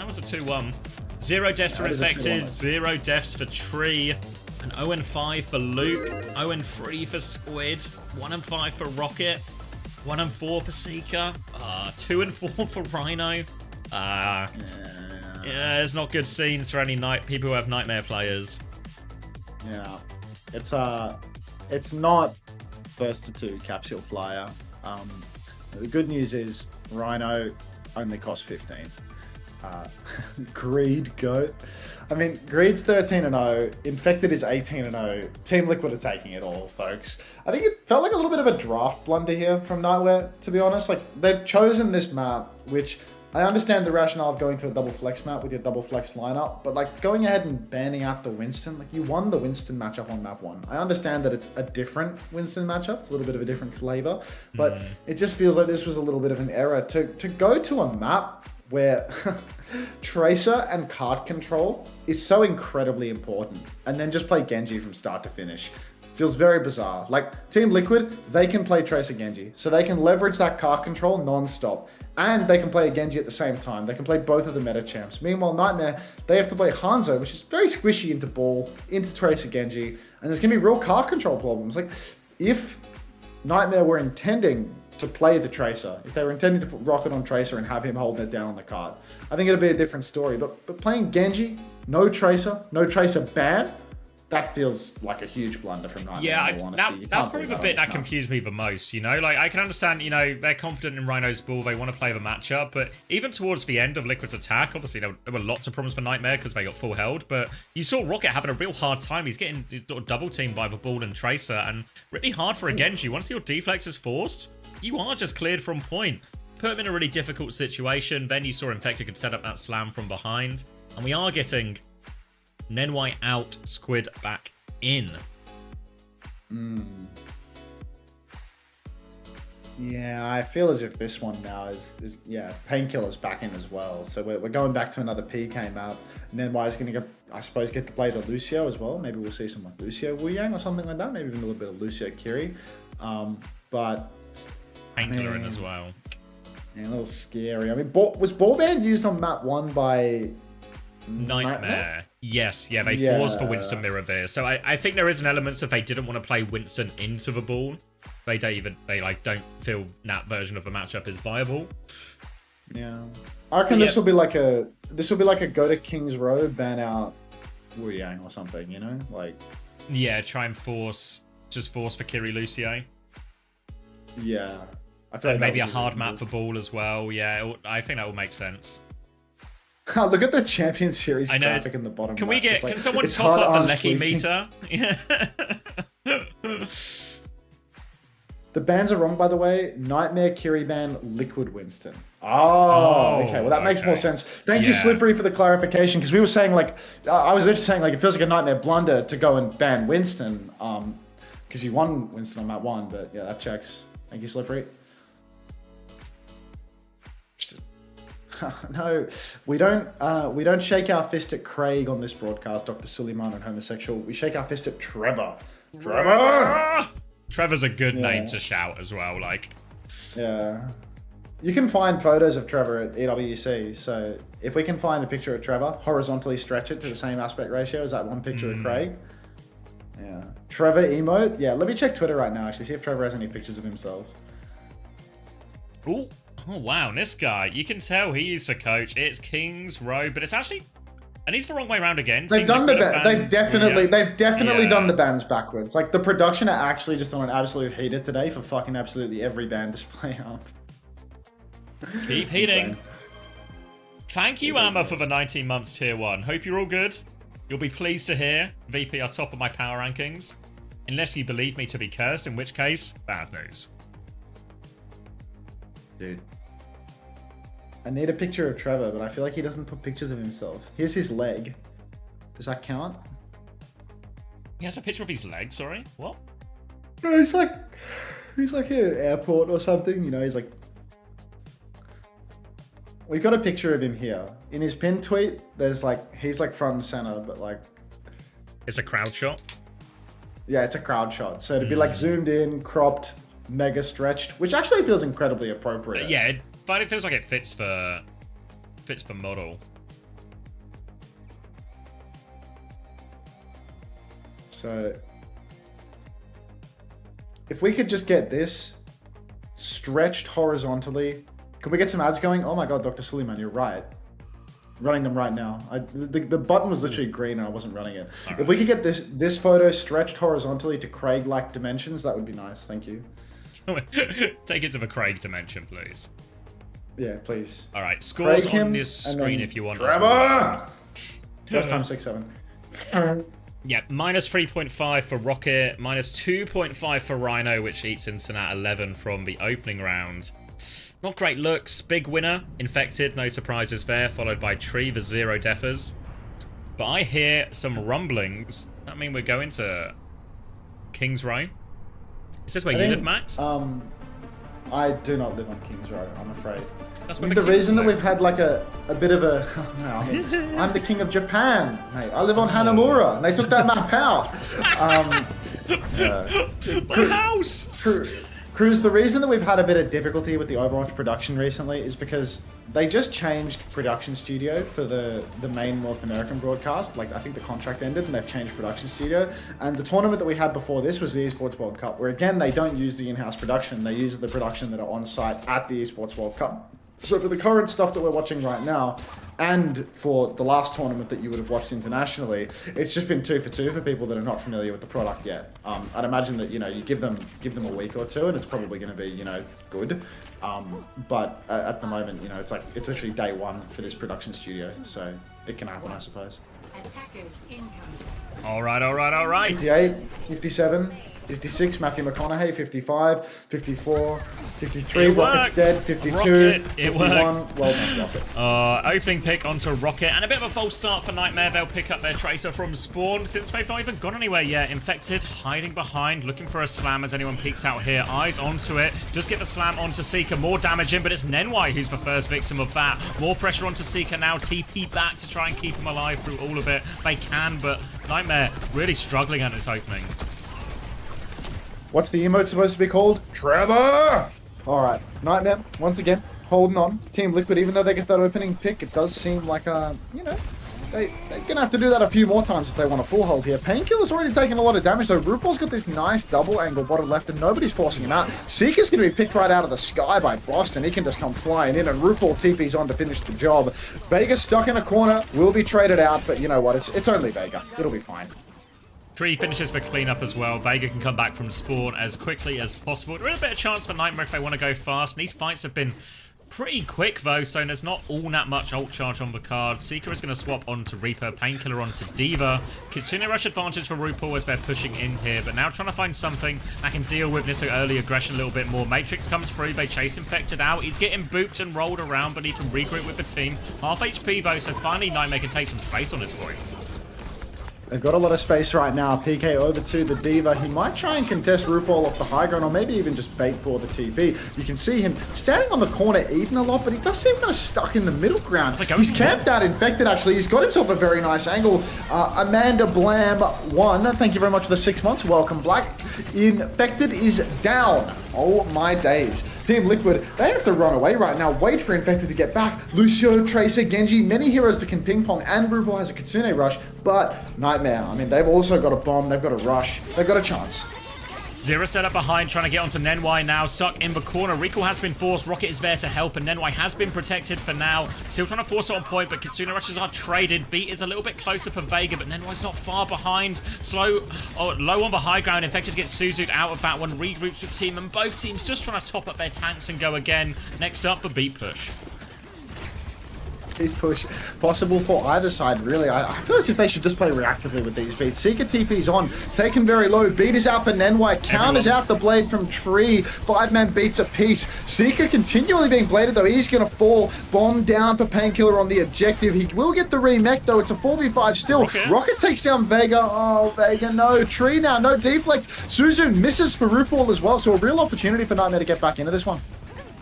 was a 2-1. 0 deaths for Infected. 0 deaths for Tree. An 0-5 for Luke. 0-3 for Squid. 1-5 for Rocket. 1-4 for Seeker. 2-4 for Rhino. Yeah, it's not good scenes for any people who have Nightmare players. Yeah, it's not first to 2 Capsule Flyer. The good news is Rhino only cost 15. Greed GOAT. I mean, Greed's 13-0. Infected is 18-0. Team Liquid are taking it all, folks. I think it felt like a little bit of a draft blunder here from Nightmare, to be honest. Like, they've chosen this map, which I understand the rationale of going to a double flex map with your double flex lineup, but like going ahead and banning out the Winston, like you won the Winston matchup on map 1. I understand that it's a different Winston matchup. It's a little bit of a different flavor, but it just feels like this was a little bit of an error to go to a map where Tracer and card control is so incredibly important, and then just play Genji from start to finish. Feels very bizarre. Like, Team Liquid, they can play Tracer Genji, so they can leverage that card control non-stop, and they can play a Genji at the same time. They can play both of the meta champs. Meanwhile, Nightmare, they have to play Hanzo, which is very squishy into ball, into Tracer Genji, and there's going to be real card control problems. Like, if Nightmare were intending to play the Tracer, if they were intending to put Rocket on Tracer and have him holding it down on the card, I think it'd be a different story. But playing Genji, no Tracer ban, that feels like a huge blunder from Nightmare. Yeah, that's probably the bit that confused me the most, you know? Like, I can understand, you know, they're confident in Rhino's ball, they want to play the matchup, but even towards the end of Liquid's attack, obviously there were lots of problems for Nightmare because they got full held, but you saw Rocket having a real hard time. He's getting double teamed by the ball and Tracer, and really hard for a Genji. Once your deflex is forced, you are just cleared from point. Put him in a really difficult situation. Then you saw Infected could set up that slam from behind, and we are getting Nenwai out, Squid back in. Yeah, I feel as if this one now is Painkiller's back in as well. So we're going back to another PK map. Nenwai is going to, I suppose, get to play the Lucio as well. Maybe we'll see some like Lucio Wu Yang or something like that. Maybe even a little bit of Lucio Kiri. But Painkiller in as well. Yeah, a little scary. I mean, was Ball Band used on map 1 by Nightmare? Yes, yeah, they forced for Winston Mirror there. So I think there is an element of they didn't want to play Winston into the ball. They don't feel that version of the matchup is viable. Yeah, I reckon this will be like a go to King's Row, ban out Wu Yang or something. You know, like try and force for Kiri Lucio. Yeah, I feel like maybe a hard map for ball as well. Yeah, I think that will make sense. Look at the Champion Series graphic in the bottom. Can left. Can someone top up the Lecky meter? Yeah. The bans are wrong, by the way. Nightmare, Kiri ban, Liquid Winston. Oh, okay. Well, that makes more sense. Thank you, Slippery, for the clarification, because we were saying, like, I was just saying, like, it feels like a Nightmare blunder to go and ban Winston, because you won Winston on map 1, but yeah, that checks. Thank you, Slippery. No, we don't shake our fist at Craig on this broadcast, Dr. Suleiman and homosexual. We shake our fist at Trevor. Trevor! Trevor's a good name to shout as well, like. Yeah. You can find photos of Trevor at EWC, so if we can find a picture of Trevor, horizontally stretch it to the same aspect ratio as that one picture of Craig. Yeah. Trevor emote? Yeah, let me check Twitter right now, actually, see if Trevor has any pictures of himself. Ooh. Oh, wow, this guy. You can tell he used to coach. It's King's Row, but it's actually And he's the wrong way around again. They've done the they've definitely Yeah. done the bans backwards. Like the production are actually just on an absolute heater today for fucking absolutely every ban display up. Keep heating. Thank you, Amma, for the 19 months tier 1. Hope you're all good. You'll be pleased to hear VP are top of my power rankings. Unless you believe me to be cursed, in which case, bad news. Dude. I need a picture of Trevor, but I feel like he doesn't put pictures of himself. Here's his leg. Does that count? He has a picture of his leg, sorry? What? No, he's like at an airport or something, you know, he's like... We've got a picture of him here. In his pinned tweet, there's like, he's like front and center, but like... It's a crowd shot? Yeah, it's a crowd shot. So to be like zoomed in, cropped, mega stretched, which actually feels incredibly appropriate. Yeah, but it feels like it fits the model. So if we could just get this stretched horizontally, could we get some ads going? Oh my god, Dr. Suleiman, you're right. Running them right now. The button was literally green and I wasn't running it. Right. If we could get this photo stretched horizontally to Craig-like dimensions, that would be nice. Thank you. Take it to the Craig dimension, please. Yeah, please. All right, scores Craig on him, this and screen then if you want. Trevor! First time 6-7. Yeah, minus 3.5 for Rocket, minus 2.5 for Rhino, which eats into that 11 from the opening round. Not great looks. Big winner, Infected, no surprises there, followed by Tree, the 0 defers. But I hear some rumblings. That mean we're going to King's Row? Is this where you live, Max? I do not live on King's Row, I'm afraid. That's where The Kings reason that live. we've had like a bit of a... No, I mean, I'm the king of Japan, mate. I live on Hanamura, and they took that map out. My house! Cruz, the reason that we've had a bit of difficulty with the Overwatch production recently is because they just changed production studio for the main North American broadcast. Like, I think the contract ended and they've changed production studio. And the tournament that we had before this was the Esports World Cup, where again, they don't use the in-house production. They use the production that are on site at the Esports World Cup. So for the current stuff that we're watching right now, and for the last tournament that you would have watched internationally, it's just been 2 for 2 for people that are not familiar with the product yet. I'd imagine that, you know, you give them a week or two and it's probably going to be, you know, good. But at the moment, you know, it's literally day 1 for this production studio, so it can happen, I suppose. Attackers incoming. All right. 58, 57, 56, Matthew McConaughey, 55, 54, 53, It Rocket's works. dead, 52, Rocket, it 51, works. well done, Rocket. Opening pick onto Rocket, and a bit of a false start for Nightmare. They'll pick up their Tracer from spawn, since they've not even gone anywhere yet. Infected, hiding behind, looking for a slam as anyone peeks out here. Eyes onto it, just get the slam onto Seeker, more damage in, but it's Nenwai who's the first victim of that. More pressure onto Seeker now, TP back to try and keep him alive through all of it. They can, but Nightmare really struggling at this opening. What's the emote supposed to be called? Trevor! Alright, Nightmare, once again, holding on. Team Liquid, even though they get that opening pick, it does seem like, you know, they're gonna have to do that a few more times if they want a full hold here. Painkiller's already taken a lot of damage, though. RuPaul's got this nice double angle bottom left, and nobody's forcing him out. Seeker's gonna be picked right out of the sky by Boston. He can just come flying in, and RuPaul TP's on to finish the job. Vega's stuck in a corner, will be traded out, but you know what, it's only Vega. It'll be fine. Tree finishes for cleanup as well. Vega can come back from spawn as quickly as possible. There is a bit of chance for Nightmare if they want to go fast. And these fights have been pretty quick though, so there's not all that much ult charge on the card. Seeker is going to swap onto Reaper, Painkiller onto D.Va. Kitsune rush advantage for RuPaul as they're pushing in here, but now trying to find something that can deal with this early aggression a little bit more. Matrix comes through, they chase Infected out. He's getting booped and rolled around, but he can regroup with the team. Half HP though, so finally Nightmare can take some space on this boy. They've got a lot of space right now. PK over to the D.Va. He might try and contest RuPaul off the high ground, or maybe even just bait for the TP. You can see him standing on the corner eating a lot, but he does seem kind of stuck in the middle ground. He's camped out Infected, actually. He's got himself a very nice angle. Amanda Blam 1. Thank you very much for the 6 months. Welcome, Black. Infected is down. Oh my days. Team Liquid, they have to run away right now. Wait for Infected to get back. Lucio, Tracer, Genji, many heroes that can ping pong, and RuPaul has a Kitsune rush, but Nightmare, I mean, they've also got a bomb, they've got a rush, they've got a chance. Zero set up behind, trying to get onto Nenwai now. Stuck in the corner. Recall has been forced. Rocket is there to help, and Nenwai has been protected for now. Still trying to force it on point, but Kitsune Rushes are traded. Beat is a little bit closer for Vega, but Nenwai's not far behind. Low on the high ground. Infected gets Suzu'd out of that one. Regroups with team, and both teams just trying to top up their tanks and go again. Next up, the Beat push. Push possible for either side, really. I feel as if they should just play reactively with these beats. Seeker TP's on, taken very low. Beat is out for Nenwai, counters out the blade from Tree. 5-man beats a piece. Seeker continually being bladed though. He's gonna fall. Bomb down for Painkiller on the objective. He will get the remech though. It's a 4v5 still. Rocket takes down Vega. Oh, Vega, no. Tree now, no deflect. Suzu misses for RuPaul as well, so a real opportunity for Nightmare to get back into this one.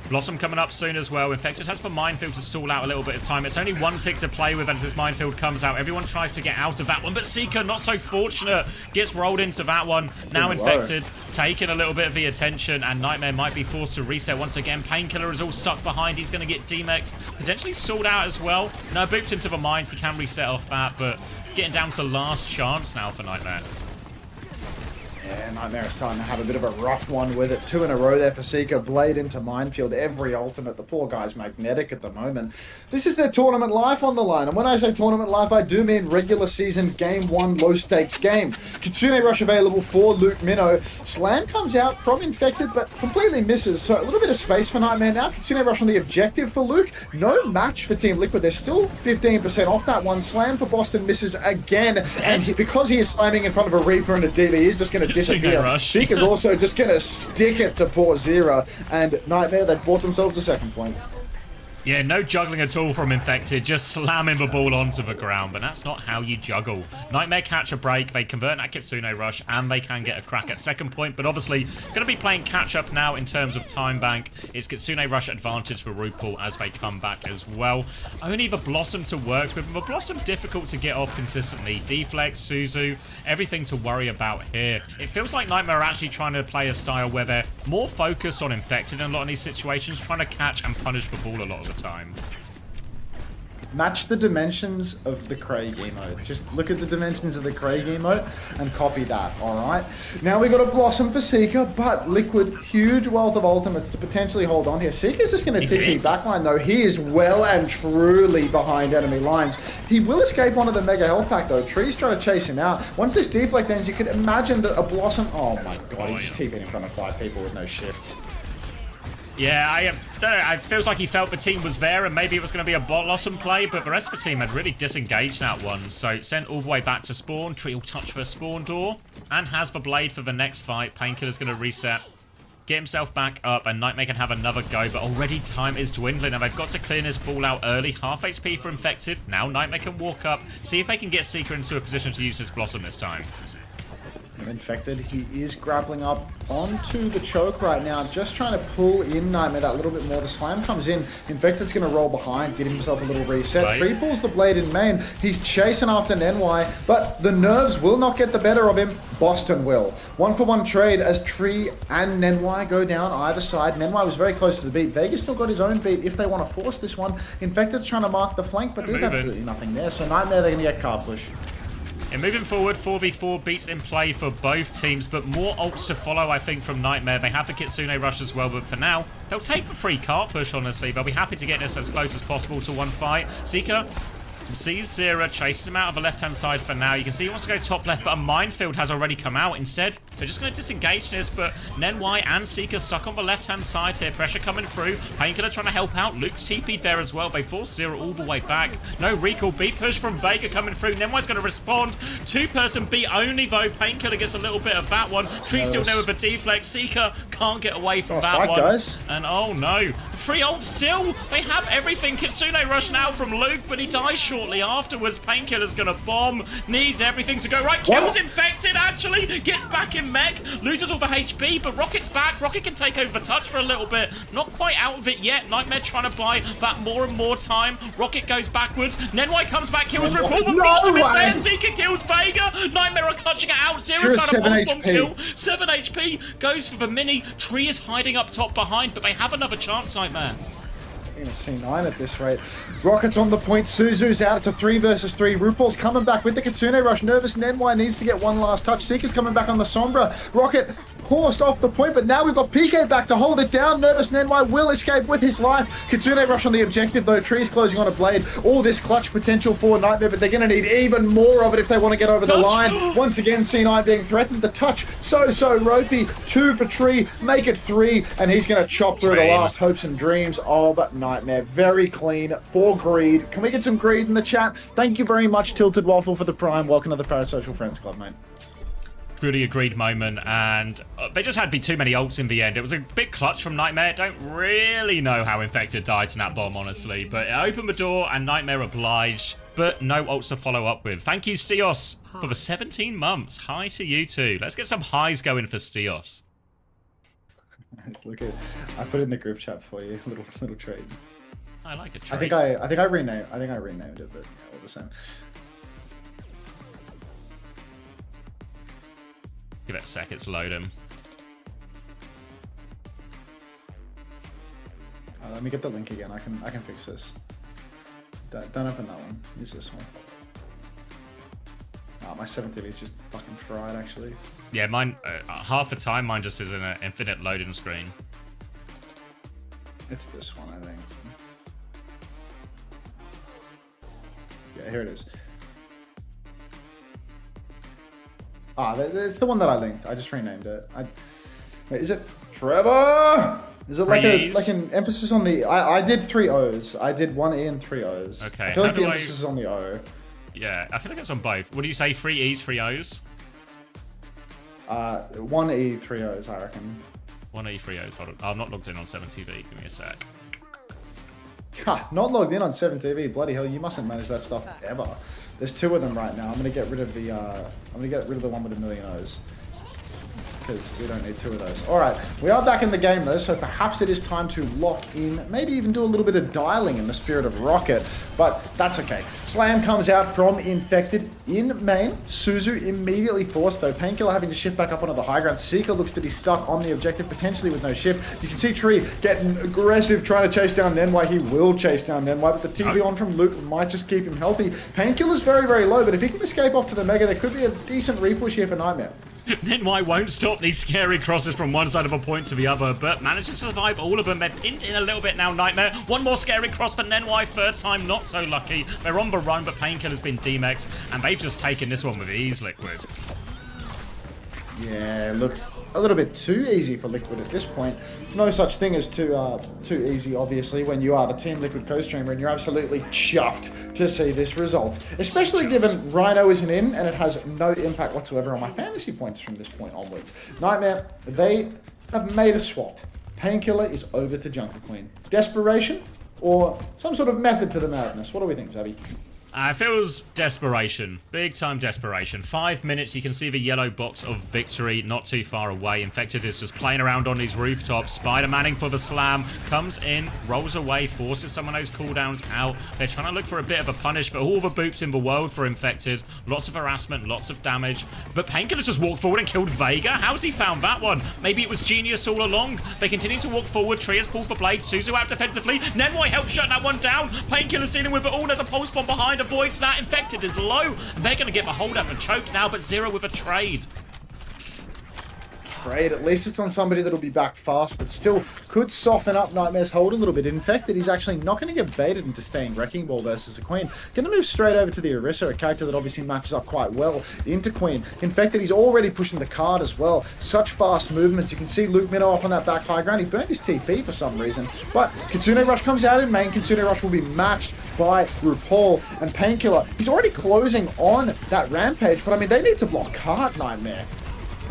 Blossom coming up soon as well. Infected has the minefield to stall out a little bit of time. It's only one tick to play with as this minefield comes out. Everyone tries to get out of that one, but Seeker, not so fortunate, gets rolled into that one. Now Infected taking a little bit of the attention, and Nightmare might be forced to reset once again. Painkiller is all stuck behind. He's going to get demexed, potentially stalled out as well. No, booped into the mines. He can reset off that, but getting down to last chance now for Nightmare. Yeah, Nightmare is starting to have a bit of a rough one with it. 2 in a row there for Seeker. Blade into Minefield. Every ultimate. The poor guy's magnetic at the moment. This is their tournament life on the line. And when I say tournament life, I do mean regular season game 1 low stakes game. Kitsune Rush available for Luke Minnow. Slam comes out from Infected, but completely misses. So a little bit of space for Nightmare now. Kitsune Rush on the objective for Luke. No match for Team Liquid. They're still 15% off that one. Slam for Boston misses again. And because he is slamming in front of a Reaper and a DB, he's just going to disappear. Seeker's also just going to stick it to poor Zera, and Nightmare, they bought themselves a second point. Yeah, no juggling at all from Infected, just slamming the ball onto the ground, but that's not how you juggle. Nightmare catch a break, they convert that Kitsune Rush, and they can get a crack at second point, but obviously going to be playing catch-up now in terms of time bank. It's Kitsune Rush advantage for RuPaul as they come back as well. Only the Blossom to work with. The Blossom difficult to get off consistently. Deflex, Suzu, everything to worry about here. It feels like Nightmare are actually trying to play a style where they're more focused on Infected in a lot of these situations, trying to catch and punish the ball a lot of the time. Match the dimensions of the Craig emote. Just look at the dimensions of the Craig emote and copy that, alright? Now we got a Blossom for Seeker, but Liquid, huge wealth of ultimates to potentially hold on here. Seeker's just going to TP backline though. He is well and truly behind enemy lines. He will escape onto the Mega Health Pack though. Tree's trying to chase him out. Once this deflect ends, you could imagine that a Blossom... Oh my god, he's just TPing in front of 5 people with no shift. Yeah, I don't know. It feels like he felt the team was there and maybe it was going to be a Blossom play, but the rest of the team had really disengaged that one. So sent all the way back to spawn. Tree will touch the spawn door and has the blade for the next fight. Painkiller's going to reset, get himself back up, and Nightmare can have another go, but already time is dwindling and they've got to clear this ball out early. Half HP for Infected. Now Nightmare can walk up, see if they can get Seeker into a position to use his Blossom this time. Infected, he is grappling up onto the choke right now, just trying to pull in Nightmare that little bit more. The slam comes in, Infected's going to roll behind, get himself a little reset. Tree pulls the blade in main, he's chasing after Nenwai, but the nerves will not get the better of him. Boston will. 1-for-1 trade as Tree and Nenwai go down either side. Nenwai was very close to the beat. Vegas still got his own beat if they want to force this one. Infected's trying to mark the flank, but there's absolutely nothing there. So Nightmare, they're going to get car push. And moving forward, 4v4 beats in play for both teams, but more ults to follow, I think, from Nightmare. They have the Kitsune Rush as well, but for now, they'll take the free cart push, honestly. They'll be happy to get this as close as possible to one fight. Seeker sees Zera, chases him out of the left-hand side for now. You can see he wants to go top left, but a minefield has already come out. Instead, they're just going to disengage this, but Nenwai and Seeker stuck on the left-hand side here. Pressure coming through. Painkiller trying to help out. Luke's TP'd there as well. They force Zera all the way back. No recall. Beat push from Vega coming through. Nenwai's going to respond. Two-person beat only, though. Painkiller gets a little bit of that one. Tree still there with a deflex. Seeker can't get away from that one. Guys. And oh no. Free ult still. They have everything. Kitsune Rush now from Luke, but he dies shortly afterwards. Painkiller's gonna bomb, needs everything to go right. Kills Infected, actually gets back in mech, loses all the HP, but Rocket's back. Rocket can take over touch for a little bit, not quite out of it yet. Nightmare trying to buy that more and more time. Rocket goes backwards. Nenwai comes back, kills RuPaul, but Blossom is there. Seeker kills Vega. Nightmare are clutching it out. Zero trying to bomb kill. 7 HP goes for the mini. Tree is hiding up top behind, but they have another chance. Nightmare. Going to see 9 at this rate. Rocket's on the point. Suzu's out. It's a 3 versus 3. RuPaul's coming back with the Kitsune Rush. Nervous Nenwai needs to get one last touch. Seeker's coming back on the Sombra. Rocket forced off the point, but now we've got PK back to hold it down. Nervous Nenwai will escape with his life. Kitsune rush on the objective, though. Tree's closing on a blade. All this clutch potential for Nightmare, but they're going to need even more of it if they want to get over the line. Once again, C9 being threatened. The touch, so ropey. 2 for Tree, make it 3, and he's going to chop through the last hopes and dreams of Nightmare. Very clean for Greed. Can we get some Greed in the chat? Thank you very much, Tilted Waffle, for the Prime. Welcome to the Parasocial Friends Club, mate. Truly a Greed moment, and they just had too many ults in the end. It was a big clutch from Nightmare. Don't really know how Infected died to that bomb, honestly, but it opened the door and Nightmare obliged, but no ults to follow up with. Thank you, Stios, for the 17 months. Hi to you too. Let's get some highs going for Stios. Look at, I put it in the group chat for you. Little trade. I like a trade. I think I renamed it, but yeah, all the same. Give it a sec, it's loading. Let me get the link again. I can fix this. Don't open that one. Use this one. My 7TV is just fucking fried, actually. Yeah, mine, half the time, mine just is in an infinite loading screen. It's this one, I think. Yeah, here it is. It's the one that I linked. I just renamed it. Wait, is it Trevor? Is it like an emphasis on the? I did 3 O's. I did 1 E and 3 O's. Okay. I feel like the emphasis is on the O. Yeah, I feel like it's on both. What do you say? 3 E's, 3 O's? 1 E, 3 O's, I reckon. 1 E, 3 O's. Hold on. I'm not logged in on 7TV. Give me a sec. Not logged in on 7TV. Bloody hell, you mustn't manage that stuff ever. There's 2 of them right now. I'm gonna get rid of the one with a million O's, because we don't need 2 of those. All right, we are back in the game though, so perhaps it is time to lock in, maybe even do a little bit of dialing in the spirit of Rocket, but that's okay. Slam comes out from Infected in main. Suzu immediately forced though. Painkiller having to shift back up onto the high ground. Seeker looks to be stuck on the objective, potentially with no shift. You can see Tree getting aggressive, trying to chase down Nenwai. He will chase down Nenwai, but the TV on from Luke might just keep him healthy. Painkiller's very low, but if he can escape off to the Mega, there could be a decent repush here for Nightmare. Nenwai won't stop these scary crosses from one side of a point to the other, but manages to survive all of them. They're pinned in a little bit now, Nightmare. One more scary cross for Nenwai, 3rd time, not so lucky. They're on the run, but Painkiller's been demexed, and they've just taken this one with ease, Liquid. Yeah, looks a little bit too easy for Liquid at this point. No such thing as too easy, obviously, when you are the Team Liquid co-streamer and you're absolutely chuffed to see this result. Especially given Rhino isn't in and it has no impact whatsoever on my fantasy points from this point onwards. Nightmare, they have made a swap. Painkiller is over to Junker Queen. Desperation or some sort of method to the madness? What do we think, Zabby? It feels desperation. Big time desperation. 5 minutes, you can see the yellow box of victory not too far away. Infected is just playing around on these rooftops. Spider-Manning for the slam. Comes in, rolls away, forces some of those cooldowns out. They're trying to look for a bit of a punish for all the boops in the world for Infected. Lots of harassment, lots of damage. But Painkiller's just walked forward and killed Vega. How's he found that one? Maybe it was genius all along. They continue to walk forward. Tree has pulled for blade. Suzu out defensively. Nenwai helps shut that one down. Painkiller's dealing with it all. There's a pulse bomb behind. Avoids that. Infected is low. They're going to get the hold up and choked now, but Zero with a trade. At least it's on somebody that'll be back fast, but still could soften up Nightmare's hold a little bit. Infected, he's actually not going to get baited into staying Wrecking Ball versus a Queen. Going to move straight over to the Orisa, a character that obviously matches up quite well into Queen. Infected, he's already pushing the card as well. Such fast movements. You can see Luke Minnow up on that back high ground. He burned his TP for some reason, but Kitsune Rush comes out in main. Kitsune Rush will be matched by RuPaul, and Painkiller, he's already closing on that Rampage, but I mean, they need to block card, Nightmare.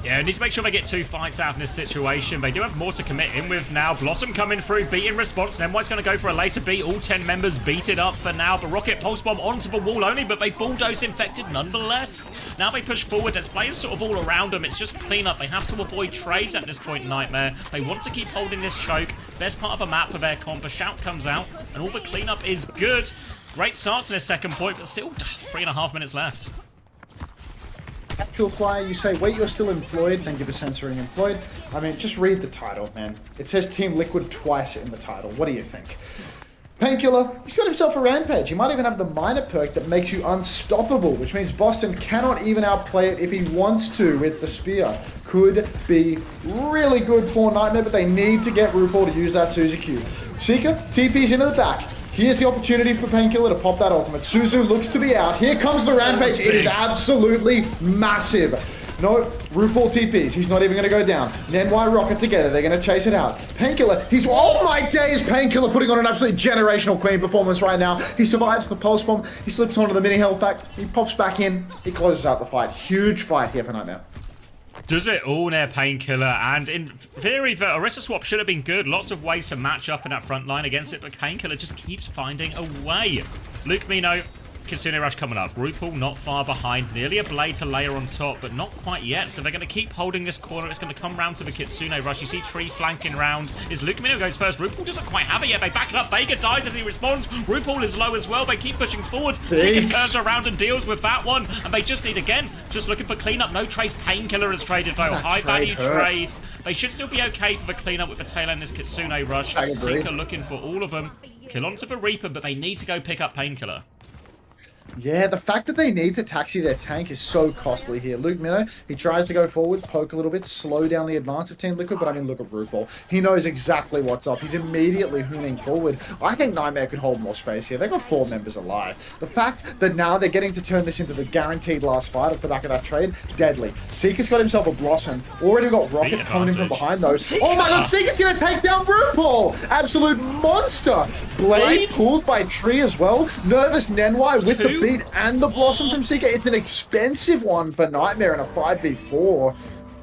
Yeah, needs to make sure they get 2 fights out in this situation. They do have more to commit in with now. Blossom coming through, beat in response. Nenwai's going to go for a later beat. All 10 members beat it up for now. The Rocket Pulse Bomb onto the wall only, but they bulldoze Infected nonetheless. Now they push forward. There's players sort of all around them. It's just cleanup. They have to avoid trades at this point, Nightmare. They want to keep holding this choke. Best part of a map for their comp. A shout comes out, and all the cleanup is good. Great start to this second point, but still 3.5 minutes left. Actual Flyer, you say, wait, you're still employed. Thank you for censoring employed. I mean, just read the title, man. It says Team Liquid twice in the title. What do you think? Painkiller, he's got himself a Rampage. He might even have the minor perk that makes you unstoppable, which means Boston cannot even outplay it if he wants to with the Spear. Could be really good for Nightmare, but they need to get RuPaul to use that Suzu Q. Seeker, TP's into the back. Here's the opportunity for Painkiller to pop that ultimate. Suzu looks to be out. Here comes the Rampage. It is absolutely massive. No, RuPaul TPs. He's not even going to go down. Nenwai Rocket together. They're going to chase it out. Painkiller. He's... Oh my days! Painkiller putting on an absolutely generational Queen performance right now. He survives the pulse bomb. He slips onto the mini health pack. He pops back in. He closes out the fight. Huge fight here for Nightmare. Does it all near Painkiller, and in theory the Orisa swap should have been good. Lots of ways to match up in that front line against it, but Painkiller just keeps finding a way. Luke Mino, Kitsune Rush coming up. RuPaul not far behind. Nearly a blade to layer on top, but not quite yet. So they're going to keep holding this corner. It's going to come round to the Kitsune Rush. You see Tree flanking round. Is Luke Mino goes first. RuPaul doesn't quite have it yet. They back it up. Vega dies as he responds. RuPaul is low as well. They keep pushing forward. Seeker turns around and deals with that one. And they just need, again, just looking for cleanup. No Trace. Painkiller is traded, though. High value trade. They should still be okay for the cleanup with the tail end. This Kitsune Rush. Seeker looking for all of them. Kill onto the Reaper, but they need to go pick up Painkiller. Yeah, the fact that they need to taxi their tank is so costly here. Luke Minnow, he tries to go forward, poke a little bit, slow down the advance of Team Liquid, but I mean, look at RuPaul. He knows exactly what's up. He's immediately hooning forward. I think Nightmare could hold more space here. They've got 4 members alive. The fact that now they're getting to turn this into the guaranteed last fight off the back of that trade, deadly. Seeker's got himself a Blossom. Already got Rocket coming in from behind, though. Oh my god, Seeker's going to take down RuPaul! Absolute monster! Blade pulled by Tree as well. Nervous Nenwai with the beat and the Blossom from Seeker. It's an expensive one for Nightmare in a 5v4.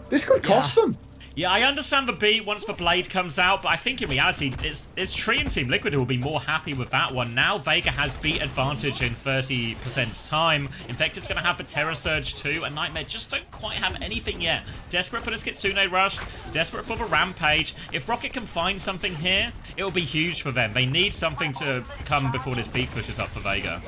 This could cost them. Yeah, I understand the beat once the Blade comes out, but I think in reality, it's Tree and Team Liquid who will be more happy with that one. Now Vega has beat advantage in 30% time. Infected's going to have the Terror Surge too, and Nightmare just don't quite have anything yet. Desperate for this Kitsune Rush, desperate for the Rampage. If Rocket can find something here, it will be huge for them. They need something to come before this beat pushes up for Vega.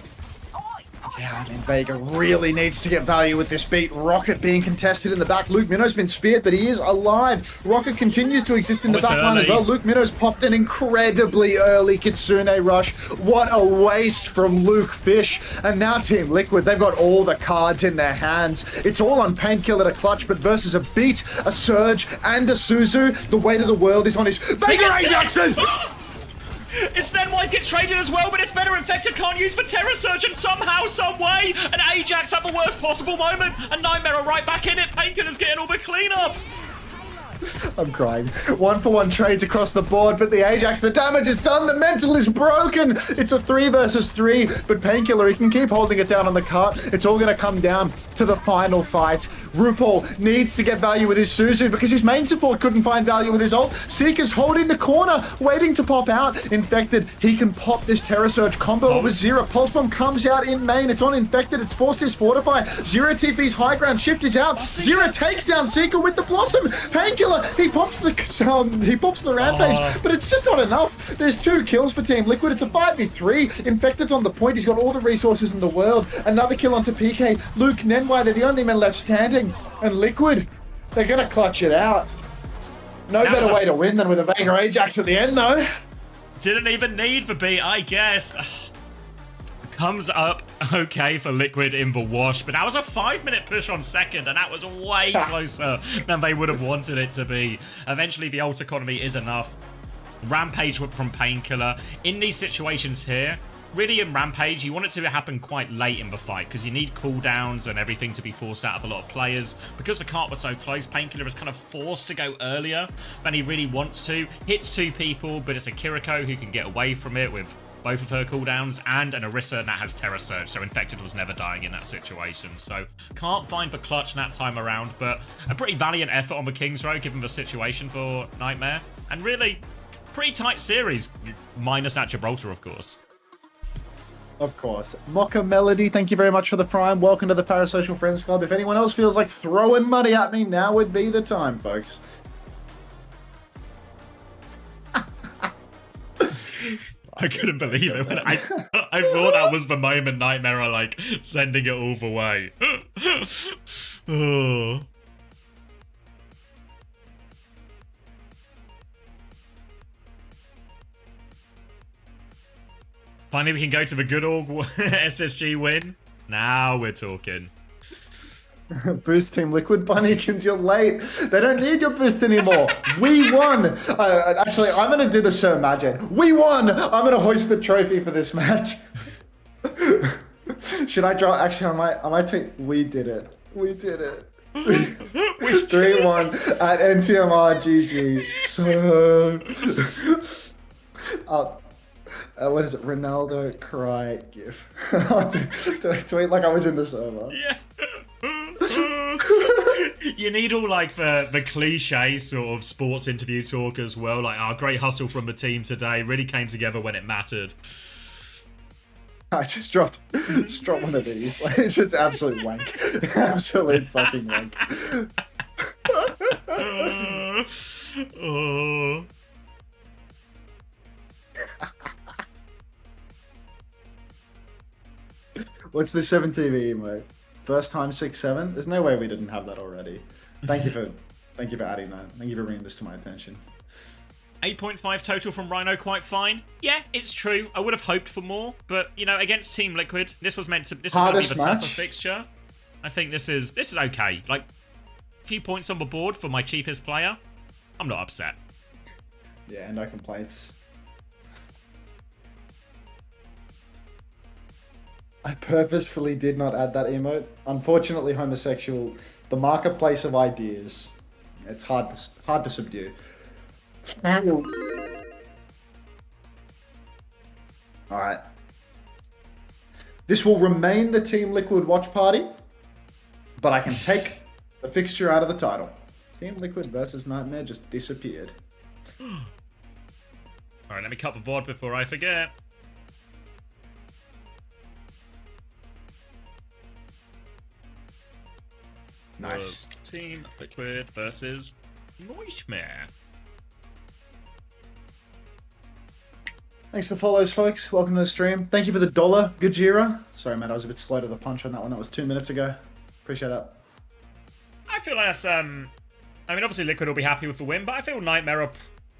Yeah, I mean, Vega really needs to get value with this beat. Rocket being contested in the back. Luke Minnow's been speared, but he is alive. Rocket continues to exist in the back line as well. Luke Minnow's popped an incredibly early Kitsune Rush. What a waste from Luke Fish. And now Team Liquid, they've got all the cards in their hands. It's all on Painkiller to clutch, but versus a beat, a Surge, and a Suzu, the weight of the world is on his... Vega Ajaxes! It's then White get traded as well, but it's better. Infected can't use for Terror Surge, and somehow, some way, an Ajax at the worst possible moment, and Nightmare are right back in it. Painkiller's getting all the cleanup. I'm crying. 1-for-1 trades across the board, but the Ajax, the damage is done, the mental is broken. It's a 3 versus 3, but Painkiller, he can keep holding it down on the cart. It's all going to come down to the final fight. RuPaul needs to get value with his Suzu because his main support couldn't find value with his ult. Seeker's holding the corner, waiting to pop out. Infected, he can pop this Terror Surge combo with Zero. Pulse Bomb comes out in main. It's on Infected. It's forced his Fortify. Zero TP's high ground shift is out. Zero takes down Seeker with the Blossom. Painkiller, he pops the Rampage, but it's just not enough. There's 2 kills for Team Liquid. It's a 5v3. Infected's on the point. He's got all the resources in the world. Another kill onto PK. Luke, Nenwai, they're the only men left standing. And Liquid, they're going to clutch it out. No better way to win than with a Vega Ajax at the end, though. Didn't even need the beat, I guess. Comes up okay for Liquid in the wash, but that was a 5-minute push on second, and that was way closer than they would have wanted it to be. Eventually, the ult economy is enough. Rampage from Painkiller. In these situations here, really in Rampage, you want it to happen quite late in the fight, because you need cooldowns and everything to be forced out of a lot of players. Because the cart was so close, Painkiller is kind of forced to go earlier than he really wants to. Hits 2 people, but it's a Kiriko who can get away from it with both of her cooldowns, and an Orisa that has Terror Surge, so Infected was never dying in that situation. So can't find the clutch that time around, but a pretty valiant effort on the King's Row given the situation for Nightmare. And really, pretty tight series, minus that Gibraltar, of course. Of course. Mocha Melody, thank you very much for the Prime. Welcome to the Parasocial Friends Club. If anyone else feels like throwing money at me, now would be the time, folks. I couldn't believe it. When I thought that was the moment Nightmare are like sending it all the way. Oh. Finally, we can go to the good old SSG win. Now we're talking. Boost Team Liquid Bunnykins, you're late. They don't need your boost anymore. We won. Actually, I'm going to do the Sir Magic. We won. I'm going to hoist the trophy for this match. Should I draw? Actually, I might tweet. We did it. We did it. 3-1 at NTMR GG. So, what is it? Ronaldo cry gif. Tweet like I was in the server. Yeah. You need all like the cliche sort of sports interview talk as well. Like, our great hustle from the team today really came together when it mattered. I just dropped one of these. Like, it's just absolute wank. Absolute fucking wank. Oh. What's the 7TV emote? First time 6-7? There's no way we didn't have that already. Thank you for adding that. Thank you for bringing this to my attention. 8.5 total from Rhino, quite fine. Yeah, it's true. I would have hoped for more, but you know, against Team Liquid, this was going to be the tougher fixture. I think this is okay. Like, a few points on the board for my cheapest player. I'm not upset. Yeah, no complaints. I purposefully did not add that emote. Unfortunately, homosexual, the marketplace of ideas. It's hard to subdue. Alright. This will remain the Team Liquid watch party, but I can take the fixture out of the title. Team Liquid versus Nightmare just disappeared. Alright, let me cut the board before I forget. Nice. Team Liquid versus Nightmare. Thanks for the follows, folks. Welcome to the stream. Thank you for the $1, Gajira. Sorry, mate, I was a bit slow to the punch on that one. That was 2 minutes ago. Appreciate that. I feel that's, I mean, obviously Liquid will be happy with the win, but I feel Nightmare I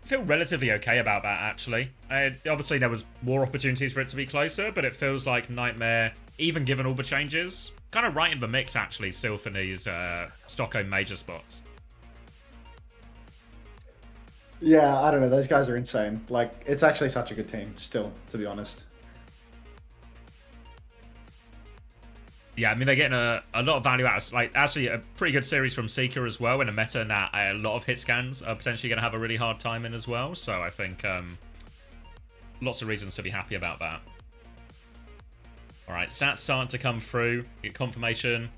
feel relatively okay about that, actually. Obviously, there was more opportunities for it to be closer, but it feels like Nightmare, even given all the changes, kind of right in the mix, actually, still for these Stockholm major spots. Yeah, I don't know. Those guys are insane. Like, it's actually such a good team, still, to be honest. Yeah, I mean, they're getting a lot of value out of, like, actually a pretty good series from Seeker as well, in a meta that a lot of hit scans are potentially going to have a really hard time in as well. So I think lots of reasons to be happy about that. All right, stats starting to come through. Get confirmation.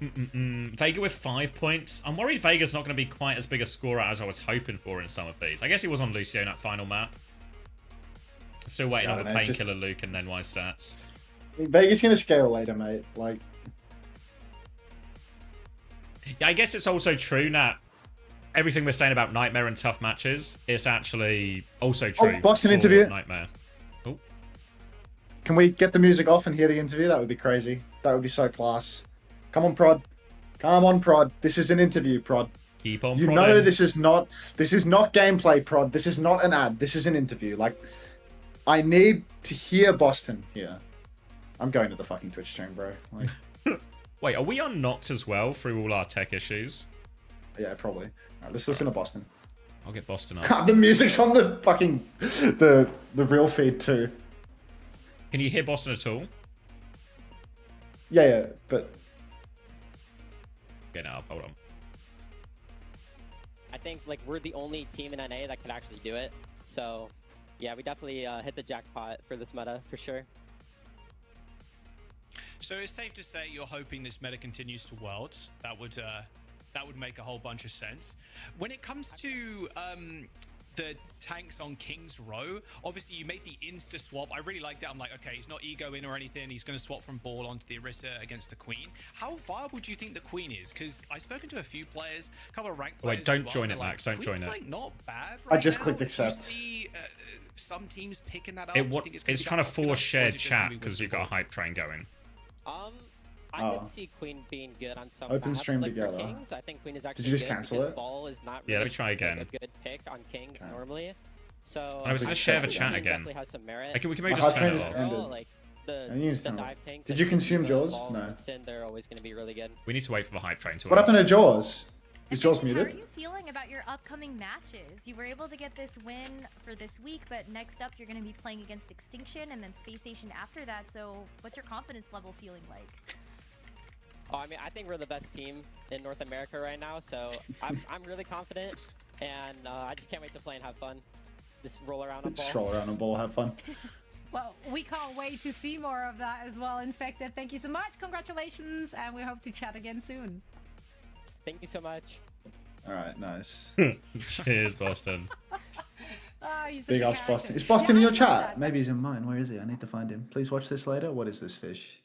Vega with 5 points. I'm worried Vega's not going to be quite as big a scorer as I was hoping for in some of these. I guess he was on Lucio in that final map. Still waiting on the Painkiller Luke and then Y stats. Vega's going to scale later, mate. Like, yeah, I guess it's also true that everything we're saying about Nightmare and tough matches is actually also true. Oh, Boston interview. Nightmare. Oh. Can we get the music off and hear the interview? That would be crazy. That would be so class. Come on, Prod. Come on, Prod. This is an interview, Prod. Keep on prodding. You know this is not gameplay, Prod. This is not an ad. This is an interview. Like, I need to hear Boston here. I'm going to the fucking Twitch stream, bro. Like, wait, are we on Nox as well through all our tech issues? Yeah, probably. All right, let's listen to Boston. I'll get Boston up. The music's on the fucking the real feed too. Can you hear Boston at all? Yeah, but get up. Hold on. I think like we're the only team in NA that could actually do it. So, yeah, we definitely hit the jackpot for this meta for sure. So it's safe to say you're hoping this meta continues to Worlds. That would make a whole bunch of sense. When it comes to the tanks on King's Row, obviously you made the insta swap. I really liked it. I'm like, okay, he's not ego in or anything. He's going to swap from Ball onto the Orisa against the Queen. How viable do you think the Queen is? Because I've spoken to a few players, a couple of ranked players. Wait, don't join it, Max. Don't join it. Like not bad. I just clicked accept. Do you see some teams picking that up? It's trying to force shared chat because you've got a hype train going. I could see Queen being good on some open maps, stream like together. For Kings. I think Queen is actually Did you just good cancel because it? Ball is not Yeah, really let me try again. like a good pick on Kings normally. So I was gonna share the I chat think again. definitely has some merit. We can maybe My just heart turn train it just off. ended. Like I used the to. dive tanks. Did like you consume Diva, Jaws? Ball, No. Winston, they're always going to be really good. We need to wait for the hype train to What end. happened to Jaws? Is Jaws How are muted? you feeling about your upcoming matches? You were able to get this win for this week, but next up you're going to be playing against Extinction and then Space Station after that. So what's your confidence level feeling like? Oh, I mean, I think we're the best team in North America right now, so I'm really confident, and I just can't wait to play and have fun. Just roll around on ball. Just roll around on ball, have fun. Well, we can't wait to see more of that as well. In fact, thank you so much. Congratulations, and we hope to chat again soon. Thank you so much. All right, nice. Cheers, Boston. He's Big ups, Boston. Is Boston in your chat? Maybe he's in mine. Where is he? I need to find him. Please watch this later. What is this fish?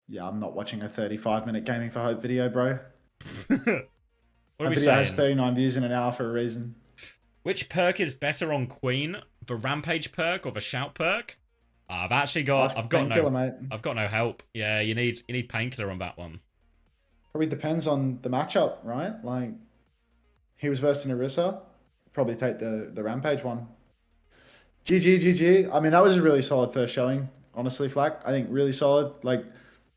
Yeah, I'm not watching a 35-minute Gaming for Hope video, bro. What are My we video has saying? 39 views in an hour for a reason. Which perk is better on Queen? The Rampage perk or the Shout perk? I've actually got. I've got Painkiller, no. mate. I've got no help. Yeah, you need Painkiller on that one. Probably depends on the matchup, right? Like, he was versed in Orisa. Probably take the Rampage one. GG. I mean, that was a really solid first showing, honestly, Flack. I think really solid. Like,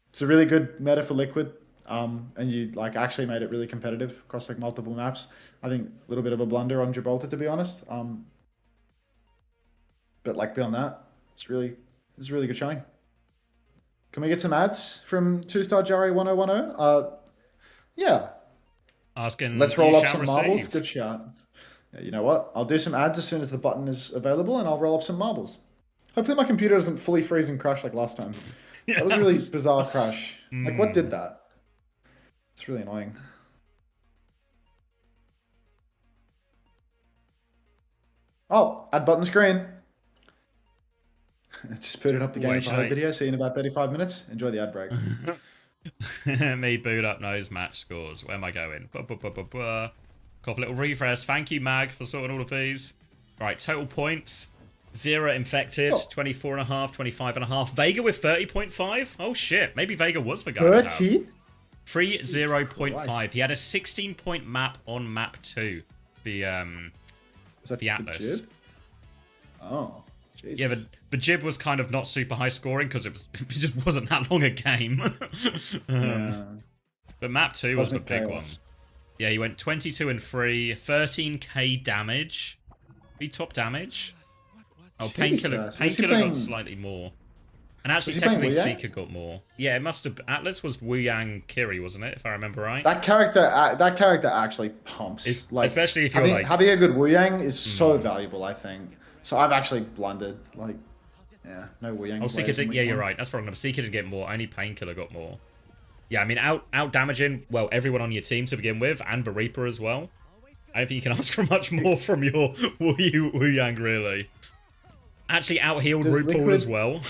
it's a really good meta for Liquid. And you like actually made it really competitive across like multiple maps. I think a little bit of a blunder on Gibraltar, to be honest. But like beyond that, it's a really good showing. Can we get some ads from 2-star Jari 1010? Yeah. Asking. Let's roll you up shall some marbles. receive. Good shout. Yeah, you know what? I'll do some ads as soon as the button is available, and I'll roll up some marbles. Hopefully, my computer doesn't fully freeze and crash like last time. That was a really bizarre crash. Like, what did that? It's really annoying. Oh, add button screen. Just booted up the Game for Hope video. See you in about 35 minutes. Enjoy the ad break. Me boot up knows match scores. Where am I going? Couple little refresh. Thank you, Mag, for sorting all of these. Right, total points. 0 infected, 24.5, 25.5. Vega with 30.5. Oh shit, maybe Vega was the guy. 30? 30.5. He had a 16-point map on map 2. The the Atlas. Jib? Oh, Jesus. Yeah, the Jib was kind of not super high scoring because it just wasn't that long a game. Yeah. But map 2 was the Cosmic big Chaos. one. Yeah, he went 22 and 3, 13k damage. He top damage. Oh, Painkiller Jesus. Was he got playing- slightly more. And actually, Was he playing technically, Wu Yang? Seeker got more. Yeah, it must have. Atlas was Wu Yang Kiri, wasn't it? If I remember right. That character actually pumps. Especially if you're like having a good Wu Yang is so valuable. I think. So I've actually blundered. Like, yeah, no Wu Yang. Oh, Seeker players in did. week Yeah, you're one. right. That's wrong. Seeker did get more. Only Painkiller got more. Yeah, I mean, out damaging, well, everyone on your team to begin with, and the Reaper as well. I don't think you can ask for much more from your Wu Yang, really. Actually, out healed Does RuPaul Liquid- as well.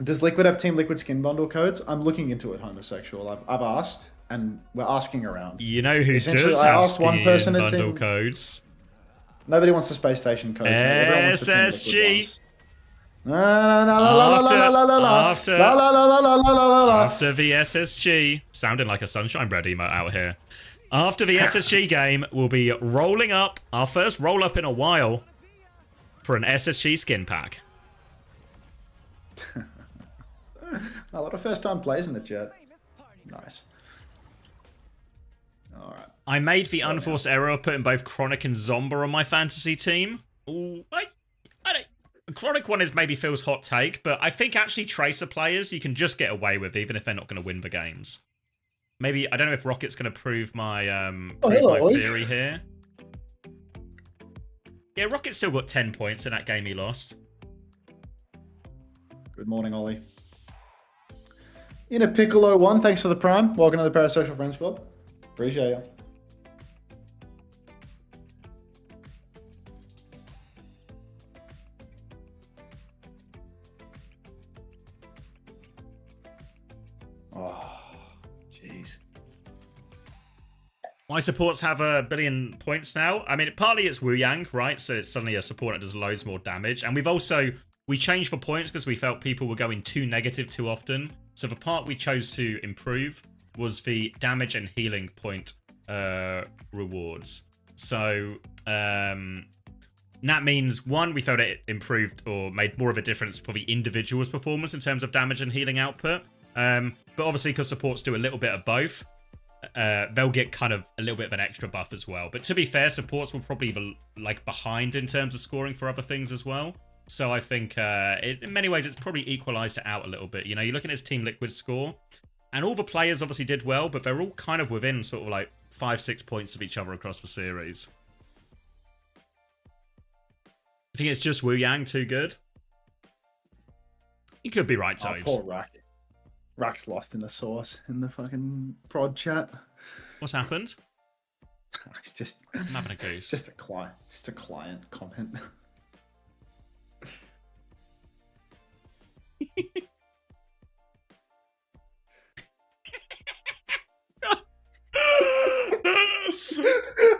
Does Liquid have Team Liquid skin bundle codes? I'm looking into it, homosexual. I've asked, and we're asking around. You know who Essentially, does I have asked one skin person at bundle Team- codes? Nobody wants the space station code. Everyone wants the Team Liquid SSG. ones. After After the SSG, sounding like a Sunshine Bread emote out here. After the SSG game, we'll be rolling up our first roll up in a while for an SSG skin pack. A lot of first time plays in the chat. Nice. All right. I made the unforced error of putting both Chronic and Zomba on my fantasy team. Ooh, I don't. Chronic one is maybe feels hot take, but I think actually Tracer players you can just get away with even if they're not going to win the games. Maybe I don't know if Rocket's going to prove my theory here. Yeah, Rocket still got 10 points in that game he lost. Good morning, Ollie. In a Piccolo 1, thanks for the prime. Welcome to the Parasocial Friends Club. Appreciate you. Oh, jeez. My supports have 1 billion points now. I mean, partly it's Wu Yang, right? So it's suddenly a support that does loads more damage. And we changed for points because we felt people were going too negative too often. So the part we chose to improve was the damage and healing point rewards. So that means, one, we felt it improved or made more of a difference for the individual's performance in terms of damage and healing output. But obviously, because supports do a little bit of both, they'll get kind of a little bit of an extra buff as well. But to be fair, supports were probably behind in terms of scoring for other things as well. So I think in many ways, it's probably equalized it out a little bit. You know, you're looking at his Team Liquid score, and all the players obviously did well, but they're all kind of within sort of like 5-6 points of each other across the series. I think it's just Wu Yang too good. You could be right, Toads. Poor Rack. Rack's lost in the sauce in the fucking prod chat. What's happened? It's just I'm having a goose. Just a client comment.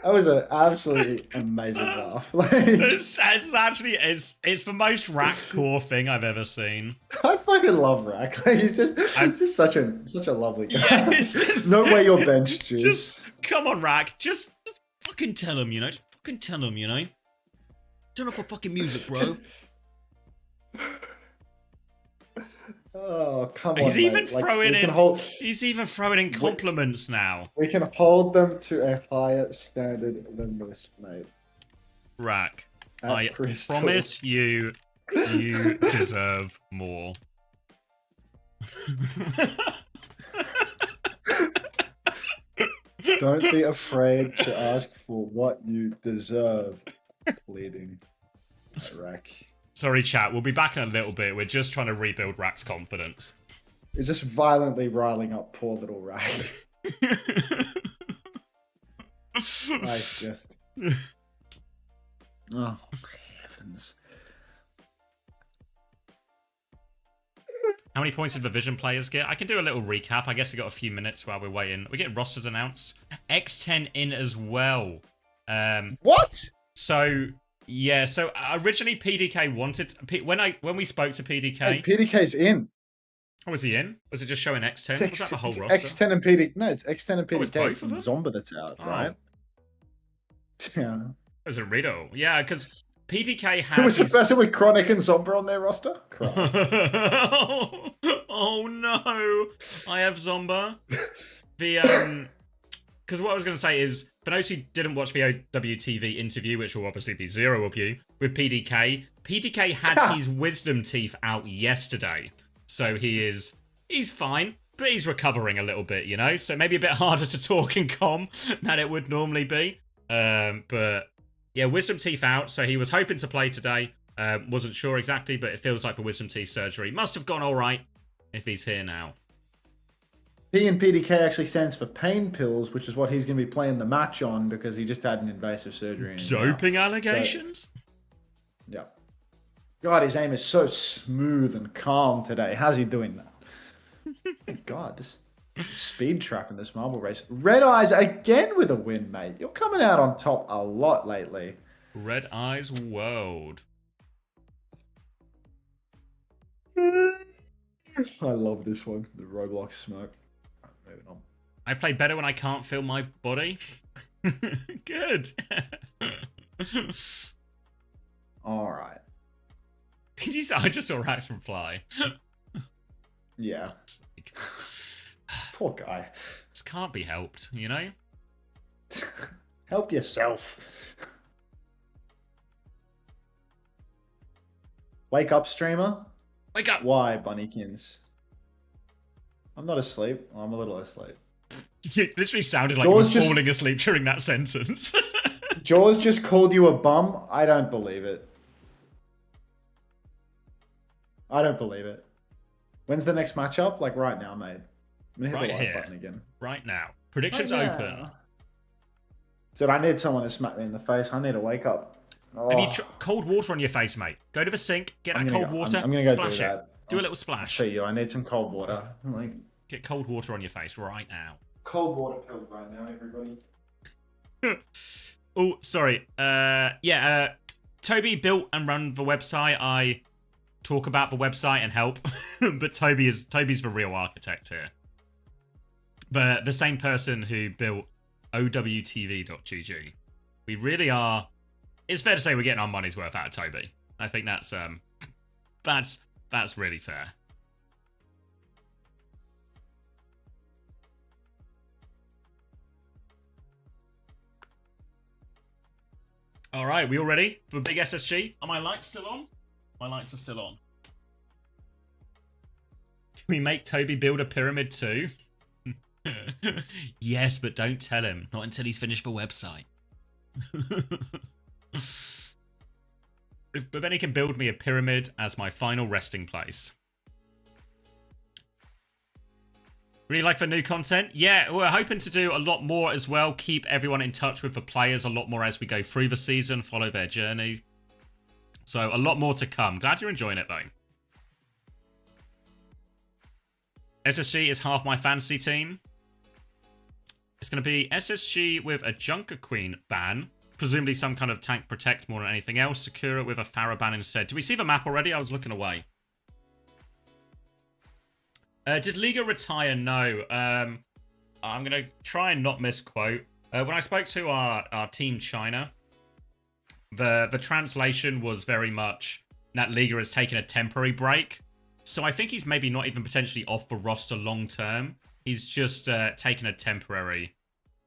That was an absolutely amazing laugh. It's actually it's the most Rack core thing I've ever seen. I fucking love Rack. He's just such a lovely guy. Yeah, it's just, no way you're benched, Juice. Just come on, Rack. Just fucking tell him, you know. Just fucking tell him, you know. Turn off the fucking music, bro. Oh, come on, He's even mate. throwing in. He's even throwing in compliments now. We can hold them to a higher standard than this, mate. Rack, At I Crystal. promise you deserve more. Don't be afraid to ask for what you deserve. Pleading, Rack. Sorry, chat. We'll be back in a little bit. We're just trying to rebuild Rack's confidence. You're just violently riling up poor little Rack. Nice, just. Oh, heavens. How many points did the Vision players get? I can do a little recap. I guess we got a few minutes while we're waiting. We get rosters announced. X10 in as well. What? So yeah. So originally PDK wanted when we spoke to PDK. Hey, PDK's in. Oh, was he in? Was it just showing X10? Was that the whole roster? X10 and PDK. No, it's X10 and PDK. it's both It's of them? Zomba that's out, right? Yeah. Was it Riddle? Yeah, because PDK Who was has. the person with Chronic and Zomba on their roster? Oh no! I have Zomba. The because what I was going to say is, for those who didn't watch the OWTV interview, which will obviously be 0 of you, with PDK, PDK had his wisdom teeth out yesterday, so he's fine, but he's recovering a little bit, you know. So maybe a bit harder to talk in comm than it would normally be. But yeah, wisdom teeth out, so he was hoping to play today. Wasn't sure exactly, but it feels like the wisdom teeth surgery must have gone all right if he's here now. P and PDK actually stands for pain pills, which is what he's going to be playing the match on because he just had an invasive surgery. Doping allegations? So, yeah. God, his aim is so smooth and calm today. How's he doing that? God, this speed trap in this marble race. Red Eyes again with a win, mate. You're coming out on top a lot lately. Red Eyes World. I love this one. The Roblox smoke. Moving on. I play better when I can't feel my body. Good. All right. Did you say I just saw Rax from Fly? Yeah. Poor guy. This can't be helped, you know? Help yourself. Wake up, streamer. Wake up. Why, Bunnykins? I'm not asleep. I'm a little asleep. You literally sounded like Jaws you were falling asleep during that sentence. Jaws just called you a bum? I don't believe it. I don't believe it. When's the next matchup? Like right now, mate. I'm gonna hit the like button again. Right now. Predictions Right now. open. Dude, I need someone to smack me in the face. I need to wake up. Oh. Have you cold water on your face, mate? Go to the sink, get that cold water, I'm gonna go splash do it. that. Do a little splash. I see you. I need some cold water. Like, get cold water on your face right now. cold water pills right now, everybody. Oh, sorry. Toby built and run the website. I talk about the website and help, but Toby's the real architect here. But the same person who built OWTV.gg. We really are. It's fair to say we're getting our money's worth out of Toby. I think that's really fair. All right, we all ready for big SSG? Are my lights still on? My lights are still on. Can we make Toby build a pyramid too? Yes, but don't tell him. Not until he's finished the website. But then he can build me a pyramid as my final resting place. Really like the new content? Yeah, we're hoping to do a lot more as well. Keep everyone in touch with the players a lot more as we go through the season. Follow their journey. So a lot more to come. Glad you're enjoying it though. SSG is half my fantasy team. It's going to be SSG with a Junker Queen ban. Presumably some kind of tank protect more than anything else. Sakura with a Pharah ban instead. Do we see the map already? I was looking away. Did Liga retire? No. I'm going to try and not misquote. When I spoke to our team China, the translation was very much that Liga has taken a temporary break. So I think he's maybe not even potentially off the roster long term. He's just taken a temporary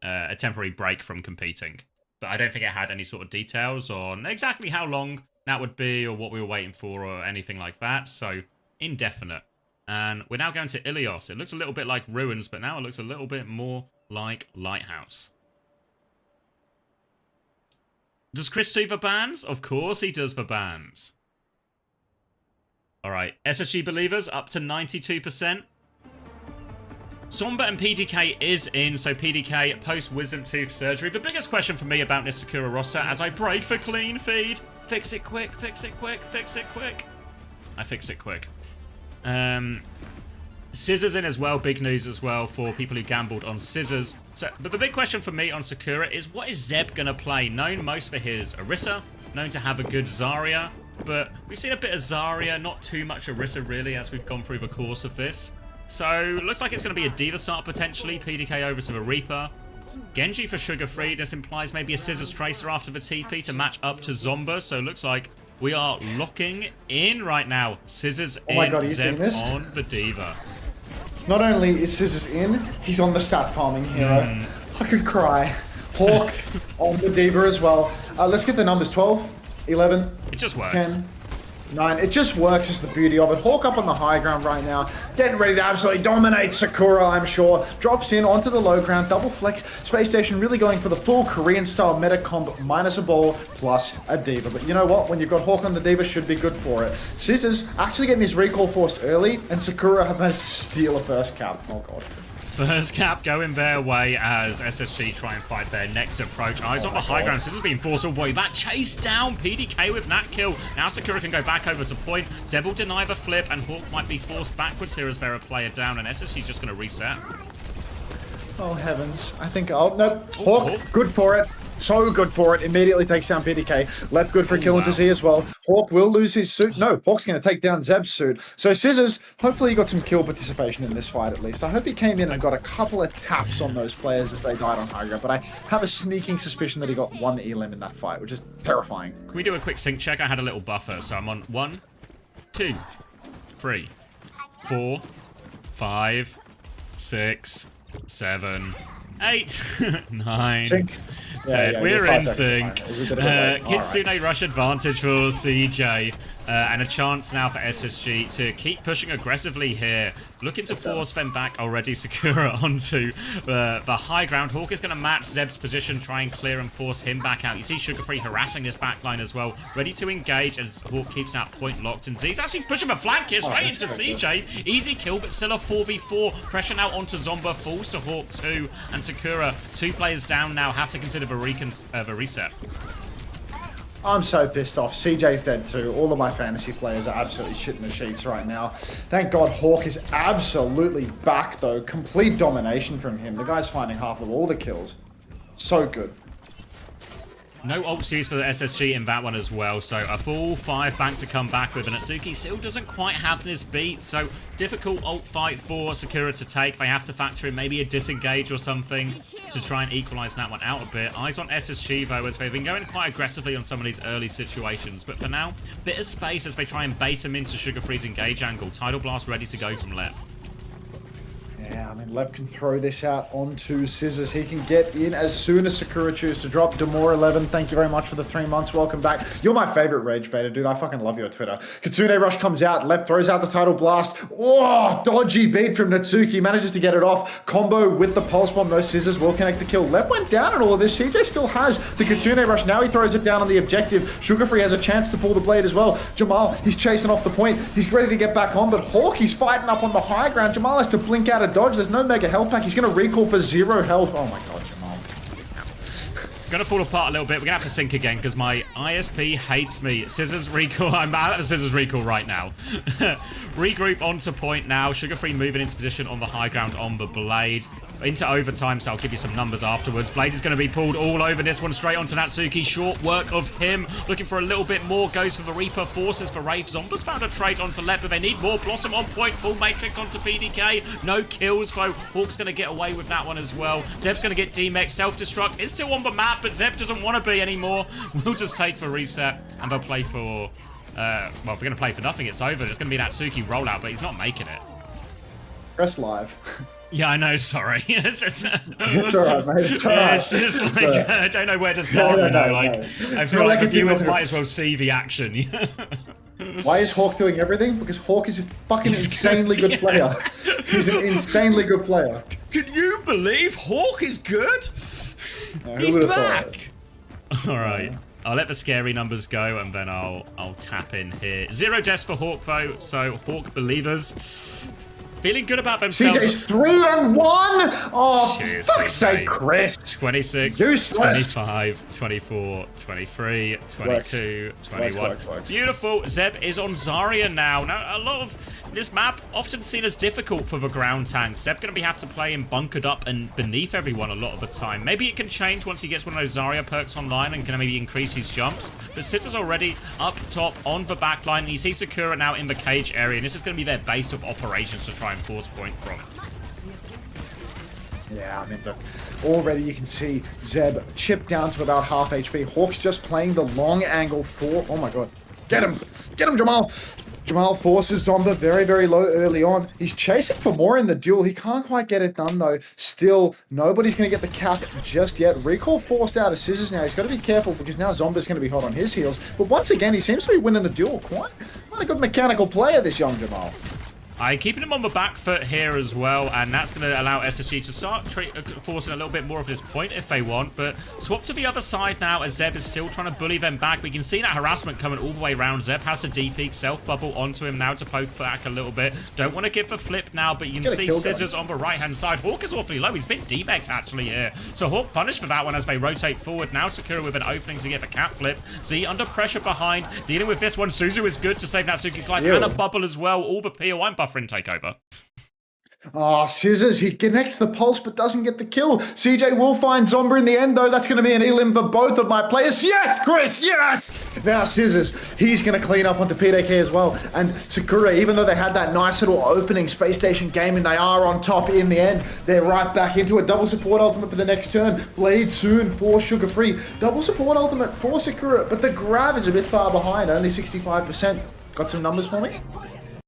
break from competing. But I don't think it had any sort of details on exactly how long that would be or what we were waiting for or anything like that. So indefinite. And we're now going to Ilios. It looks a little bit like Ruins, but now it looks a little bit more like Lighthouse. Does Chris do the bans? Of course he does the bans. Alright, SSG Believers up to 92%. Somber and PDK is in, so PDK post-Wisdom Tooth surgery. The biggest question for me about this Sakura roster as I break for clean feed. Fix it quick, fix it quick, fix it quick. I fixed it quick. Scissors in as well, big news as well for people who gambled on Scissors. So, but the big question for me on Sakura is what is Zeb going to play? Known most for his Orisa, known to have a good Zarya, but we've seen a bit of Zarya, not too much Orisa really as we've gone through the course of this. So, looks like it's going to be a Diva start potentially, PDK over to the Reaper. Genji for Sugar Free, this implies maybe a Scissors Tracer after the TP to match up to Zomba, so looks like we are locking in right now. Scissors in, Zeb on the Diva. Not only is Scissors in, he's on the stat farming hero. I could cry. Hawk on the Diva as well. Let's get the numbers. 12, 11, it just works. 10, 9. It just works is the beauty of it. Hawk up on the high ground right now. Getting ready to absolutely dominate Sakura, I'm sure. Drops in onto the low ground. Double flex. Space Station really going for the full Korean style meta comp minus a ball plus a Diva. But you know what? When you've got Hawk on the Diva, should be good for it. Scissors actually getting his recall forced early, and Sakura have managed to steal a first cap. Oh god. First cap going their way as SSG try and fight their next approach. Eyes on the high ground. Scissors being forced away. That chase down. PDK with that kill. Now Sakura can go back over to point. Zeb will deny the flip, and Hawk might be forced backwards here as they're a player down, and SSG's just going to reset. Oh heavens. I think, oh no. Hawk, good for it. So good for it. Immediately takes down PDK. Left good for a kill into Z as well. Hawk will lose his suit. No, Hawk's going to take down Zeb's suit. So Scissors, hopefully he got some kill participation in this fight at least. I hope he came in and got a couple of taps on those players as they died on high ground. But I have a sneaking suspicion that he got one elim in that fight, which is terrifying. Can we do a quick sync check? I had a little buffer. So I'm on 1, 2, 3, 4, 5, 6, 7, 8, 9, 10. We're in sync. Kitsune rush advantage for CJ. And a chance now for SSG to keep pushing aggressively here. Looking to force them back already. Sakura onto the high ground. Hawk is going to match Zeb's position, try and clear and force him back out. You see Sugar Free harassing this backline as well. Ready to engage as Hawk keeps that point locked. And Z's actually pushing the flank here straight into CJ. Easy kill, but still a 4v4. Pressure now onto Zomba. Falls to Hawk 2. And Sakura, 2 players down now, have to consider the reset. I'm so pissed off. CJ's dead too. All of my fantasy players are absolutely shitting the sheets right now. Thank God Hawk is absolutely back though. Complete domination from him. The guy's finding half of all the kills. So good. No ults used for the SSG in that one as well, so a full 5 back to come back with, and Natsuki still doesn't quite have this beat, so difficult ult fight for Sakura to take. They have to factor in maybe a disengage or something to try and equalize that one out a bit. Eyes on SSG though, as they've been going quite aggressively on some of these early situations, but for now, bit of space as they try and bait him into Sugar Free's engage angle. Tidal Blast ready to go from Lep. Yeah, I mean, Lep can throw this out onto Scissors. He can get in as soon as Sakura chooses to drop. Demore11, thank you very much for the 3 months. Welcome back. You're my favorite Rage Baiter, dude. I fucking love your Twitter. Kitsune Rush comes out. Lep throws out the Tidal Blast. Oh, dodgy beat from Natsuki. Manages to get it off. Combo with the Pulse Bomb. No Scissors will connect the kill. Lep went down in all of this. CJ still has the Kitsune Rush. Now he throws it down on the objective. Sugar Free has a chance to pull the blade as well. Jamal, he's chasing off the point. He's ready to get back on, but Hawk, he's fighting up on the high ground. Jamal has to blink out a dodge. There's no mega health pack. He's going to recall for 0 health. Oh my god, Jamal. Gonna fall apart a little bit. We're gonna have to sync again because my ISP hates me. Scissors recall. I'm out of the Scissors recall right now. Regroup onto point now. Sugar Free moving into position on the high ground on the blade. Into overtime, so I'll give you some numbers afterwards. Blade is going to be pulled all over this one, straight onto Natsuki. Short work of him. Looking for a little bit more. Goes for the Reaper. Forces for Wraith. Zombies found a trade onto Lep, but they need more. Blossom on point. Full Matrix onto PDK. No kills, though. Hawk's going to get away with that one as well. Zeb's going to get DMX. Self-destruct. It's still on the map, but Zeb doesn't want to be anymore. We'll just take for reset, and they'll play for... well, if we're going to play for nothing, it's over. It's going to be Natsuki rollout, but he's not making it. Press live. Yeah, I know, sorry. it's alright, mate. It's alright. It's just like, I don't know where to start, I feel like the viewers might as well see the action. Why is Hawk doing everything? Because Hawk is a fucking insanely good player. He's an insanely good player. Can you believe Hawk is good? He's back! Alright. I'll let the scary numbers go, and then I'll tap in here. 0 deaths for Hawk, though, so Hawk believers. Feeling good about themselves. CJ's 3-1! Oh, cheers, fuck's sake, Chris. 26, Useless. 25, 24, 23, 22, 21. Works. Beautiful. Zeb is on Zarya now. Now, a lot of this map often seen as difficult for the ground tanks. Zeb going to have to play him bunkered up and beneath everyone a lot of the time. Maybe it can change once he gets one of those Zarya perks online and can maybe increase his jumps. But Scissors already up top on the back line. He sees Sakura now in the cage area, and this is going to be their base of operations to try and force point from. Yeah, I mean, look, already you can see Zeb chipped down to about half HP. Hawk's just playing the long angle for... Oh my god. Get him! Get him, Jamal! Jamal forces Zomba very, very low early on. He's chasing for more in the duel. He can't quite get it done, though. Still, nobody's going to get the cap just yet. Recall forced out of Scissors now. He's got to be careful because now Zomba's going to be hot on his heels. But once again, he seems to be winning the duel. Quite a good mechanical player, this young Jamal. I'm keeping him on the back foot here as well, and that's going to allow SSG to start forcing a little bit more of this point if they want, but swap to the other side now as Zeb is still trying to bully them back. We can see that harassment coming all the way around. Zeb has to D-peek, self-bubble onto him now to poke back a little bit. Don't want to give the flip now, but you can see Scissors on the right-hand side. Hawk is awfully low. He's been D-Mex actually here. So Hawk punished for that one as they rotate forward. Now Sakura with an opening to get the cap flip. Z under pressure behind, dealing with this one. Suzu is good to save Natsuki's life, and a bubble as well. All the POI buffering takeover. Oh, Scissors, he connects the pulse but doesn't get the kill. CJ will find Zomba in the end, though. That's going to be an elim for both of my players. Yes, Chris, yes! Now Scissors, he's going to clean up onto PDK as well. And Sakura, even though they had that nice little opening Space Station game and they are on top in the end, they're right back into a double support ultimate for the next turn. Blade soon for Sugar Free. Double support ultimate for Sakura, but the grab is a bit far behind, only 65%. Got some numbers for me?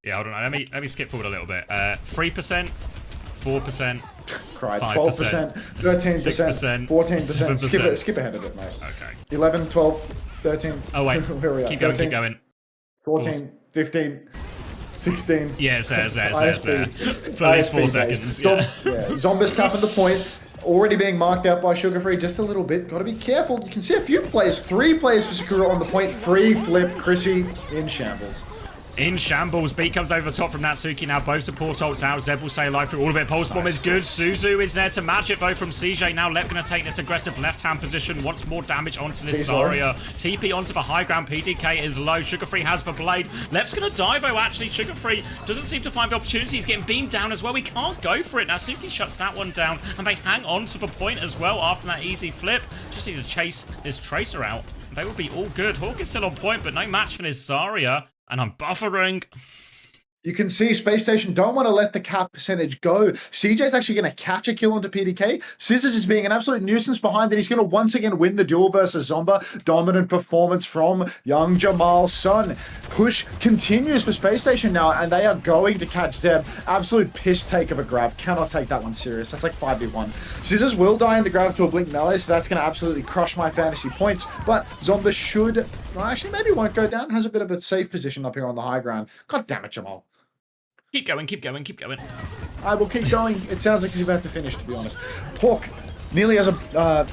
Yeah, hold on. Let me skip forward a little bit. 3%, 4%, Cried. 5%, 12%, 13%, 6%, 14%. 7%. Skip ahead of it, mate. Okay. 11, 12, 13. Oh, wait. Where are we at? Keep 13, going, keep going. 14, 15, 16. Yeah, it's there. For these 4 seconds. Yeah. Zomba's tapping the point. Already being marked out by Sugar Free just a little bit. Got to be careful. You can see a few players. 3 players for Sakura on the point. Free flip. Chrissy in shambles. in shambles. Beat comes over the top from Natsuki. Now both support ults out. Zeb will stay alive through all of it. Pulse bomb is good. Suzu is there to match it though from CJ. Now Lep going to take this aggressive left-hand position. Wants more damage onto this Zarya. TP onto the high ground. PTK is low. Sugar Free has the blade. Lep's going to dive though, actually. Sugar Free doesn't seem to find the opportunity. He's getting beamed down as well. We can't go for it. Natsuki shuts that one down, and they hang on to the point as well after that easy flip. Just need to chase this Tracer out. They will be all good. Hawk is still on point, but no match for this Zarya. And I'm buffering. You can see Space Station don't want to let the cap percentage go. CJ's actually going to catch a kill onto PDK. Scissors is being an absolute nuisance behind that. He's going to once again win the duel versus Zomba. Dominant performance from young Jamal Sun. Push continues for Space Station now, and they are going to catch Zeb. Absolute piss take of a grab. Cannot take that one serious. That's like 5v1. Scissors will die in the grab to a blink melee, so that's going to absolutely crush my fantasy points. But Zomba should, well, actually maybe won't go down. Has a bit of a safe position up here on the high ground. God damn it, Jamal. Keep going, keep going, keep going. I will keep going. It sounds like he's about to finish, to be honest. Hawk nearly has an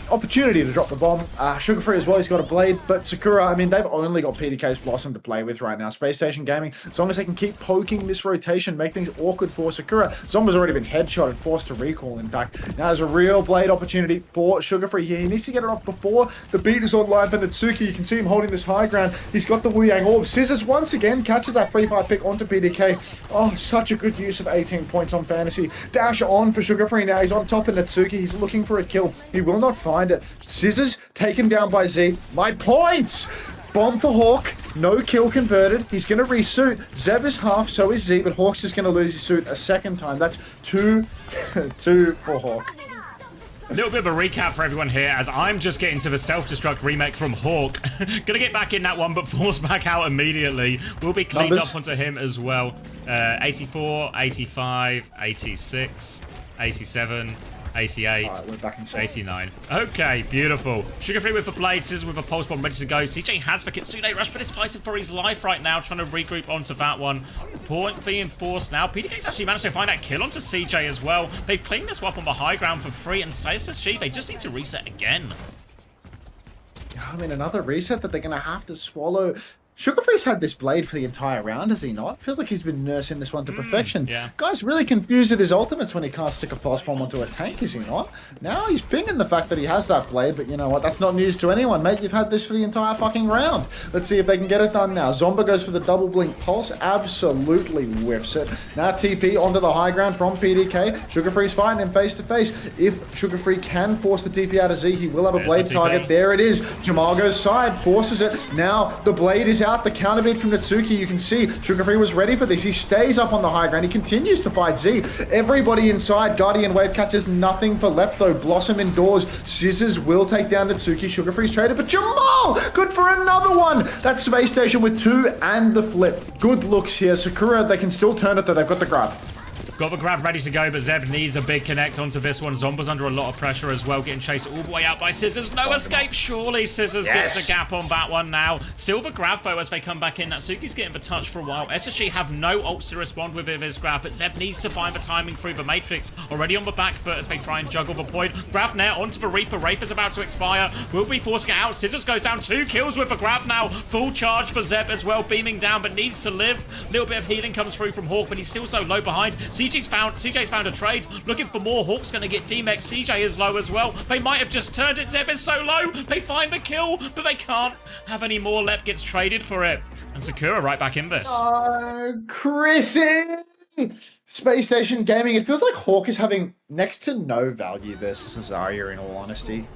opportunity to drop the bomb. Sugar Free as well, he's got a blade. But Sakura, I mean, they've only got PDK's Blossom to play with right now. Space Station Gaming, as long as they can keep poking this rotation, make things awkward for Sakura. Zomba's already been headshot and forced to recall, in fact. Now there's a real blade opportunity for Sugar Free here. He needs to get it off before the beat is online for Natsuki. You can see him holding this high ground. He's got the Wu Yang Orb. Scissors once again catches that free fire pick onto PDK. Oh, such a good use of 18 points on fantasy. Dash on for Sugar Free now. He's on top of Natsuki. He's looking for a kill. He will not find it. Scissors taken down by Z. My points! Bomb for Hawk. No kill converted. He's going to resuit. Zeb is half, so is Z, but Hawk's just going to lose his suit a second time. That's 2 for Hawk. A little bit of a recap for everyone here, as I'm just getting to the self-destruct remake from Hawk. Gonna get back in that one, but forced back out immediately. Will be cleaned up onto him as well. 84, 85, 86, 87, 88, right, we're back in 89. Okay, beautiful. Sugar Free with the blade, Scissors with a pulse bomb ready to go. CJ has the Kitsune rush, but is fighting for his life right now, trying to regroup onto that one. Point being forced now. PDK's actually managed to find that kill onto CJ as well. They've cleaned this up on the high ground for free, and SSG, they just need to reset again. I mean, another reset that they're going to have to swallow. Sugar Free's had this blade for the entire round, has he not? Feels like he's been nursing this one to perfection. Yeah. Guy's really confused with his ultimates when he can't stick a pulse bomb onto a tank, is he not? Now he's pinging the fact that he has that blade, but you know what? That's not news to anyone, mate. You've had this for the entire fucking round. Let's see if they can get it done now. Zomba goes for the double blink pulse, absolutely whiffs it. Now TP onto the high ground from PDK. Sugar Free's fighting him face to face. If Sugar Free can force the TP out of Z, he will have a blade target. There it is. Jamal goes side, forces it. Now the blade is out. The counter beat from Natsuki, you can see Sugar Free was ready for this. He stays up on the high ground. He continues to fight Z. Everybody inside. Guardian Wave catches nothing for left though. Blossom indoors. Scissors will take down Natsuki. Sugar Free's traded, but Jamal! Good for another one! That's Space Station with 2 and the flip. Good looks here. Sakura, they can still turn it though. They've got the grab. Got the grab ready to go, but Zeb needs a big connect onto this one. Zomba's under a lot of pressure as well, getting chased all the way out by Scissors. No escape, surely. Scissors gets the gap on that one now. Still the grab, though, as they come back in. Natsuki's getting the touch for a while. SSG have no ults to respond with his grab, but Zeb needs to find the timing through the Matrix. Already on the back foot as they try and juggle the point. Grab now onto the Reaper. Wraith is about to expire. Will be forcing it out. Scissors goes down. 2 kills with the grab now. Full charge for Zeb as well, beaming down, but needs to live. A little bit of healing comes through from Hawk, but he's still so low behind. CJ's found a trade, looking for more. Hawk's going to get DMX. CJ is low as well. They might have just turned it. Zeb is so low. They find the kill, but they can't have any more. Lep gets traded for it. And Sakura right back in this. Oh, Chrissy! Space Station Gaming. It feels like Hawk is having next to no value versus Zarya, in all honesty.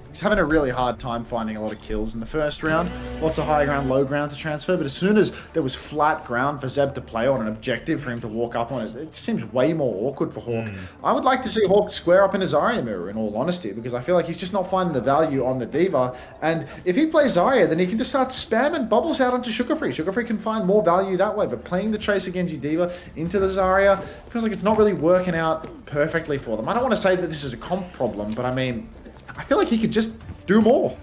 He's having a really hard time finding a lot of kills in the first round. Lots of high ground, low ground to transfer, but as soon as there was flat ground for Zeb to play on, an objective for him to walk up on, it seems way more awkward for Hawk. I would like to see Hawk square up in his Zarya mirror, in all honesty, because I feel like he's just not finding the value on the D.Va, and if he plays Zarya, then he can just start spamming bubbles out onto Sugar Free. Sugar Free can find more value that way, but playing the Tracer Genji D.Va into the Zarya feels like it's not really working out perfectly for them. I don't want to say that this is a comp problem, but I mean, I feel like he could just do more.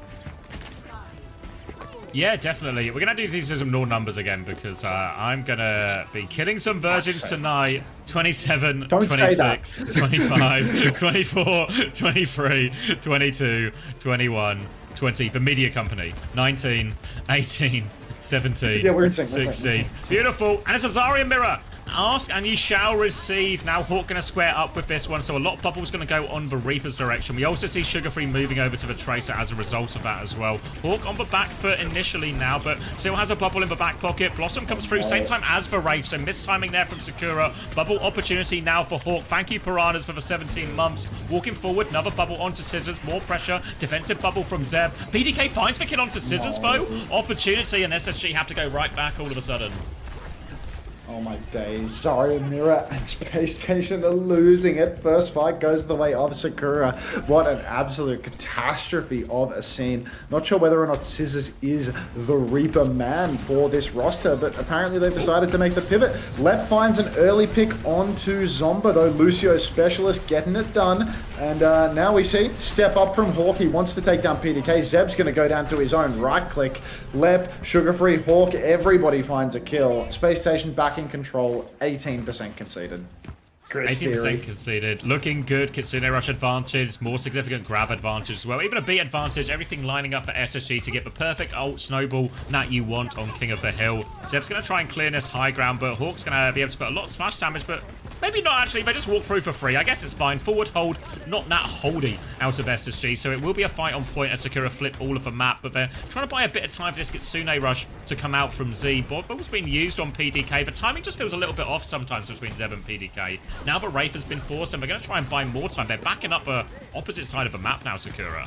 Yeah, definitely. We're going to do these some null numbers again because I'm going to be killing some virgins tonight. 27, 26, 25, 24, 23, 22, 21, 20. The media company. 19, 18, 17. Yeah, we're in sync. 16. Beautiful. And it's a Zarya mirror. Ask and you shall receive. Now Hawk going to square up with this one, so a lot of bubbles going to go on the Reaper's direction. We also see Sugar Free moving over to the Tracer as a result of that as well. Hawk on the back foot initially now, but still has a bubble in the back pocket. Blossom comes through same time as the Wraith, so mistiming there from Sakura. Bubble opportunity now for Hawk. Thank you, Piranhas, for the 17 months. Walking forward, another bubble onto Scissors. More pressure. Defensive bubble from Zeb. PDK finds the kill onto Scissors, though. Opportunity, and SSG have to go right back all of a sudden. Oh my days, Zarya Mirror and Space Station are losing it. First fight goes the way of Sakura. What an absolute catastrophe of a scene. Not sure whether or not Scissors is the Reaper man for this roster, but apparently they've decided to make the pivot. Lep finds an early pick onto Zomba, though Lucio Specialist getting it done. And now we see step up from Hawk. He wants to take down PDK. Zeb's going to go down to his own right click. Lep, Sugar Free, Hawk, everybody finds a kill. Space Station back in control, 18% conceded. 18% conceded. Looking good. Kitsune Rush advantage. More significant grab advantage as well. Even a beat advantage. Everything lining up for SSG to get the perfect ult snowball that you want on King of the Hill. Zeb's going to try and clear this high ground, but Hawk's going to be able to put a lot of smash damage, but maybe not actually. They just walk through for free. I guess it's fine. Forward hold, not that holdy out of SSG, so it will be a fight on point as Sakura flip all of the map, but they're trying to buy a bit of time for this Kitsune Rush to come out from Z. Ball's been used on PDK. The timing just feels a little bit off sometimes between Zeb and PDK. Now the Wraith has been forced, and we're going to try and buy more time. They're backing up the opposite side of the map now, Sakura.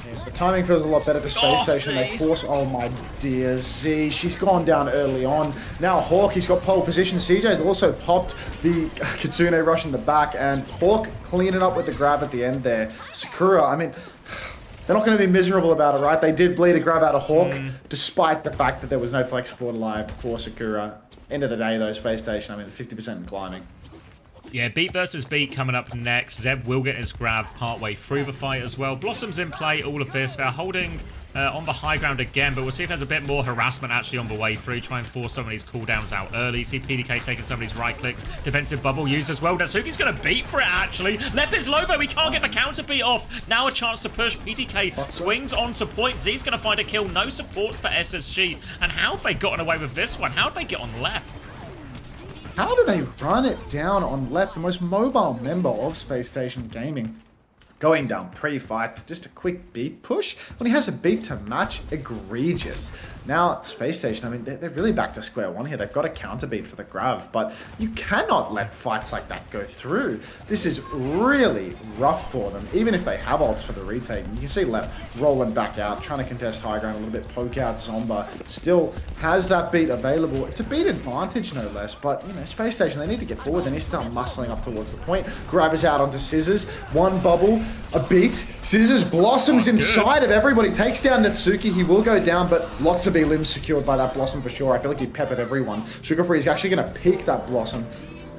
Yeah, the timing feels a lot better for Space Station. They force... Oh my dear, Z. She's gone down early on. Now Hawk, he's got pole position. CJ's also popped the Kitsune Rush in the back, and Hawk cleaning up with the grab at the end there. Sakura, I mean... They're not going to be miserable about it, right? They did bleed a grab out of Hawk, despite the fact that there was no flex support alive for Sakura. End of the day, though, Space Station, I mean, 50% in climbing. Yeah, beat versus beat coming up next. Zeb will get his grab partway through the fight as well. Blossom's in play, all of this. They're holding on the high ground again, but we'll see if there's a bit more harassment actually on the way through. Try and force some of these cooldowns out early. See PDK taking some of these right clicks. Defensive bubble used as well. Natsuki's going to beat for it actually. Lep is low though. We can't get the counter beat off. Now a chance to push. PDK swings onto point. Z's going to find a kill. No support for SSG. And how have they gotten away with this one? How did they get on Lep? How do they run it down on Lep, the most mobile member of Space Station Gaming? Going down pre-fight, just a quick beat push. When he has a beat to match, egregious. Now, Space Station, I mean, they're really back to square one here. They've got a counter beat for the grab, but you cannot let fights like that go through. This is really rough for them, even if they have ults for the retake. And you can see Lep rolling back out, trying to contest high ground a little bit, poke out Zomba. Still has that beat available. It's a beat advantage, no less, but, you know, Space Station, they need to get forward. They need to start muscling up towards the point. Grab is out onto Scissors. One bubble, a beat. Scissors blossoms inside of everybody. Takes down Natsuki. He will go down, but lots of limbs secured by that Blossom for sure. I feel like he peppered everyone. Sugar Free is actually going to peek that Blossom.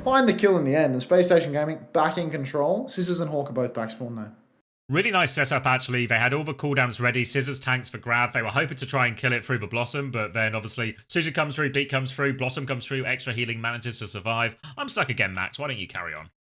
Find the kill in the end. And Space Station Gaming back in control. Scissors and Hawk are both back spawn though. Really nice setup, actually. They had all the cooldowns ready. Scissors tanks for grab. They were hoping to try and kill it through the Blossom, but then obviously Susie comes through, Beat comes through, Blossom comes through, extra healing manages to survive. I'm stuck again, Max. Why don't you carry on?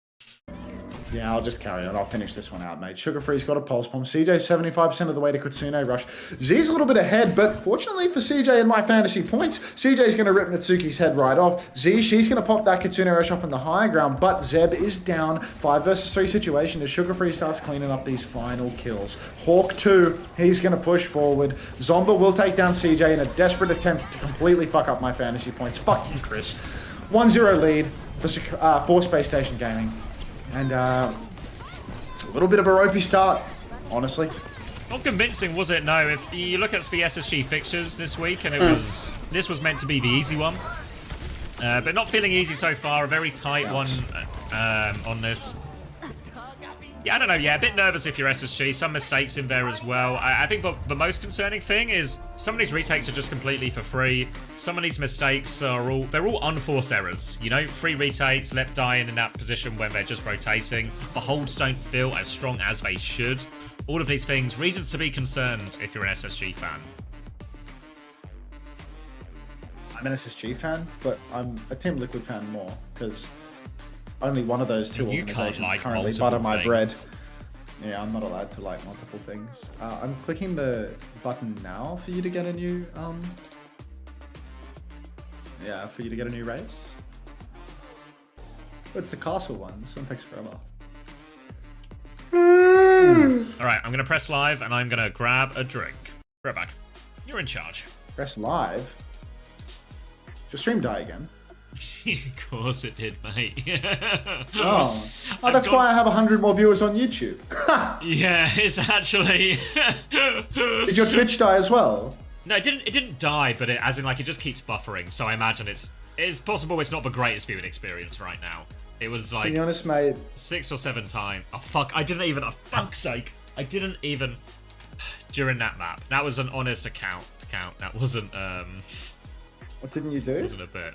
Yeah, I'll just carry on. I'll finish this one out, mate. Sugar Free's got a pulse bomb. CJ 75% of the way to Kitsune Rush. Z's a little bit ahead, but fortunately for CJ and my fantasy points, CJ's going to rip Natsuki's head right off. Z, she's going to pop that Kitsune Rush up in the high ground, but Zeb is down. 5 versus 3 situation as Sugar Free starts cleaning up these final kills. Hawk 2, he's going to push forward. Zomba will take down CJ in a desperate attempt to completely fuck up my fantasy points. Fuck you, Chris. 1-0 lead for Space Station Gaming. And it's a little bit of a ropey start, honestly. Not convincing, was it? No. If you look at the SSG fixtures this week, and this was meant to be the easy one, but not feeling easy so far. A very tight one on this. Yeah, I don't know. Yeah, a bit nervous if you're SSG. Some mistakes in there as well. I think the most concerning thing is some of these retakes are just completely for free. Some of these mistakes are they're all unforced errors. You know, free retakes, left dying in that position when they're just rotating. The holds don't feel as strong as they should. All of these things, reasons to be concerned if you're an SSG fan. I'm an SSG fan, but I'm a Team Liquid fan more because only one of those two organizations currently butter my bread. Yeah, I'm not allowed to like multiple things. I'm clicking the button now for you to get a new Yeah, for you to get a new race. Oh, it's the castle one. This one takes forever. All right, I'm gonna press live and I'm gonna grab a drink. Right back. You're in charge. Press live. Did your stream die again? Of course it did, mate. Oh, that's why I have 100 more viewers on YouTube. Yeah, it's actually. Did your Twitch die as well? No, it didn't. It didn't die, but it just keeps buffering. So I imagine it's possible it's not the greatest viewing experience right now. It was like, to be honest, mate, 6 or 7 times. Oh fuck! I didn't even. Oh fuck's sake! I didn't even during that map. That was an honest account. That wasn't. What didn't you do? Wasn't a bit.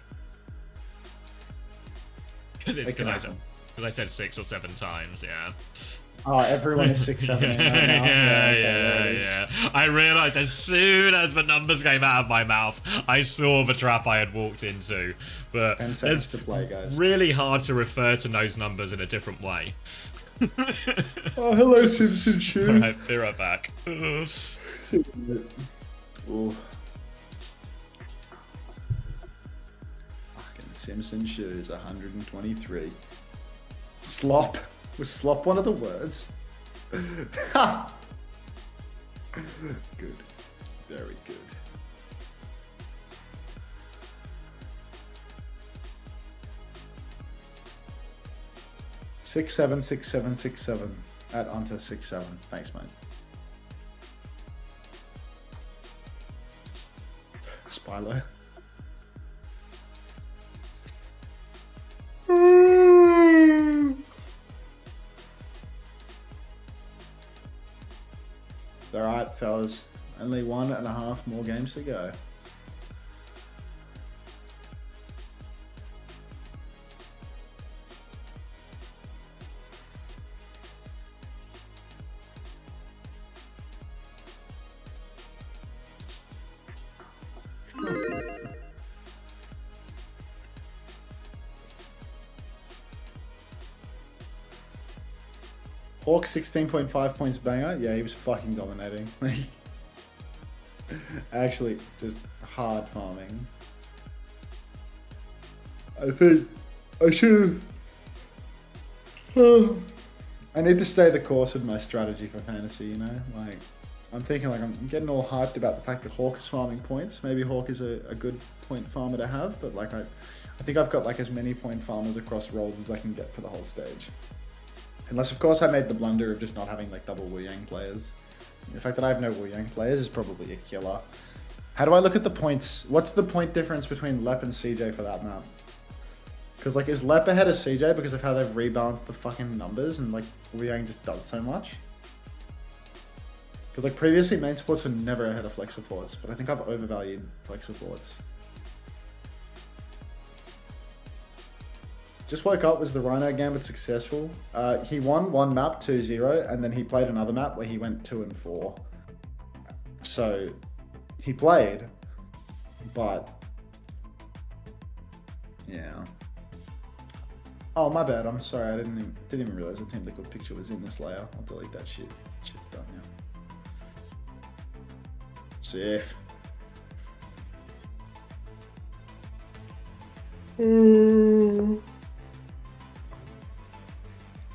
Because I said 6 or 7 times. Yeah. Oh, everyone is 6, 7 in right now. Yeah. I realised as soon as the numbers came out of my mouth, I saw the trap I had walked into. But it's to play, guys. Really hard to refer to those numbers in a different way. Oh, hello, Simpson Shoes. Alright, be right back. Ooh. Fucking Simpson Shoes, 123. Slop. Was slop one of the words? Ha! Good. Very good. Six seven at Unta 67. Thanks, mate. Spilo. It's alright, fellas. Only 1.5 more games to go. Hawk 16.5 points banger. Yeah, he was fucking dominating. Actually, just hard farming. I think I should. I need to stay the course with my strategy for fantasy, you know? Like, I'm thinking, like, I'm getting all hyped about the fact that Hawk is farming points. Maybe Hawk is a good point farmer to have, but like, I think I've got like as many point farmers across roles as I can get for the whole stage. Unless, of course, I made the blunder of just not having like double Wu Yang players. The fact that I have no Wu Yang players is probably a killer. How do I look at the points? What's the point difference between Lep and CJ for that map? Because like, is Lep ahead of CJ because of how they've rebalanced the fucking numbers and like Wu Yang just does so much? Because like previously main supports were never ahead of flex supports, but I think I've overvalued flex supports. Just woke up, was the Rhino Gambit successful? He won one map 2-0, and then he played another map where he went 2-4. So he played, but yeah. Oh, my bad. I'm sorry. I didn't even realize the team liquid picture was in this layer. I'll delete that shit. Shit's done now. Safe.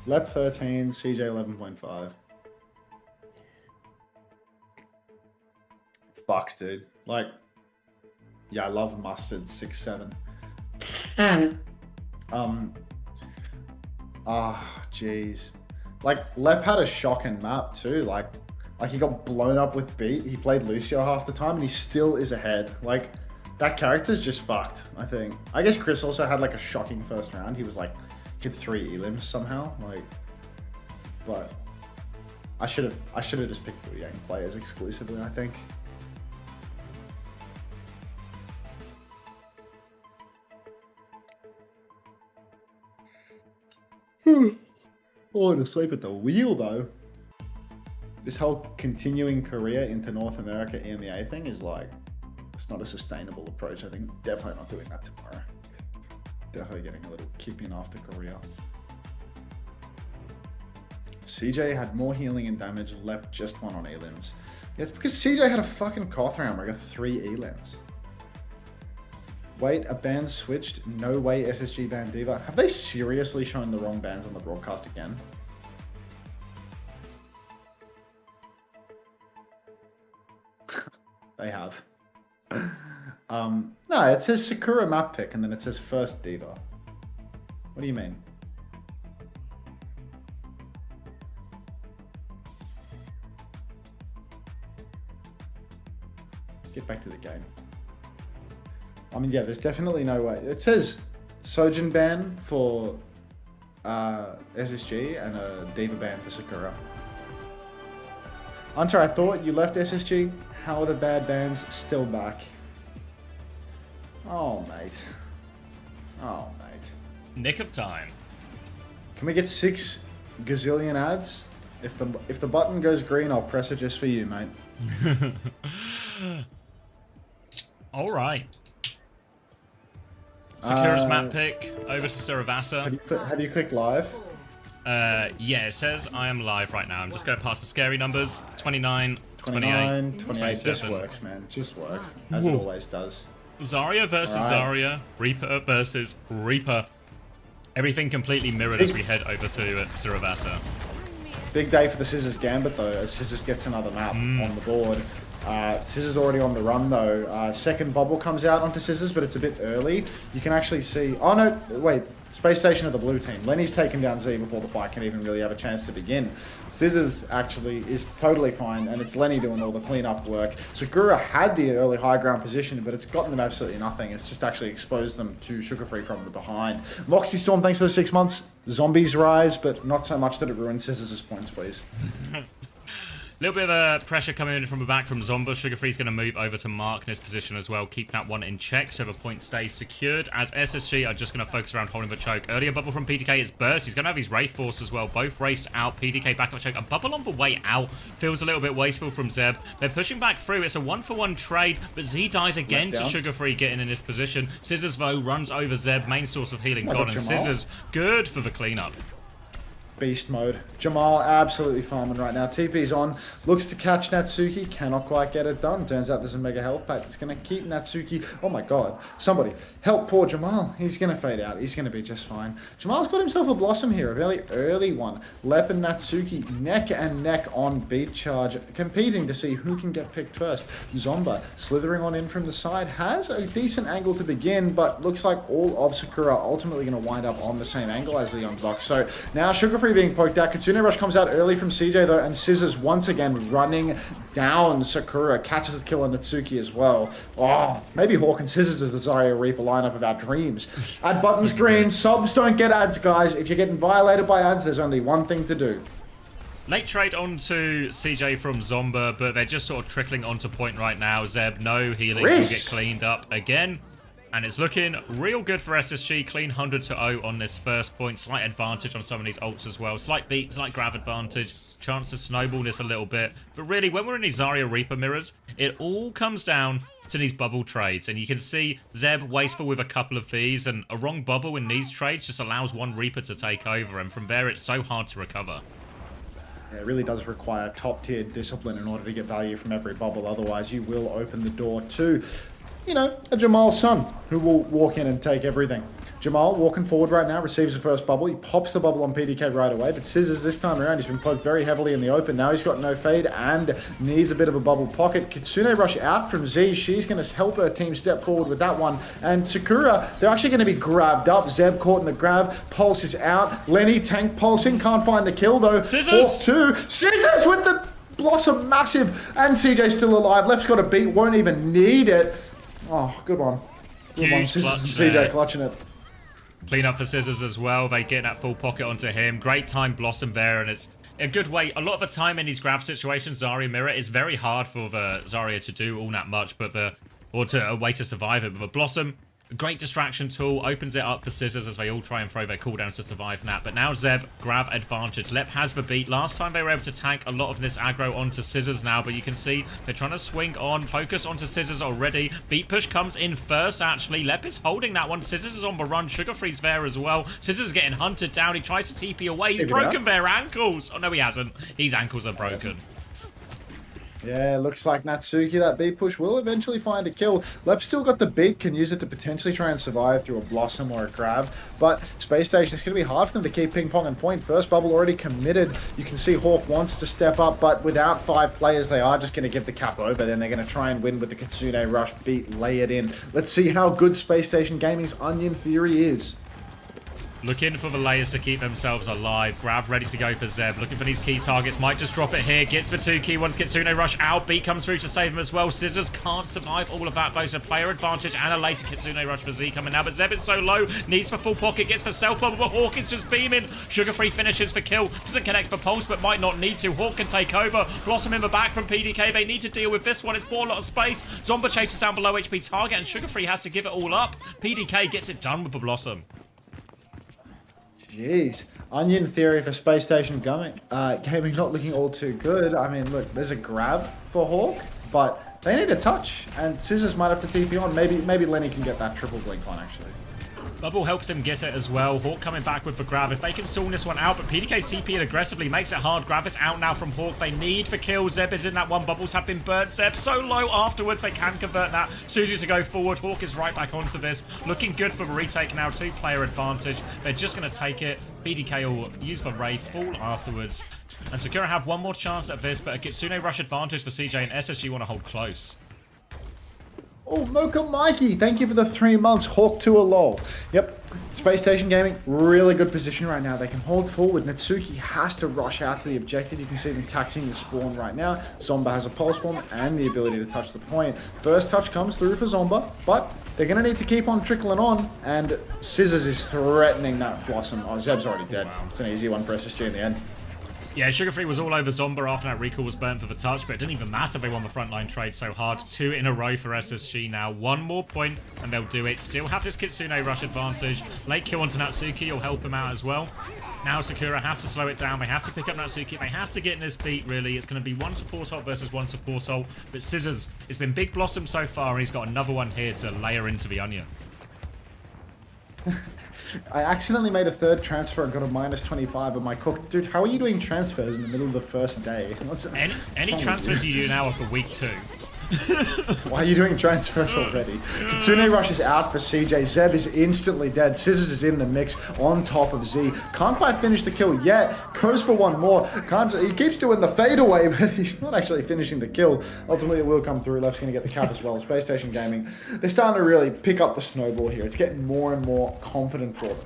Lep 13, CJ 11.5. Fuck, dude. Like, yeah, I love Mustard 6-7. Jeez. Like, Lep had a shocking map too. Like he got blown up with beat. He played Lucio half the time and he still is ahead. Like, that character's just fucked, I think. I guess Chris also had like a shocking first round. He was like, he had 3 elims somehow. Like, but I should have just picked Wu Yang players exclusively, I think. Oh, to sleep at the wheel though. This whole continuing career into North America EMEA thing is like, it's not a sustainable approach. I think definitely not doing that tomorrow. Definitely getting a little kip in after Korea. CJ had more healing and damage, Lep just won on elims. Yeah, it's because CJ had a fucking Koth round where I got 3 elims. Wait, a band switched? No way SSG banned D.Va. Have they seriously shown the wrong bands on the broadcast again? They have. No, it says Sakura map pick and then it says first D.Va. What do you mean? Let's get back to the game. I mean, yeah, there's definitely no way. It says Sojin ban for SSG and a D.Va ban for Sakura. Hunter, I thought you left SSG. How are the bad bans still back? Oh, mate. Oh, mate. Nick of time. Can we get 6 gazillion ads? If the button goes green, I'll press it just for you, mate. All right. Sakura's map pick over to Saravasa. Have you clicked live? Yeah, it says I am live right now. I'm just going to pass for scary numbers. 29, 28, 28. This works, man. Just works. As it always does. Zarya versus Zarya. Reaper versus Reaper. Everything completely mirrored as we head over to Saravasa. Big day for the Scissors Gambit, though, as Scissors gets another map on the board. Scissors already on the run, though. Second bubble comes out onto Scissors, but it's a bit early. You can actually see... Oh, no, wait. Space Station of the blue team. Lenny's taken down Z before the fight can even really have a chance to begin. Scissors actually is totally fine, and it's Lenny doing all the cleanup work. Sakura had the early high ground position, but it's gotten them absolutely nothing. It's just actually exposed them to Sugar Free from the behind. Moxie Storm, thanks for the 6 months. Zombies rise, but not so much that it ruins Scissors' points, please. A little bit of pressure coming in from the back from Zomba. Sugar Free's going to move over to Mark in his position as well, keeping that one in check so the point stays secured. As SSG are just going to focus around holding the choke. Earlier bubble from PTK is Burst. He's going to have his Wraith Force as well. Both Wraiths out. PTK back up choke. A bubble on the way out feels a little bit wasteful from Zeb. They're pushing back through. It's a 1-for-1 trade, but Z dies again to Sugar Free getting in this position. Scissors, though, runs over Zeb. Main source of healing gone, and Scissors good for the cleanup. Beast mode. Jamal absolutely farming right now. TP's on. Looks to catch Natsuki. Cannot quite get it done. Turns out there's a mega health pack that's going to keep Natsuki. Oh my god. Somebody help poor Jamal. He's going to fade out. He's going to be just fine. Jamal's got himself a Blossom here. A very early one. Lep and Natsuki neck and neck on beat charge. Competing to see who can get picked first. Zomba slithering on in from the side. Has a decent angle to begin, but looks like all of Sakura ultimately going to wind up on the same angle as the Young Bucks. So now Sugar Free being poked out. Kitsune Rush comes out early from CJ though, and Scissors once again running down Sakura. Catches the kill on Natsuki as well. Oh, maybe Hawk and Scissors is the Zarya Reaper lineup of our dreams. Ad buttons green. Subs don't get ads, guys. If you're getting violated by ads, there's only one thing to do. Late trade onto CJ from Zomba, but they're just sort of trickling onto point right now. Zeb, no healing, will get cleaned up again. And it's looking real good for SSG. Clean 100 to 0 on this first point. Slight advantage on some of these ults as well. Slight beat, slight grab advantage. Chance to snowball this a little bit. But really, when we're in these Zarya Reaper mirrors, it all comes down to these bubble trades. And you can see Zeb wasteful with a couple of these. And a wrong bubble in these trades just allows one Reaper to take over. And from there, it's so hard to recover. Yeah, it really does require top-tier discipline in order to get value from every bubble. Otherwise, you will open the door to... you know, a Jamal son who will walk in and take everything. Jamal walking forward right now, receives the first bubble. He pops the bubble on PDK right away, but Scissors this time around, he's been poked very heavily in the open. Now he's got no fade and needs a bit of a bubble pocket. Kitsune Rush out from Z. She's going to help her team step forward with that one. And Sakura, they're actually going to be grabbed up. Zeb caught in the grab. Pulse is out. Lenny tank pulsing. Can't find the kill though. Scissors! Hawk 2. Scissors with the Blossom massive. And CJ's still alive. Left's got a beat. Won't even need it. Oh, good one. Good one. Scissors and CJ clutching it. Clean up for Scissors as well. They get that full pocket onto him. Great time Blossom there, and it's a good way. A lot of the time in these grab situations, Zarya mirror, is very hard for the Zarya to do all that much, but a way to survive it. But the Blossom, a great distraction tool, opens it up for Scissors as they all try and throw their cooldowns to survive that. But now Zeb, grab advantage. Lep has the beat. Last time they were able to tank a lot of this aggro onto Scissors now, but you can see they're trying to swing on, focus onto Scissors already. Beat push comes in first, actually. Lep is holding that one. Scissors is on the run. Sugar Free's there as well. Scissors is getting hunted down. He tries to TP away. He's broken their ankles. Oh, no, he hasn't. His ankles are broken. Yeah, looks like Natsuki, that B push will eventually find a kill. Lep still got the beat, can use it to potentially try and survive through a Blossom or a Grab. But Space Station, it's going to be hard for them to keep ping-pong and point. First bubble already committed. You can see Hawk wants to step up, but without 5 players, they are just going to give the cap over. Then they're going to try and win with the Kitsune Rush beat, lay it in. Let's see how good Space Station Gaming's Onion Theory is. Looking for the layers to keep themselves alive. Grav ready to go for Zeb. Looking for these key targets. Might just drop it here. Gets the 2 key ones. Kitsune Rush out. Beat comes through to save him as well. Scissors can't survive all of that, though. So player advantage and a later Kitsune Rush for Z coming now. But Zeb is so low. Needs for full pocket. Gets for self bomb. But Hawk is just beaming. Sugar Free finishes for kill. Doesn't connect for pulse, but might not need to. Hawk can take over. Blossom in the back from PDK. They need to deal with this one. It's poor lot of space. Zomba chases down below HP target, and Sugar Free has to give it all up. PDK gets it done with the Blossom. Jeez. Onion Theory for Space Station Gaming not looking all too good. I mean, look, there's a grab for Hawk, but they need a touch, and Scissors might have to TP on. Maybe Lenny can get that triple blink on, actually. Bubble helps him get it as well. Hawk coming back with the grab. If they can stall this one out, but PDK CP aggressively makes it hard. Grab is out now from Hawk. They need for kills. Zeb is in that one. Bubbles have been burnt. Zeb so low afterwards. They can convert that. Suzu to go forward. Hawk is right back onto this. Looking good for the retake now. 2-player advantage. They're just going to take it. PDK will use the Wraith. Fall afterwards. And Sakura have one more chance at this, but a Kitsune Rush advantage for CJ, and SSG want to hold close. Oh, Mocha Mikey, thank you for the 3 months. Hawk to a lol. Yep, Space Station Gaming, really good position right now. They can hold forward. Natsuki has to rush out to the objective. You can see them taxing the spawn right now. Zomba has a pulse bomb and the ability to touch the point. First touch comes through for Zomba, but they're going to need to keep on trickling on, and Scissors is threatening that Blossom. Oh, Zeb's already dead. Wow. It's an easy one for SSG in the end. Yeah, Sugar Free was all over Zomba after that recall was burnt for the touch, but it didn't even matter. They won the frontline trade so hard. 2 in a row for SSG now. 1 more point, and they'll do it. Still have this Kitsune Rush advantage. Late kill onto Natsuki will help him out as well. Now Sakura have to slow it down. They have to pick up Natsuki. They have to get in this beat, really. It's going to be 1 support ult versus 1 support ult. But Scissors, it's been Big Blossom so far, and he's got another one here to layer into the onion. I accidentally made a 3rd transfer and got a -25 on my cook. Dude, how are you doing transfers in the middle of the first day? Any transfers you do now are for week 2. Why are you doing transfers already? Kitsune Rush is out for CJ. Zeb is instantly dead. Scissors is in the mix on top of Z. Can't quite finish the kill yet. Goes for one more. He keeps doing the fadeaway, but he's not actually finishing the kill. Ultimately, it will come through. Left's going to get the cap as well. Space Station Gaming, they're starting to really pick up the snowball here. It's getting more and more confident for them.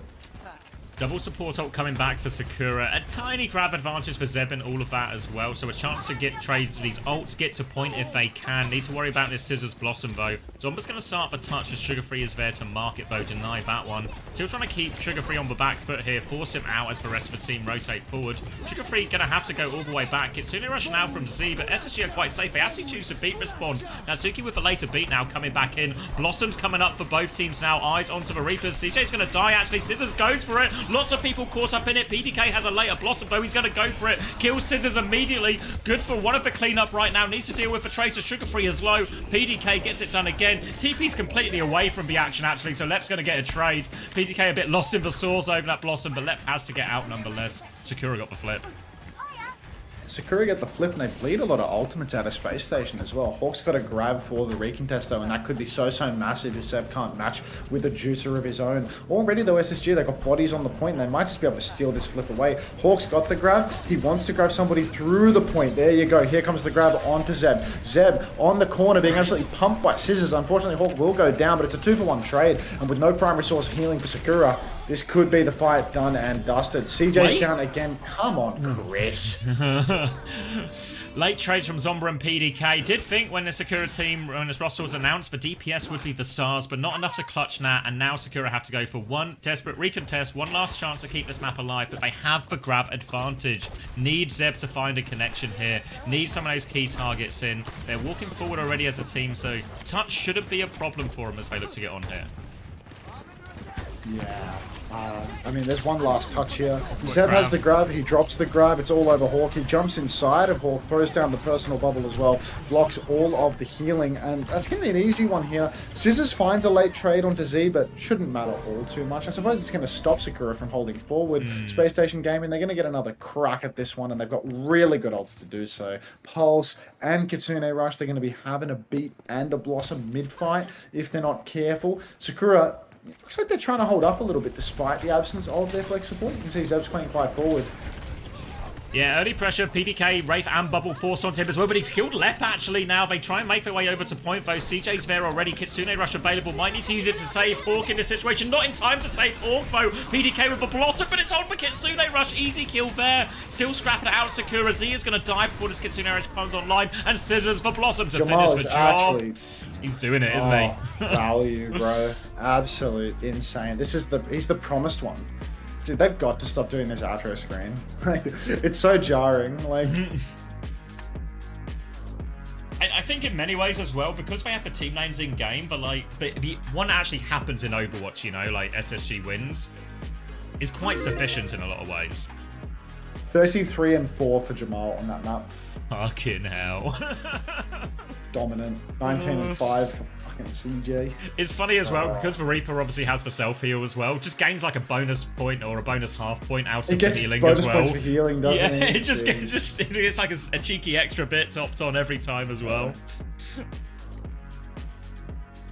Double support ult coming back for Sakura. A tiny grab advantage for Zeb and all of that as well. So a chance to get trades these ults, get to point if they can. Need to worry about this Scissors Blossom though. Zomba's going to start the touch as Sugar Free is there to mark it though. Deny that one. Still trying to keep Sugar Free on the back foot here. Force him out as the rest of the team rotate forward. Sugar Free going to have to go all the way back. Kitsune Rush now from Z, but SSG are quite safe. They actually choose to beat respond. Natsuki with a later beat now coming back in. Blossom's coming up for both teams now. Eyes onto the Reapers. CJ's going to die actually. Scissors goes for it. Lots of people caught up in it. PDK has a later Blossom though. He's going to go for it. Kills Scissors immediately. Good for one of the cleanup right now. Needs to deal with the Tracer. Sugar Free is low. PDK gets it done again. TP's completely away from the action actually, so Lep's going to get a trade. PDK a bit lost in the source over that Blossom, but Lep has to get out nonetheless. Sakura got the flip. Sakura get the flip, and they bleed a lot of ultimates out of Space Station as well. Hawk's got a grab for the recontest though, and that could be so massive if Zeb can't match with a juicer of his own. Already though, SSG, they got bodies on the point, and they might just be able to steal this flip away. Hawk's got the grab. He wants to grab somebody through the point. There you go. Here comes the grab onto Zeb. Zeb on the corner being absolutely pumped by Scissors. Unfortunately, Hawk will go down, but it's a 2-for-1 trade, and with no primary source of healing for Sakura, this could be the fight done and dusted. CJ's down again. Come on, Chris. Late trades from Zomba and PDK. Did think when the Sakura team, when this roster was announced, the DPS would be the stars, but not enough to clutch now, and now Sakura have to go for one desperate recontest, one last chance to keep this map alive, but they have the grab advantage. Need Zeb to find a connection here. Need some of those key targets in. They're walking forward already as a team, so touch shouldn't be a problem for them as they look to get on here. Yeah. I mean, there's one last touch here. Zeb has the grab. He drops the grab. It's all over Hawk. He jumps inside of Hawk, throws down the personal bubble as well, blocks all of the healing, and that's going to be an easy one here. Scissors finds a late trade onto Z, but shouldn't matter all too much. I suppose it's going to stop Sakura from holding forward. Space Station Gaming, they're going to get another crack at this one, and they've got really good odds to do so. Pulse and Kitsune Rush, they're going to be having a beat and a Blossom mid-fight if they're not careful. Sakura, looks like they're trying to hold up a little bit despite the absence of their flex support. You can see Zeb's playing quite forward. Yeah, early pressure, PDK, Wraith and Bubble forced onto him as well, but he's killed Lep actually now. They try and make their way over to point though. CJ's there already, Kitsune Rush available, might need to use it to save Hawk in this situation. Not in time to save Hawk though. PDK with the Blossom, but it's on for Kitsune Rush. Easy kill there. Still scrapping it out. Sakura Z is going to die before this Kitsune Rush comes online, and Scissors for Blossom to Jamal finish the is job. actually... He's doing it, isn't he? Value, bro. Absolute insane. He's the promised one. Dude, they've got to stop doing this outro screen. Like, it's so jarring. Like, I think in many ways as well, because they have the team names in game, but like the one actually happens in Overwatch, you know, like SSG wins, is quite sufficient in a lot of ways. 33-4 for Jamal on that map. Fucking hell. Dominant. 19-5 for fucking CJ. It's funny as well, because the Reaper obviously has the self-heal as well. Just gains like a bonus point or a bonus half point out of the healing as well. Points for healing, doesn't yeah, he? It's like a cheeky extra bit topped on every time as well.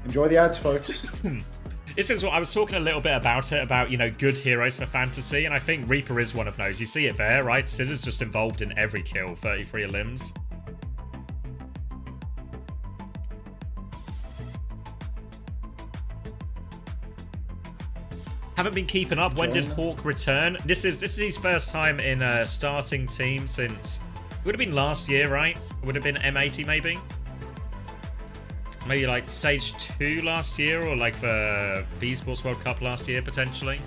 Enjoy the ads, folks. This is what I was talking a little bit about it, about, you know, good heroes for fantasy, and I think Reaper is one of those. You see it there, right? Scissors just involved in every kill, 33 limbs. Haven't been keeping up. When did Hawk return? This is his first time in a starting team since... It would have been last year, right? It would have been M80 maybe? Maybe like stage 2 last year, or like the eSports World Cup last year, potentially.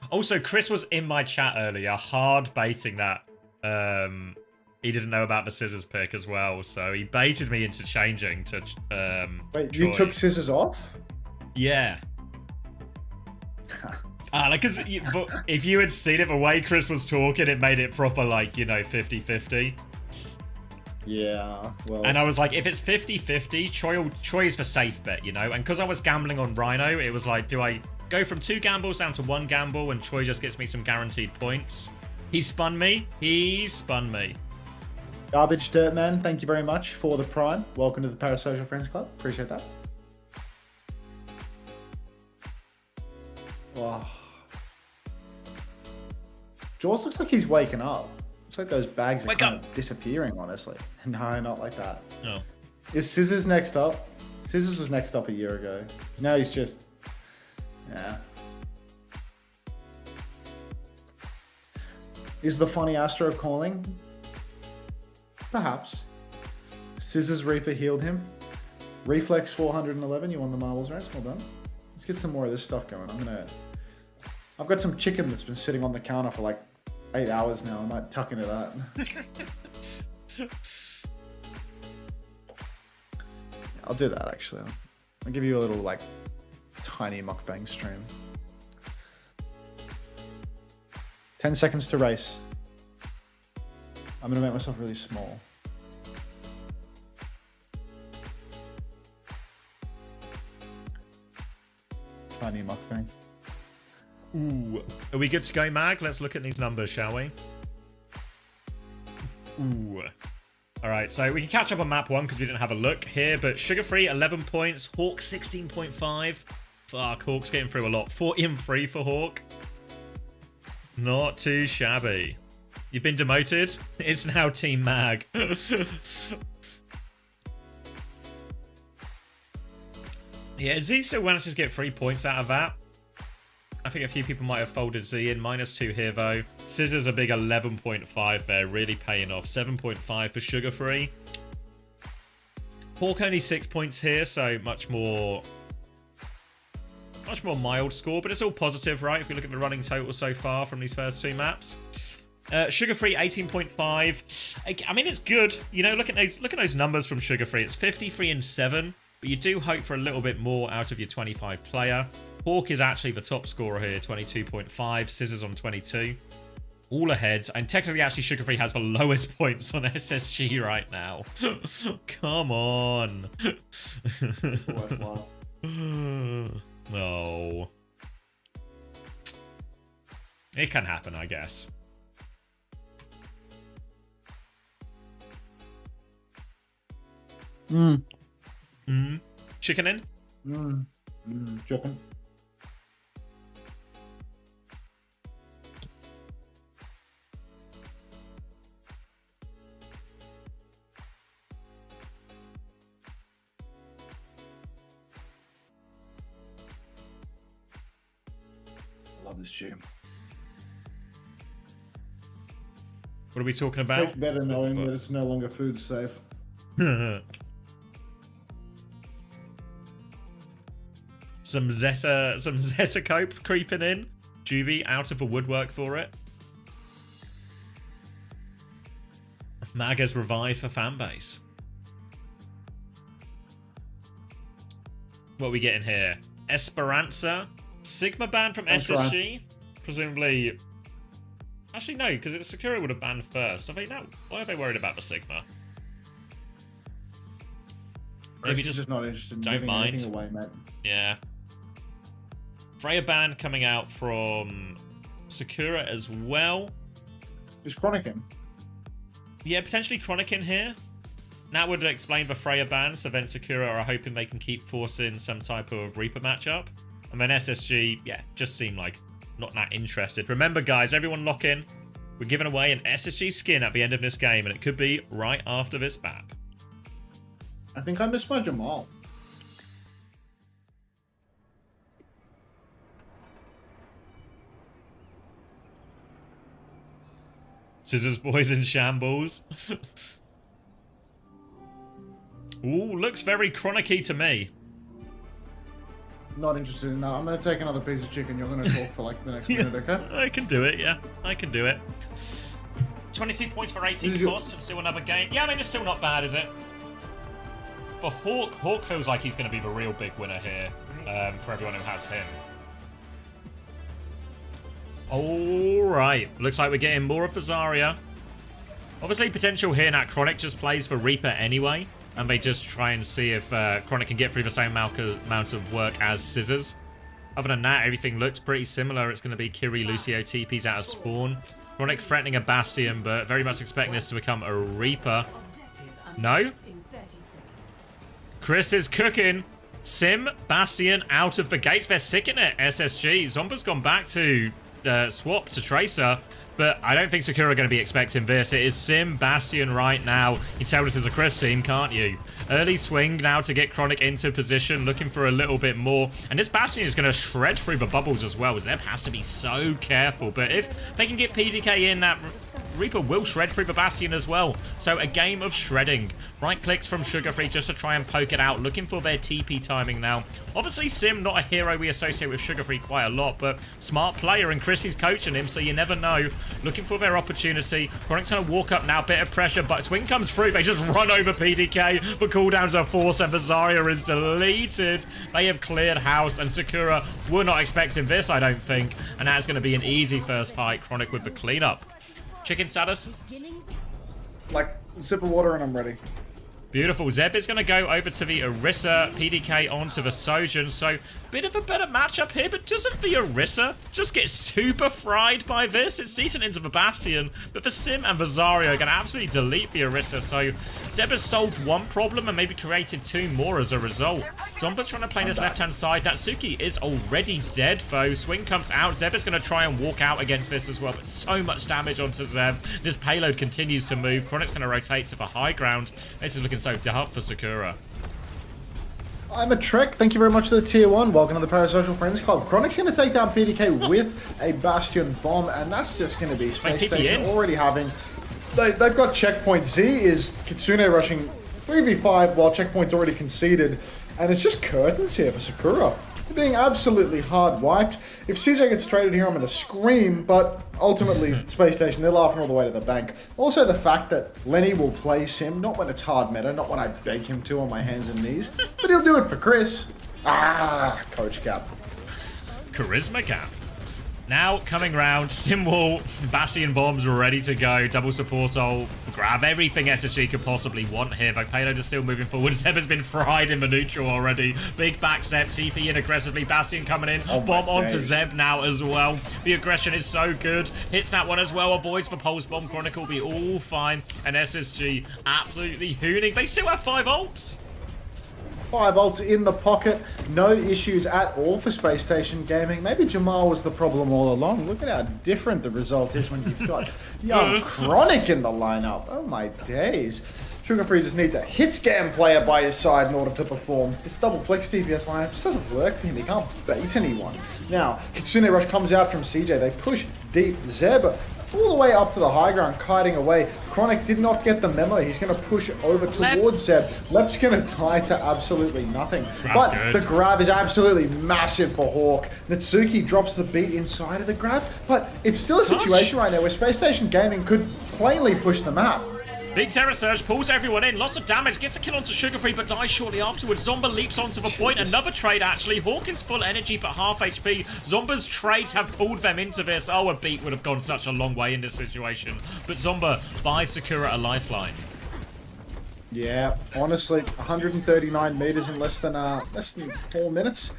Also, Chris was in my chat earlier, hard baiting that. He didn't know about the Scissors pick as well, so he baited me into changing to Wait, Joy. you took Scissors off? Yeah. Like, cause but if you had seen it, the way Chris was talking, it made it proper, like, you know, 50-50. Yeah, well... And I was like, if it's 50-50, Troy's the safe bet, you know? And because I was gambling on Rhino, it was like, do I go from 2 gambles down to 1 gamble and Troy just gets me some guaranteed points? He spun me. He spun me. Garbage Dirtman, thank you very much for the prime. Welcome to the Parasocial Friends Club. Appreciate that. Wow. Jaws looks like he's waking up. Looks like those bags are kind of disappearing, honestly. No, not like that. No. Is Scissors next up? Scissors was next up a year ago. Now he's just... Yeah. Is the funny Astro calling? Perhaps. Scissors Reaper healed him. Reflex 411, you won the marbles race. Well done. Let's get some more of this stuff going. I've got some chicken that's been sitting on the counter for like 8 hours now. I might tuck into that. I'll do that actually. I'll give you a little like tiny mukbang stream. 10 seconds to race. I'm gonna make myself really small. Tiny mukbang. Ooh. Are we good to go, Mag? Let's look at these numbers, shall we? Ooh. Alright, so we can catch up on map 1 because we didn't have a look here, but Sugar Free, 11 points. Hawk, 16.5. Fuck, Hawk's getting through a lot. 40-3 for Hawk. Not too shabby. You've been demoted? It's now Team Mag. Yeah, Z still managed to get 3 points out of that. I think a few people might have folded Z in. -2 here, though. Scissors a big 11.5 there, really paying off. 7.5 for Sugar Free. Hawk only 6 points here, so much more mild score, but it's all positive, right? If we look at the running total so far from these first 2 maps. Sugar Free 18.5. I mean, it's good. You know, look at those numbers from Sugar Free. It's 53-7. but you do hope for a little bit more out of your 25 player. Hawk is actually the top scorer here, 22.5, Scissors on 22. All ahead, and technically actually Sugar Free has the lowest points on SSG right now. Come on. No. It can happen, I guess. Chicken in? Chicken. I love this gym. What are we talking about? It's better knowing that it's no longer food safe. Some Zeta cope creeping in. Juby out of the woodwork for it. Maga's revived for fanbase. What are we getting here? Esperanza. Sigma ban from SSG. Presumably. Actually, no, because Sakura would have banned first. I think no. Why are they worried about the Sigma? Maybe just not interested in don't giving mind. anything away, mate. Yeah. Freya ban coming out from Sakura as well. Is Chronic in? Yeah, potentially Chronic in here. That would explain the Freya ban, so then Sakura are hoping they can keep forcing some type of Reaper matchup. And then SSG, yeah, just seem like not that interested. Remember, guys, everyone lock in. We're giving away an SSG skin at the end of this game, and it could be right after this map. I think I missed my Jamal. Scissors Boys in shambles. Ooh, looks very chronic-y to me. Not interested in that. I'm going to take another piece of chicken. You're going to talk for like the next minute, okay? I can do it, yeah. I can do it. 22 points for 18 cost and still another game. Yeah, I mean, it's still not bad, is it? For Hawk feels like he's going to be the real big winner here for everyone who has him. Alright, looks like we're getting more of the Zarya. Obviously, potential here now. Chronic just plays for Reaper anyway, and they just try and see if Chronic can get through the same amount of work as Scissors. Other than that, everything looks pretty similar. It's going to be Kiri, Lucio, TPs out of spawn. Chronic threatening a Bastion, but very much expecting this to become a Reaper. No? Chris is cooking. Sim, Bastion out of the gates. They're sticking it. SSG. Zomba's gone back to swap to Tracer, but I don't think Sakura are going to be expecting this. It is Sim, Bastion right now. You tell this is a Chris team, can't you? Early swing now to get Chronic into position, looking for a little bit more. And this Bastion is going to shred through the bubbles as well. Zeb has to be so careful, but if they can get PDK in, that Reaper will shred through the Bastion as well. So a game of shredding. Right clicks from Sugar Free just to try and poke it out, looking for their TP timing now. Obviously, Sim, not a hero we associate with Sugar Free quite a lot, but smart player, and Chrissy's coaching him, so you never know. Looking for their opportunity. Chronic's going to walk up now, bit of pressure, but swing comes through. They just run over PDK. The cooldowns are forced, and the Zarya is deleted. They have cleared house, and Sakura were not expecting this, I don't think. And that's going to be an easy first fight. Chronic with the cleanup. Chicken status? Like, sip of water and I'm ready. Beautiful. Zeb is going to go over to the Orisa, PDK onto the Sojourn, so bit of a better matchup here, but doesn't the Orisa just get super fried by this? It's decent into the Bastion, but the Sim and the Zarya are going to absolutely delete the Orisa, so Zeb has solved one problem and maybe created two more as a result. Zomba's trying to play this left-hand side. Natsuki is already dead, though. Swing comes out. Zeb is going to try and walk out against this as well, but so much damage onto Zeb. This payload continues to move. Chronic's going to rotate to the high ground. This is looking so tough for Sakura. I'm a Trek. Thank you very much to the Tier 1. Welcome to the Parasocial Friends Club. Chronic's going to take down PDK with a Bastion bomb, and that's just going to be Space Station already having... They've got checkpoint. Z is Kitsune rushing 3v5 while checkpoint's already conceded, and it's just curtains here for Sakura. being absolutely hard wiped. If CJ gets traded here, I'm going to scream, but ultimately, Space Station, they're laughing all the way to the bank. Also, the fact that Lenny will play Sim, not when it's hard meta, not when I beg him to on my hands and knees, but he'll do it for Chris. Ah, Coach Cap. Charisma Cap. Now, coming round, Simwall, Bastion bombs ready to go. Double support ult, grab everything SSG could possibly want here. But Payload is still moving forward. Zeb has been fried in the neutral already. Big backstep, TP in aggressively. Bastion coming in. Bomb onto Zeb now as well. The aggression is so good. Hits that one as well. Avoids the pulse bomb. Chronicle will be all fine. And SSG absolutely hooning. They still have 5 ults. 5 ults in the pocket, no issues at all for Space Station Gaming. Maybe Jamal was the problem all along. Look at how different the result is when you've got young Chronic in the lineup. Oh my days. Sugar Free just needs a hit scam player by his side in order to perform. This double flex DPS lineup just doesn't work for him. He can't bait anyone. Now, Kitsune Rush comes out from CJ. They push deep. Zeb all the way up to the high ground, kiting away. Chronic did not get the memo. He's going to push over towards Zeb. Lep's going to die to absolutely nothing. But the grab is absolutely massive for Hawk. Natsuki drops the beat inside of the grab, but it's still a situation right now where Space Station Gaming could plainly push the map. Big Terror Surge pulls everyone in. Lots of damage. Gets a kill onto Sugar Free, but dies shortly afterwards. Zomba leaps onto the point. Another trade, actually. Hawk is full energy, but half HP. Zomba's trades have pulled them into this. Oh, a beat would have gone such a long way in this situation. But Zomba buys Sakura a lifeline. Yeah, honestly, 139 meters in less than 4 minutes.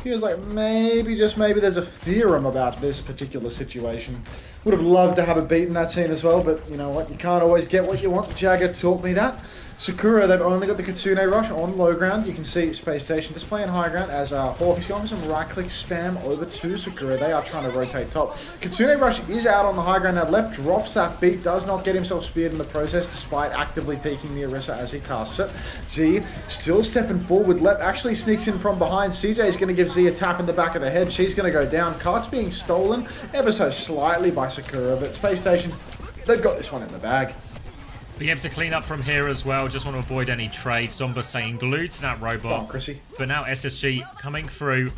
Feels like maybe, just maybe, there's a theorem about this particular situation. Would have loved to have a beat in that scene as well, but you know what? You can't always get what you want. Jagger taught me that. Sakura, they've only got the Kitsune Rush on low ground. You can see Space Station just playing high ground as Hawk is going for some right-click spam over to Sakura. They are trying to rotate top. Kitsune Rush is out on the high ground now. Left drops that beat, does not get himself speared in the process despite actively peeking the Orisa as he casts it. Z still stepping forward. Lep actually sneaks in from behind. CJ is going to give Z a tap in the back of the head. She's going to go down. Cart's being stolen ever so slightly by Sakura, but Space Station, they've got this one in the bag. Be able to clean up from here as well. Just want to avoid any trade. Zomba staying glued to that robot. On, Chrissy. But now SSG coming through.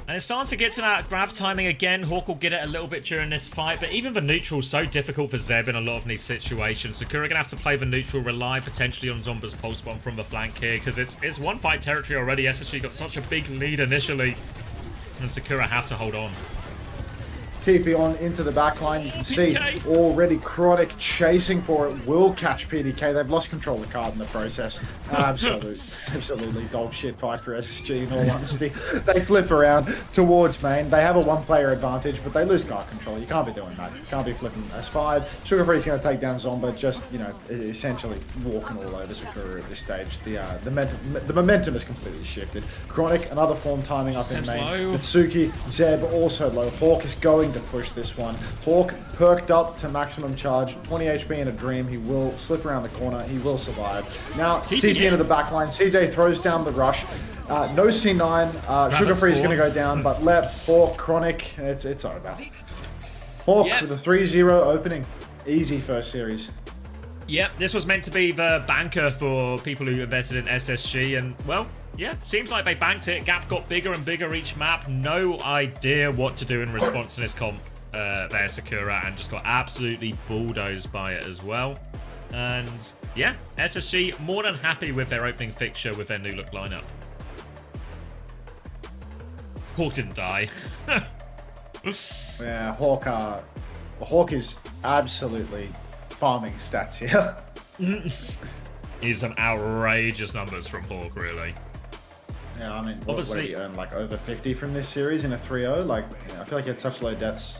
And it's starting to get to that grab timing again. Hawk will get it a little bit during this fight. But even the neutral is so difficult for Zeb in a lot of these situations. Sakura going to have to play the neutral, rely potentially on Zomba's pulse bomb from the flank here. Because it's one fight territory already. SSG got such a big lead initially. And Sakura have to hold on. TP on into the back line. You can see already Chronic chasing for it. Will catch PDK. They've lost control of the card in the process. Absolutely dog shit fight for SSG in all honesty. They flip around towards main. They have a 1-player advantage, but they lose card control. You can't be doing that. You can't be flipping S5. Sugar Free's going to take down Zomba, just, you know, essentially walking all over Sakura at this stage. The momentum has completely shifted. Chronic, another form timing up in main. Natsuki, Zeb also low. Hawk is going to push this one. Hawk perked up to maximum charge, 20 HP in a dream. He will slip around the corner. He will survive. Now, TP into the back line. CJ throws down the rush. No C9. Sugar Free is going to go down, but Lep, Hawk, Chronic, it's over. Hawk with a 3-0 opening. Easy first series. Yep, this was meant to be the banker for people who invested in SSG, and, well, yeah, seems like they banked it. Gap got bigger and bigger each map. No idea what to do in response to this comp there, Sakura, and just got absolutely bulldozed by it as well. And, yeah, SSG more than happy with their opening fixture with their new look lineup. Hawk didn't die. Yeah, Hawk is absolutely farming stats here. Is some outrageous numbers from Hawk, really. Yeah, I mean, what did he earn, like, over 50 from this series in a 3-0? Like, yeah, I feel like he had such low deaths.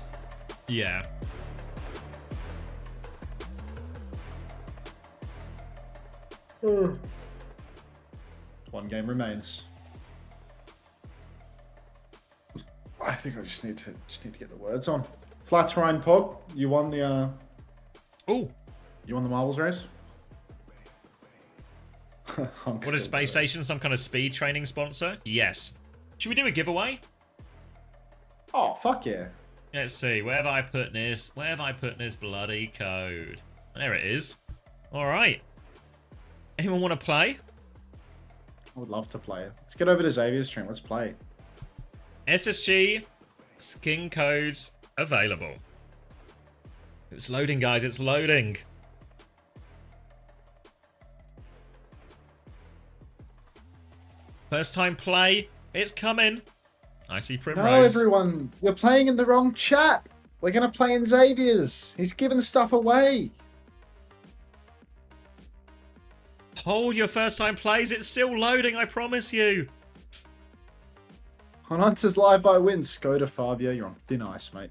Yeah. One game remains. I think I just need to get the words on. Flats Ryan Pog, you won the you won the marbles race. What is Space Station? Some kind of speed training sponsor? Yes. Should we do a giveaway? Oh, fuck yeah. Let's see. Where have I put this? Where have I put this bloody code? There it is. All right. Anyone want to play? I would love to play. Let's get over to Xavier's stream. Let's play. SSG skin codes available. It's loading, guys. It's loading. First time play. It's coming. I see Primrose. No, everyone. You're playing in the wrong chat. We're going to play in Xavier's. He's giving stuff away. Hold your first time plays. It's still loading, I promise you. On Hunters Live I wins. Go to Fabio. You're on thin ice, mate.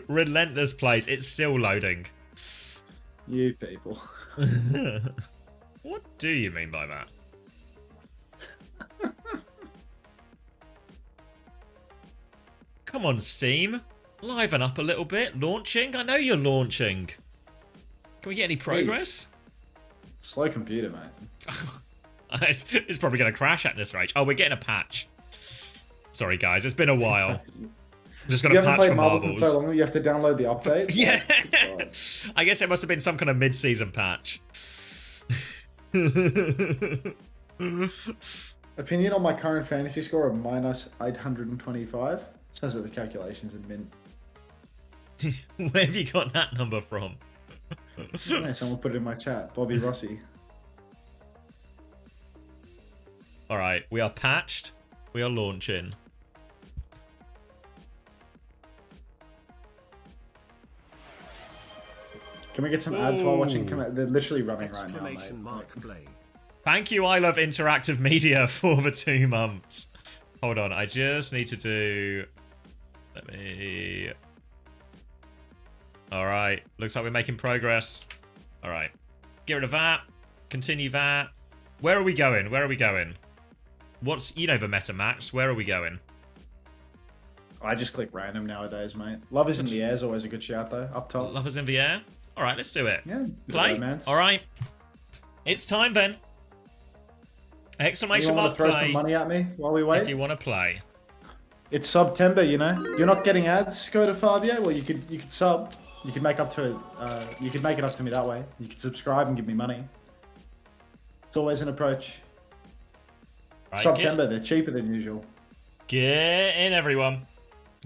Relentless plays. It's still loading. You people. What do you mean by that? Come on, Steam. Liven up a little bit. Launching? I know you're launching. Can we get any progress? Slow computer, mate. It's probably going to crash at this rate. Oh, we're getting a patch. Sorry, guys. It's been a while. Just got a patch for Marbles. In so long, you have to download the update. Yeah. I guess it must have been some kind of mid-season patch. Opinion on my current fantasy score of minus 825. Says that the calculations are mint. Where have you got that number from? Yeah, someone put it in my chat. Bobby Rossi. Alright, we are patched. We are launching. Can we get some ads while watching? They're literally running right now, mate. Thank you, I Love Interactive Media, for the 2 months. Hold on, I just need to do... Let me... Alright, looks like we're making progress. Alright. Get rid of that. Continue that. Where are we going? Where are we going? What's... You know the meta, Max. Where are we going? I just click random nowadays, mate. Love is in the air is always a good shout, though. Up top. Love is in the air? Alright, let's do it. Yeah. Play. Alright. It's time then. Exclamation mark throw play. some money at me while we wait? If you want to play. It's September, you know. You're not getting ads. Go to Fabio. Well, you could sub. You could make up to you could make it up to me that way. You could subscribe and give me money. It's always an approach. Right, September, they're cheaper than usual. Get in, everyone.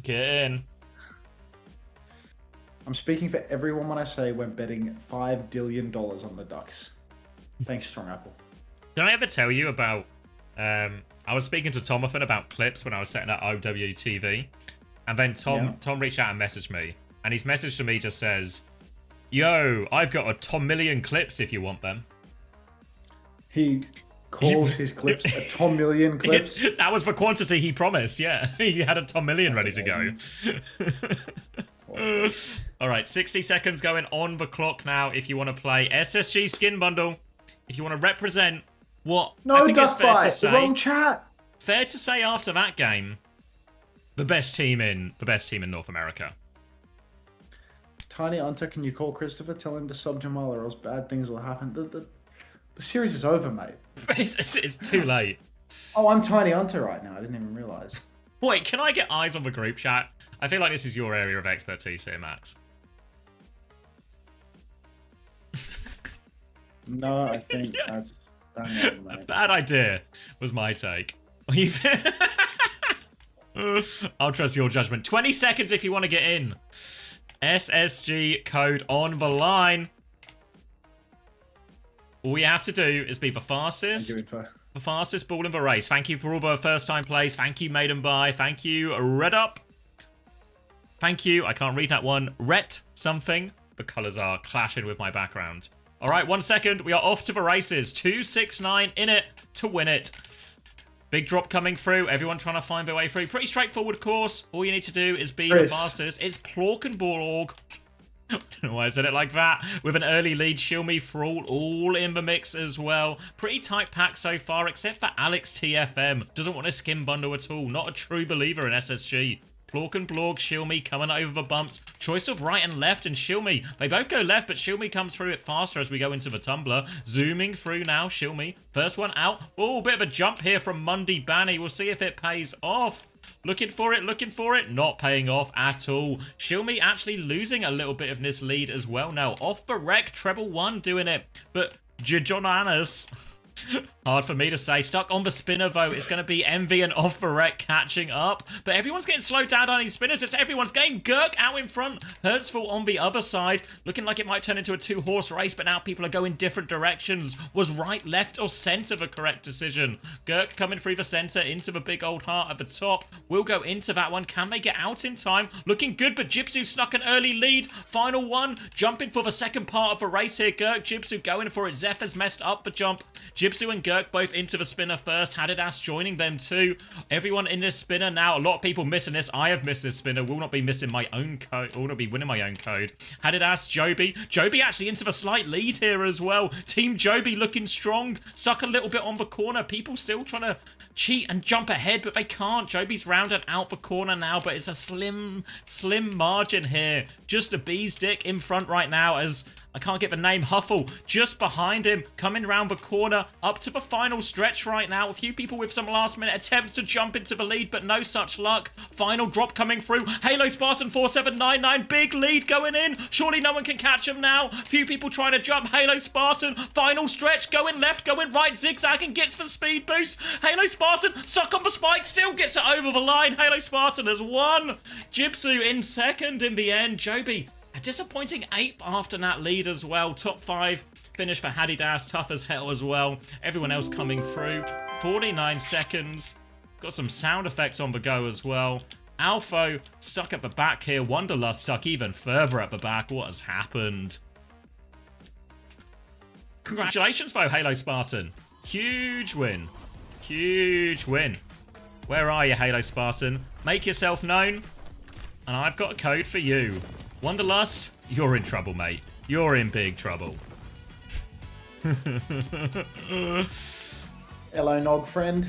Get in. I'm speaking for everyone when I say we're betting $5 billion on the Ducks. Thanks, Strong Apple. Did I ever tell you about... I was speaking to Tomathan about clips when I was setting up OWTV. And then Tom reached out and messaged me. And his message to me just says, "Yo, I've got a Tom million clips if you want them." He calls his clips a Tom million clips? That was the quantity he promised, yeah. He had a Tom million ready to go. Alright, 60 seconds going on the clock now if you want to play SSG Skin Bundle. If you want to represent what I think is fair to say. The wrong chat. Fair to say after that game, the best team in North America. Tiny Hunter, can you call Christopher? Tell him to sub Jamal or else bad things will happen. The series is over, mate. It's too late. Oh, I'm Tiny Hunter right now. I didn't even realise. Wait, can I get eyes on the group chat? I feel like this is your area of expertise here, Max. No, I think that's... A bad idea was my take. I'll trust your judgment. 20 seconds if you want to get in. SSG code on the line. All you have to do is be the fastest. The fastest ball in the race. Thank you for all the first time plays. Thank you, Maiden Buy. Thank you, Red Up. Thank you. I can't read that one. Ret something. The colours are clashing with my background. All right, 1 second. We are off to the races. 269 in it to win it. Big drop coming through. Everyone trying to find their way through. Pretty straightforward course. All you need to do is be the fastest. It's Plorkenborg. I don't know why I said it like that. With an early lead, Shilmi Thrall all in the mix as well. Pretty tight pack so far, except for Alex TFM. Doesn't want a skin bundle at all. Not a true believer in SSG. Plorkenborg, Shilmi coming over the bumps. Choice of right and left, and Shilmi. They both go left, but Shilmi comes through it faster as we go into the tumbler. Zooming through now, Shilmi. First one out. Oh, bit of a jump here from Mundy Banny. We'll see if it pays off. Looking for it. Not paying off at all. Shilmi actually losing a little bit of this lead as well now. Off the wreck, treble one doing it. But Jonanas Hard for me to say. Stuck on the spinner, though. It's going to be Envy and Off the Wreck catching up. But everyone's getting slowed down on these spinners. It's everyone's getting Gurk out in front. Hertzful on the other side. Looking like it might turn into a 2-horse race, but now people are going different directions. Was right, left, or center the correct decision? Gurk coming through the center into the big old heart at the top. Will go into that one. Can they get out in time? Looking good, but Jipsu snuck an early lead. Final one. Jumping for the second part of the race here. Gurk, Jipsu going for it. Zephyr's messed up the jump. Jipsu and Gurk both into the spinner first. Hadidas joining them too. Everyone in this spinner now. A lot of people missing this. I have missed this spinner. Will not be missing my own code. Will not be winning my own code. Hadidas, Joby. Joby actually into the slight lead here as well. Team Joby looking strong. Stuck a little bit on the corner. People still trying to cheat and jump ahead, but they can't. Joby's rounded out the corner now, but it's a slim margin here. Just a bee's dick in front right now as I can't get the name. Huffle just behind him, coming round the corner, up to the final stretch right now. A few people with some last-minute attempts to jump into the lead, but no such luck. Final drop coming through. Halo Spartan 4799, big lead going in. Surely no one can catch him now. Few people trying to jump. Halo Spartan, final stretch, going left, going right, zigzagging, gets the speed boost. Halo Spartan stuck on the spike, still gets it over the line. Halo Spartan has won. Jipsu in second in the end. Joby, a disappointing 8th after that lead as well. Top 5 finish for Hadidas, tough as hell as well. Everyone else coming through. 49 seconds. Got some sound effects on the go as well. Alpho stuck at the back here. Wanderlust stuck even further at the back. What has happened? Congratulations though, Halo Spartan. Huge win. Huge win. Where are you, Halo Spartan? Make yourself known. And I've got a code for you. Wanderlust, you're in trouble, mate. You're in big trouble. Hello, Nog friend.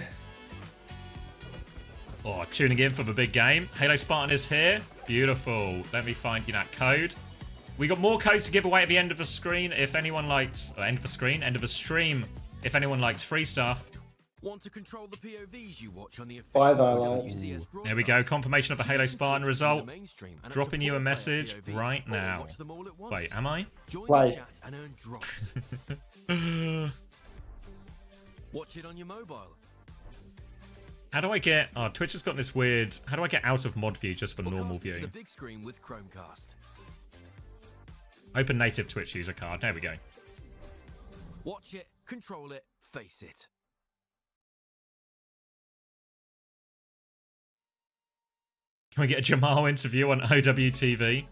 Oh, tuning in for the big game. Halo Spartan is here. Beautiful. Let me find you that code. We got more codes to give away at the end of the screen. If anyone likes... end of the screen? End of the stream. If anyone likes free stuff. Want to control the POVs you watch on the Bye, OWCS broadcast? There we go. Confirmation of the Halo Spartan result. Dropping you a message right now. Wait, am I? Wait. And earn drops. Watch it on your mobile. How do I get... oh, Twitch has got this weird... how do I get out of mod view just for normal The viewing? big screen with Chromecast. Open native Twitch user card. There we go. Watch it, control it, face it. Can we get a Jamal interview on OWTV?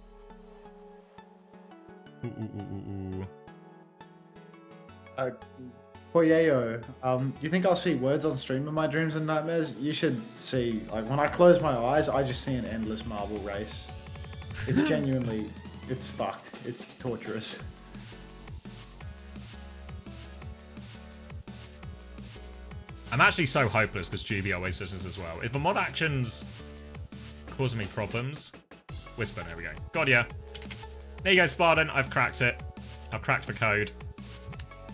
Ooh. Koyeo, you think I'll see words on stream in my dreams and nightmares? You should see, like, when I close my eyes, I just see an endless marble race. It's genuinely, it's fucked. It's torturous. I'm actually so hopeless because GB always does this as well. If the mod actions causing me problems... Whisper, there we go. Got ya. There you go, Spartan. I've cracked it. I've cracked the code.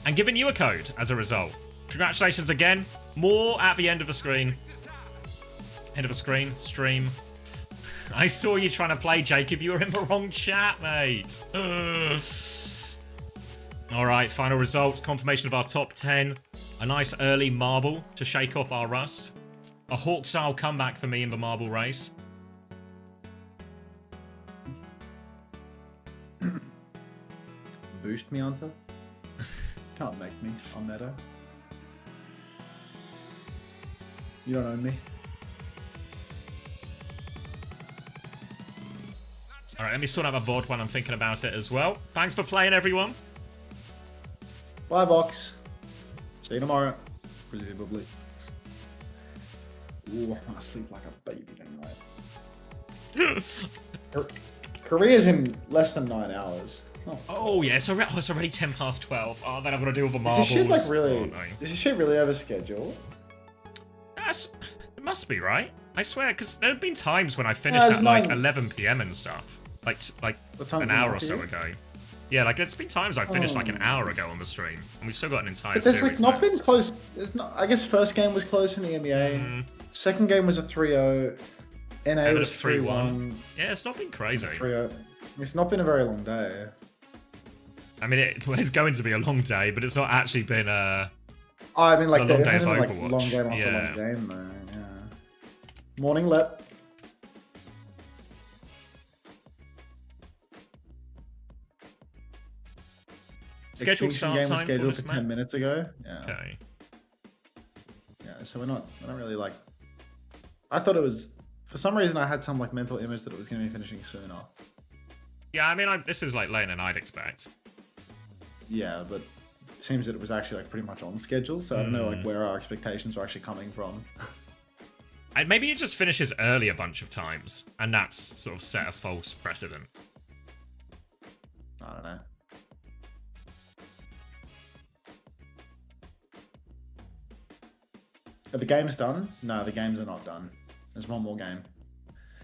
And given you a code as a result. Congratulations again. More at the end of the screen. End of the screen. Stream. I saw you trying to play, Jacob. You were in the wrong chat, mate. Alright, final results. Confirmation of our top 10. A nice early marble to shake off our rust. A Hawk-style comeback for me in the marble race. Boost me, Hunter. Can't make me on meta. You don't own me. Alright, let me sort out my VOD when I'm thinking about it as well. Thanks for playing, everyone. Bye, Box. See you tomorrow. Presumably. Ooh, I'm gonna sleep like a baby tonight. Korea's in less than 9 hours. Oh yeah, it's already 10 past 12. Oh, then I'm gonna do all the marbles. Is this shit like really? Oh, no. Is this shit really over schedule? It must be, right? I swear, because there have been times when I finished at like 11 PM and stuff, like an hour or so ago. Yeah, like there's been times I finished like an hour ago on the stream, and we've still got an entire But there's series. like not been close. There's not. I guess first game was close in the EMEA. Second game was a 3-0. NA was 3-1. Yeah, it's not been crazy. 3-0. It's not been a very long day. I mean, it's going to be a long day, but it's not actually been I mean, like, A long there day hasn't of been, like, Overwatch. long game after Yeah. long game, though. Yeah. Morning, Lep. Scheduled Extinction start game was time for scheduled this for map? 10 minutes ago. Yeah. Okay. Yeah, so we're not really, like... I thought it was... For some reason, I had some, like, mental image that it was going to be finishing sooner. Yeah, I mean, this is like later than I'd expect. Yeah, but it seems that it was actually, like, pretty much on schedule, so I don't know, like, where our expectations were actually coming from. And maybe it just finishes early a bunch of times, and that's sort of set a false precedent. I don't know. Are the games done? No, the games are not done. There's one more game.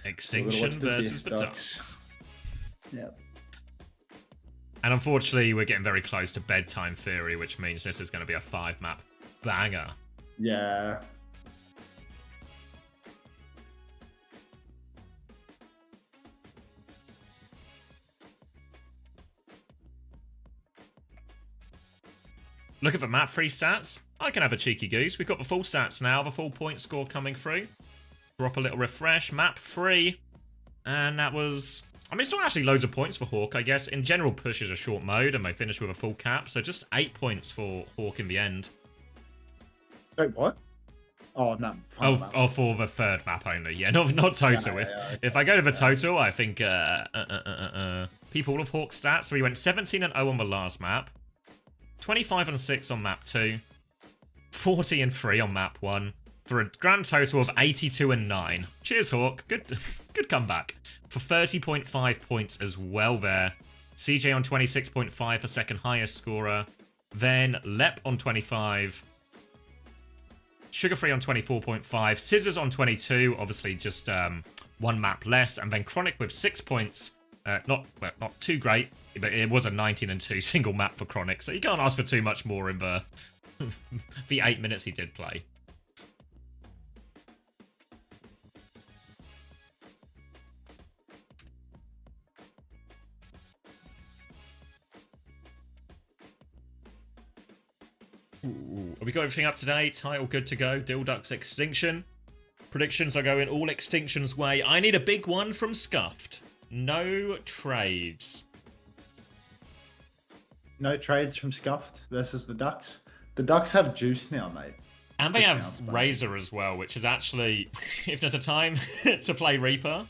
Extinction So we'll watch versus the Ducks. Yeah. And unfortunately, we're getting very close to bedtime theory, which means this is going to be a 5-map banger. Yeah. Look at the map free stats. I can have a cheeky goose. We've got the full stats now, the full point score coming through. Drop a little refresh. Map free. And that was... I mean, it's not actually loads of points for Hawk, I guess. In general, Push is a short mode, and they finish with a full cap. So just 8 points for Hawk in the end. Wait, what? Oh, no. Oh, for the third map only. Yeah, not total. If I go to the total, I think people of Hawk stats. So we went 17-0 on the last map. 25-6 on map 2. 40-3 on map 1. For a grand total of 82-9. Cheers, Hawk. Good comeback. For 30.5 points as well there. CJ on 26.5 for second highest scorer. Then Lep on 25. Sugarfree on 24.5. Scissors on 22. Obviously just one map less. And then Chronic with 6 points. Not too great, but it was a 19-2 single map for Chronic. So you can't ask for too much more in the, the 8 minutes he did play. Ooh, have we got everything up to date? Title good to go. Dilduck's Extinction. Predictions are going all Extinction's way. I need a big one from Scuffed. No trades. No trades from Scuffed versus the Ducks. The Ducks have juice now, mate. And they have Razor as well, which is actually, if there's a time to play Reaper,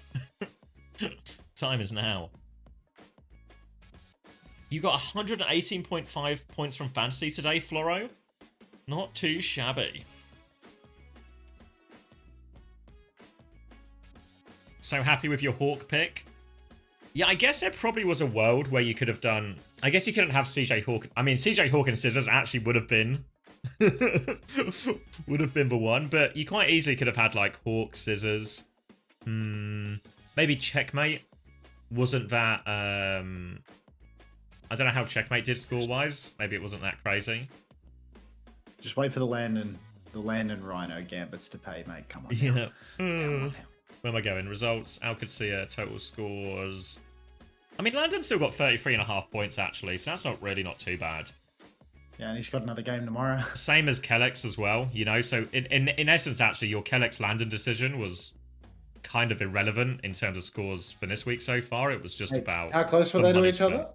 time is now. You got 118.5 points from Fantasy today, Floro. Not too shabby. So happy with your Hawk pick? Yeah, I guess there probably was a world where you could have done... I guess you couldn't have CJ Hawk... I mean, CJ Hawk and Scissors actually would have been... would have been the one, but you quite easily could have had, like, Hawk, Scissors. Maybe Checkmate. Wasn't that... I don't know how Checkmate did score-wise. Maybe it wasn't that crazy. Just wait for the land and Rhino gambits to pay, mate. Come on. Yeah. Come on now. Where am I going? Results. Alcacia, total scores. I mean, Landon's still got 33.5 points, actually, so that's not too bad. Yeah, and he's got another game tomorrow. Same as Kellex as well, you know? So, in essence, actually, your Kellex-Landon decision was kind of irrelevant in terms of scores for this week so far. It was just about... How close were they to each other?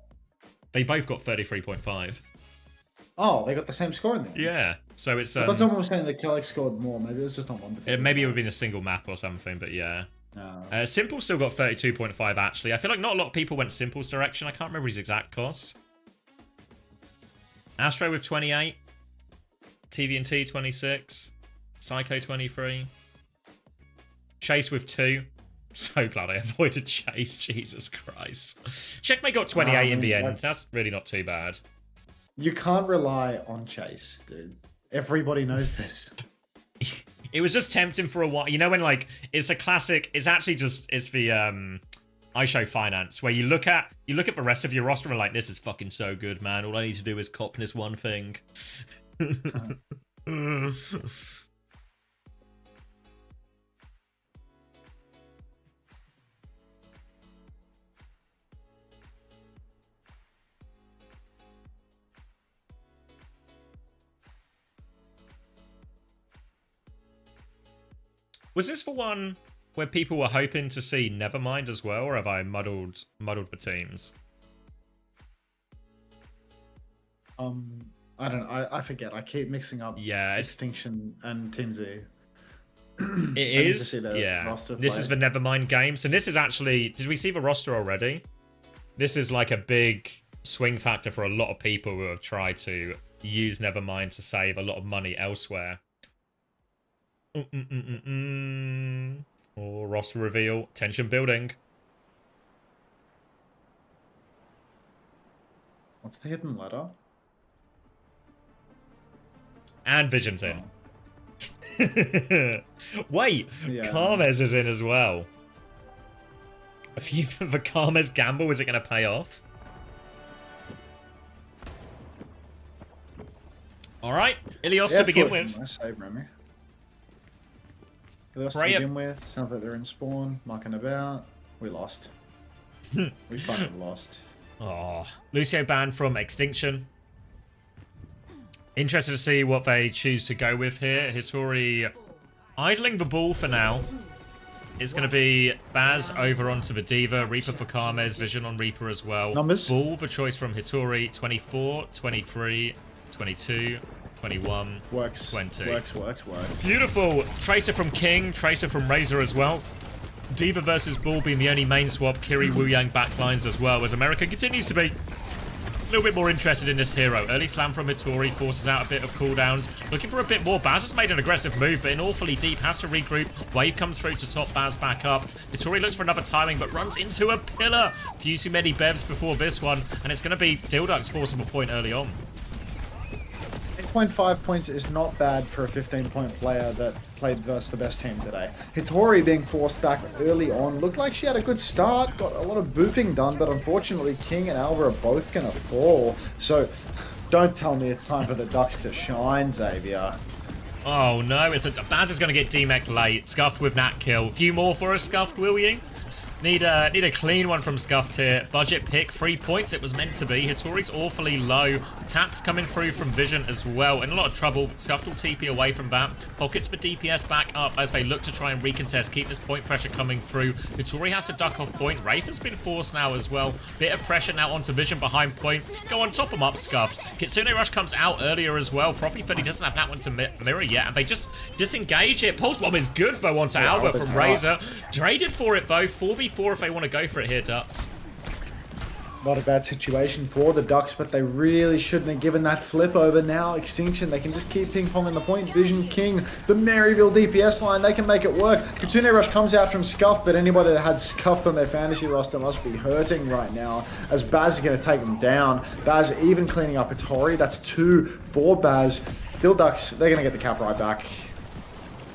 They both got 33.5. Oh, they got the same score in there? Yeah. So it's... I thought someone was saying that Kellex scored more. Maybe it was just on one particular maybe it would have been a single map or something, but yeah. No. Simple still got 32.5, actually. I feel like not a lot of people went Simple's direction. I can't remember his exact cost. Astro with 28. TVNT 26. Psycho 23. Chase with 2. So glad I avoided Chase. Jesus Christ. Checkmate got 28 in the end. That's really not too bad. You can't rely on Chase, dude. Everybody knows this. It was just tempting for a while. You know when, like, it's a classic... It's actually just... It's the I Show Finance, where you look at the rest of your roster and like, this is fucking so good, man. All I need to do is cop this one thing. Was this for one where people were hoping to see Nevermind as well, or have I muddled the teams? I don't know. I forget. I keep mixing up Extinction and Team Z. It is. Yeah. This is the Nevermind games. And this is actually... Did we see the roster already? This is like a big swing factor for a lot of people who have tried to use Nevermind to save a lot of money elsewhere. Or roster reveal. Tension building. What's the hidden letter? And Vision's in. Wait, Carmes is in as well. A few of the Carmes gamble, is it going to pay off? Alright, Ilios to begin with. Nice save, Remy. Ilios to begin with. Sounds like they're in spawn, mucking about. We lost. We fucking lost. Oh, Lucio banned from Extinction. Interested to see what they choose to go with here. Hitori idling the ball for now. It's going to be Baz over onto the Diva, Reaper for Carmes, Vision on Reaper as well. Numbers? Ball, the choice from Hitori, 24, 23, 22, 21, works. 20. Works. Beautiful. Tracer from King, Tracer from Razor as well. Diva versus Ball being the only main swap. Kiri, Wu Yang backlines as well, as America continues to be a little bit more interested in this hero. Early slam from Hitori forces out a bit of cooldowns. Looking for a bit more. Baz has made an aggressive move, but in awfully deep. Has to regroup. Wave comes through to top Baz back up. Hitori looks for another timing, but runs into a pillar. Few too many bevs before this one, and it's going to be Dildux forcing a point early on. 8.5 points is not bad for a 15-point player that played versus the best team today. Hitori being forced back early on looked like she had a good start, got a lot of booping done, but unfortunately King and Alva are both going to fall. So don't tell me it's time for the Ducks to shine, Xavier. Oh no, Baz is going to get demec'd late. Scuffed with Nat kill. Few more for a Scuffed, will you? Need a clean one from Scuffed here. Budget pick, 3 points it was meant to be. Hitori's awfully low. Tapped coming through from Vision as well. In a lot of trouble. Scuffed will TP away from that. Pockets for DPS back up as they look to try and recontest. Keep this point pressure coming through. Hitori has to duck off point. Wraith has been forced now as well. Bit of pressure now onto Vision behind point. Go on, top him up, Scuffed. Kitsune Rush comes out earlier as well. Frothy Freddy doesn't have that one to mirror yet, and they just disengage it. Pulse Bomb is good though onto Alba from Razor. Traded for it though. 4v4 if they want to go for it here, Ducks. Not a bad situation for the Ducks, but they really shouldn't have given that flip over now. Extinction, they can just keep ping-ponging the point. Vision, King, the Maryville DPS line, they can make it work. Kitsune Rush comes out from Scuffed, but anybody that had Scuffed on their fantasy roster must be hurting right now, as Baz is going to take them down. Baz even cleaning up Hitori. That's 2 for Baz. Still Ducks, they're going to get the cap right back.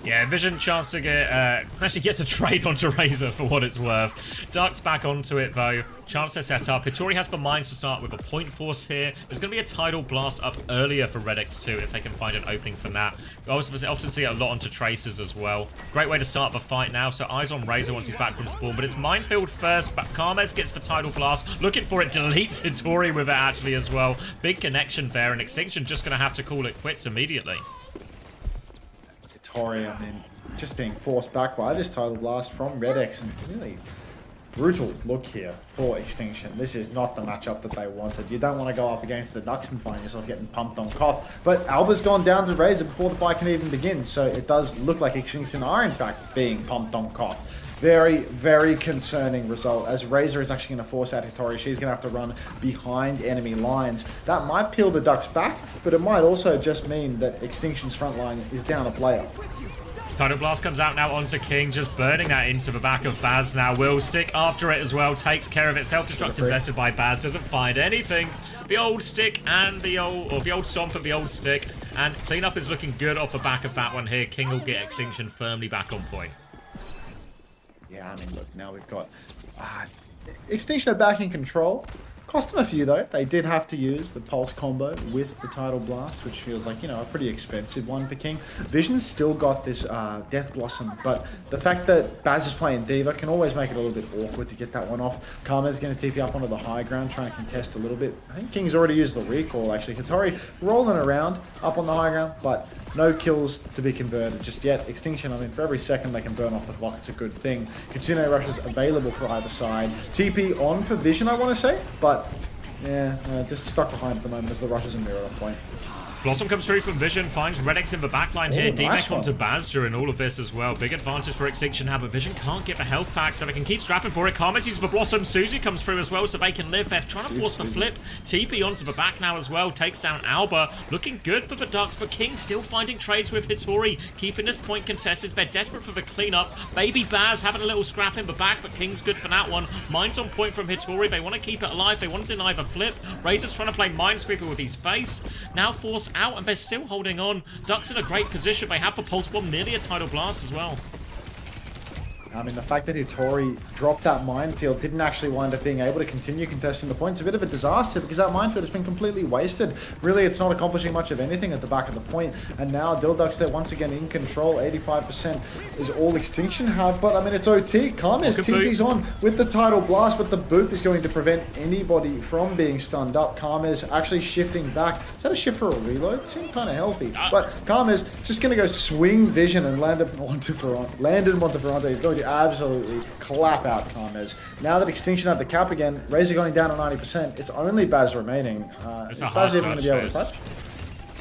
Yeah, Vision chance to get actually gets a trade onto Razor for what it's worth. Ducks back onto it though. Chance to set up. Hitori has the mines to start with a point force here. There's going to be a tidal blast up earlier for Red X2 if they can find an opening from that. I often see it a lot onto Tracers as well. Great way to start the fight now. So eyes on Razor once he's back from spawn, but it's minefield first. But Carmes gets the tidal blast. Looking for it, deletes Hitori with it actually as well. Big connection there, and Extinction just going to have to call it quits immediately. I mean, just being forced back by this tidal blast from Red X, and really brutal look here for Extinction. This is not the matchup that they wanted. You don't want to go up against the Ducks and find yourself getting pumped on Koth, but Alba's gone down to Razor before the fight can even begin, so it does look like Extinction are in fact being pumped on Koth. Very, very concerning result, as Razor is actually going to force out Hitori. She's going to have to run behind enemy lines. That might peel the Ducks back, but it might also just mean that Extinction's front line is down a player. Tidal Blast comes out now onto King, just burning that into the back of Baz now. Will stick after it as well, takes care of it. Self-destruct invested by Baz, doesn't find anything. The old stick and the old stomp of the old stick, and cleanup is looking good off the back of that one here. King will get Extinction firmly back on point. Yeah, I mean, look, now we've got Extinction are back in control. Cost them a few, though. They did have to use the Pulse combo with the Tidal Blast, which feels like, you know, a pretty expensive one for King. Vision's still got this Death Blossom, but the fact that Baz is playing Diva can always make it a little bit awkward to get that one off. Karma's going to TP up onto the high ground, trying to contest a little bit. I think King's already used the recall, actually. Hitori rolling around up on the high ground, but No kills to be converted just yet. Extinction, I mean, for every second they can burn off the clock, it's a good thing. Kitsune rushes available for either side. TP on for Vision, I want to say, but yeah, just stuck behind at the moment as the rushes and mirror on point. Blossom comes through from Vision, finds Redix in the backline here. Nice D-Mech onto Baz during all of this as well. Big advantage for Extinction now, but Vision can't get the health pack, so they can keep scrapping for it. Karma's uses the Blossom. Suzu comes through as well, so they can live. They're trying to force the flip. TP onto the back now as well. Takes down Alba. Looking good for the Ducks, but King still finding trades with Hitori. Keeping this point contested. They're desperate for the cleanup. Baby Baz having a little scrap in the back, but King's good for that one. Mine's on point from Hitori. They want to keep it alive. They want to deny the flip. Razor's trying to play Minesweeper with his face. Now forced out, and they're still holding on. Ducks in a great position. They have the Pulse Bomb, nearly a Tidal Blast as well. I mean, the fact that Hitori dropped that minefield, didn't actually wind up being able to continue contesting the point's a bit of a disaster because that minefield has been completely wasted. Really, it's not accomplishing much of anything at the back of the point. And now Dilducks, they're once again in control. 85% is all Extinction have, but I mean, it's OT. Karma's TP's on with the Tidal Blast, but the boop is going to prevent anybody from being stunned up. Karma's actually shifting back. Is that a shift for a reload? Seemed kind of healthy. But Karma's just going to go swing Vision and land in Monteferrante. He's going to absolutely clap out Karma's. Now that Extinction have the cap again, Razor going down to 90%, it's only Baz remaining. It's is a Baz hard even going to be able to touch. touch?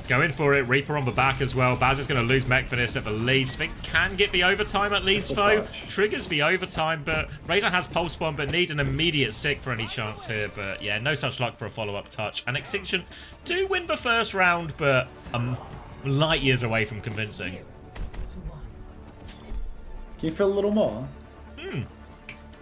Going for it, Reaper on the back as well. Baz is going to lose mech for this at the least. Think can get the overtime at least though. Triggers the overtime, but Razor has Pulse Bomb, but needs an immediate stick for any chance here. But yeah, no such luck for a follow-up touch. And Extinction do win the first round, but light years away from convincing. Can you feel a little more?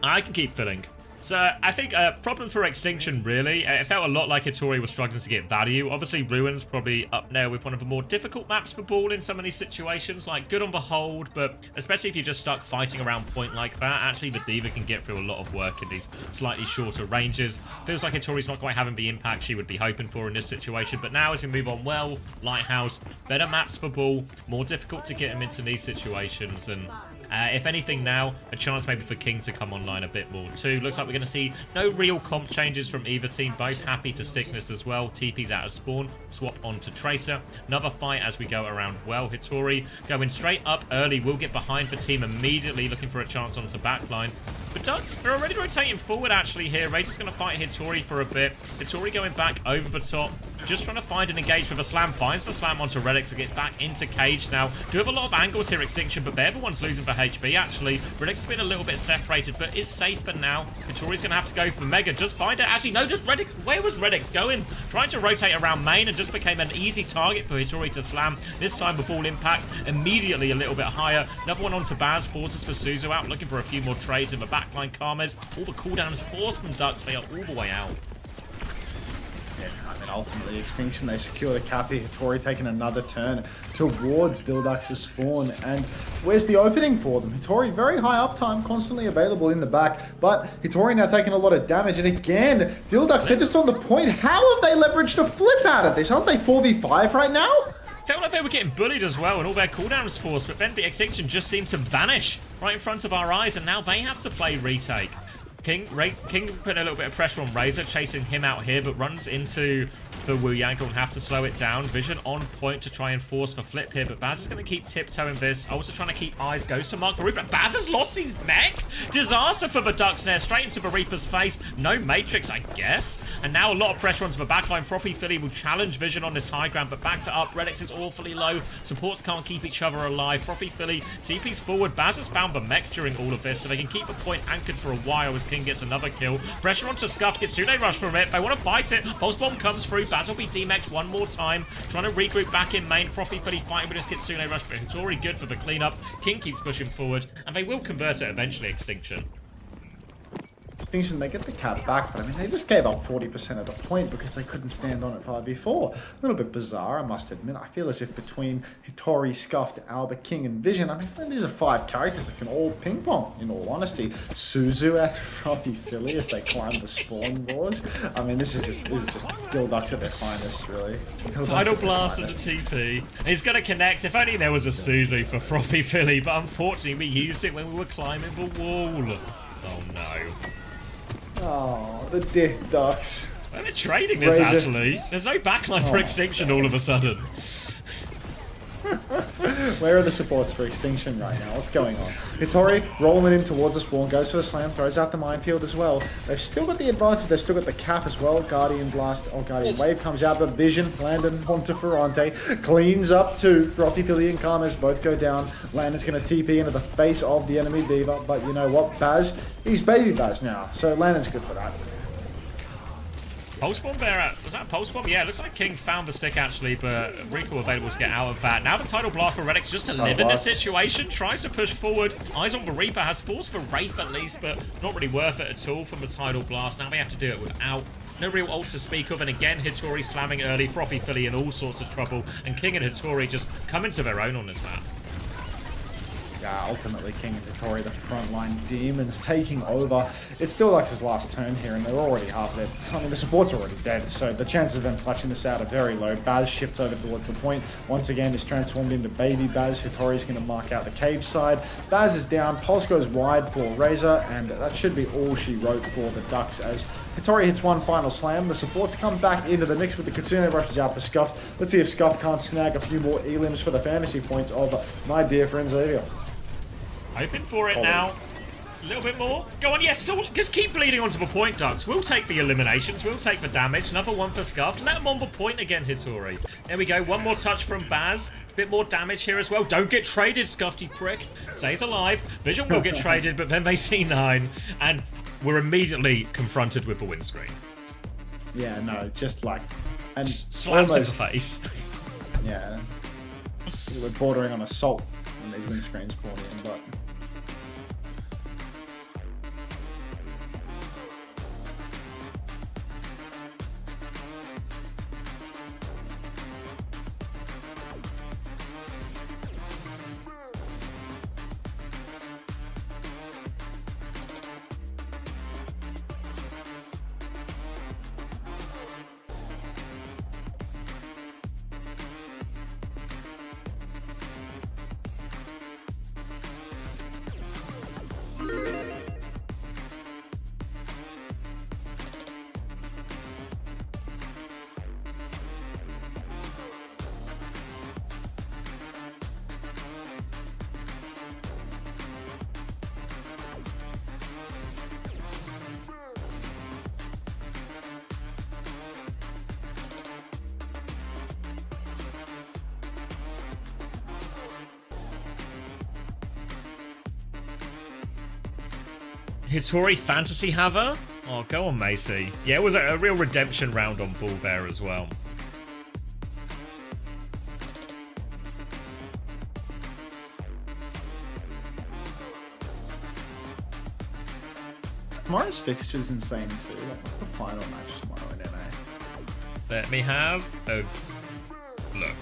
I can keep filling. So I think a problem for Extinction, really, it felt a lot like Hitori was struggling to get value. Obviously, Ruin's probably up there with one of the more difficult maps for ball in some of these situations. Like, good on the hold, but especially if you're just stuck fighting around point like that, actually the Diva can get through a lot of work in these slightly shorter ranges. Feels like Hitori's not quite having the impact she would be hoping for in this situation. But now as we move on, well, Lighthouse, better maps for ball, more difficult to get him into these situations. And if anything now, a chance maybe for King to come online a bit more too. Looks like we're going to see no real comp changes from either team. Both happy to stick this as well. TP's out of spawn. Swap onto Tracer. Another fight as we go around well. Hitori going straight up early. Will get behind the team immediately, looking for a chance onto backline. But Ducks are already rotating forward actually here. Razor's going to fight Hitori for a bit. Hitori going back over the top. Just trying to find an engage with a slam. Finds the slam onto Redix and gets back into cage now. Do have a lot of angles here, Extinction, but they're the ones losing for HP actually. Redix has been a little bit separated, but is safe for now. Hitori's going to have to go for Mega. Just find it. Actually, no, just Redix. Where was Redix going? Trying to rotate around main and just became an easy target for Hitori to slam. This time the ball impact immediately a little bit higher. Another one onto Baz. Forces for Suzu out. Looking for a few more trades in the backline. Karma's. All the cooldowns forced from Ducks. They are all the way out. Yeah, I mean, ultimately, Extinction, they secure the Cappy. Hitori taking another turn towards Dildux's spawn. And where's the opening for them? Hitori, very high uptime, constantly available in the back. But Hitori now taking a lot of damage. And again, Dilduxs, they're just on the point. How have they leveraged a flip out of this? Aren't they 4v5 right now? Felt like they were getting bullied as well and all their cooldowns forced, but then the Extinction just seemed to vanish right in front of our eyes, and now they have to play retake. King putting a little bit of pressure on Razor, chasing him out here, but runs into the Wu Yang and have to slow it down. Vision on point to try and force the flip here, but Baz is going to keep tiptoeing this. Also trying to keep eyes. Goes to mark the Reaper. Baz has lost his mech. Disaster for the Ducks there. Straight into the Reaper's face. No Matrix, I guess. And now a lot of pressure onto the backline. Frothy Philly will challenge Vision on this high ground, but backs it up. Redix is awfully low. Supports can't keep each other alive. Frothy Philly TP's forward. Baz has found the mech during all of this, so they can keep the point anchored for a while as King gets another kill. Pressure onto Scuff. Kitsune rush from it. They want to fight it. Pulse Bomb comes through. Baz will be DMEX'd one more time. Trying to regroup back in main. Frothy Philly fighting with his Kitsune rush, but it's already good for the cleanup. King keeps pushing forward, and they will convert it eventually, Extinction. Extinction, they get the cap back, but I mean, they just gave up 40% of the point because they couldn't stand on it 5v4. A little bit bizarre, I must admit. I feel as if between Hitori, Scuffed, Alba, King, and Vision, I mean, these are 5 characters that can all ping pong, in all honesty. Suzu after Frothy Philly as they climb the spawn wars. I mean, this is just Dilducks at their finest, really. Tidal Blast into TP. He's going to connect. If only there was a Suzu for Frothy Philly, but unfortunately we used it when we were climbing the wall. Oh no. Oh, the dick ducks. They're trading this, actually. There's no backline for Extinction all of a sudden. Where are the supports for Extinction right now? What's going on? Hitori rolling in towards the spawn, goes for the slam, throws out the minefield as well. They've still got the advantage, they've still got the cap as well. Guardian Blast, or Guardian Wave comes out, but Vision, Landon onto Ferrante, cleans up two. Frothy Philly and Karmas both go down. Landon's going to TP into the face of the enemy Diva, but you know what? Baz, he's baby Baz now, so Landon's good for that. Pulse bomb there, was that a pulse bomb? Yeah, it looks like King found the stick actually, but recall available to get out of that. Now the tidal blast for Redix just to live in the situation, tries to push forward. Eyes on the Reaper, has force for Wraith at least, but not really worth it at all from the tidal blast. Now they have to do it without no real ults to speak of, and again Hitori slamming early, Frothy Philly in all sorts of trouble, and King and Hitori just come into their own on this map. Yeah, ultimately King and Hitori, the frontline demons, taking over. It's still Lux's last turn here, and they're already half dead. I mean, the support's already dead, so the chances of them clutching this out are very low. Baz shifts over towards the point. Once again, is transformed into baby Baz. Hitori's going to mark out the cage side. Baz is down. Pulse goes wide for Razor, and that should be all she wrote for the Ducks as Hitori hits one final slam. The supports come back into the mix with the Kitsune rushes out for Scuffed. Let's see if Scuffed can't snag a few more elims for the fantasy points of my dear friend Xavier. Hoping for it now. A little bit more. Go on, yes, still, just keep bleeding onto the point, Ducks. We'll take the eliminations. We'll take the damage. Another one for Scuffed. Let them on the point again, Hitori. There we go. One more touch from Baz. Bit more damage here as well. Don't get traded, Scuffed, you prick. Stays alive. Vision will get traded, but then they see 9. And we're immediately confronted with the windscreen. Yeah, no, just like... and slaps in the face. Yeah. We're bordering on assault when these windscreens spawn in, but... Hitori Fantasy Haver? Oh, go on, Macy. Yeah, it was a real redemption round on Bull there as well. Tomorrow's fixture's insane too. What's the final match tomorrow in EMEA? Let me have a look.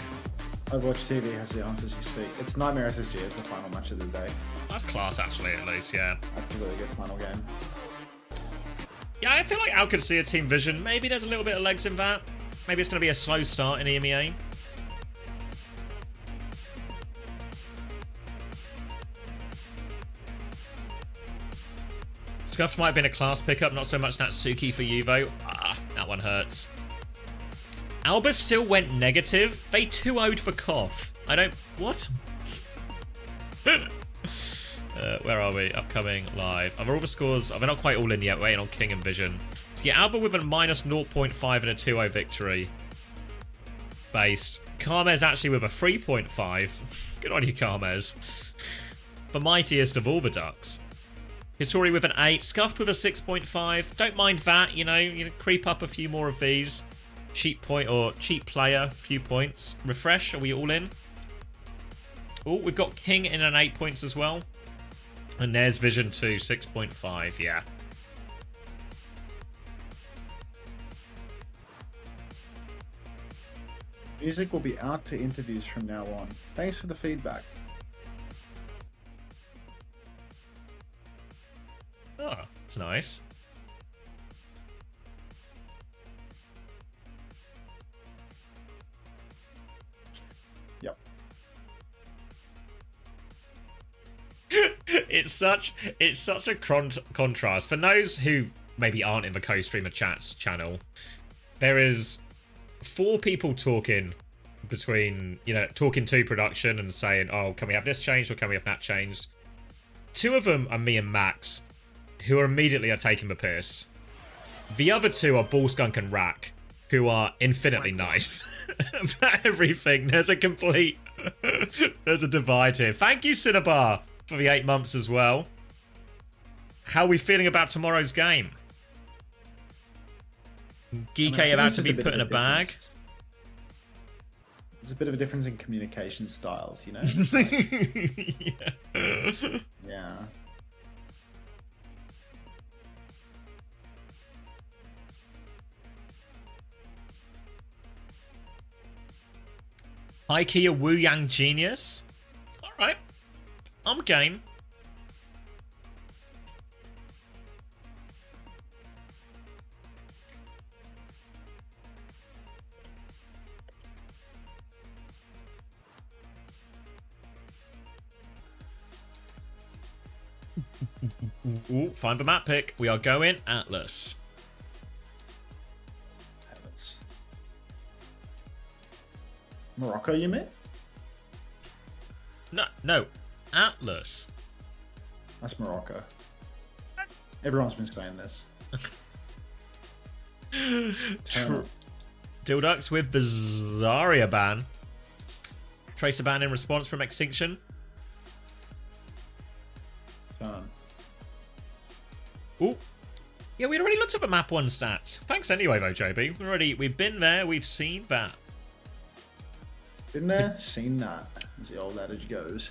Overwatch TV has the answers you seek. It's Nightmare SSG as the final match of the day. That's class, actually, at least, yeah. That's a really good final game. Yeah, I feel like OWCS Team Vision, maybe there's a little bit of legs in that. Maybe it's going to be a slow start in EMEA. Scuffed might have been a class pickup, not so much Natsuki for you, though. Ah, that one hurts. Alba still went negative. They 2-0'd for Koff. I don't... What? Where are we? Upcoming live. Are all the scores... Are they not quite all in yet? We're waiting on King and Vision. So yeah, Alba with a minus 0.5 and a 2-0 victory. Based. Karmez actually with a 3.5. Good on you, Karmez. The mightiest of all the Ducks. Hitori with an 8. Scuffed with a 6.5. Don't mind that, you know, creep up a few more of these. Cheap point or cheap player, few points. Refresh, are we all in? Oh, we've got King in an 8 points as well. And there's Vision 2, 6.5, yeah. Music will be out to interviews from now on. Thanks for the feedback. Oh, that's nice. Yep. It's such a contrast. For those who maybe aren't in the Co-Streamer Chats channel, there is 4 people talking between, you know, talking to production and saying, oh, can we have this changed or can we have that changed? Two of them are me and Max, who are immediately taking the piss. The other two are Ballskunk and Rack, who are infinitely nice about everything. There's a complete... there's a divide here. Thank you, Cinnabar, for the 8 months as well. How are we feeling about tomorrow's game? Geek about to be put in a bag. There's a bit of a difference in communication styles, you know? Yeah. Yeah. Hi, Kia Wu Yang Genius. Alright. I'm game. Ooh, find the map pick. We are going Atlas. Morocco, you mean? No. Atlas. That's Morocco. Everyone's been saying this. Dildux with the Zarya ban. Tracer ban in response from Extinction. Ooh. Yeah, we'd already looked up at map 1 stats. Thanks anyway, though, JB. We've been there, we've seen that. Been there, seen that, as the old adage goes.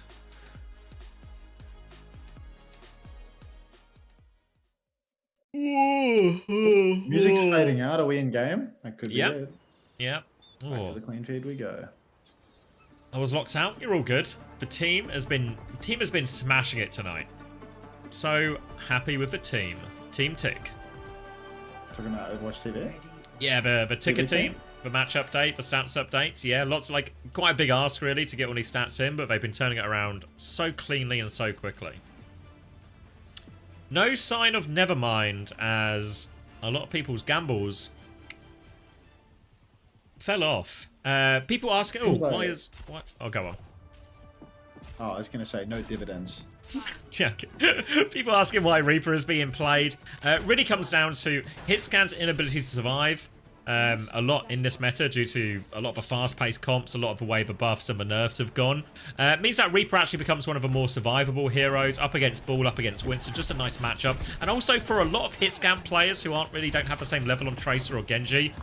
Music's fading out. Are we in game? That could be it. Yep. Back to the clean feed we go. I was locked out. You're all good. The team has been smashing it tonight. So happy with the team. Team Tick. Talking about Overwatch TV? Yeah, the ticker team. The match update, the stats updates. Yeah, lots of, like, quite a big ask really to get all these stats in, but they've been turning it around so cleanly and so quickly. No sign of Nevermind, as a lot of people's gambles fell off. People asking, oh, why is... What? Oh, go on. Oh, I was going to say, no dividends. Yeah. People asking why Reaper is being played. Really comes down to Hitscan's inability to survive. A lot in this meta due to a lot of the fast-paced comps, a lot of the way the buffs and the nerfs have gone. Means that Reaper actually becomes one of the more survivable heroes, up against Ball, up against Winston, just a nice matchup. And also for a lot of Hitscan players who don't have the same level on Tracer or Genji,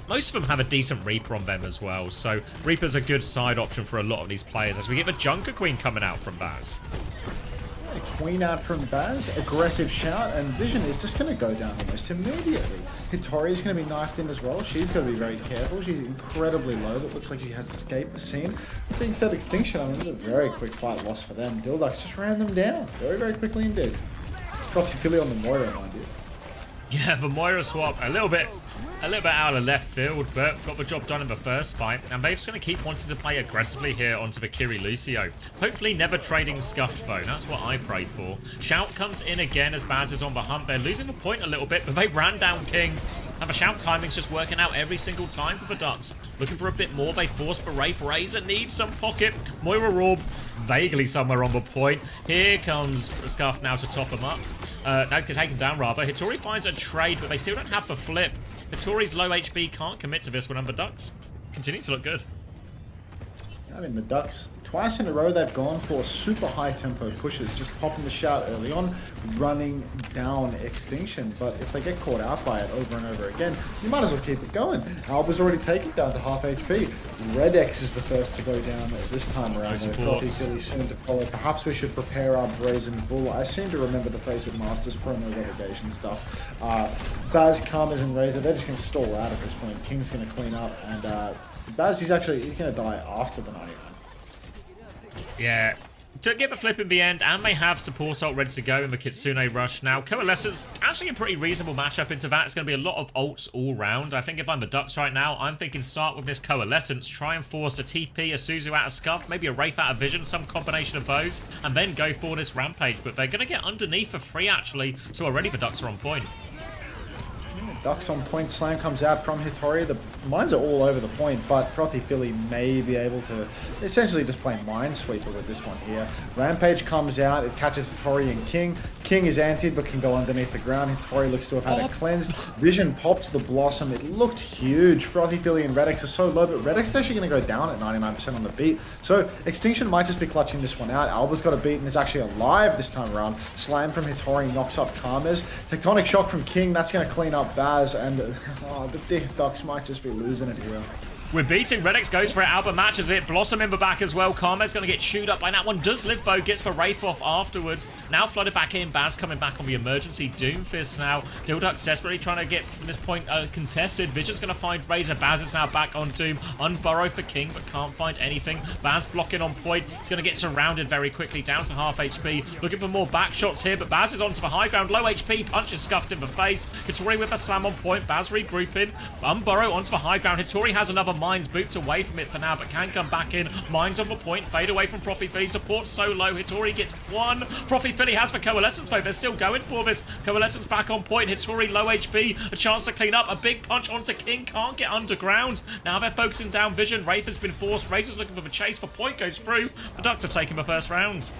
most of them have a decent Reaper on them as well. So Reaper's a good side option for a lot of these players as we get the Junker Queen coming out from Baz. Queen out from Baz, aggressive shout, and Vision is just going to go down almost immediately. Hitori's going to be knifed in as well. She's got to be very careful. She's incredibly low, but looks like she has escaped the scene. Being said, Extinction, I mean, it was a very quick fight loss for them. Dildux just ran them down very, very quickly indeed. Got Philly on the Moira, mind you. Yeah, the Moira swap, a little bit out of left field, but got the job done in the first fight. And they're just going to keep wanting to play aggressively here onto the Kiri Lucio. Hopefully never trading scuffed though. That's what I prayed for. Shout comes in again as Baz is on the hunt. They're losing the point a little bit, but they ran down King. And the Shout timing's just working out every single time for the Ducks. Looking for a bit more. They force the Wraith. Razor needs some pocket. Moira Orb vaguely somewhere on the point. Here comes Scuff now to top him up. Now to take him down rather. Hitori finds a trade, but they still don't have the flip. Hitori's low HP can't commit to this one, and the Ducks continue to look good. I mean, the Ducks, twice in a row, they've gone for super high tempo pushes, just popping the shout early on, running down Extinction. But if they get caught out by it over and over again, you might as well keep it going. Alba's already taken down to half HP. Red X is the first to go down this time around. Coffee really soon to follow. Perhaps we should prepare our Brazen Bull. I seem to remember the Face of Masters promo relegation stuff. Baz, Karmas, and Razor, they're just going to stall out at this point. King's going to clean up, and Baz, he's going to die after the 91. Yeah. To get the flip in the end, and they have support ult ready to go in the Kitsune Rush now. Coalescence, actually a pretty reasonable matchup into that. It's going to be a lot of ults all round. I think if I'm the Ducks right now, I'm thinking start with this Coalescence, try and force a TP, a Suzu out of Scuff, maybe a Wraith out of Vision, some combination of those, and then go for this Rampage. But they're going to get underneath for free, actually, so already the Ducks are on point. Ducks on point. Slam comes out from Hitori. The mines are all over the point, but Frothy Philly may be able to essentially just play Minesweeper with this one here. Rampage comes out. It catches Hitori and King. King is antied, but can go underneath the ground. Hitori looks to have had it cleansed. Vision pops the Blossom. It looked huge. Frothy Philly and Redx are so low, but Redx is actually going to go down at 99% on the beat. So Extinction might just be clutching this one out. Alba's got a beat and is actually alive this time around. Slam from Hitori knocks up Karmas. Tectonic Shock from King. That's going to clean up Baz, and the Ducks might just be losing it here. We're beating. Redx goes for it. Alba matches it. Blossom in the back as well. Karma's going to get chewed up by that one. Does live though. Gets for Wraith off afterwards. Now flooded back in. Baz coming back on the emergency Doomfist now. Dildux desperately trying to get this point contested. Vision's going to find Razor. Baz is now back on Doom. Unburrow for King, but can't find anything. Baz blocking on point. He's going to get surrounded very quickly. Down to half HP. Looking for more back shots here, but Baz is onto the high ground. Low HP. Punch is scuffed in the face. Hitori with a slam on point. Baz regrouping. Unburrow onto the high ground. Hitori has another Mines booped away from it for now, but can come back in. Mines on the point. Fade away from Frothy Philly. Support so low. Hitori gets one. Frothy Philly has the Coalescence though. They're still going for this. Coalescence back on point. Hitori low HP. A chance to clean up. A big punch onto King. Can't get underground. Now they're focusing down Vision. Wraith has been forced. Razor's looking for the chase. For point goes through. The Ducks have taken the first round.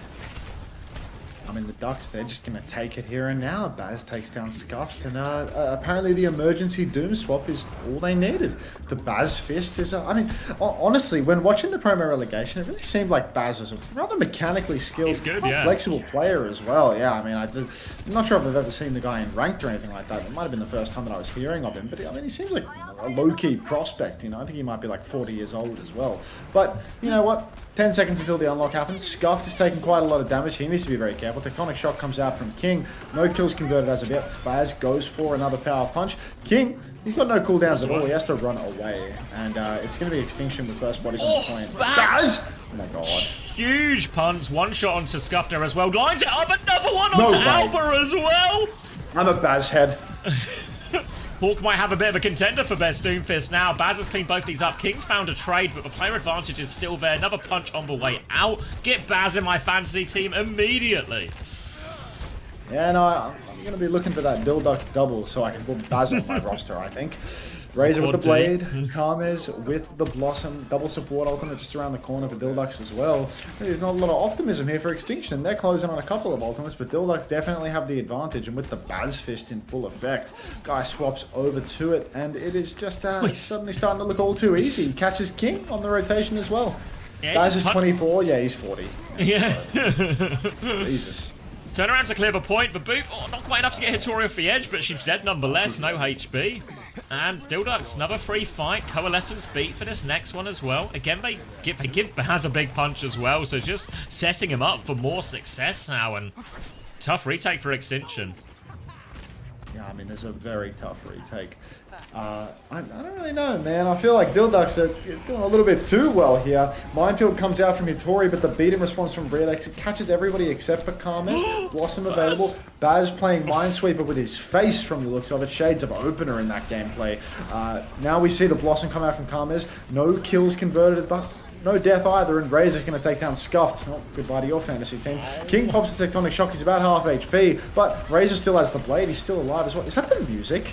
I mean, the Ducks, they're just going to take it here and now. Baz takes down Scuffed, and apparently the emergency Doom swap is all they needed. The Baz Fist is... I mean, honestly, when watching the promo relegation, it really seemed like Baz was a rather mechanically skilled, flexible player as well. Yeah, I mean, I'm not sure if I've ever seen the guy in ranked or anything like that. It might have been the first time that I was hearing of him, but I mean, he seems like a low-key prospect, you know. I think he might be like 40 years old as well. But, you know what? 10 seconds until the unlock happens. Scuffed is taking quite a lot of damage. He needs to be very careful. Tectonic Shock comes out from King. No kills converted as of yet. Baz goes for another power punch. King, he's got no cooldowns at all. He has to run away. And it's going to be Extinction with first bodies on the point. Baz! Oh my god. Huge punch. One shot onto Scuffed there as well. Lines it up. Another one onto Alba as well. I'm a Baz head. Hawk might have a bit of a contender for best Doomfist now. Baz has cleaned both these up. King's found a trade, but the player advantage is still there. Another punch on the way out. Get Baz in my fantasy team immediately. Yeah, no, I'm going to be looking for that Dildux double so I can put Baz on my roster, I think. Razor with the Blade, Karmes with the Blossom, double support ultimate just around the corner for Dildux as well. There's not a lot of optimism here for Extinction. They're closing on a couple of ultimates, but Dildux definitely have the advantage, and with the Baz Fist in full effect, guy swaps over to it, and it is just suddenly starting to look all too easy. He catches King on the rotation as well. Yeah, Baz is 24, yeah, he's 40. Yeah. Jesus. Turn around to clear the point, but Boop, not quite enough to get Hitori off the edge, but she's dead nonetheless, no HP. And Dildux, another free fight. Coalescence beat for this next one as well. Again, they give Baz a big punch as well, so just setting him up for more success now, and tough retake for Extinction. Yeah, I mean, there's a very tough retake. I don't really know, man. I feel like Dildux are doing a little bit too well here. Minefield comes out from Hitori, but the beat in response from Redx, it catches everybody except for Karmes. Blossom available. Baz playing Minesweeper with his face from the looks of it. Shades of opener in that gameplay. Now we see the Blossom come out from Karmes. No kills converted, but no death either, and Razor's going to take down Scuffed. Oh, goodbye to your fantasy team. King pops the Tectonic Shock. He's about half HP, but Razor still has the Blade. He's still alive as well. Is that the music?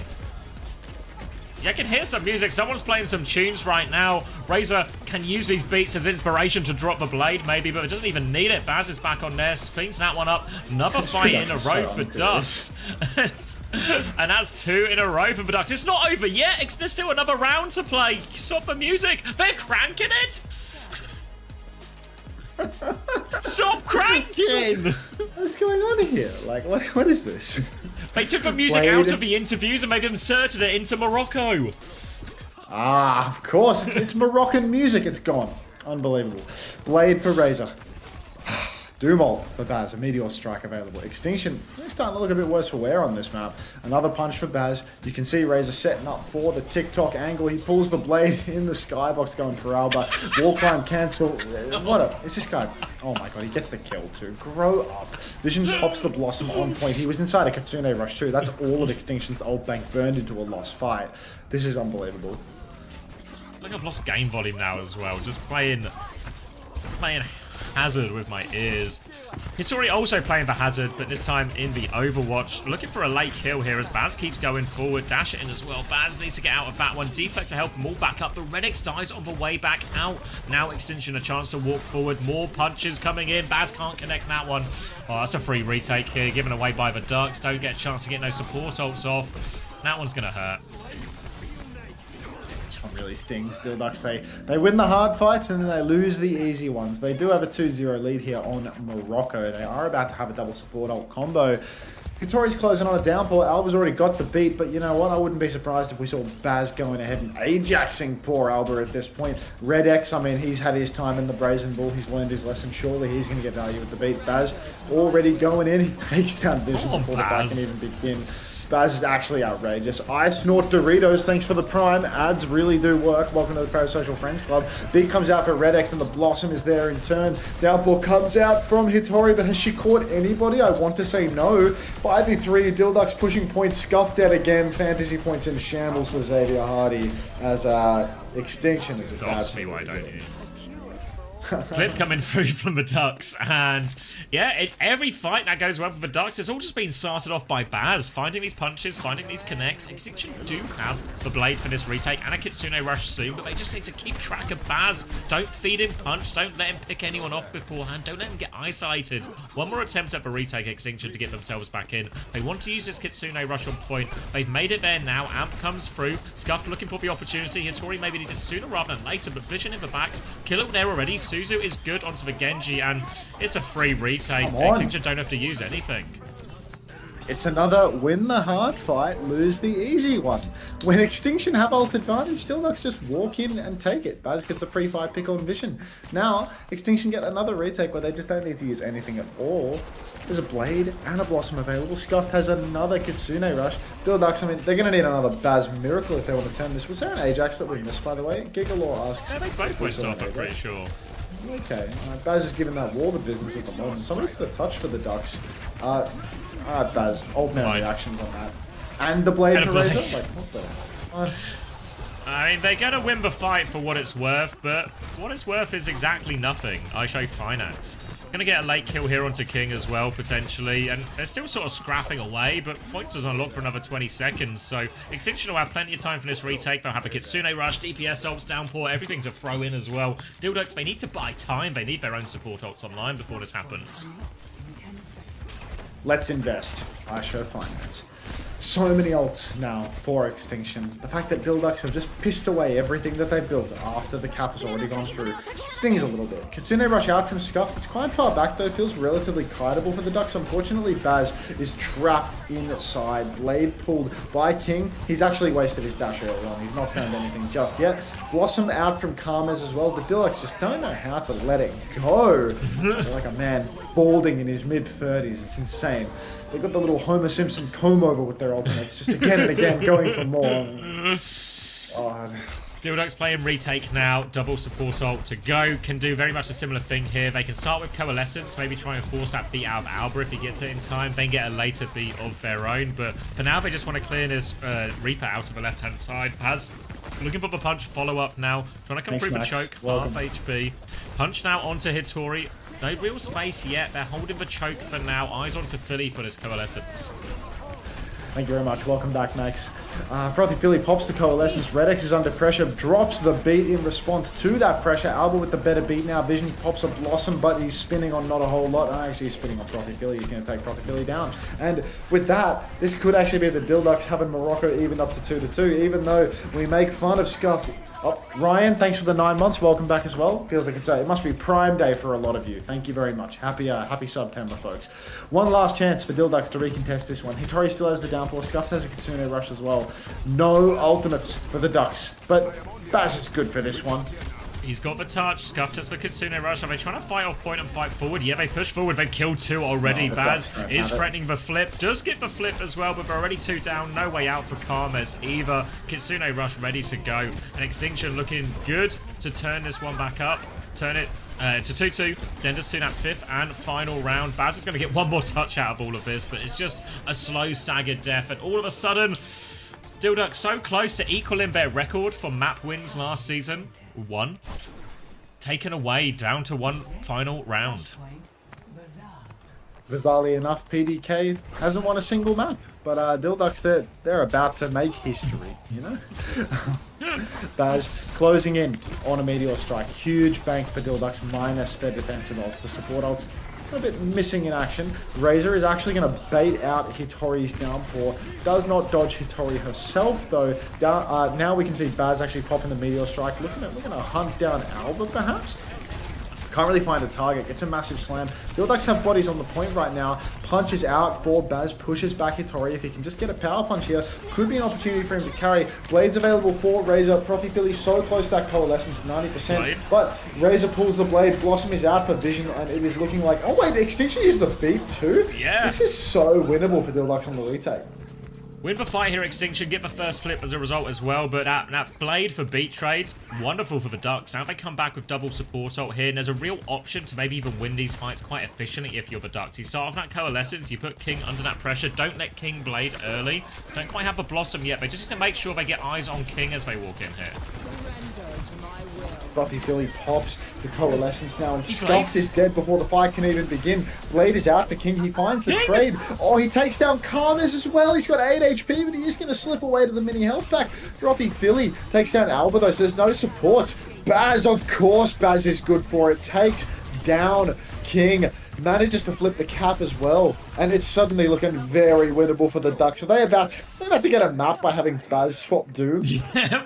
Yeah, I can hear some music. Someone's playing some tunes right now. Razor can use these beats as inspiration to drop the blade, maybe, but it doesn't even need it. Baz is back on there, cleans that one up. Another fight in a row for Ducks. And that's 2 in a row for the Ducks. It's not over yet. There's still another round to play. Stop the music. They're cranking it. Stop cranking! What's going on here? Like, what is this? They took the music out of the interviews and they've inserted it into Morocco. Ah, of course. It's Moroccan music. It's gone. Unbelievable. Blade for Razor. Doomult for Baz. A Meteor Strike available. Extinction. They're starting to look a bit worse for wear on this map. Another punch for Baz. You can see Razor setting up for the TikTok angle. He pulls the blade in the skybox going for Alba. Wall climb cancel. What a... Is this guy... Oh my god, he gets the kill too. Grow up. Vision pops the Blossom on point. He was inside a Kitsune Rush too. That's all of Extinction's old bank burned into a lost fight. This is unbelievable. I think I've lost game volume now as well. Just playing Hazard with my ears. Hitori also playing the Hazard, but this time in the Overwatch. Looking for a late kill here as Baz keeps going forward. Dash it in as well. Baz needs to get out of that one. Deflect to help them all back up, but Redx dies on the way back out. Now Extinction a chance to walk forward. More punches coming in. Baz can't connect that one. Oh, that's a free retake here, given away by the Ducks. Don't get a chance to get no support ults off. That one's going to hurt. This one really stings. Still Ducks, they win the hard fights and then they lose the easy ones. They do have a 2-0 lead here on Morocco. They are about to have a double support ult combo. Hitori's closing on a downpour. Alba's already got the beat, but you know what? I wouldn't be surprised if we saw Baz going ahead and Ajaxing poor Alba at this point. Red X, I mean, he's had his time in the Brazen Bull. He's learned his lesson. Surely he's going to get value with the beat. Baz already going in. He takes down Vision before the fight can even begin. Baz is actually outrageous. I snort Doritos. Thanks for the prime. Ads really do work. Welcome to the Parasocial Friends Club. Beat comes out for Red X and the Blossom is there in turn. Downpour comes out from Hitori, but has she caught anybody? I want to say no. 5v3, Dilducks pushing points, scuffed out again. Fantasy points in shambles for Xavier Hardy as Extinction is just Dogs me, why don't you? Clip coming through from the Ducks, and yeah, every fight that goes well for the Ducks, it's all just been started off by Baz, finding these punches, finding these connects. Extinction do have the blade for this retake and a Kitsune rush soon, but they just need to keep track of Baz. Don't feed him punch, don't let him pick anyone off beforehand, don't let him get isolated. One more attempt at the retake, Extinction, to get themselves back in. They want to use this Kitsune rush on point. They've made it there now. Amp comes through. Scuffed looking for the opportunity. Hitori maybe needs it sooner rather than later, but Vision in the back. Kill it there already. Suzu is good onto the Genji, and it's a free retake. Extinction don't have to use anything. It's another win the hard fight, lose the easy one. When Extinction have ult advantage, Dilducks just walk in and take it. Baz gets a pre-fight pick on Vision. Now, Extinction get another retake where they just don't need to use anything at all. There's a Blade and a Blossom available. Scuffed has another Kitsune rush. Dilducks, I mean, they're going to need another Baz miracle if they want to turn this. Was there an Ajax that we missed, by the way? Gigalore asks. Yeah, they both went off, I'm pretty sure. Okay, Baz is giving that wall the business at the moment. Somebody's got a touch for the Ducks. Alright, Baz, old man reactions on that. And the blade for Razor? Like, what the? What? I mean, they're going to win the fight for what it's worth, but what it's worth is exactly nothing. I show finance. Going to get a late kill here onto King as well, potentially, and they're still sort of scrapping away, but points does unlock for another 20 seconds, so Extinction will have plenty of time for this retake. They'll have a Kitsune rush, DPS ults, downpour, everything to throw in as well. Dilducks, they need to buy time. They need their own support ults online before this happens. Let's invest. I show finance. So many ults now for Extinction. The fact that Dilducks have just pissed away everything that they built after the cap has already gone through stings a little bit. Kitsune rush out from Scuffed. It's quite far back though. Feels relatively kiteable for the Ducks. Unfortunately, Baz is trapped inside. Blade pulled by King. He's actually wasted his dash early on. He's not found anything just yet. Blossom out from Karmas as well. The Dilducks just don't know how to let it go. They're like a man balding in his mid-30s. It's insane. They've got the little Homer Simpson comb over with their alternates, just again and again, going for more. Oh. Dilducks playing retake now, double support ult to go, can do very much a similar thing here. They can start with Coalescence, maybe try and force that beat out of Alba if he gets it in time, then get a later beat of their own, but for now they just want to clear this Reaper out of the left-hand side. Paz looking for the punch, follow up now, trying to come through the choke, half HP. Punch now onto Hitori. No real space yet. They're holding the choke for now. Eyes onto Philly for this Coalescence. Thank you very much. Welcome back, Max. Frothy Philly pops the Coalescence. Redx is under pressure. Drops the beat in response to that pressure. Alba with the better beat now. Vision pops a Blossom, but he's spinning on not a whole lot. Actually, he's spinning on Frothy Philly. He's going to take Frothy Philly down. And with that, this could actually be the Dilducks having Morocco even up to 2-2. Even though we make fun of Scuffed. Oh, Ryan, thanks for the 9 months. Welcome back as well. Feels like it must be Prime Day for a lot of you. Thank you very much. Happy September, folks. One last chance for Dilducks to recontest this one. Hitori still has the downpour. Scuffed has a Kitsune rush as well. No ultimates for the Ducks, but Baz is good for this one. He's got the touch. Scuffed has the Kitsune rush. Are they trying to fight off point and fight forward? Yeah, they push forward. They've killed 2 already. Baz is threatening the flip. Does get the flip as well, but they're already 2 down. No way out for Karmas either. Kitsune rush ready to go. And Extinction looking good to turn this one back up. Turn it to 2-2. Send us to that 5th and final round. Baz is going to get one more touch out of all of this, but it's just a slow staggered death. And all of a sudden, Dilducks so close to equaling their record for map wins last season. 1. taken away, down to one final round. Bizarrely enough, PDK hasn't won a single map, but Dilducks, they're about to make history, you know? Baz closing in on a Meteor Strike. Huge bank for Dilducks, minus their defensive ults. The support ults a bit missing in action. Razor is actually going to bait out Hitori's downpour. Does not dodge Hitori herself, though. Now we can see Baz actually popping the Meteor Strike. Looking to hunt down Alba, perhaps? Can't really find a target. Gets a massive slam. Dilducks have bodies on the point right now. Punches out for Baz. Pushes back Hitori. If he can just get a power punch here, could be an opportunity for him to carry. Blades available for Razor. Frothy Philly so close to that coalescence, 90%. Blade. But Razor pulls the blade. Blossom is out for vision, and it is looking like... Oh wait, Extinction used the beat too? Yeah. This is so winnable for Dilducks on the retake. Win the fight here, Extinction. Get the first flip as a result as well. But that Blade for beat trade, wonderful for the Ducks. Now they come back with double support ult here, and there's a real option to maybe even win these fights quite efficiently if you're the Ducks. You start off that Coalescence, you put King under that pressure. Don't let King Blade early. Don't quite have the Blossom yet. They just need to make sure they get eyes on King as they walk in here. Frothy Philly pops the Coalescence now, and Scuffed is dead before the fight can even begin. Blade is out for King. He finds the trade. Oh, he takes down Karmas as well. He's got 8 HP, but he is going to slip away to the mini health pack. Frothy Philly takes down Alba, though, so there's no support. Baz, of course, Baz is good for it. Takes down King. Manages to flip the cap as well, and it's suddenly looking very winnable for the Ducks. Are they about to get a map by having Baz swap Doom? Yeah.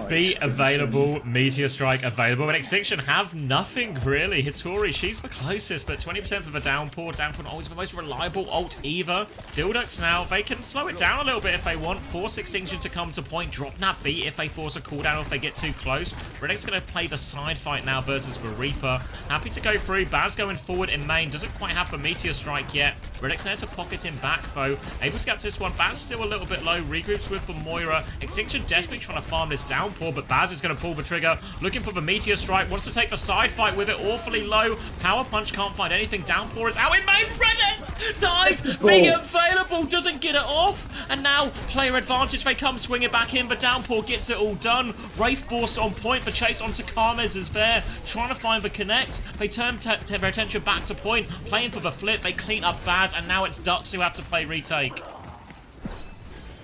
Be available, Meteor Strike available, and Extinction have nothing really. Hitori, she's the closest, but 20% for the downpour. Downpour always the most reliable ult either. Dilducks now, they can slow it down a little bit if they want. Force Extinction to come to point, drop that beat if they force a cooldown or if they get too close. Redex's going to play the side fight now versus the Reaper. Happy to go through. Baz going forward in main, doesn't quite have the Meteor Strike yet. Redex there to pocket him back though. Able to get this one. Baz still a little bit low. Regroups with the Moira. Extinction desperately trying to farm this downpour, but Baz is going to pull the trigger. Looking for the Meteor Strike. Wants to take the side fight with it. Awfully low. Power Punch can't find anything. Downpour is out in main. Redex dies. Being available. Doesn't get it off. And now player advantage. They come swinging back in, but Downpour gets it all done. Wraith forced on point. The chase onto Karmes is there. Trying to find the connect. They turn their attention back to point. Playing for the flip. They clean up Baz, and now it's Ducks who have to play retake.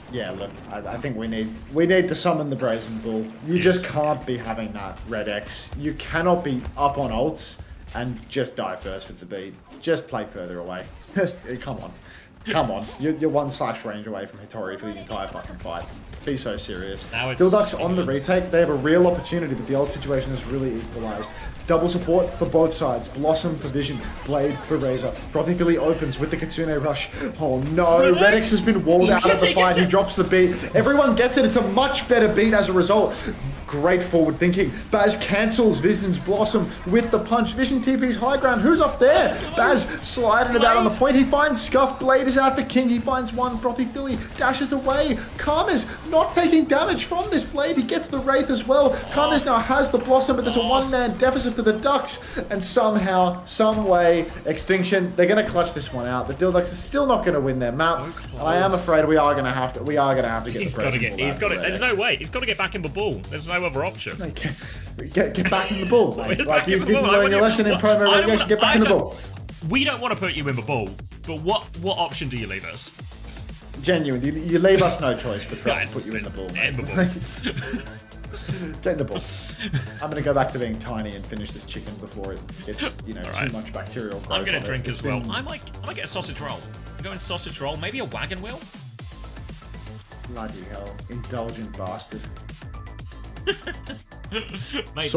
Yeah, look, I think we need to summon the Brazen Bull. You just can't be having that Red X. You cannot be up on ults and just die first with the beat. Just play further away. Just, come on. Come on. You're one slash range away from Hitori for the entire fucking fight. Be so serious. Dilducks on the retake, they have a real opportunity, but the ult situation is really equalized. Double support for both sides. Blossom for Vision. Blade for Razor. Frothy Philly opens with the Kitsune Rush. Oh no, Redix has been walled out of the fight. He drops the beat. Everyone gets it. It's a much better beat as a result. Great forward thinking. Baz cancels Vision's Blossom with the punch. Vision TP's high ground. Who's up there? Baz sliding about on the point. He finds Scuff. Blade is out for King. He finds one. Frothy Philly dashes away. Karmas not taking damage from this Blade. He gets the Wraith as well. Karmas now has the Blossom, but there's a one-man deficit for the Ducks. And somehow, some way, Extinction, they're going to clutch this one out. The Dilducks are still not going to win their map. And I am afraid we are going to have to get He's got to get. There's no way. He's got to get back in the ball. There's no other option. Get back in the ball, mate. Like you didn't learn your lesson in promo relegation. Get back in the ball. We don't want to put you in the ball, but what option do you leave us? Genuinely, you leave us no choice but for us to put you in the ball. In the ball. Get in the ball. I'm going to go back to being tiny and finish this chicken before it gets, too much bacterial growth. I'm going to drink as well. I might get a sausage roll. I'm going sausage roll, maybe a wagon wheel. Bloody hell, indulgent bastard. Mate,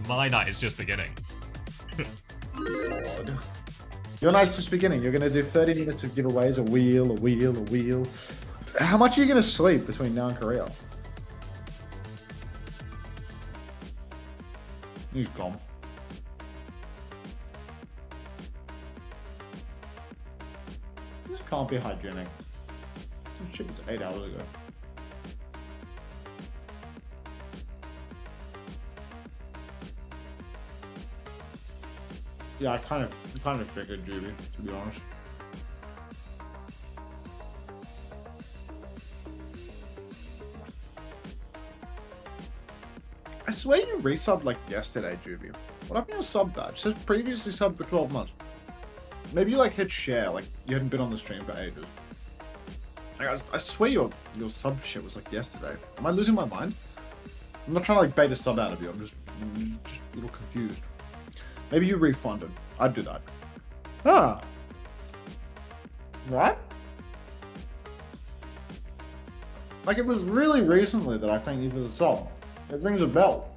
my night is just beginning. God. Your night's just beginning. You're going to do 30 minutes of giveaways, a wheel. How much are you going to sleep between now and Korea? He's gone. This can't be hygienic. This shit was 8 hours ago. Yeah, I kind of figured, Judy, to be honest. swear you resubbed like yesterday, Juby. What happened to your sub badge? It says previously subbed for 12 months. Maybe you like hit share, like you hadn't been on the stream for ages. Like, I swear your sub shit was like yesterday. Am I losing my mind? I'm not trying to like bait a sub out of you. I'm just a little confused. Maybe you refunded. I'd do that. Ah. What? Like it was really recently that I thanked you for the sub. It rings a bell.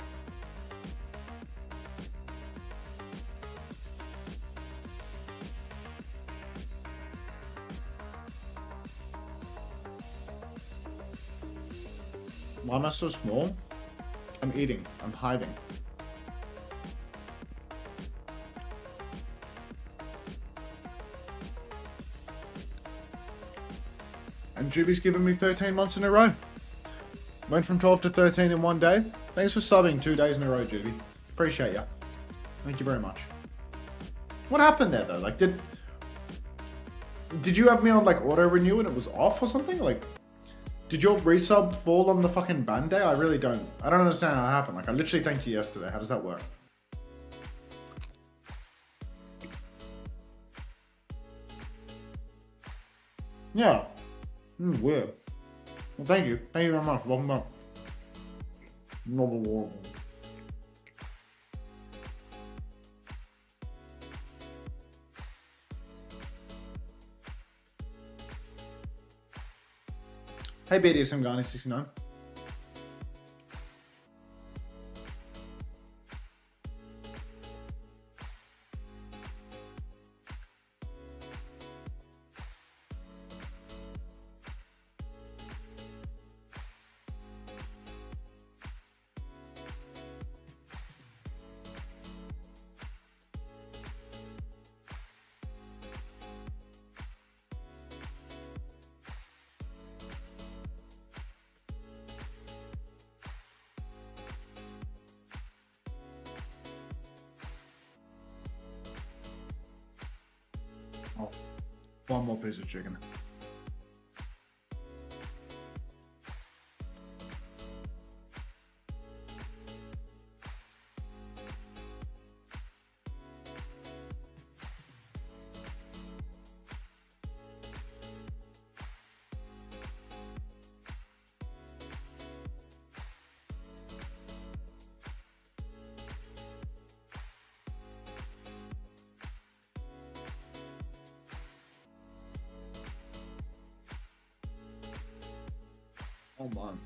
Why am I so small? I'm eating. I'm hiding. And Juby's given me 13 months in a row. Went from 12 to 13 in one day. Thanks for subbing 2 days in a row, Juby. Appreciate ya. Thank you very much. What happened there though? Like, did you have me on like auto renew and it was off or something? Like, did your resub fall on the fucking ban day? I don't understand how it happened. Like, I literally thanked you yesterday. How does that work? Yeah. Weird. Well, thank you. Thank you very much. Welcome back. Hey, BDSM Garni 69. Oh, one more piece of chicken. Hold on.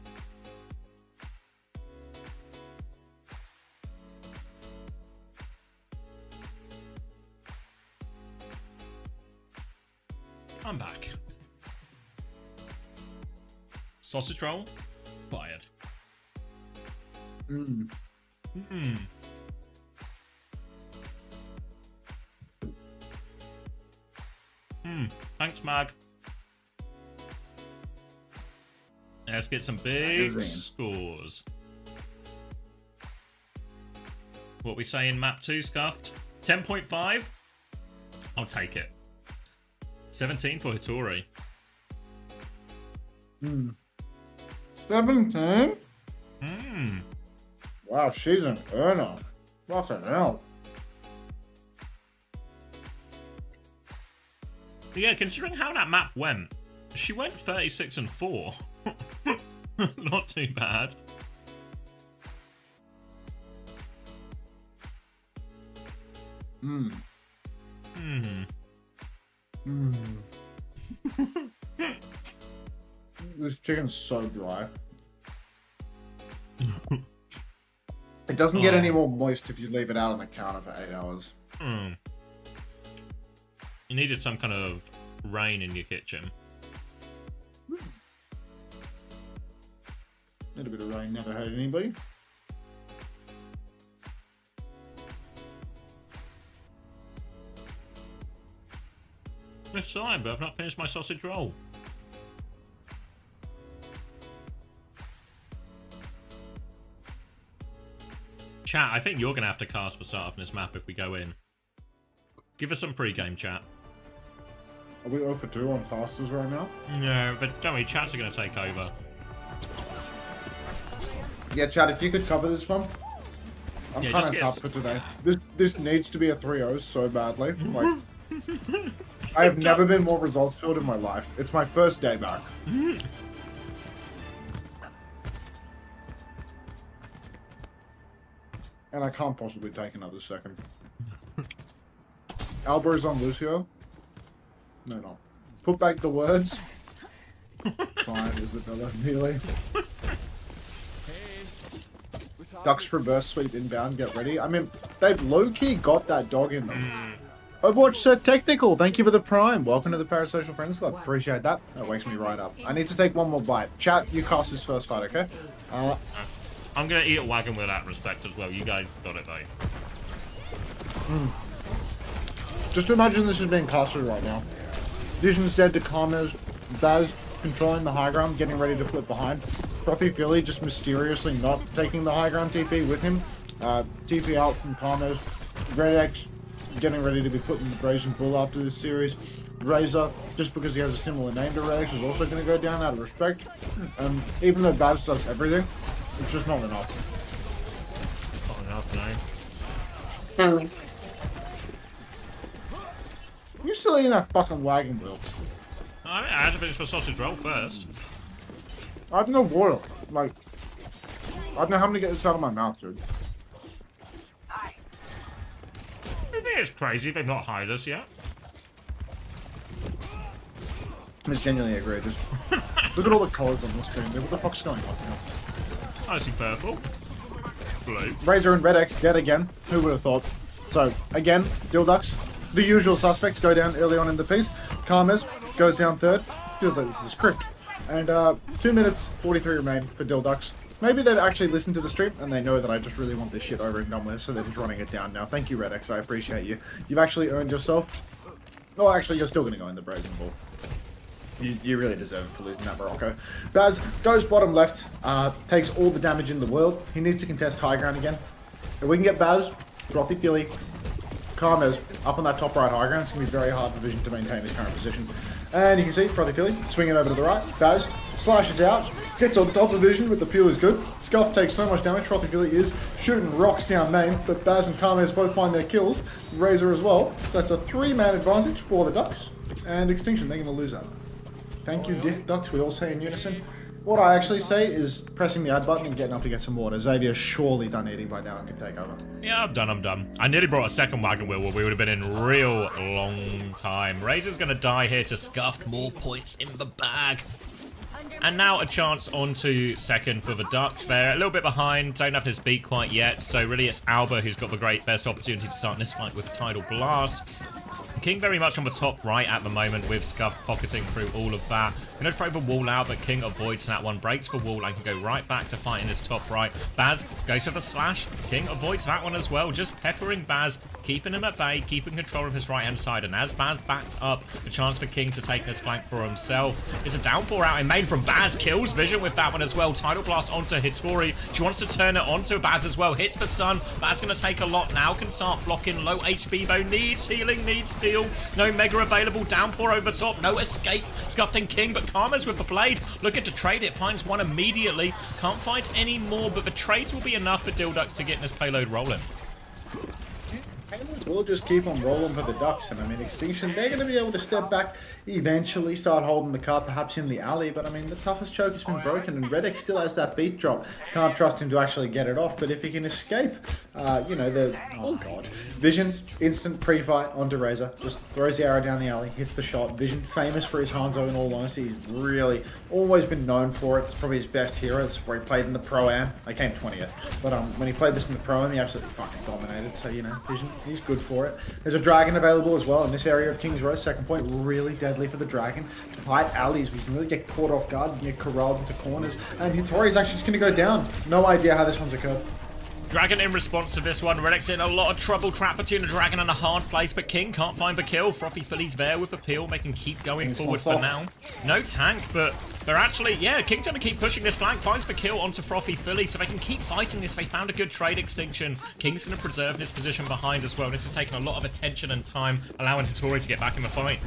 I'm back. Sausage roll? Fired. Thanks, Mag. Let's get some big scores. What we say in map 2, Scuffed? 10.5? I'll take it. 17 for Hitori. 17? Wow, she's an earner. Fucking hell. Yeah, considering how that map went, she went 36 and 4. Not too bad. This chicken's so dry. It doesn't get any more moist if you leave it out on the counter for 8 hours. You needed some kind of rain in your kitchen. A little bit of rain never hurt anybody. It's fine, but I've not finished my sausage roll. Chat, I think you're going to have to cast for start off in this map if we go in. Give us some pre-game, chat. Are we 0 for 2 on casters right now? No, but don't worry, chats are going to take over. Yeah, Chad, if you could cover this one. I'm Yeah, kind just of get tough s- for today. This needs to be a 3-0 so badly. Like, I have never been more results filled in my life. It's my first day back. And I can't possibly take another second. Alber's on Lucio. No. Put back the words. Fine, Isabella, Neely. Ducks reverse sweep inbound, get ready. I mean, they've low-key got that dog in them. Overwatch Set Technical, thank you for the prime. Welcome to the Parasocial Friends Club. Appreciate that. That wakes me right up. I need to take one more bite. Chat, you cast this first fight, okay? I'm gonna eat a wagon with that respect as well. You guys got it, though. Just imagine this is being casted right now. Vision's dead to Karma's. Baz controlling the high ground, getting ready to flip behind. Frothy Philly just mysteriously not taking the high ground TP with him. TP out from Karma's. Red X getting ready to be put in the Brazen Bull after this series. Razor, just because he has a similar name to Red X, is also going to go down out of respect. Even though Baz does everything, it's just not enough. Not enough, no. You're still eating that fucking wagon wheel. I had to finish my sausage roll first. I have no water. Like, I don't know how I'm gonna get this out of my mouth, dude. I think it's crazy they've not hired us yet. It's genuinely egregious. Look at all the colors on the screen. What the fuck's going on here? I see purple. Blue. Razor and Red X dead again. Who would have thought? So, again, Dilducks. The usual suspects go down early on in the piece. Karmas goes down third. Feels like this is script. And 2 minutes 43 remain for Dilducks. Maybe they've actually listened to the stream and they know that I just really want this shit over and done with, so they're just running it down now. Thank you, Red X. I appreciate you. You've actually earned yourself. Oh, actually, you're still going to go in the Brazen Bull. You really deserve it for losing that Morocco. Baz goes bottom left, takes all the damage in the world. He needs to contest high ground again. If we can get Baz, Frothy Philly, Karma's up on that top right high ground, it's going to be very hard for Vision to maintain his current position. And you can see Frothy Philly swinging over to the right. Baz slashes out, gets on top of Vision, but the peel is good. Scuff takes so much damage. Frothy Philly is shooting rocks down main, but Baz and Karma's both find their kills. Razor as well. So that's a 3-man advantage for the Ducks. And Extinction, they're going to lose that. Thank you, Dick Ducks. We all say in unison. What I actually say is pressing the add button and getting up to get some water. Xavier's surely done eating by now and can take over. Yeah, I'm done. I nearly brought a second wagon wheel where we would have been in real long time. Razor's gonna die here to scuff more points in the bag. And now a chance onto second for the Ducks. They're a little bit behind, don't have his beat quite yet, so really it's Alba who's got the best opportunity to start this fight with Tidal Blast. King very much on the top right at the moment with Scuff pocketing through all of that. Gonna throw the wall out, but King avoids that one, breaks the wall and can go right back to fighting his top right. Baz goes for the slash. King avoids that one as well, just peppering Baz, keeping him at bay, keeping control of his right-hand side. And as Baz backed up, a chance for King to take this flank for himself. There's a downpour out in main from Baz, kills Vision with that one as well. Tidal Blast onto Hitori. She wants to turn it onto Baz as well. Hits the stun. Baz gonna take a lot now, can start blocking. Low HP though, needs healing, needs heal. No mega available, downpour over top, no escape. Scuffed King, but Karma's with the blade. Looking to trade it, finds one immediately. Can't find any more, but the trades will be enough for Dilducks to get this payload rolling. We'll just keep on rolling for the Ducks, and I mean, Extinction, they're going to be able to step back, eventually start holding the card, perhaps in the alley, but I mean, the toughest choke has been broken, and Red X still has that beat drop. Can't trust him to actually get it off, but if he can escape, you know, oh god. Vision, instant pre-fight onto Razor, just throws the arrow down the alley, hits the shot. Vision, famous for his Hanzo in all honesty, he's really always been known for it. It's probably his best hero. It's where he played in the Pro-Am. I came 20th, but when he played this in the Pro-Am, he absolutely fucking dominated, so you know, Vision, he's good for it. There's a Dragon available as well in this area of King's Row. Second point, really deadly for the Dragon. Tight alleys, we can really get caught off guard and get corralled into corners. And Hitori's actually just going to go down. No idea how this one's occurred. Dragon in response to this one. Red X in a lot of trouble. Trap between a Dragon and a hard place, but King can't find the kill. Frothy Philly's there with the peel. They can keep going forward for now. No tank, but they're actually, yeah, King's going to keep pushing this flank. Finds the kill onto Frothy Philly, so they can keep fighting this. They found a good trade Extinction. King's going to preserve this position behind as well. This has taken a lot of attention and time, allowing Hitori to get back in the fight.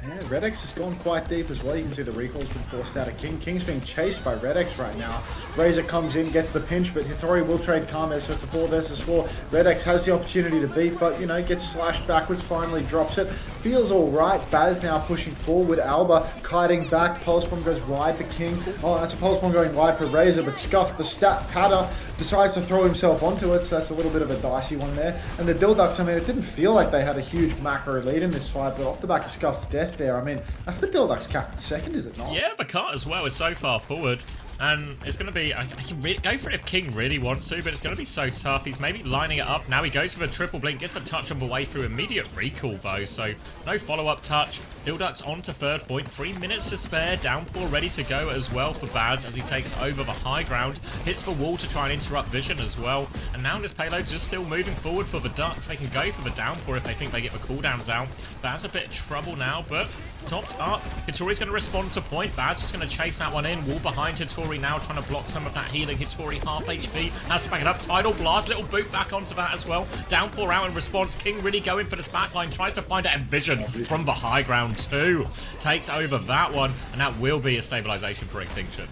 Yeah, Red X has gone quite deep as well. You can see the recall's been forced out of King. King's being chased by Red X right now. Razor comes in, gets the pinch, but Hitori will trade Kame, so it's a 4 versus 4. Red X has the opportunity to beat, but, you know, gets slashed backwards, finally drops it. Feels all right. Baz now pushing forward. Alba kiting back. Pulse Bomb goes wide for King. Oh, that's a Pulse Bomb going wide for Razor, but Scuff, the stat padder, decides to throw himself onto it, so that's a little bit of a dicey one there. And the Dilducks, I mean, it didn't feel like they had a huge macro lead in this fight, but off the back of Scuff's death there, I mean, that's the Dilducks captain second, is it not? Yeah, the cart as well is so far forward. And it's going to be, I can go for it if King really wants to, but it's going to be so tough. He's maybe lining it up. Now he goes for the triple blink, gets the touch on the way through. Immediate recall though, so no follow-up touch. Dilducks on to third point, 3 minutes to spare. Downpour ready to go as well for Baz as he takes over the high ground. Hits the wall to try and interrupt Vision as well. And now this payload just still moving forward for the Ducks. They can go for the Downpour if they think they get the cooldowns out. Baz a bit of trouble now, but topped up. Hitori's going to respond to point. Baz just going to chase that one in. Wall behind Hitori now trying to block some of that healing. Hitori half HP. Has to back it up. Tidal Blast. Little boot back onto that as well. Downpour out in response. King really going for this backline. Tries to find it. And Vision from the high ground too. Takes over that one. And that will be a stabilization for Extinction.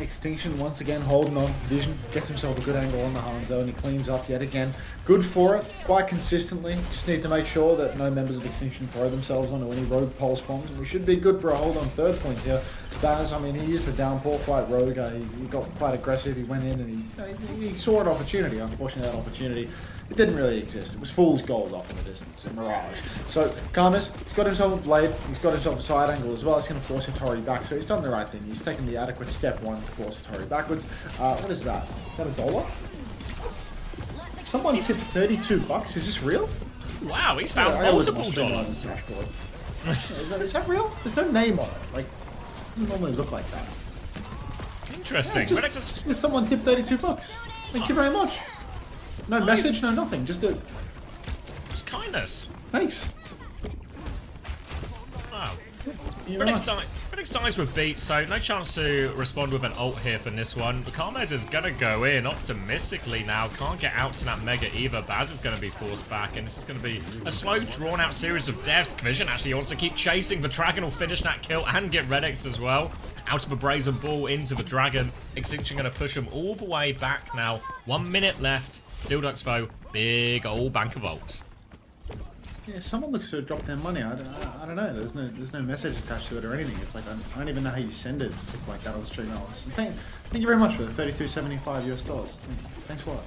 Extinction once again holding on. Vision gets himself a good angle on the Hanzo and he cleans up yet again. Good for it, quite consistently. Just need to make sure that no members of Extinction throw themselves onto any rogue pulse bombs. And we should be good for a hold on third point here. Baz, I mean, he used the downpour fight rogue. He got quite aggressive. He went in and he saw an opportunity. Unfortunately, that opportunity, it didn't really exist. It was fool's gold off in the distance, a mirage. So, Kamis, he's got himself a blade. He's got himself a side angle as well. It's going to force Hitori back. So he's done the right thing. He's taken the adequate step one to force Hitori backwards. What is that? Is that $1? Someone tipped $32. Is this real? Wow, he's found multiple dollars. Is that real? There's no name on it. Like, it doesn't normally look like that. Interesting. Yeah, just someone tipped $32. Thank you very much. No message, no nothing. Just kindness. Thanks. Wow. Redix dies with beat, so no chance to respond with an ult here for this one. But Karmez is going to go in optimistically now. Can't get out to that Mega either. Baz is going to be forced back, and this is going to be a slow, drawn-out series of deaths. Vision actually wants to keep chasing. The Dragon will finish that kill and get Redix as well. Out of a Brazen Ball into the Dragon. Extinction going to push him all the way back now. 1 minute left. Dilducks foe, big old bank of ults. Yeah, someone looks to have dropped their money. I don't know. There's no message attached to it or anything. It's like I don't even know how you send it like that on stream. Thank you very much for the $32.75 US. Thanks a lot.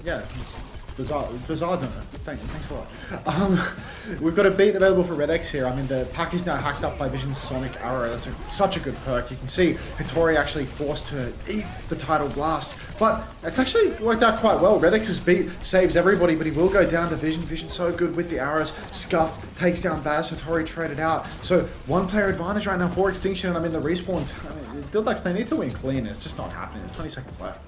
Yeah, it's bizarre donor. Thanks a lot. We've got a beat available for Red X here. I mean, the pack is now hacked up by Vision's Sonic Arrow. That's such a good perk. You can see Hitori actually forced to eat the Tidal Blast. But it's actually worked out quite well. Red X's beat saves everybody, but he will go down to Vision. Vision so good with the arrows. Scuffed, takes down Baz. Hitori traded out. So one player advantage right now for Extinction. And I mean, the respawns, I mean, Dilducks, they need to win clean. It's just not happening. There's 20 seconds left.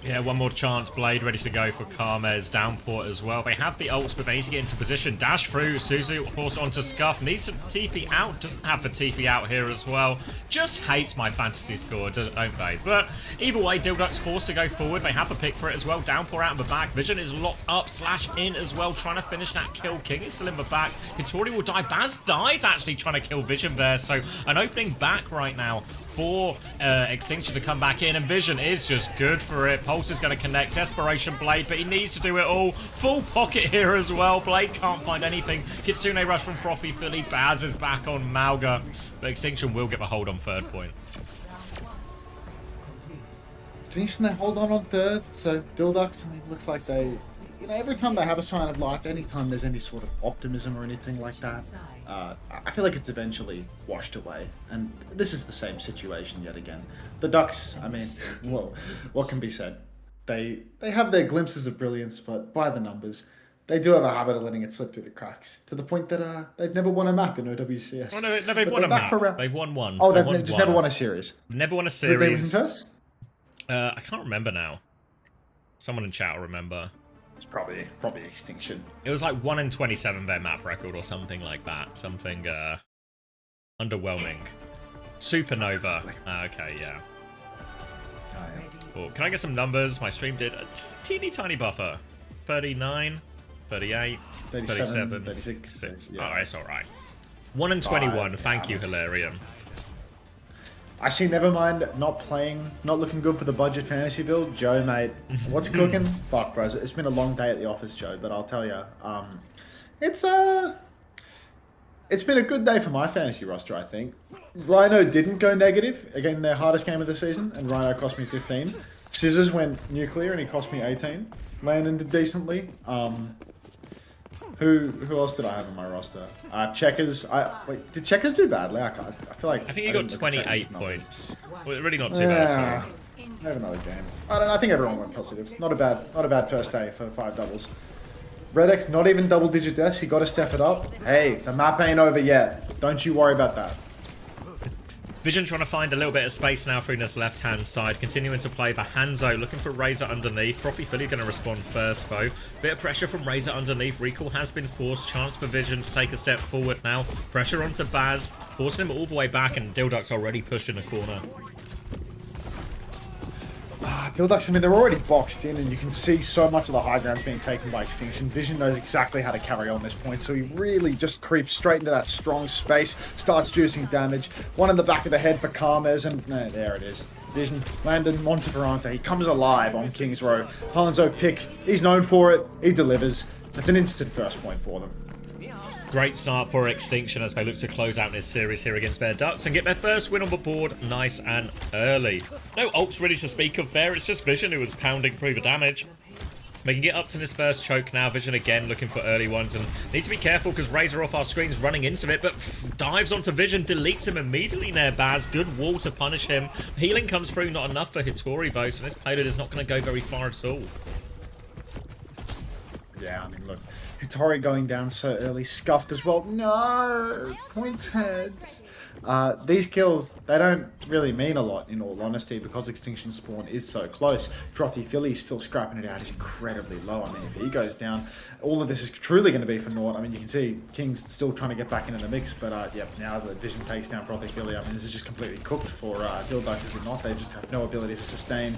Yeah, one more chance. Blade ready to go for Karmez. Downpour as well. They have the ults, but they need to get into position. Dash through. Suzu forced onto Scuff. Needs to TP out. Doesn't have the TP out here as well. Just hates my fantasy score, don't they? But either way, Dilduck's forced to go forward. They have a pick for it as well. Downpour out in the back. Vision is locked up. Slash in as well, trying to finish that kill. King is still in the back. Hitori will die. Baz dies actually trying to kill Vision there. So an opening back right now for Extinction to come back in, and Vision is just good for it. Pulse is going to connect. Desperation Blade, but he needs to do it all. Full pocket here as well. Blade can't find anything. Kitsune rush from Frothy Philly. Baz is back on Malga, but Extinction will get the hold on third point. Extinction, they hold on third, so Dilducks, I mean, looks like they, you know, every time they have a sign of life, anytime there's any sort of optimism or anything like that, I feel like it's eventually washed away. And this is the same situation yet again. The Ducks, I mean, well, what can be said? They have their glimpses of brilliance, but by the numbers, they do have a habit of letting it slip through the cracks, to the point that they've never won a map in OWCS. Oh, no, they've won a map. They've won one. Oh, they've just never won a series. Never won a Did they win first? I can't remember now. Someone in chat will remember. It's probably Extinction. It was like 1 in 27 their map record or something like that. Something underwhelming. Supernova. Okay, yeah. Cool. Can I get some numbers? My stream did a teeny tiny buffer. 39. 38, 37, 37, 36. 6. Yeah. Oh, it's alright. 1 and 21. Thank you, Hilarion. Actually, never mind not playing, not looking good for the budget fantasy build. Joe, mate, what's cooking? Fuck, bros. It's been a long day at the office, Joe, but I'll tell you, it's been a good day for my fantasy roster, I think. Rhino didn't go negative. Again, their hardest game of the season, and Rhino cost me 15. Scissors went nuclear, and he cost me 18. Landon did decently. Who else did I have on my roster? Checkers. Wait, did Checkers do badly? I feel like I think he got 28 points. Well, really not too bad. Sorry. Have another game. I don't know. I think everyone went positive. Not a bad first day for 5 doubles. Redx, not even double-digit deaths. He got to step it up. Hey, the map ain't over yet. Don't you worry about that. Vision trying to find a little bit of space now through this left-hand side. Continuing to play for Hanzo, looking for Razor underneath. Frothy Philly going to respond first, though. Bit of pressure from Razor underneath. Recall has been forced. Chance for Vision to take a step forward now. Pressure onto Baz, forcing him all the way back, and Dilduk's already pushed in the corner. Dildux, I mean, they're already boxed in, and you can see so much of the high ground's being taken by Extinction. Vision knows exactly how to carry on this point, so he really just creeps straight into that strong space, starts juicing damage. One in the back of the head for Carmes, and there it is. Vision, Landon, Monteferrante, he comes alive on King's Row. Hanzo pick, he's known for it, he delivers. It's an instant first point for them. Great start for Extinction as they look to close out this series here against their Ducks and get their first win on the board nice and early. No ults really to speak of there, it's just Vision who was pounding through the damage. They can get up to this first choke now. Vision again looking for early ones and need to be careful because Razor off our screen's running into it, but dives onto Vision, deletes him immediately there, Baz. Good wall to punish him. Healing comes through, not enough for Hitori though, so this payload is not going to go very far at all. Yeah, I mean, look, Hitori going down so early, scuffed as well. No, points heads. These kills, they don't really mean a lot in all honesty because Extinction spawn is so close. Frothy Philly still scrapping it out. He's incredibly low. I mean, if he goes down, all of this is truly going to be for naught. I mean, you can see King's still trying to get back into the mix, but yep, now the Vision takes down Frothy Philly. I mean, this is just completely cooked for Dildux, is it not? They just have no ability to sustain.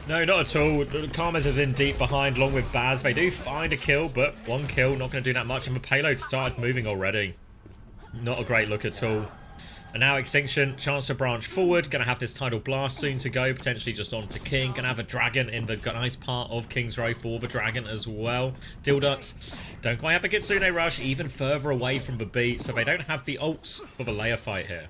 No, not at all. Karmas is in deep behind along with Baz. They do find a kill, but one kill, not going to do that much. And the payload started moving already. Not a great look at all. And now Extinction, chance to branch forward. Going to have this Tidal Blast soon to go. Potentially just on to King. Going to have a Dragon in the nice part of King's Row for the Dragon as well. Dildux don't quite have a Kitsune Rush. Even further away from the beat. So they don't have the ults for the layer fight here.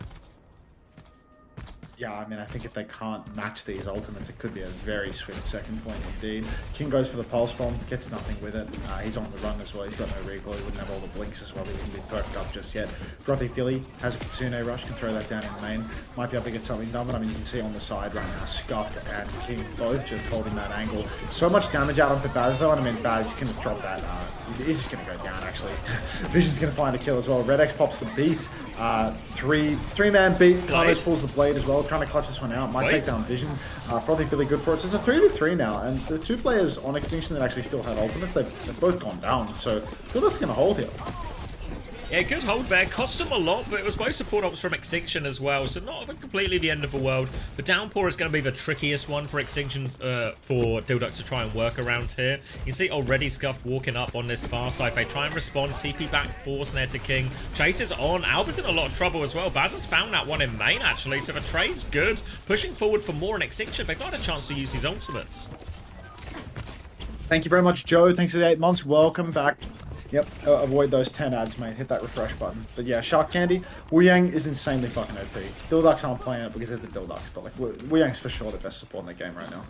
Yeah, I mean, I think if they can't match these ultimates, it could be a very swift second point indeed. King goes for the Pulse Bomb, gets nothing with it. He's on the run as well. He's got no recoil. He wouldn't have all the blinks as well. He wouldn't be perked up just yet. Frothy Philly has a Kitsune Rush, can throw that down in main. Might be able to get something done, but I mean, you can see on the side right now, Scuffed and King both just holding that angle. So much damage out onto Baz though, and I mean, Baz can drop that. He's just going to go down actually. Vision's going to find a kill as well. Red X pops the beat. Three-man beat. Carlos pulls the blade as well, trying to clutch this one out. Might take down Vision. Frothy Philly good for it. So it's a 3v3 now, and the two players on Extinction that actually still had ultimates, they've both gone down. So Philly's going to hold here. Yeah, good hold there. Cost him a lot, but it was both support ops from Extinction as well, so not completely the end of the world. The Downpour is going to be the trickiest one for Extinction for Dildux to try and work around here. You see already Scuffed walking up on this far side. They try and respond. TP back, force there to King. Chase is on. Alba's in a lot of trouble as well. Baz has found that one in main, actually, so the trade's good. Pushing forward for more in Extinction. They've not had a chance to use these ultimates. Thank you very much, Joe. Thanks for the 8 months. Welcome back. Yep, avoid those 10 ads, mate. Hit that refresh button. But yeah, Shark Candy, Wu Yang is insanely fucking OP. Dildux aren't playing it because they're the Dildux, but like, Wu Yang's for sure the best support in the game right now.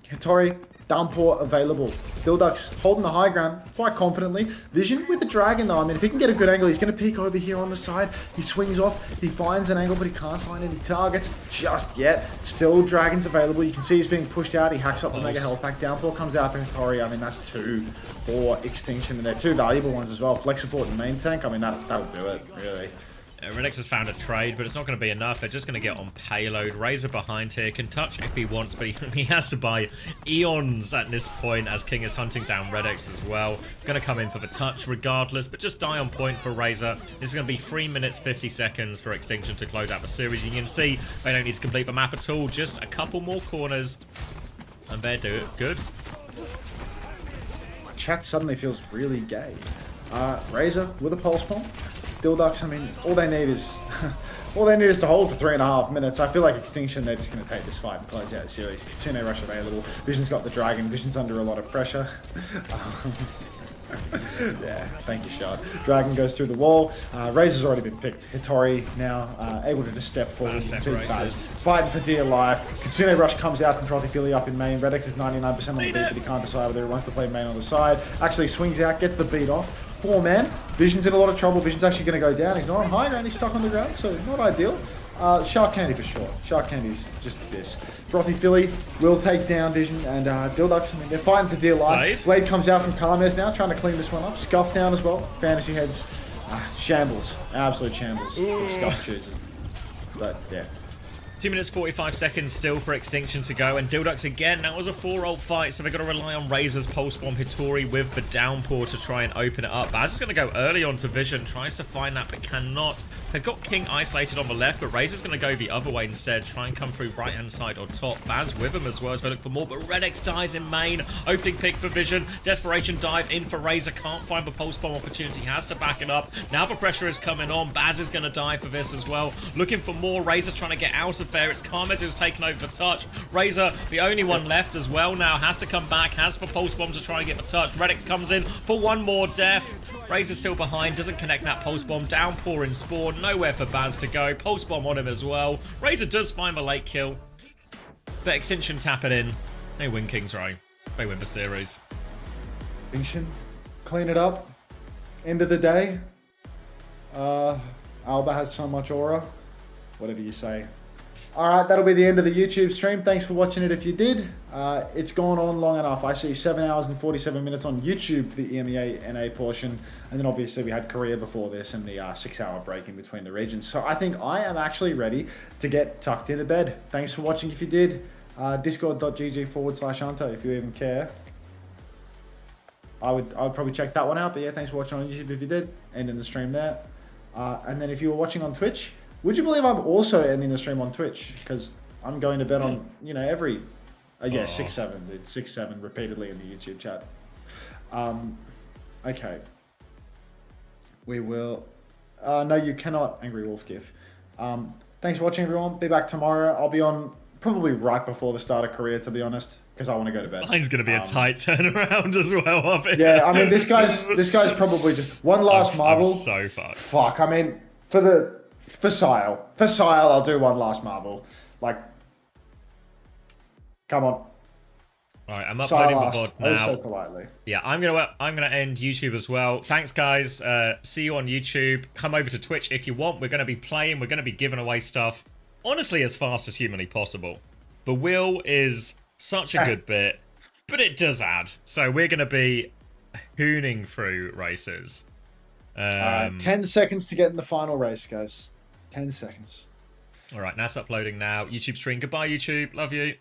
Hitori, Downpour available. Dildux holding the high ground quite confidently. Vision with the Dragon though. I mean, if he can get a good angle, he's going to peek over here on the side. He swings off, he finds an angle, but he can't find any targets just yet. Still, Dragon's available. You can see he's being pushed out. He hacks up the Mega Health Pack. Downpour comes out for Hitori. I mean, that's 2 for Extinction, and they're 2 valuable ones as well. Flex support and main tank, I mean, that'll do it, really. Renix has found a trade, but it's not going to be enough. They're just going to get on payload. Razor behind here can touch if he wants, but he has to buy eons at this point as King is hunting down Redx as well. Going to come in for the touch regardless, but just die on point for Razor. This is going to be 3 minutes 50 seconds for Extinction to close out the series. You can see they don't need to complete the map at all. Just a couple more corners, and they're good. chat suddenly feels really gay. Razor with a pulse bomb. Dildux, I mean, all they need is to hold for 3.5 minutes. I feel like Extinction, they're just going to take this fight and close out the series. Kitsune Rush available. Vision's got the Dragon. Vision's under a lot of pressure. Yeah, thank you, Shard. Dragon goes through the wall. Razor's already been picked. Hitori now able to just step forward. You can see Baz fighting for dear life. Kitsune Rush comes out from Frothy Philly up in main. Redex is 99% on the beat, but he can't decide whether he wants to play main on the side. Actually swings out, gets the beat off. 4-man. Vision's in a lot of trouble. Vision's actually going to go down. He's not on high ground. He's stuck on the ground, so not ideal. Shark Candy for sure. Shark Candy's just this. Frothy Philly will take down Vision and Dildux. I mean, they're fighting for dear life. Blade comes out from Carmes now, trying to clean this one up. Scuff down as well. Fantasy Heads. Shambles. Absolute shambles for the Scuff choosers. But, yeah. 2 minutes 45 seconds still for Extinction to go, and Dildux again, that was a 4-roll fight, so they've got to rely on Razor's Pulse Bomb. Hitori with the Downpour to try and open it up. Baz is going to go early onto Vision, tries to find that but cannot. They've got King isolated on the left, but Razor's going to go the other way instead, try and come through right-hand side or top. Baz with him as well as they look for more, but Redex dies in main. Opening pick for Vision, Desperation dive in for Razor, can't find the Pulse Bomb opportunity, has to back it up. Now the pressure is coming on, Baz is going to die for this as well. Looking for more, Razor trying to get out of there. It's Carmes who's taken over the touch. Razor, the only one left as well now, has to come back, has the Pulse Bomb to try and get the touch. Redex comes in for one more death. Razor's still behind, doesn't connect that Pulse Bomb. Downpour in Spawn, nowhere for Baz to go. Pulse Bomb on him as well. Razor does find the late kill, but Extinction tap it in. They win King's Row. They win the series. Extinction, clean it up. End of the day. Alba has so much aura. Whatever you say. Alright, that'll be the end of the YouTube stream. Thanks for watching it if you did. It's gone on long enough. I see 7 hours and 47 minutes on YouTube for the EMEA NA portion. And then obviously we had Korea before this and the 6-hour break in between the regions. So I think I am actually ready to get tucked into bed. Thanks for watching if you did. Discord.gg/Anto if you even care. I would probably check that one out. But yeah, thanks for watching on YouTube if you did. Ending the stream there. And then if you were watching on Twitch, would you believe I'm also ending the stream on Twitch? Because I'm going to bet on, you know, every... yeah, 6-7, dude. 6-7 repeatedly in the YouTube chat. Okay. We will... no, you cannot, Angry Wolf GIF. Thanks for watching, everyone. Be back tomorrow. I'll be on probably right before the start of Korea, to be honest, because I want to go to bed. Mine's going to be a tight turnaround as well, of it. Yeah, I mean, this guy's probably just one last marble. I'm so fucked. Fuck, I mean, for Sile, I'll do one last marble. Like, come on. All right, I'm uploading the VOD Oh, now. so politely. Yeah, I'm gonna end YouTube as well. Thanks, guys. See you on YouTube. Come over to Twitch if you want. We're gonna be playing. We're gonna be giving away stuff. Honestly, as fast as humanly possible. The wheel is such a good bit, but it does add. So we're gonna be hooning through races. 10 seconds to get in the final race, guys. 10 seconds. All right, that's uploading now. YouTube stream. Goodbye, YouTube. Love you.